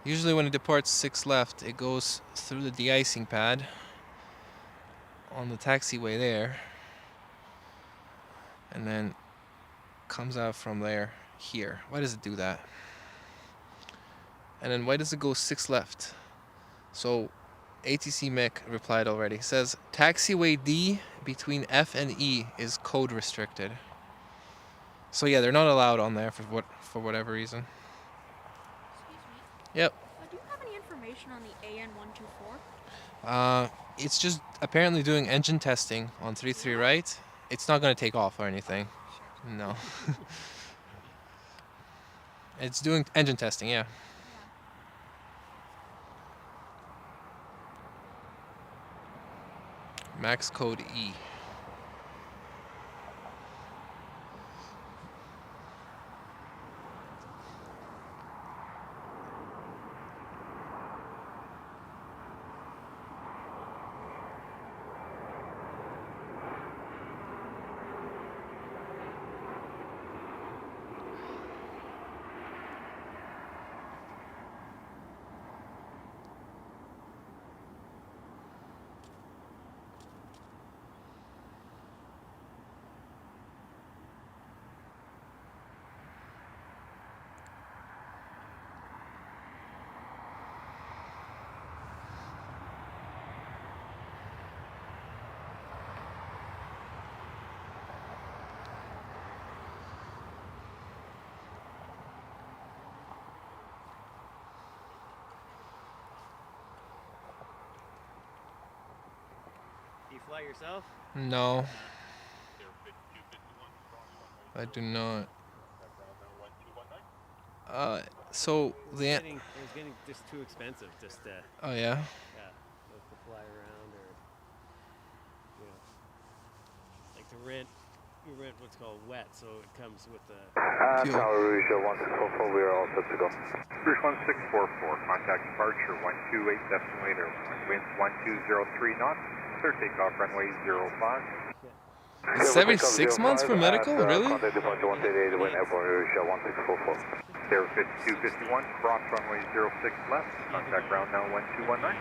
Usually when it departs 6 left, it goes through the de-icing pad on the taxiway there, and then comes out from there here. Why does it do that? And then why does it go 6 left? So ATC Mick replied already. It says taxiway D between F and E is code restricted. So yeah, they're not allowed on there for whatever reason. Yep. Do you have any information on the AN124? It's just apparently doing engine testing on 33 right. It's not going to take off or anything. No. It's doing engine testing, yeah. Max code E. You fly yourself? No. I do not. So the it was getting just too expensive. Just oh yeah. Yeah, to fly around or like to rent. You rent what's called wet, so it comes with the. Tower Rouge 1644. We are all set to go. Rouge 1644. Contact departure 128 decimal 1. Winds 1203 knots. clear takeoff, runway 05. It's every 6 months for medical? Really? Contact departure 188, wind airport, Aviation 1644. 0251, cross runway 06 left, contact ground now 1219.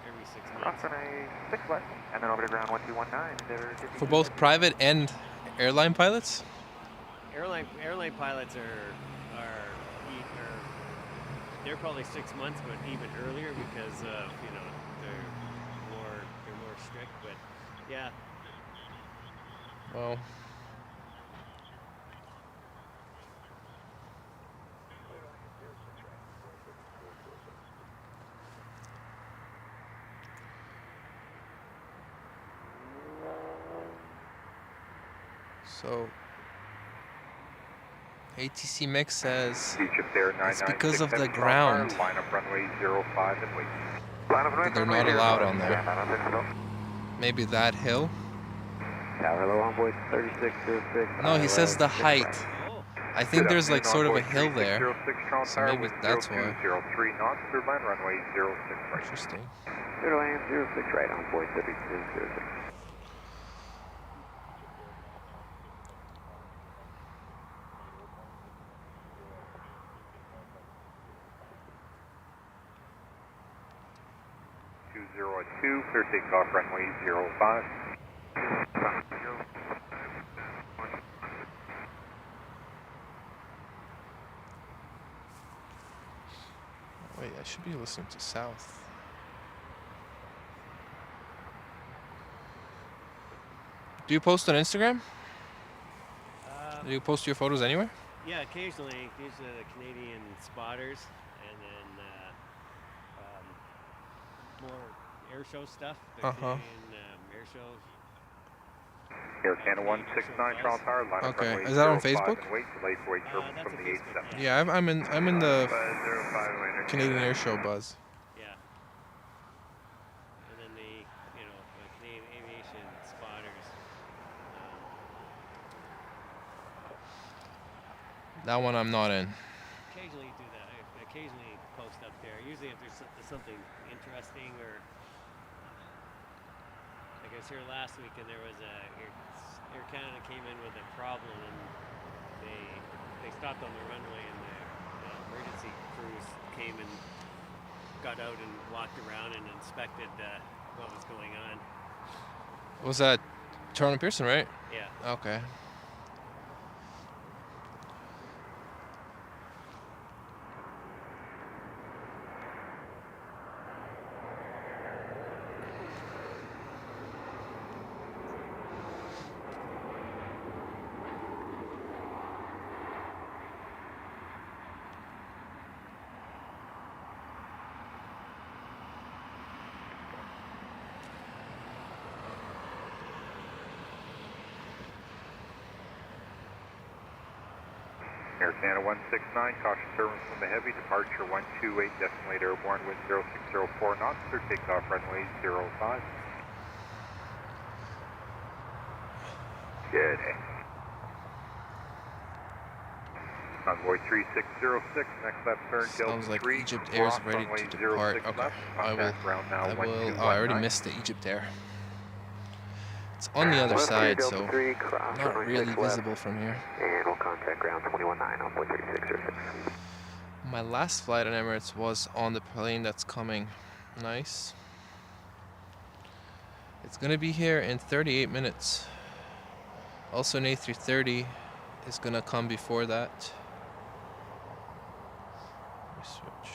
Every 6 Cross months. runway 6 left, and then over to ground 1219. For both private and airline pilots? Airline pilots they're probably 6 months, but even earlier because you know they're more strict. But yeah. Well. So ATC Mix says it's because of the ground. Line up runway 05 and wait. They're not allowed on there. Maybe that hill? Tower low on board 3606. No, he says the height. I think there's like sort of a hill there. So maybe that's why. 03 knots, third line runway 06 right. Interesting. Third line 06 right on board 3206. Clear takeoff runway 05. Wait, I should be listening to South. Do you post on Instagram? Do you post your photos anywhere? Yeah, occasionally. These are the Canadian spotters, and then more air show stuff. The Canadian air shows. Air Canada 169 Charles Tower, line up Okay, runway is that on 05 Facebook? and wait, delay for wait from the 87. Yeah, I'm in the Canadian Air Show buzz. Yeah. And then the Canadian Aviation spotters. That one I'm not in. Occasionally do that. I occasionally post up there. Usually if there's something interesting or like I was here last week and there was Air Canada came in with a problem and they stopped on the runway and the emergency crews came and got out and walked around and inspected what was going on. Was that Toronto Pearson, right? Yeah. Okay. Air Canada 169, caution turbulence from the heavy, departure 128, decimate airborne, wind 0604 knots, clear takeoff runway 05. Good. Convoy 3606, next left turn, Sounds like 3, Egypt Air is cross ready runway to depart. 06 Okay, left, I contact ground now will. 1219. Oh, I already missed the Egypt Air. It's on the other side, so not really visible from here. And we'll contact ground 219 on board 3606. My last flight on Emirates was on the plane that's coming. Nice. It's gonna be here in 38 minutes. Also, an A330 is gonna come before that. Let me switch.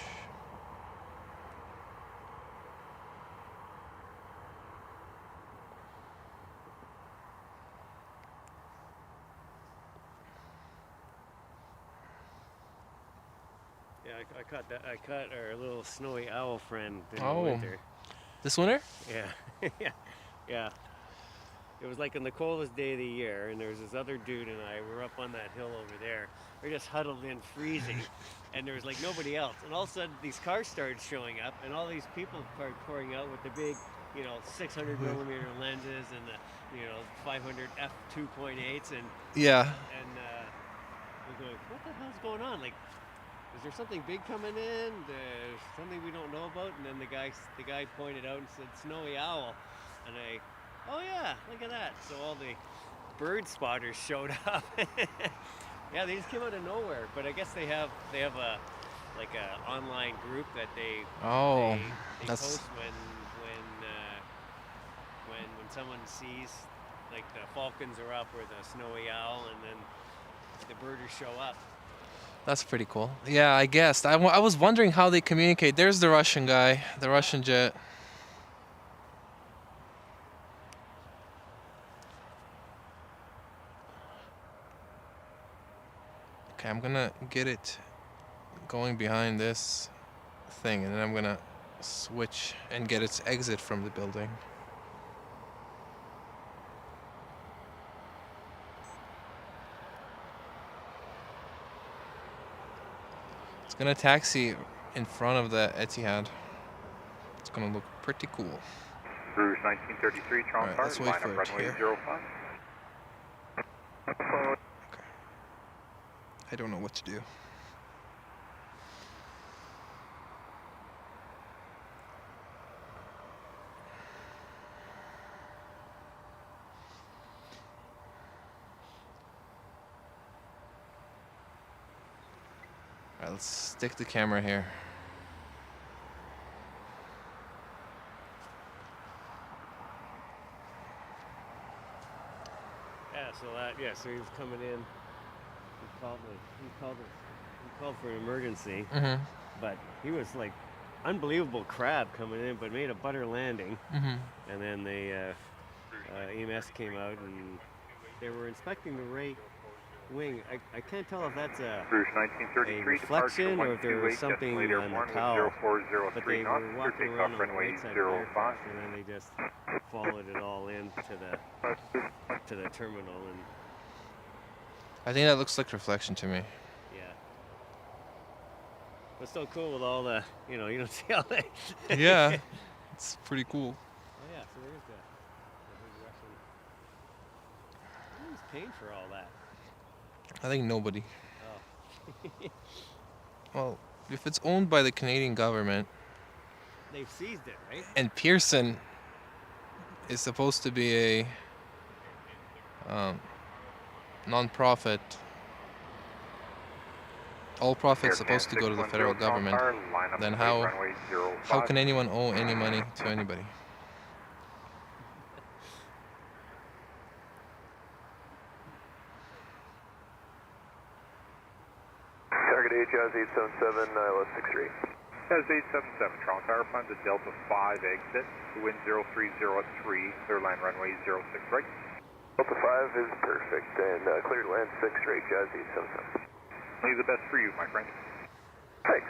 Yeah, I caught that. I caught our little snowy owl friend in the Oh, winter. this winter? Yeah, yeah. It was like on the coldest day of the year, and there was this other dude and I were up on that hill over there. We're just huddled in, freezing, and there was like nobody else. And all of a sudden, these cars started showing up, and all these people started pouring out with the big, 600 millimeter lenses and the, 500 f2.8s, and yeah. And we're going, what the hell's going on? Like, is there something big coming in? Something we don't know about? And then the guy pointed out and said, snowy owl. And and oh yeah, look at that. So all the bird spotters showed up. Yeah, they just came out of nowhere. But I guess they have a online group that they post when someone sees like the falcons are up or the snowy owl, and then the birders show up. That's pretty cool. Yeah, I guessed. I was wondering how they communicate. There's the Russian guy, the Russian jet. Okay, I'm gonna get it going behind this thing, and then I'm gonna switch and get its exit from the building. It's gonna taxi in front of the Etihad. It's gonna look pretty cool. Rouge 1933, Toronto Tower, line up runway 05. Okay. I don't know what to do. Alright, let's stick the camera here. So he was coming in. He called for an emergency. Mm-hmm. But he was like unbelievable crab coming in, but made a butter landing. Mm-hmm. And then the EMS came out and they were inspecting the right wing. I can't tell if that's a reflection or if there was something on the cowl. But they were walking around on the right side of the aircraft, and then they just followed it all in to the terminal. And I think that looks like reflection to me. yeah. But still cool with all the, you don't see all that. Yeah, it's pretty cool. Oh yeah, so there's the big Russian. Who's paying for all that? I think nobody. Oh. Well, if it's owned by the Canadian government. They've seized it, right? And Pearson is supposed to be a non-profit. All profits supposed to go to the federal government. Then how can anyone owe any money to anybody? Target HJAZ 877, ILS 63. As 877, Toronto Tower, find the Delta 5 exit, wind 0303, clear line runway 06 right. Delta 5 is perfect, and clear land 6 right, Jazz 877. Only the best for you, my friend. Thanks.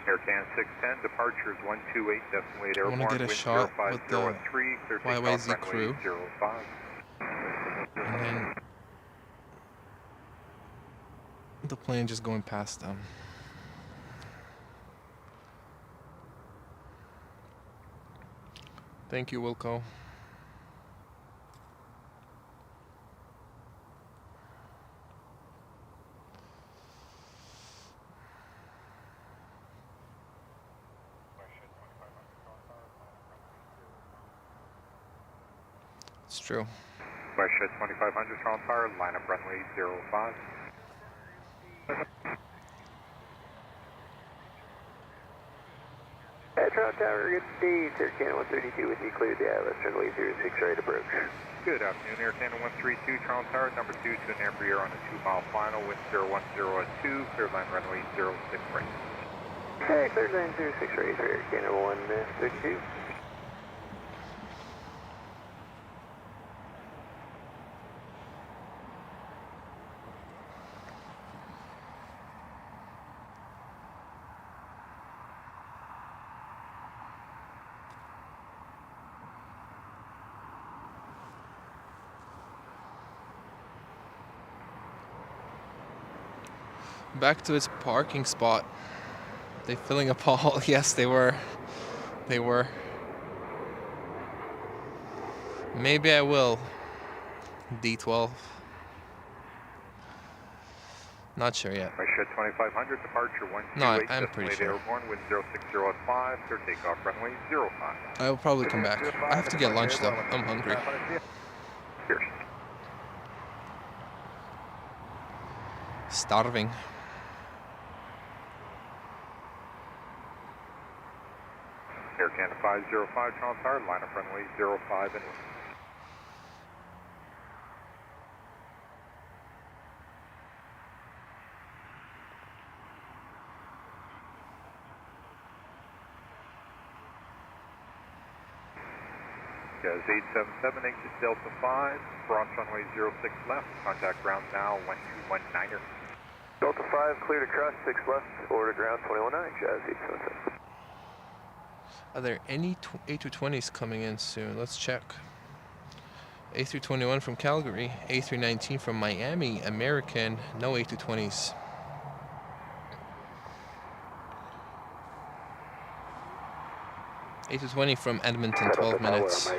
Air Canada 610, departure is 128, decimal 8 I airborne, want to get a shot with the YYZ crew. 05. And then the plane just going past them. Thank you, Wilco. It's true. Westjet 2500, Toronto Tower, line up runway 05. Toronto Tower, good day. Air Canada 132 with you, cleared the ILS runway 06 right approach. Good afternoon, Air Canada 132, Toronto Tower, number 2 to an air on a 2-mile final, wind 010 at 2, clear line runway 06 right. Okay, clear line 06 right for Air Canada 132. Back to its parking spot. They filling a Paul? Yes, they were. They were. Maybe I will. D12. Not sure yet. I shed 2500, departure 128, No, I'm pretty sure. airborne, wind 060 at 5, clear takeoff, runway 05. I will probably come back. I have to get lunch though. I'm hungry. Pearson. Starving. Air Canada 505, Charles Tower, line up runway 05 and Jazz 877, exit Delta 5, cross runway 06 left, contact ground now 1219er. Delta 5, clear to cross 6 left, order ground 219, Jazz 877. Are there any A320s coming in soon? Let's check. A321 from Calgary, A319 from Miami, American, no A220s. A220 from Edmonton, 12 minutes.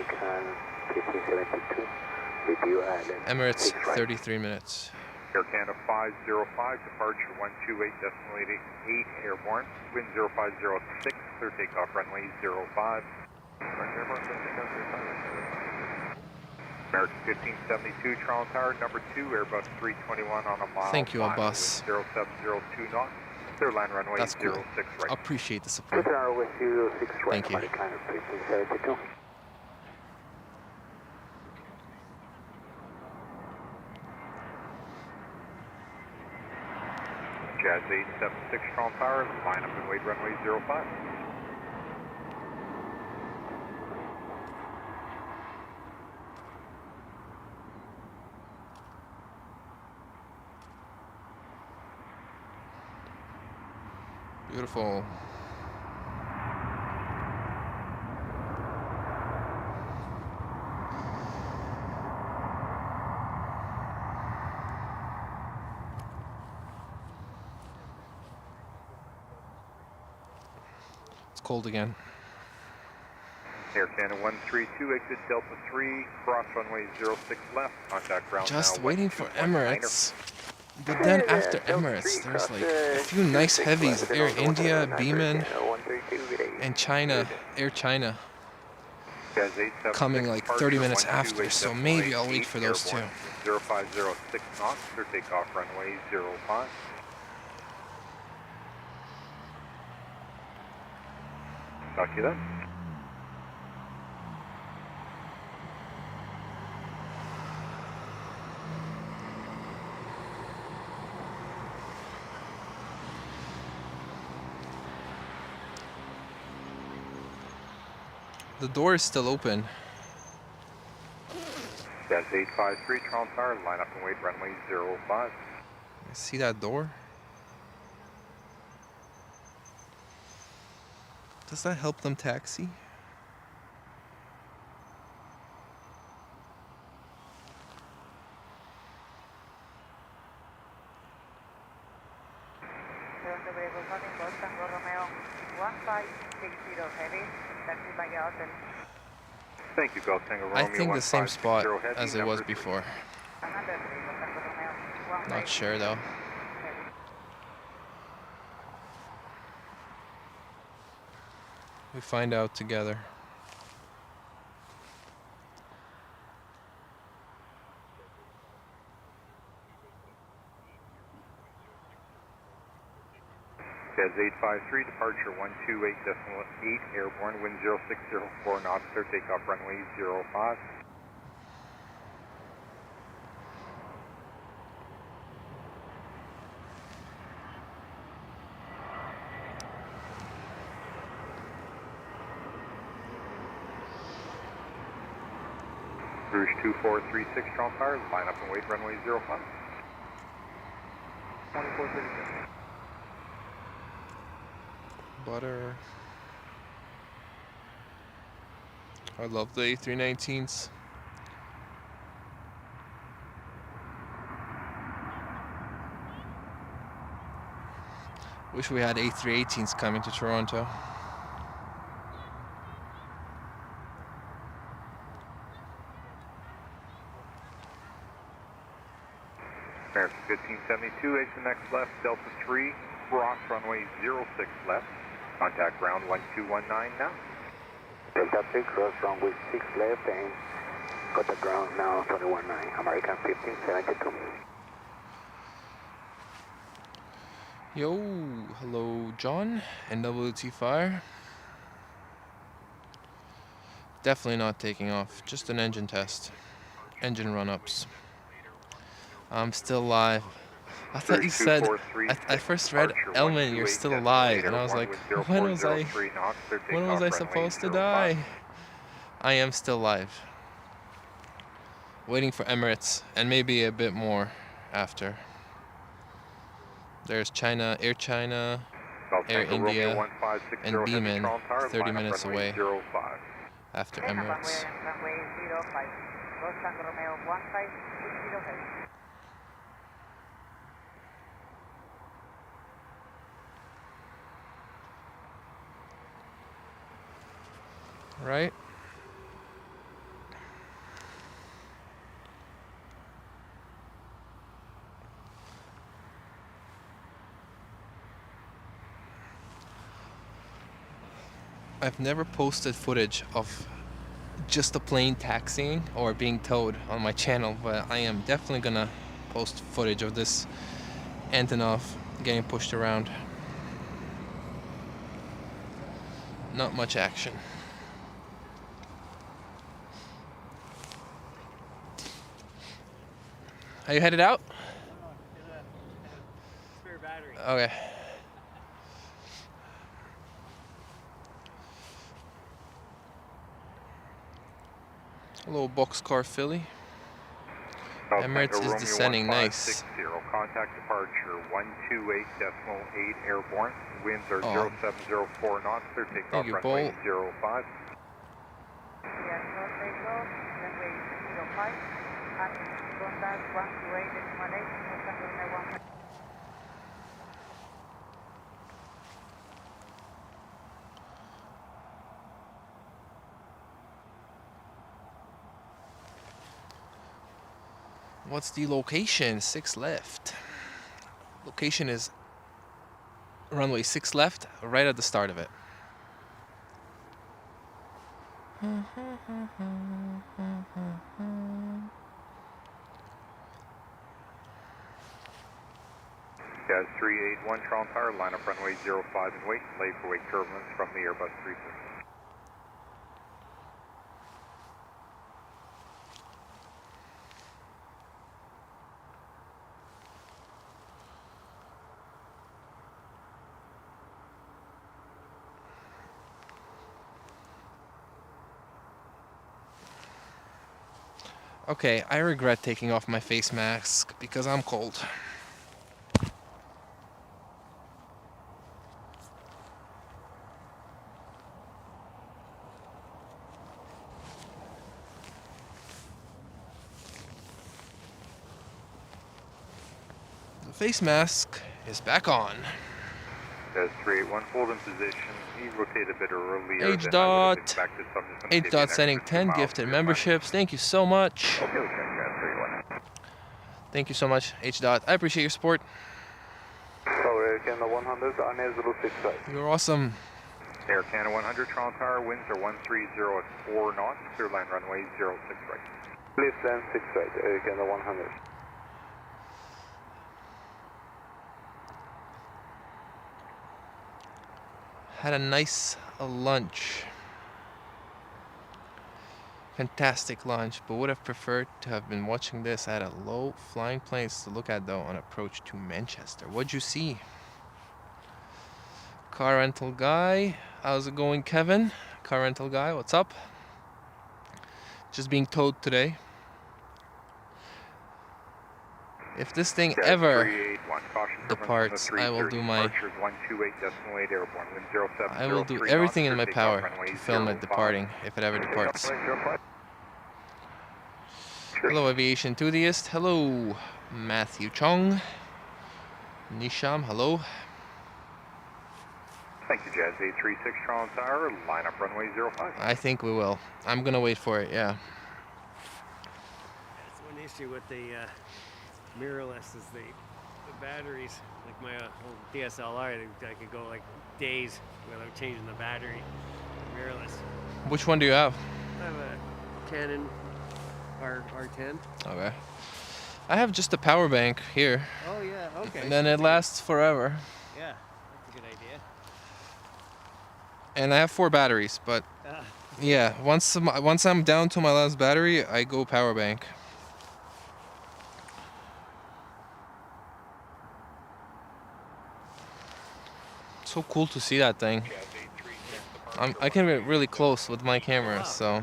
Emirates, 33 minutes. Air Canada 505, departure 128, decimal 8 airborne, wind 0506, clear takeoff, runway 05. American 1572, Toronto Tower, number 2, Airbus 321 on a mile. Thank you, Abbas. 0702 knots, clear line runway That's cool. 06 right. Appreciate the support. Thank you. Jazz 876, Toronto Tower, line up and wait runway 05. Beautiful. It's cold again. Air Canada 132, exit Delta 3, cross runway 06 left, contact ground Just now, waiting for Emirates. But then after Emirates, there's like a few nice heavies. Air India, Beeman, and China, Air China, coming like 30 minutes after, so maybe I'll wait for those two. 0506 knots, clear takeoff, runway 05. Talk to you then. The door is still open. That's 853, Toronto Tower, line up and wait, runway 05. See that door? Does that help them taxi? Thank you, Golf Tango Romeo. I think the same spot as it was before. Not sure though. We find out together. Jazz 853, departure 128.8, airborne, wind 0604 knots, clear takeoff, runway 05. Rouge 2436, Toronto Tower, line up and wait, runway 05. 2436. Butter. I love the A319s. Wish we had A318s coming to Toronto. American 1572, exit next left, Delta 3, cross runway 06 left. Contact ground 1219 now. Delta 3, cross runway 6 left and contact ground now 219, American 1572. Yo, hello John, NWT Fire. Definitely not taking off, just an engine test. Engine run-ups. I'm still live. I thought you said, I first read, Elman, you're still alive, and I was like, when was I supposed to die? I am still live. Waiting for Emirates, and maybe a bit more after. There's China, Air China, Air India, and Beeman, 30 minutes away after Emirates. Right? I've never posted footage of just a plane taxiing or being towed on my channel, but I am definitely gonna post footage of this Antonov getting pushed around. Not much action. Are you headed out? Spare battery. Okay. Hello, boxcar Philly. Emirates is descending, nice. Contact departure 128.8 airborne. Winds are 0704 knots. Clear takeoff runway 05. What's the location? 6 left. Location is runway 6 left, right at the start of it. Jazz 381 Toronto Tower, line up runway 05 and wait. Lay for wake turbulence from the Airbus 350. Okay, I regret taking off my face mask because I'm cold. The face mask is back on. Jazz 381, hold in position. He rotated a bit earlier. H dot. H dot sending 10 gifted memberships. Thank you so much. Thank you so much, H dot. I appreciate your support. Air Canada 100 on Air 06 right. You're awesome. Air Canada 100, Toronto Tower, winds are 130 at 4 knots. Clear line runway 06 right. Please land 6 right, Air Canada 100. Had a nice lunch. Fantastic lunch, but would have preferred to have been watching this at a low flying place to look at though on approach to Manchester. What'd you see? Car rental guy, how's it going, Kevin? Car rental guy, what's up? Just being towed today. If this thing ever departs, I will do everything in my power to film it departing if it ever departs. Hello, aviation enthusiast. Hello, Matthew Chong. Nisham, hello. Thank you, Jazz 836 Toronto Tower, line up runway 05. I think we will. I'm gonna wait for it, yeah. That's one issue with the mirrorless is the batteries. Like my old DSLR, I could go like days without changing the battery. Mirrorless. Which one do you have? I have a Canon R10. Okay. I have just a power bank here. Oh yeah, okay. And then it lasts forever. Yeah, that's a good idea. And I have 4 batteries, but yeah, once I'm down to my last battery, I go power bank. So cool to see that thing. I can get really close with my camera, so.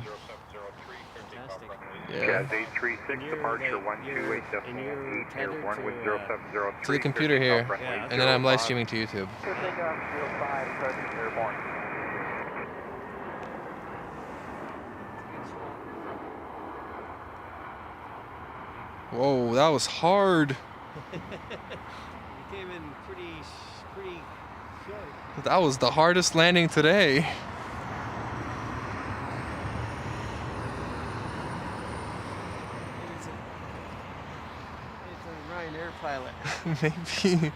Yeah. Jazz 836, departure 128.8, airborne with 0703. To the computer here, and then I'm live streaming to YouTube. Whoa, that was hard. You came in pretty short. That was the hardest landing today. It's a Ryanair pilot. Maybe.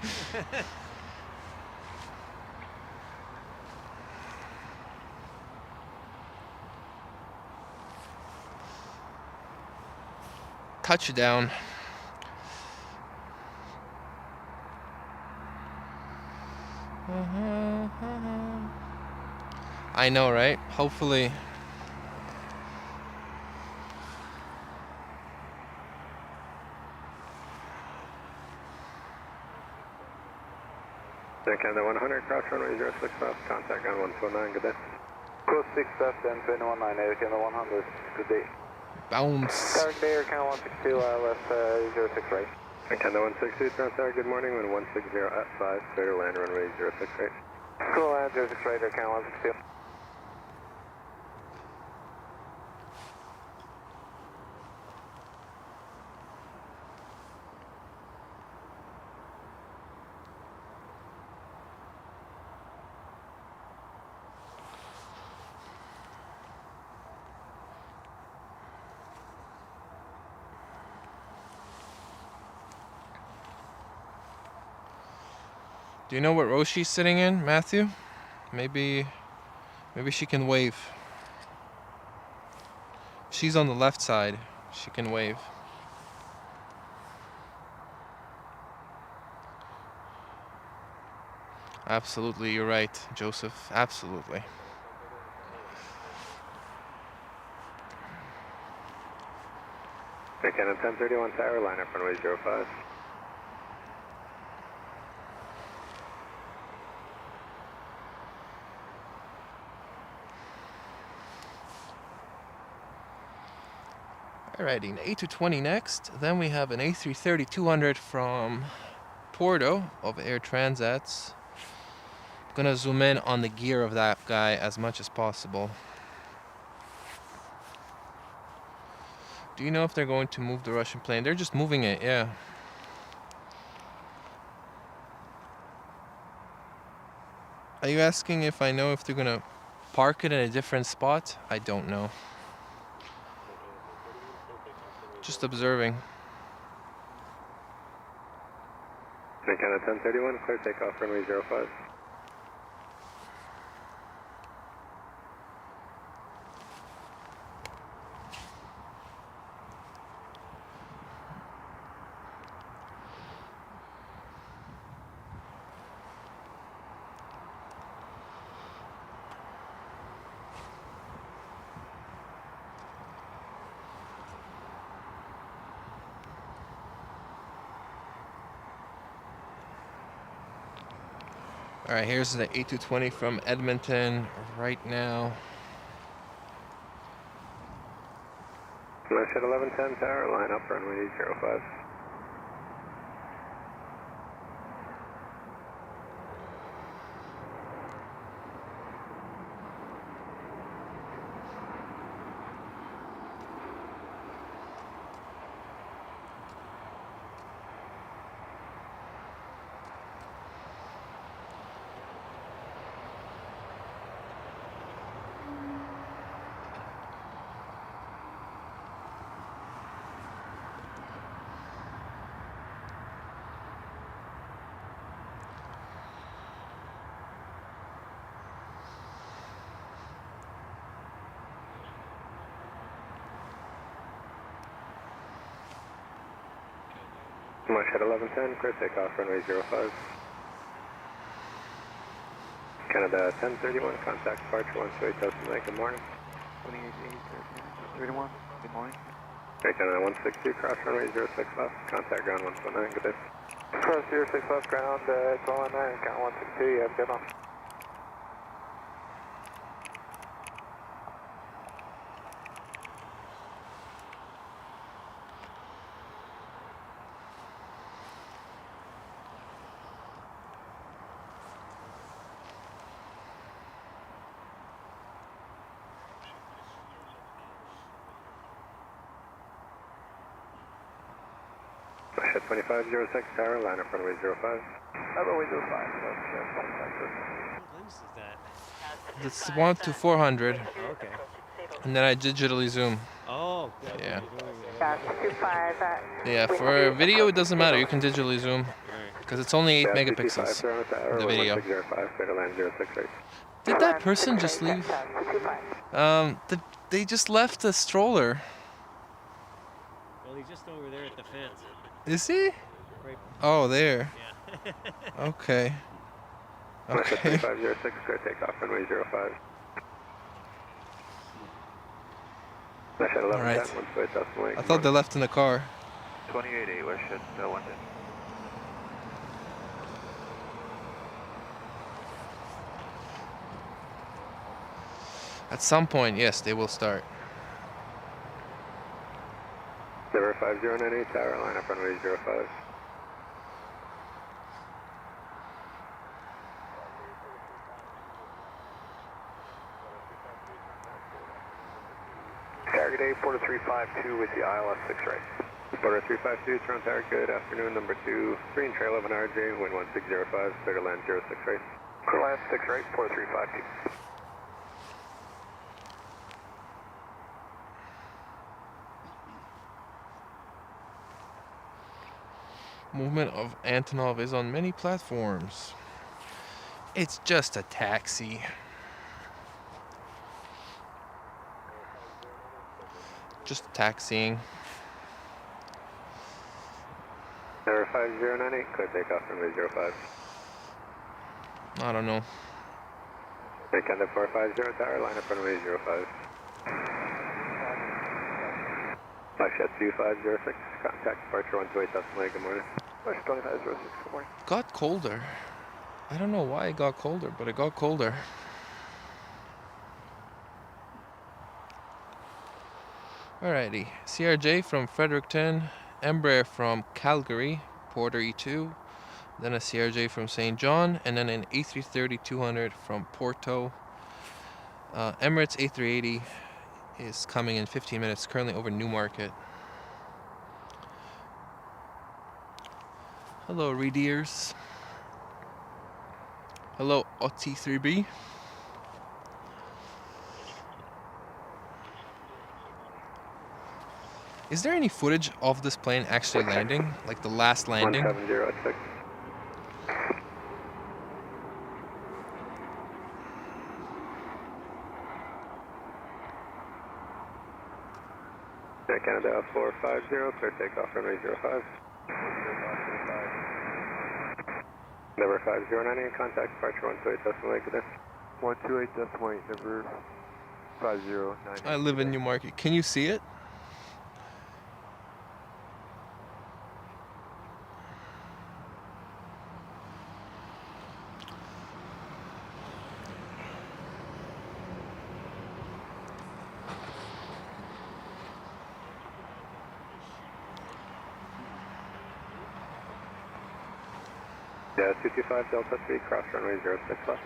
Touchdown. I know, right? Hopefully. Canada 100, cross runway 06 left, contact on 129, good day. Close 6 left, and 219, Air Canada 100, good day. Bounce. Current day, Air Canada 162, left 06 right. Air Canada 162, Toronto, good morning, wind 160 at 5, clear to land runway 06 right. Cool, land 06 right, Air Canada 162. Do you know what row she's sitting in, Matthew? Maybe she can wave. She's on the left side. She can wave. Absolutely, you're right, Joseph. Absolutely. Canada 1031 tower, line up runway 05. Alrighty, an A220 next. Then we have an A330-200 from Porto of Air Transats. Gonna zoom in on the gear of that guy as much as possible. Do you know if they're going to move the Russian plane? They're just moving it, yeah. Are you asking if I know if they're gonna park it in a different spot? I don't know. Just observing. Canada 1031, clear takeoff runway 05. Alright, here's the A220 from Edmonton right now. Flash at 1110 tower, line up runway 05. March at 1110, clear takeoff, runway 05. Canada 1031, contact departure 128 Delta Lake, good morning. 31, good morning. Canada 162, cross runway 06 left, contact ground 129, good day. Cross 06 left ground, it's 119, count 162, you have a good one. At 2506 tower, line up runway 05. Runway 05, Lens is that? It's 1 to 400, Okay. and then I digitally zoom. Oh, Yeah. That's 25. Yeah, for video it doesn't matter. You can digitally zoom because it's only 8 megapixels. The video. Did that person just leave? They just left the stroller. Well, he's just over there at the fence. Is he? Right. Oh, there. Yeah. Okay. Okay. 2506, clear takeoff, runway 05. All right. I thought they left in the car. 28-8, West Shed, 1 10. At some point, yes, they will start. Number 5098, tower, line up runway 05. Target A, Porter 352 with the ILS 6 right. Porter 352, Toronto Tower, good afternoon, number 2, green trail of an RJ, wind 1605, clear to land 06 right. Clear land 6 right, Porter 352. Movement of Antonov is on many platforms. It's just a taxi. Just taxiing. Number 5098, clear takeoff runway 05. I don't know. Canada 450 tower, line up runway 05. Shed 2506, contact departure 128 Delta Lake, good morning. 2506, good morning. Got colder. I don't know why it got colder, but it got colder. Alrighty, CRJ from Fredericton, Embraer from Calgary, Porter E2, then a CRJ from St. John, and then an A330-200 from Porto. Emirates A380 is coming in 15 minutes, currently over Newmarket. Hello, Redeers. Hello, OT3B. Is there any footage of this plane actually landing? Like the last landing? 1706. Canada 450, clear takeoff runway 05. Number 5098, contact departure 128 Decimal Lake, good day. 128 Decimal 8, number 5098. I live in Newmarket. Can you see it? Yeah, 225 Delta 3, cross runway 06 left.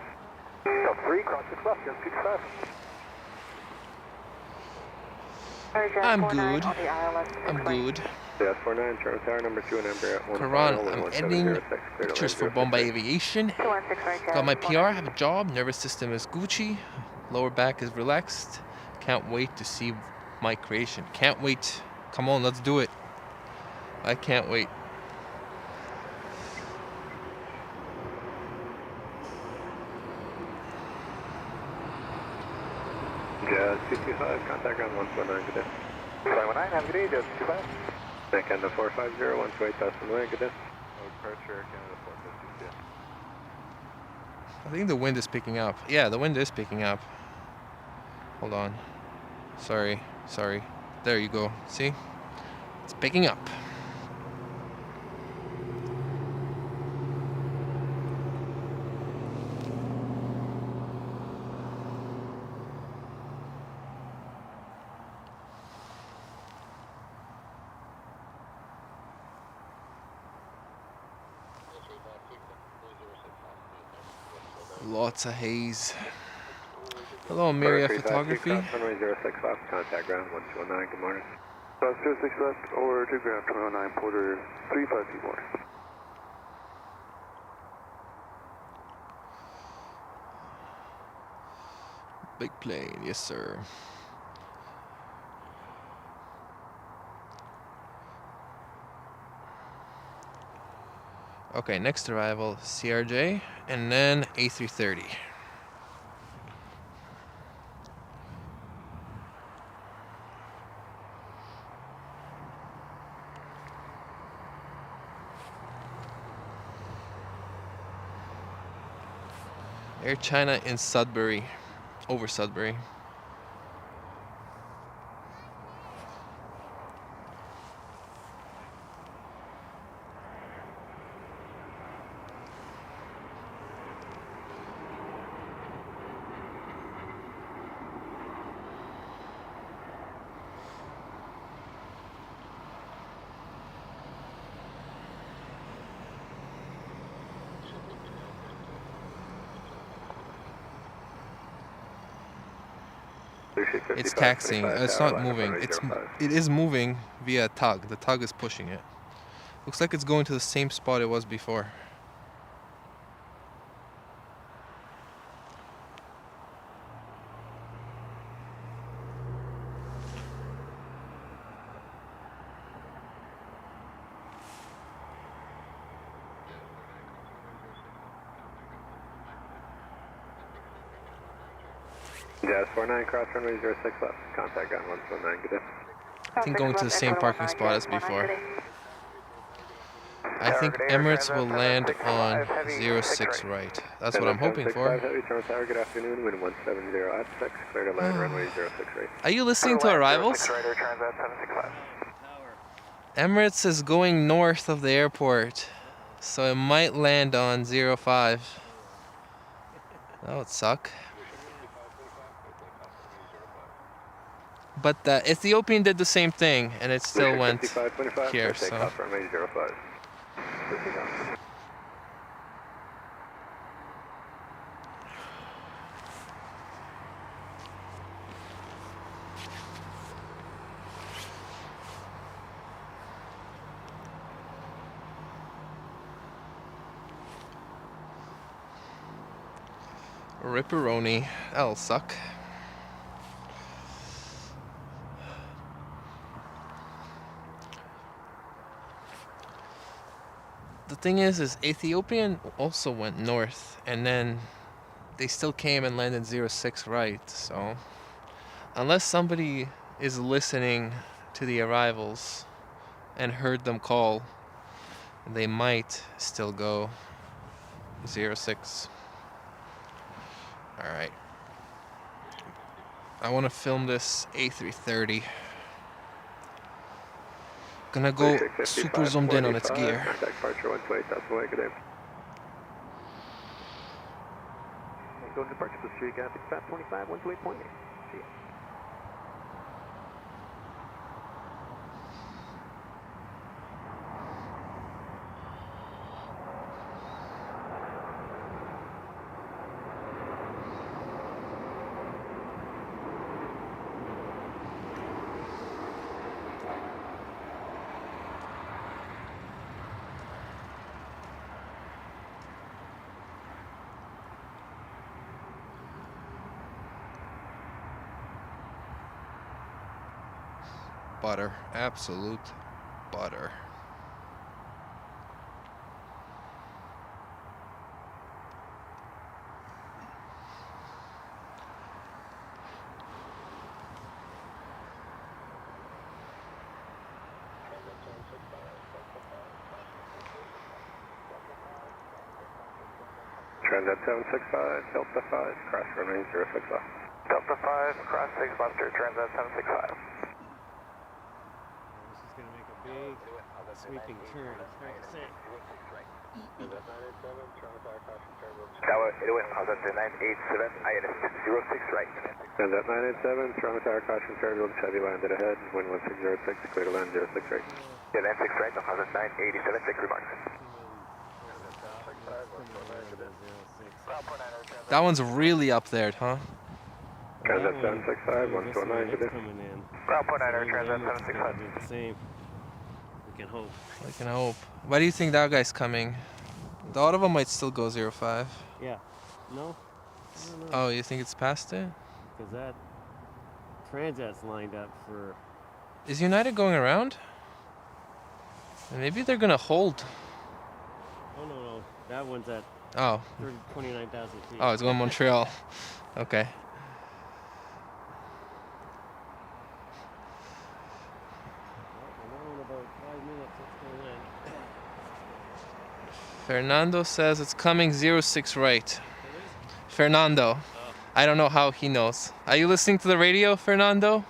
Delta 3, cross 6 left, 225. I'm good. I'm good. Yeah, 49, Charlie Tower, number 2 and Embraer at 1. Karan, I'm editing pictures for Bombay Aviation. Got my PR, have a job, nervous system is Gucci, lower back is relaxed. Can't wait to see my creation. Can't wait. Come on, let's do it. I can't wait. Yeah, 225, contact ground 149, good day. 519, have a good day, 225. Canada 450, 128.1, good day. Departure, Canada 450, yeah. I think the wind is picking up. Yeah, the wind is picking up. Hold on. Sorry. There you go. See? It's picking up. Lots of haze. Hello, Miria Photography. Runway 06 left, contact ground 1219, good morning. 06 left, over to ground 209, Porter 352 morning. Big plane, yes sir. Okay, next arrival, CRJ, and then A330. Air China in Sudbury, over Sudbury. It's taxiing. It's not moving. It is moving via tug. The tug is pushing it. Looks like it's going to the same spot it was before. Jazz 49, cross runway 06 left, contact ground 119, good day. I think going to the same parking spot as before. I think Emirates will land on 06 right. That's what I'm hoping for. Good afternoon, wind 170 at 6, clear to land runway 06 right. Are you listening to arrivals? Emirates is going north of the airport, so it might land on 05. That would suck. But Ethiopian did the same thing, and it still went here, so... Ripperoni. That'll suck. The thing is Ethiopian also went north, and then they still came and landed 06 right, so unless somebody is listening to the arrivals and heard them call, they might still go 06. Alright. I want to film this A330. Gonna go super zoomed in on its gear. Go to departure to Street Gap, 25, 128.8. See ya. Butter. Absolute butter. Transat 765, Delta 5, cross runway 06 left. Delta 5, cross 6 left to Transat 765. This is going to make a big sweeping turn, it's hard to say. Tower 81, Transat 987, INS 06 right. Transat 987, Toronto Tower, caution turbulence, heavy landed ahead, wind 1606, clear to land 06 right. Yeah, land 6 right, Transat 987, 6 remarks. That one's really up there, huh? Transat 765, 129, good day. Ground point 9, Transat 765. The same. We can hope. We can hope. Why do you think that guy's coming? The Ottawa might still go 05. Yeah. No? Oh, you think it's past it? Because that Transat's lined up for... Is United going around? Maybe they're going to hold. Oh, no. That one's at 29,000 feet. Oh, it's going Montreal. Okay. Fernando says it's coming 06 right. Fernando. I don't know how he knows. Are you listening to the radio, Fernando?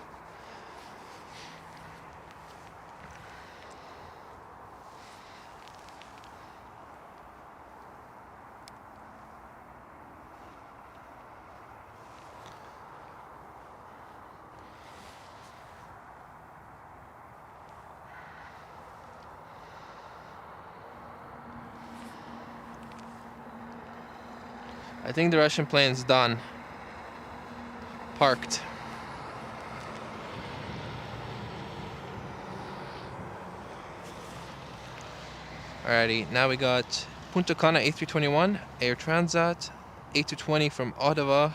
I think the Russian plane's done. Parked. Alrighty, now we got Punta Cana A321, Air Transat, A220 from Ottawa,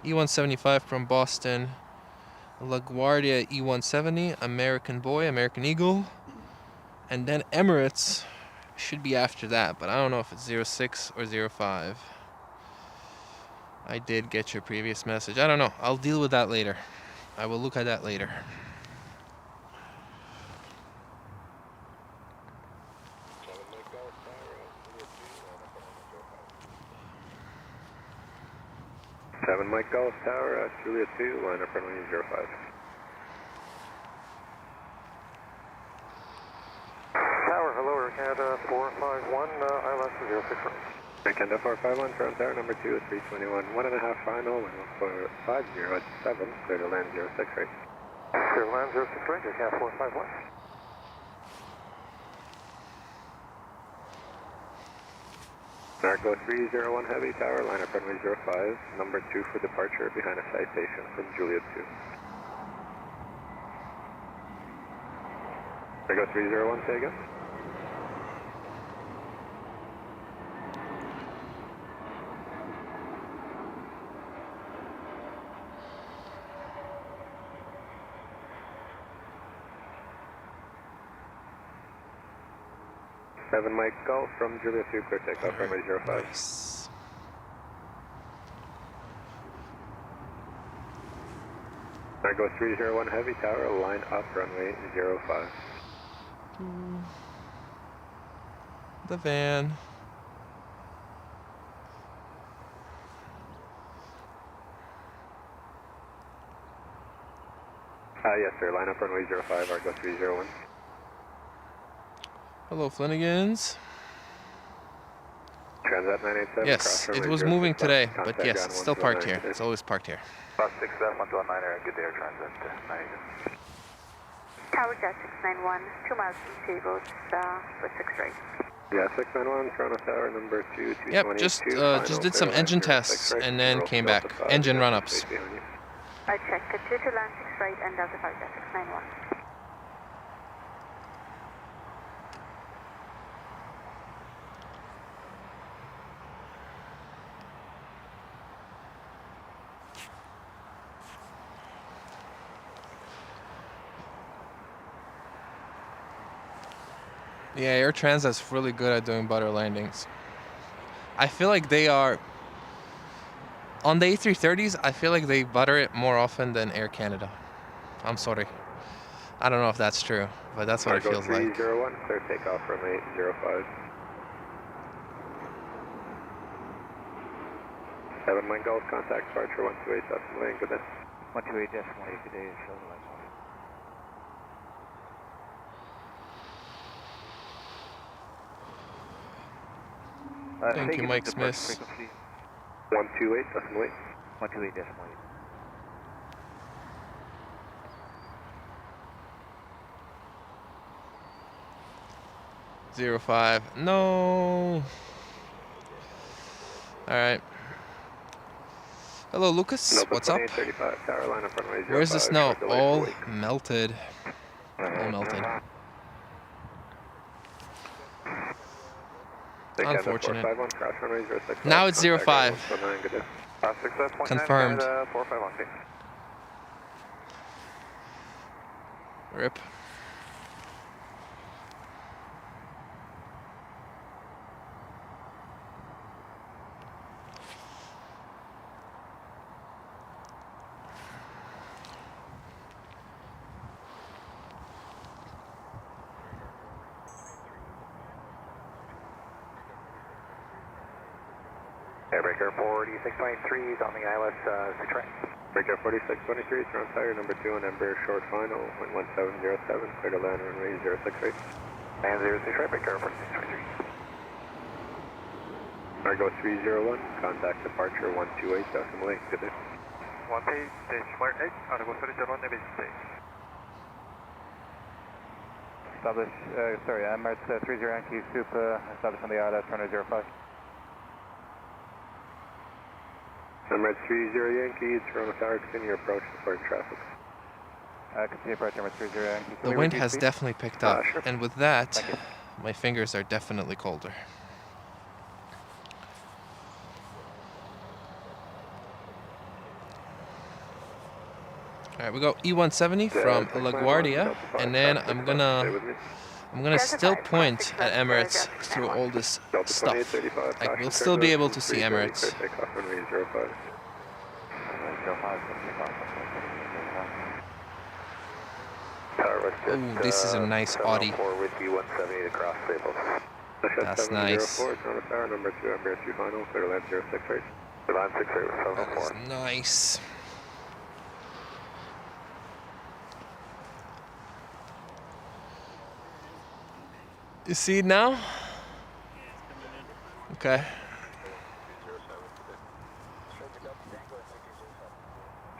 E175 from Boston, LaGuardia E170, American Boy, American Eagle, and then Emirates should be after that, but I don't know if it's 06 or 05. I did get your previous message. I don't know. I'll deal with that later. I will look at that later. Seven Mike Golf Tower, Juliet 2, line up runway 05. Tower, hello, Air Canada 451, ILS 06 right. Air Canada 451, Toronto Tower, number 2 is 321, 1.5 final, wind 1450 at 7, clear to land 06 right. Clear to land 06 right, Air Canada 451. Narco 301 Heavy Tower, line up runway 05, number 2 for departure behind a citation from Juliet 2. Narco 301, say again. Seven Mike Golf from Juliet 2, clear takeoff, runway 05. Nice. Narco 301 Heavy Tower, line up runway 05. The van. Yes sir, line up runway 05, Argo 301. Hello, Flinnegans. Transat 987. Yes, it was moving today, but yes, it's still parked here. It's always parked here. Bus 67119 Air, good day, Air Transat 987. Tower Jet 691, 2 miles from Seagulls, with 6 right. Yeah, 691, Toronto Tower, number 2, 222. Yep, just did some engine tests and then came back. Engine run-ups. I checked it, 2 to land 6 right and Delta 5 Jet 691. Yeah, Air Transat's really good at doing butter landings. I feel like they are... On the A330s, I feel like they butter it more often than Air Canada. I'm sorry. I don't know if that's true, but that's what it feels like. 301, clear takeoff from 805. 7 Mike Golf, contact departure 128 decimal 8, good day. 128 decimal 8, good day, show the lights on. Thank you, Mike Smith. 128 decimal 8. 128 decimal 8. Zero 5. No. All right. Hello, Lucas. What's up? Where's the snow? All melted. All melted. Unfortunate. Now it's 05. Confirmed. Rip. Airbreaker 4623 is on the ILS 6 right. Breaker 4623, turn tire number 2 on Embraer short final, wind 1707, clear to land runway 068. Land 06 right, breaker 4623. Cargo 301, contact departure 128 decimal 8, good day. 18 decimal 8, Cargo 301, Nevis stage. Establish, sorry, Emirates 30 Yankee Soup, establish on the ILS runway 05. Emirates 30 Yankee, Toronto Tower, continue approach to traffic. Continue approach, Emirates 30 Yankee. The wind has definitely picked up, and with that, my fingers are definitely colder. Alright, we go E170 from LaGuardia, and then I'm gonna still point at Emirates through all this stuff. Like, we'll still be able to see Emirates. Oh, this is a nice Audi. That's nice. That is nice. You see it now? Okay.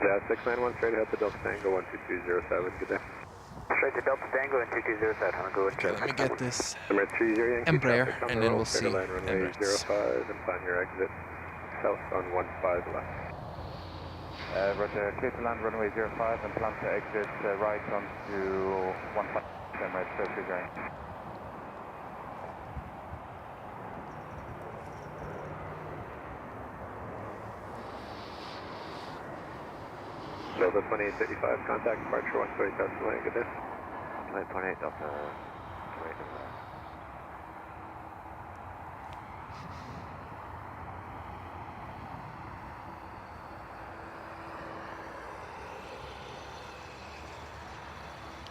Yeah, 691 straight ahead to Delta Tango 12207, good day. Straight to Delta Tango and 2207, I'm going to Okay, let me get this Embraer, and then we'll see Emirates. 05 and plan your exit south on 15 left. Roger, clear to land runway 05 and plan to exit right onto 15 Emirates 30 Yankee. Delta 2835, contact departure 128 decimal 8, good day. 28 Delta,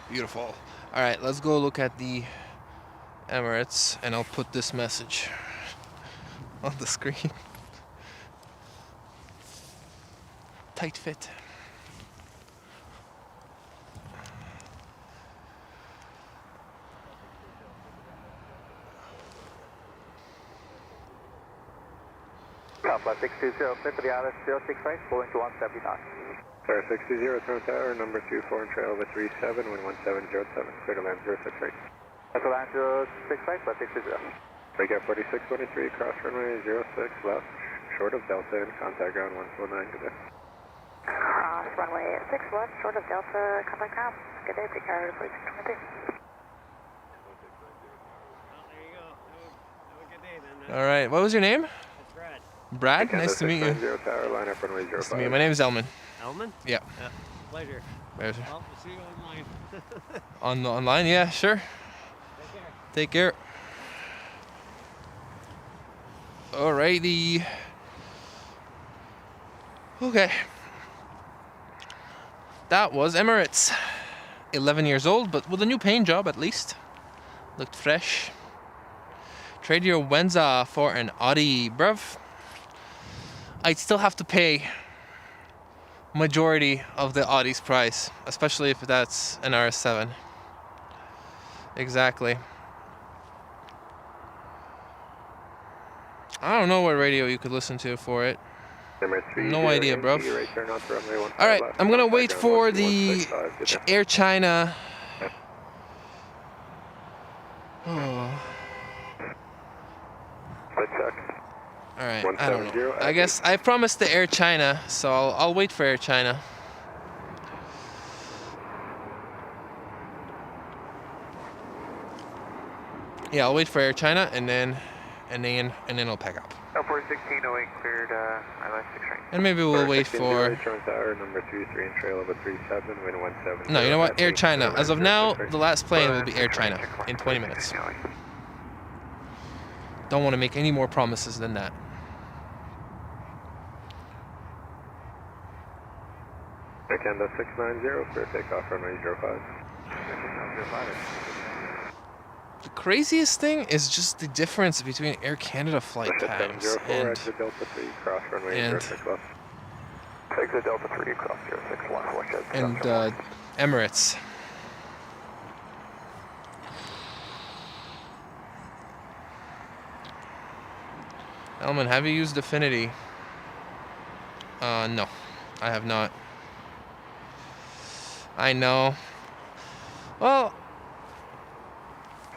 Beautiful. All right, let's go look at the Emirates, and I'll put this message on the screen. Tight fit. Alpha 620, clear for the ILS 06 right, pulling to 170 knots. Star 620, turn tower, number 24 and trail over 37, wind 1707, clear to land 06 right. That's land 06 right, plus 620. Break out 4623, cross runway 06 left, short of Delta, and contact ground 149, good day. Cross runway 6 left, short of Delta, contact ground. Good day, take care of 4623. All right, what was your name? It's Brad. Brad, nice to meet you. Nice to meet you. My name is Elman. Elman? Yeah. Pleasure. Pleasure. Well, we'll see you online. Online, yeah, sure. Take care. Alrighty. Okay. That was Emirates. 11 years old, but with a new paint job at least. Looked fresh. Trade your Wenza for an Audi, bruv. I'd still have to pay majority of the Audi's price, especially if that's an RS7. Exactly. I don't know what radio you could listen to for it. No idea, bro. Alright, I'm gonna wait for the Air China. Oh. Alright, I don't know. I guess I promised the Air China, so I'll wait for Air China. Yeah, I'll wait for Air China and then I'll pack up. 41608 cleared ILS 6 right. And maybe we'll wait for... number 23 and trail over 37, wind 17. No, you know what? Air China. As of now, the last plane will be Air China in 20 minutes. Don't want to make any more promises than that. Canada 690, clear takeoff runway 05. The craziest thing is just the difference between Air Canada flight times and exit Delta 3, cross runway 06 left. Exit Delta 3, cross 06 left, watch out. And Emirates. Elman, have you used Affinity? No, I have not. I know. Well,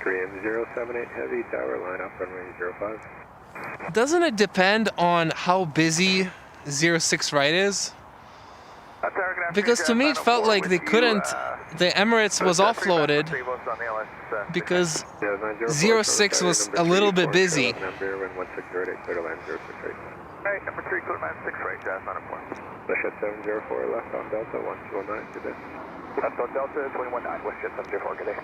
Korean 078 heavy, tower line up runway 05. Doesn't it depend on how busy 06 right is? Because to me it felt like they couldn't, the Emirates was offloaded because 06 was a little bit busy. Alright, number 3, clear line 6 right, jazz on a point. Westjet 704, left on Delta 1219, good day. Left on Delta 219, Westjet 704, good day.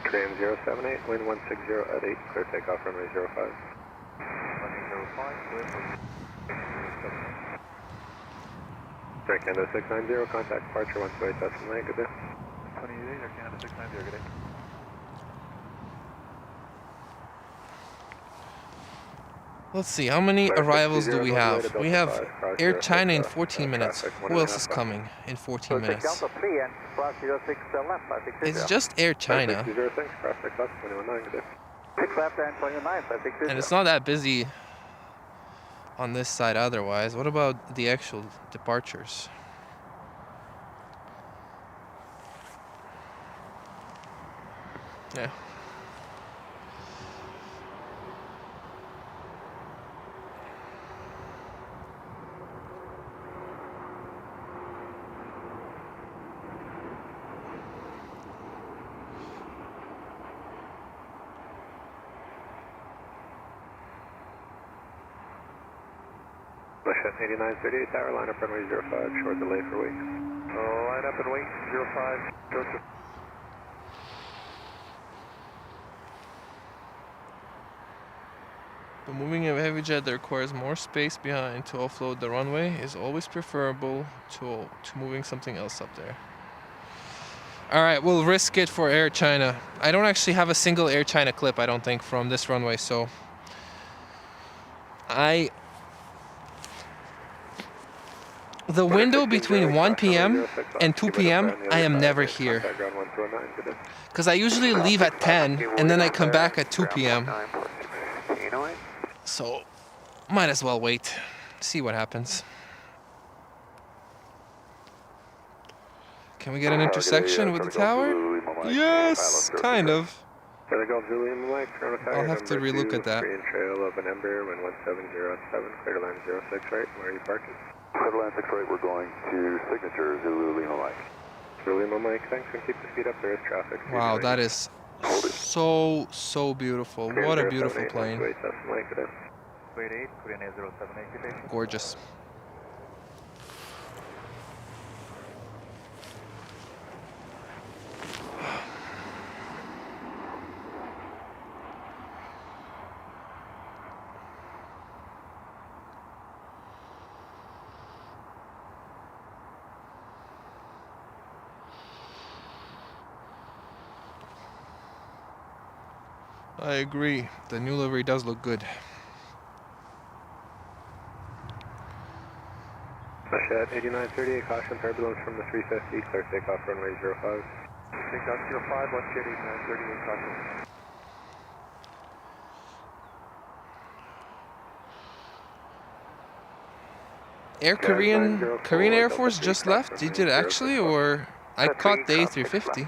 Korean 078, wind 160 at 8, clear takeoff runway 05. Runway 05, clear for... Air Canada 690, contact departure 128 decimal 8, good day. 28, Air Canada 690, good day. Let's see, how many arrivals do we have? We have Air China in 14 minutes. Who else is coming in 14 minutes? It's just Air China. And it's not that busy on this side otherwise. What about the actual departures? Yeah. Bushett 8938, tower line up runway 05, short delay for wait. Line up and wait, 05, Joseph. But moving a heavy jet that requires more space behind to offload the runway is always preferable to moving something else up there. Alright, we'll risk it for Air China. I don't actually have a single Air China clip, I don't think, from this runway, so... The window between 1 p.m. and 2 p.m. I am never here. Because I usually leave at 10 and then I come back at 2 p.m. So, might as well wait. See what happens. Can we get an intersection with the tower? Yes, kind of. I'll have to relook at that. Trail of an Ember, wind 1707, clear line 06 right, where are you parking? Clear line 6 right, we're going to signature Zulu Lima Mike. Zulu Lima Mike, thanks, and keep the speed up, there is traffic. Wow, that is so beautiful. What a beautiful plane. Gorgeous. I agree. The new livery does look good. At 8938, caution turbulence from the 350, clear takeoff runway 05. Takeoff 05, watch jet 8938, caution. Korean Air Force just left? Did it actually, or I caught the A350?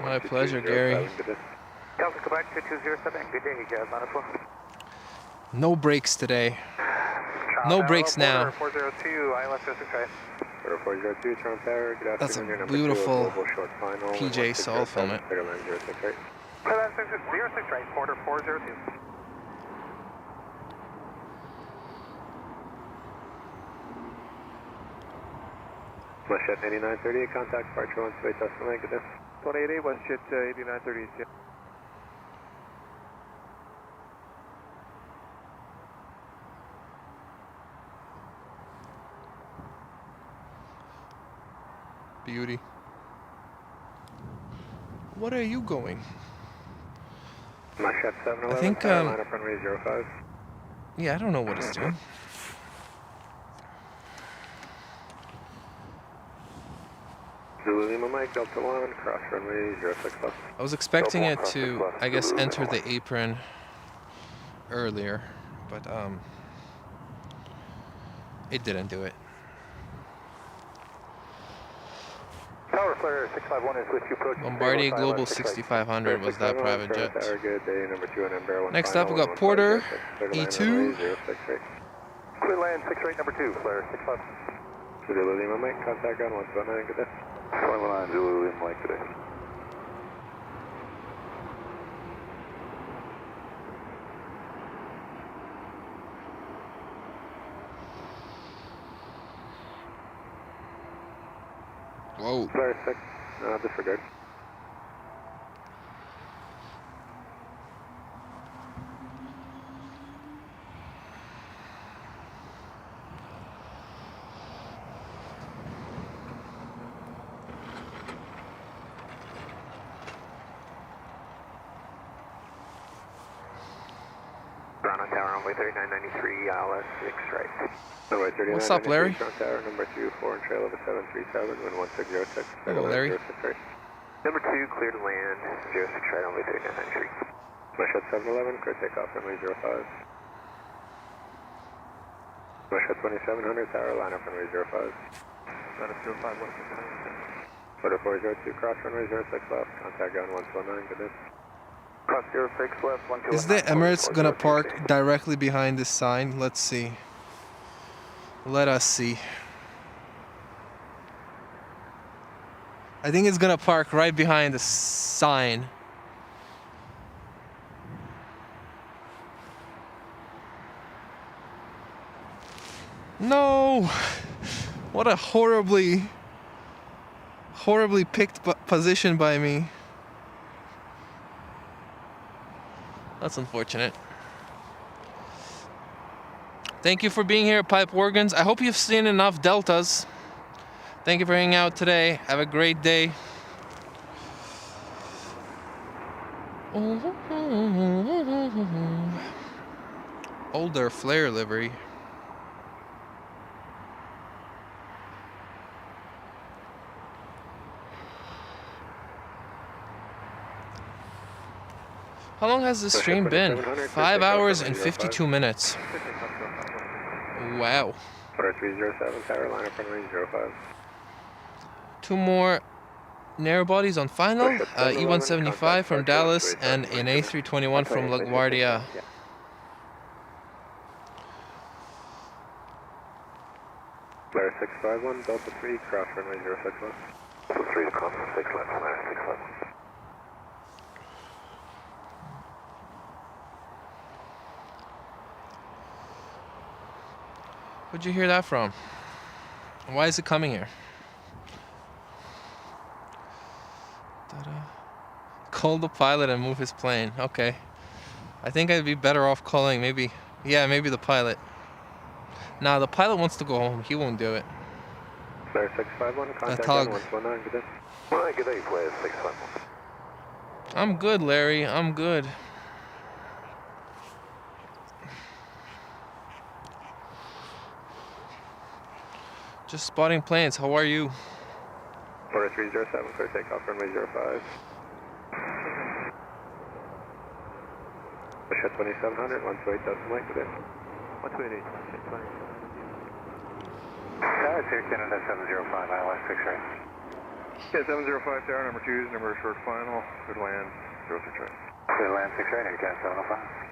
My pleasure, Gary. Delta Quebec 2207, good day, Jazz 904. No brakes today. No brakes now. 402, ILS 06. 402, Toronto Tower, good That's a afternoon, beautiful PJ Sol from it. 06 right, quarter 402. WestJet 8938, contact departure 1 space estimate, good day. 188, WestJet 8938. Beauty. What are you going? WestJet 711, I think, line up runway 05. yeah, I don't know what it's doing. Zulu Lima Mike, Delta 1, cross runway 06 left. I was expecting it to, I guess, enter the apron earlier, but it didn't do it. Tower Flare 651 is with you, approaching Bombardier Global 6500 was that private jet. Good day, number 2 on Embraer. Next up, we got Porter E2. Clear land 6 right, number 2, Flare 65. Zulu Lima Mike, contact ground 129, good day. 119 Zulu Lima Mike today. Whoa. Flare 6, disregard. Toronto Tower, runway 3993, ILS 6 right. Runway 3993, what's up, Larry? Toronto Tower, number 24 and trail over 737, wind 1606. Hello, Larry. 06 right. Number 2, clear to land, 06 right, runway 3993. WestJet 711, clear takeoff, runway 05. WestJet 2700, tower, line up runway 05. Line up 05, WestJet 2402, cross runway 06 left, contact ground 129, good day. Cross 06 left, 129. Is the Emirates gonna park directly behind this sign? Let's see. Let us see. I think it's gonna park right behind the sign. No! What a horribly picked position by me. That's unfortunate. Thank you for being here at Pipe Organs. I hope you've seen enough Deltas. Thank you for hanging out today. Have a great day. Older flare livery. How long has this stream been? 5 hours and 52 minutes. Wow. 4307, tower, line up runway 05. 2 more narrow bodies on final. E175 from Dallas and an A321 from LaGuardia. Flare 651, Delta 3, cross runway 06 left. Delta 3 to cross 6 left, Flare 6 left. Where'd you hear that from? Why is it coming here? Call the pilot and move his plane. Okay. I think I'd be better off calling maybe the pilot. Nah, the pilot wants to go home. He won't do it. Flare 651, contact Tug. 119, good day. Well, good day, Flare 651. I'm good, Larry. I'm good. Just spotting planes. How are you? Order 307, clear takeoff, runway 05. Push at 2700, 128,000 light, good day. 128, 128. It's Air Canada 705, ILS 6 right. Yeah, 705 tower, number 2 is number short final, good land, 06 right. Good land 6 right, Air Canada 705.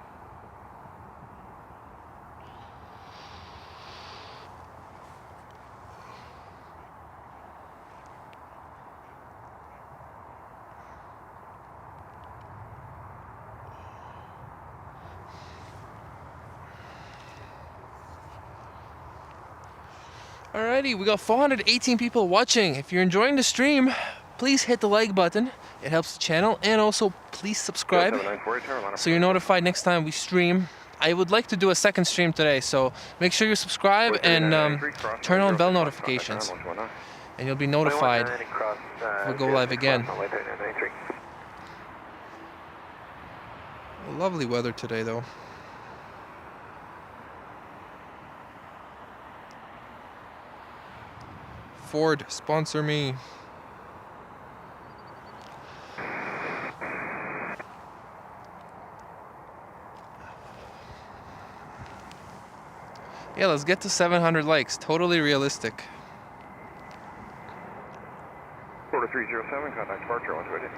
Alrighty, we got 418 people watching. If you're enjoying the stream, please hit the like button. It helps the channel, and also please subscribe so you're notified next time we stream. I would like to do a second stream today, so make sure you subscribe and turn on bell notifications, and you'll be notified if we go live again. Lovely weather today, though. Ford, sponsor me. Yeah, let's get to 700 likes. Totally realistic. Order 307, contact departure, 128.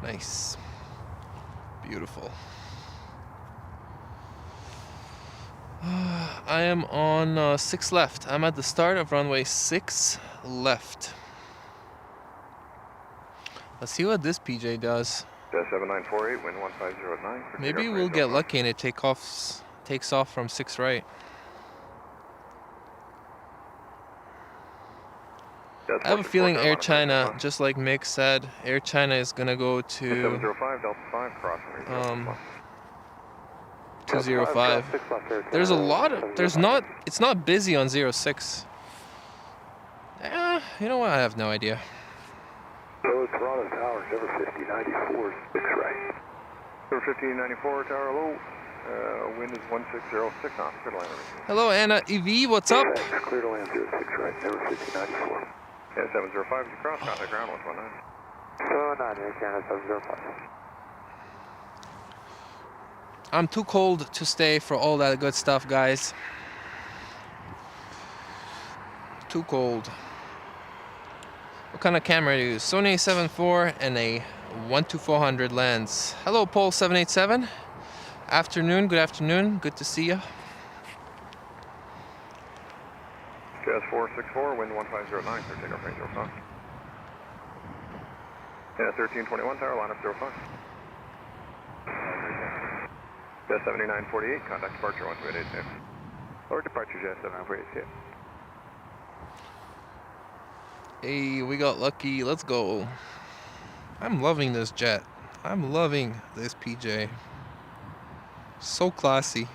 Nice. Beautiful. I am on 6 left. I'm at the start of runway 6 left. Let's see what this PJ does. 7948, wind 1509. Maybe we'll get lucky and it takes off from 6 right. I have a feeling Air China, just like Mick said, Air China is gonna go to 705 Delta 5 crossing 205. There's a lot of it's not busy on 06. You know what? I have no idea. Hello, Toronto Tower, number 5094, 6 right. Number 1594, tower low. Wind is 1606 knots. Good land. Hello, Anna EV. What's up? Clear to land 06 right, number 5094. Yeah, 705 is across, contact ground 119. 209, Air Canada 705. I'm too cold to stay for all that good stuff, guys. Too cold. What kind of camera do you use? Sony A7 IV and a 12400 lens. Hello, Pole 787. Afternoon, good afternoon. Good to see you. Jazz 464, wind 1509, clear takeoff range 05. Yeah, 1321 tower, line up 05. Jazz 7948, contact departure 12882. Or departure Jazz 7948. Hey, we got lucky. Let's go. I'm loving this jet. I'm loving this PJ. So classy.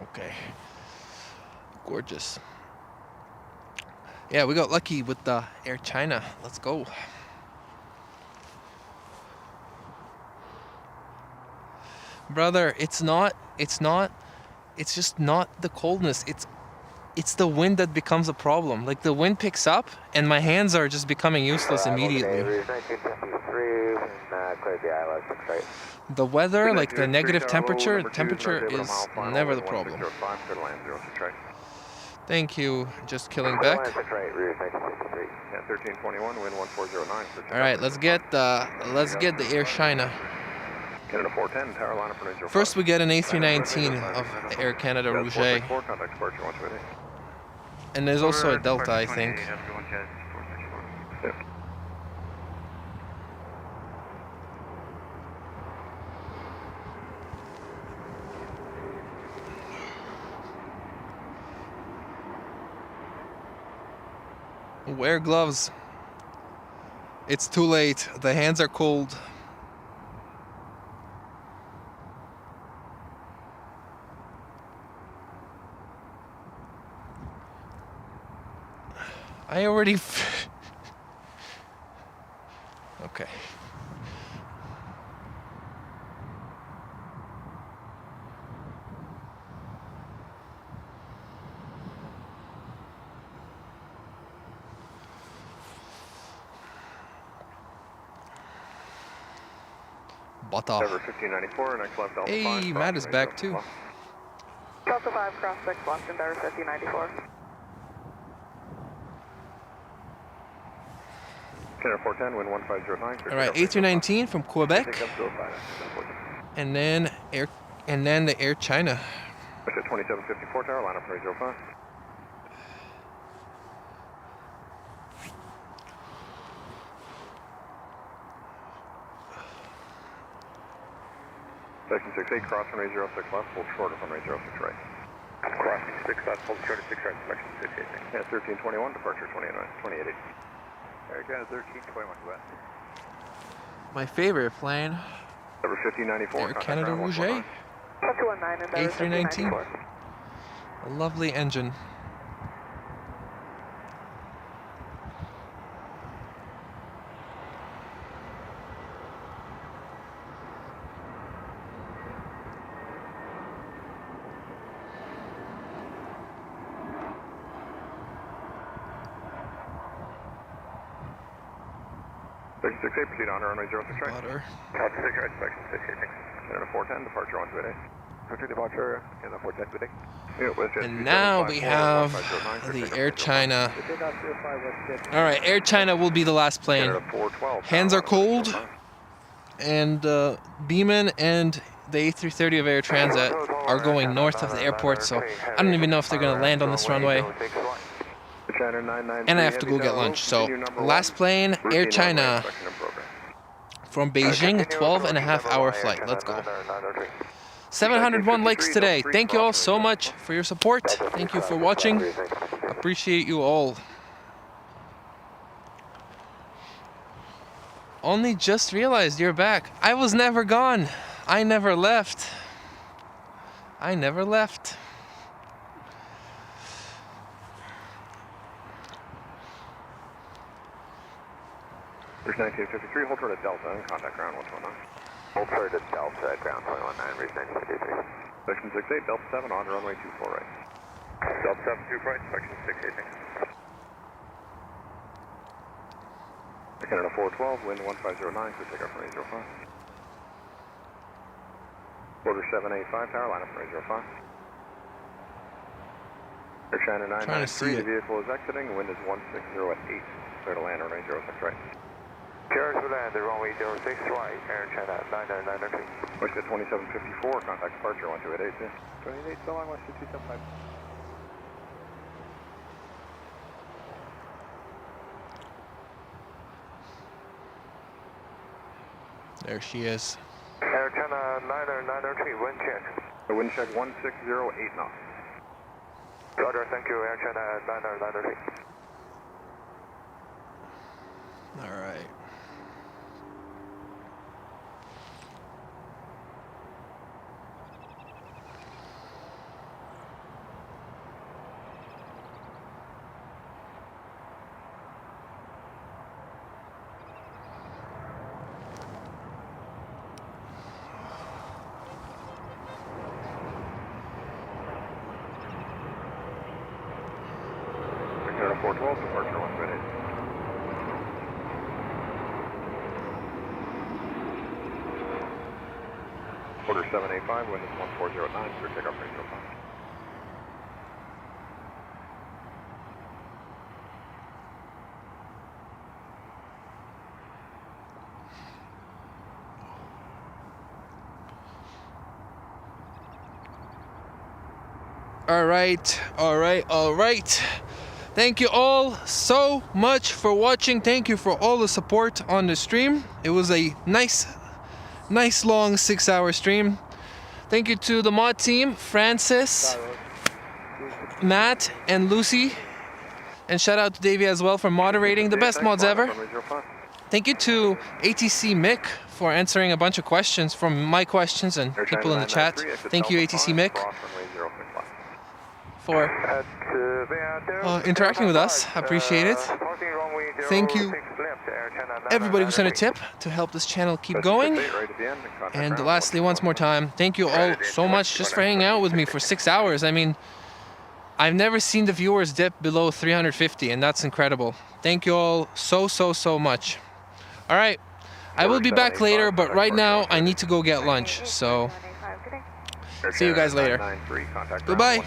Okay. Gorgeous. Yeah, we got lucky with the Air China. Let's go. Brother, it's just not the coldness. It's the wind that becomes a problem. Like the wind picks up and my hands are just becoming useless immediately. 1973, clear the ILS 6 right. The weather, like the negative temperature is never the problem. Thank you. Just killing back. Yeah, 1321, wind 1409. All right, let's get the Air China. Canada 410, tower line up for First, we get an A319 of Air Canada Rouge, and there's also a Delta, I think. Wear gloves. It's too late. The hands are cold. I already... Okay. Bata. Hey, Matt is back too. Delta 5, cross 6, left in Bear 5094. Canada 410, wind 1509. All right, A319 from Quebec, and then the Air China. 2754 tower, line up for 805. Section 68, cross runway 06 left, hold short of runway 06 right. Crossing 6 left, hold short of 6 right, section 68. Yeah, 1321, departure 280. Air Canada 1321 west. My favorite plane. Number 1594. Air Canada Rouge. A319. A lovely engine. Section 68, proceed on runway 06 right. Butter. Copy 6 right, section 68. Canada 410, departure 128. Departure, departure, Canada 410, good. And now we have the Air China. All right, Air China will be the last plane. Hands are cold, and Beeman and the A330 of Air Transat are going north of the airport, so I don't even know if they're going to land on this runway. And I have to go get lunch. So, last plane, Air China from Beijing, 12.5-hour flight. Let's go. 701 likes today. Thank you all so much for your support. Thank you for watching. Appreciate you all. Only just realized you're back. I was never gone. I never left. I never left. There's 1953, hold short at Delta and contact ground 129. Hold short at Delta, ground 119, reach 1953. Section 68, Delta 7 on runway 24 right. Delta 7, 2 right, section 68. Canada 412, wind 1509, clear takeoff from 805. Quarter 785, tower, line up from 805. Air China 993, the vehicle is exiting, wind is 160 at 8. Clear to land on 806 right. Clear to land, the runway 06 right, Air China 993. West at 2754, contact departure 1288. 28, so long, west at 275. There she is. Air China 993, wind check. The wind check 1608 knots. Roger, thank you, Air China 993. All right. Canada 412, departure 128. 785, wind is 1409, clear takeoff range 05. All right. Thank you all so much for watching. Thank you for all the support on the stream. It was a nice long 6-hour stream. Thank you to the mod team, Francis, Matt, and Lucy. And shout out to Davey as well for moderating. The best mods ever. Thank you to ATC Mick for answering a bunch of questions from my questions and people in the chat. Thank you, ATC Mick, for interacting with us. I appreciate it. Thank you everybody who sent a tip to help this channel keep going. And lastly, once more time, thank you all so much just for hanging out with me for 6 hours. I mean, I've never seen the viewers dip below 350, and that's incredible. Thank you all so much. All right, I will be back later, but right now I need to go get lunch. So see you guys later. Goodbye.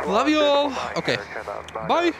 Love you all. Okay. Bye.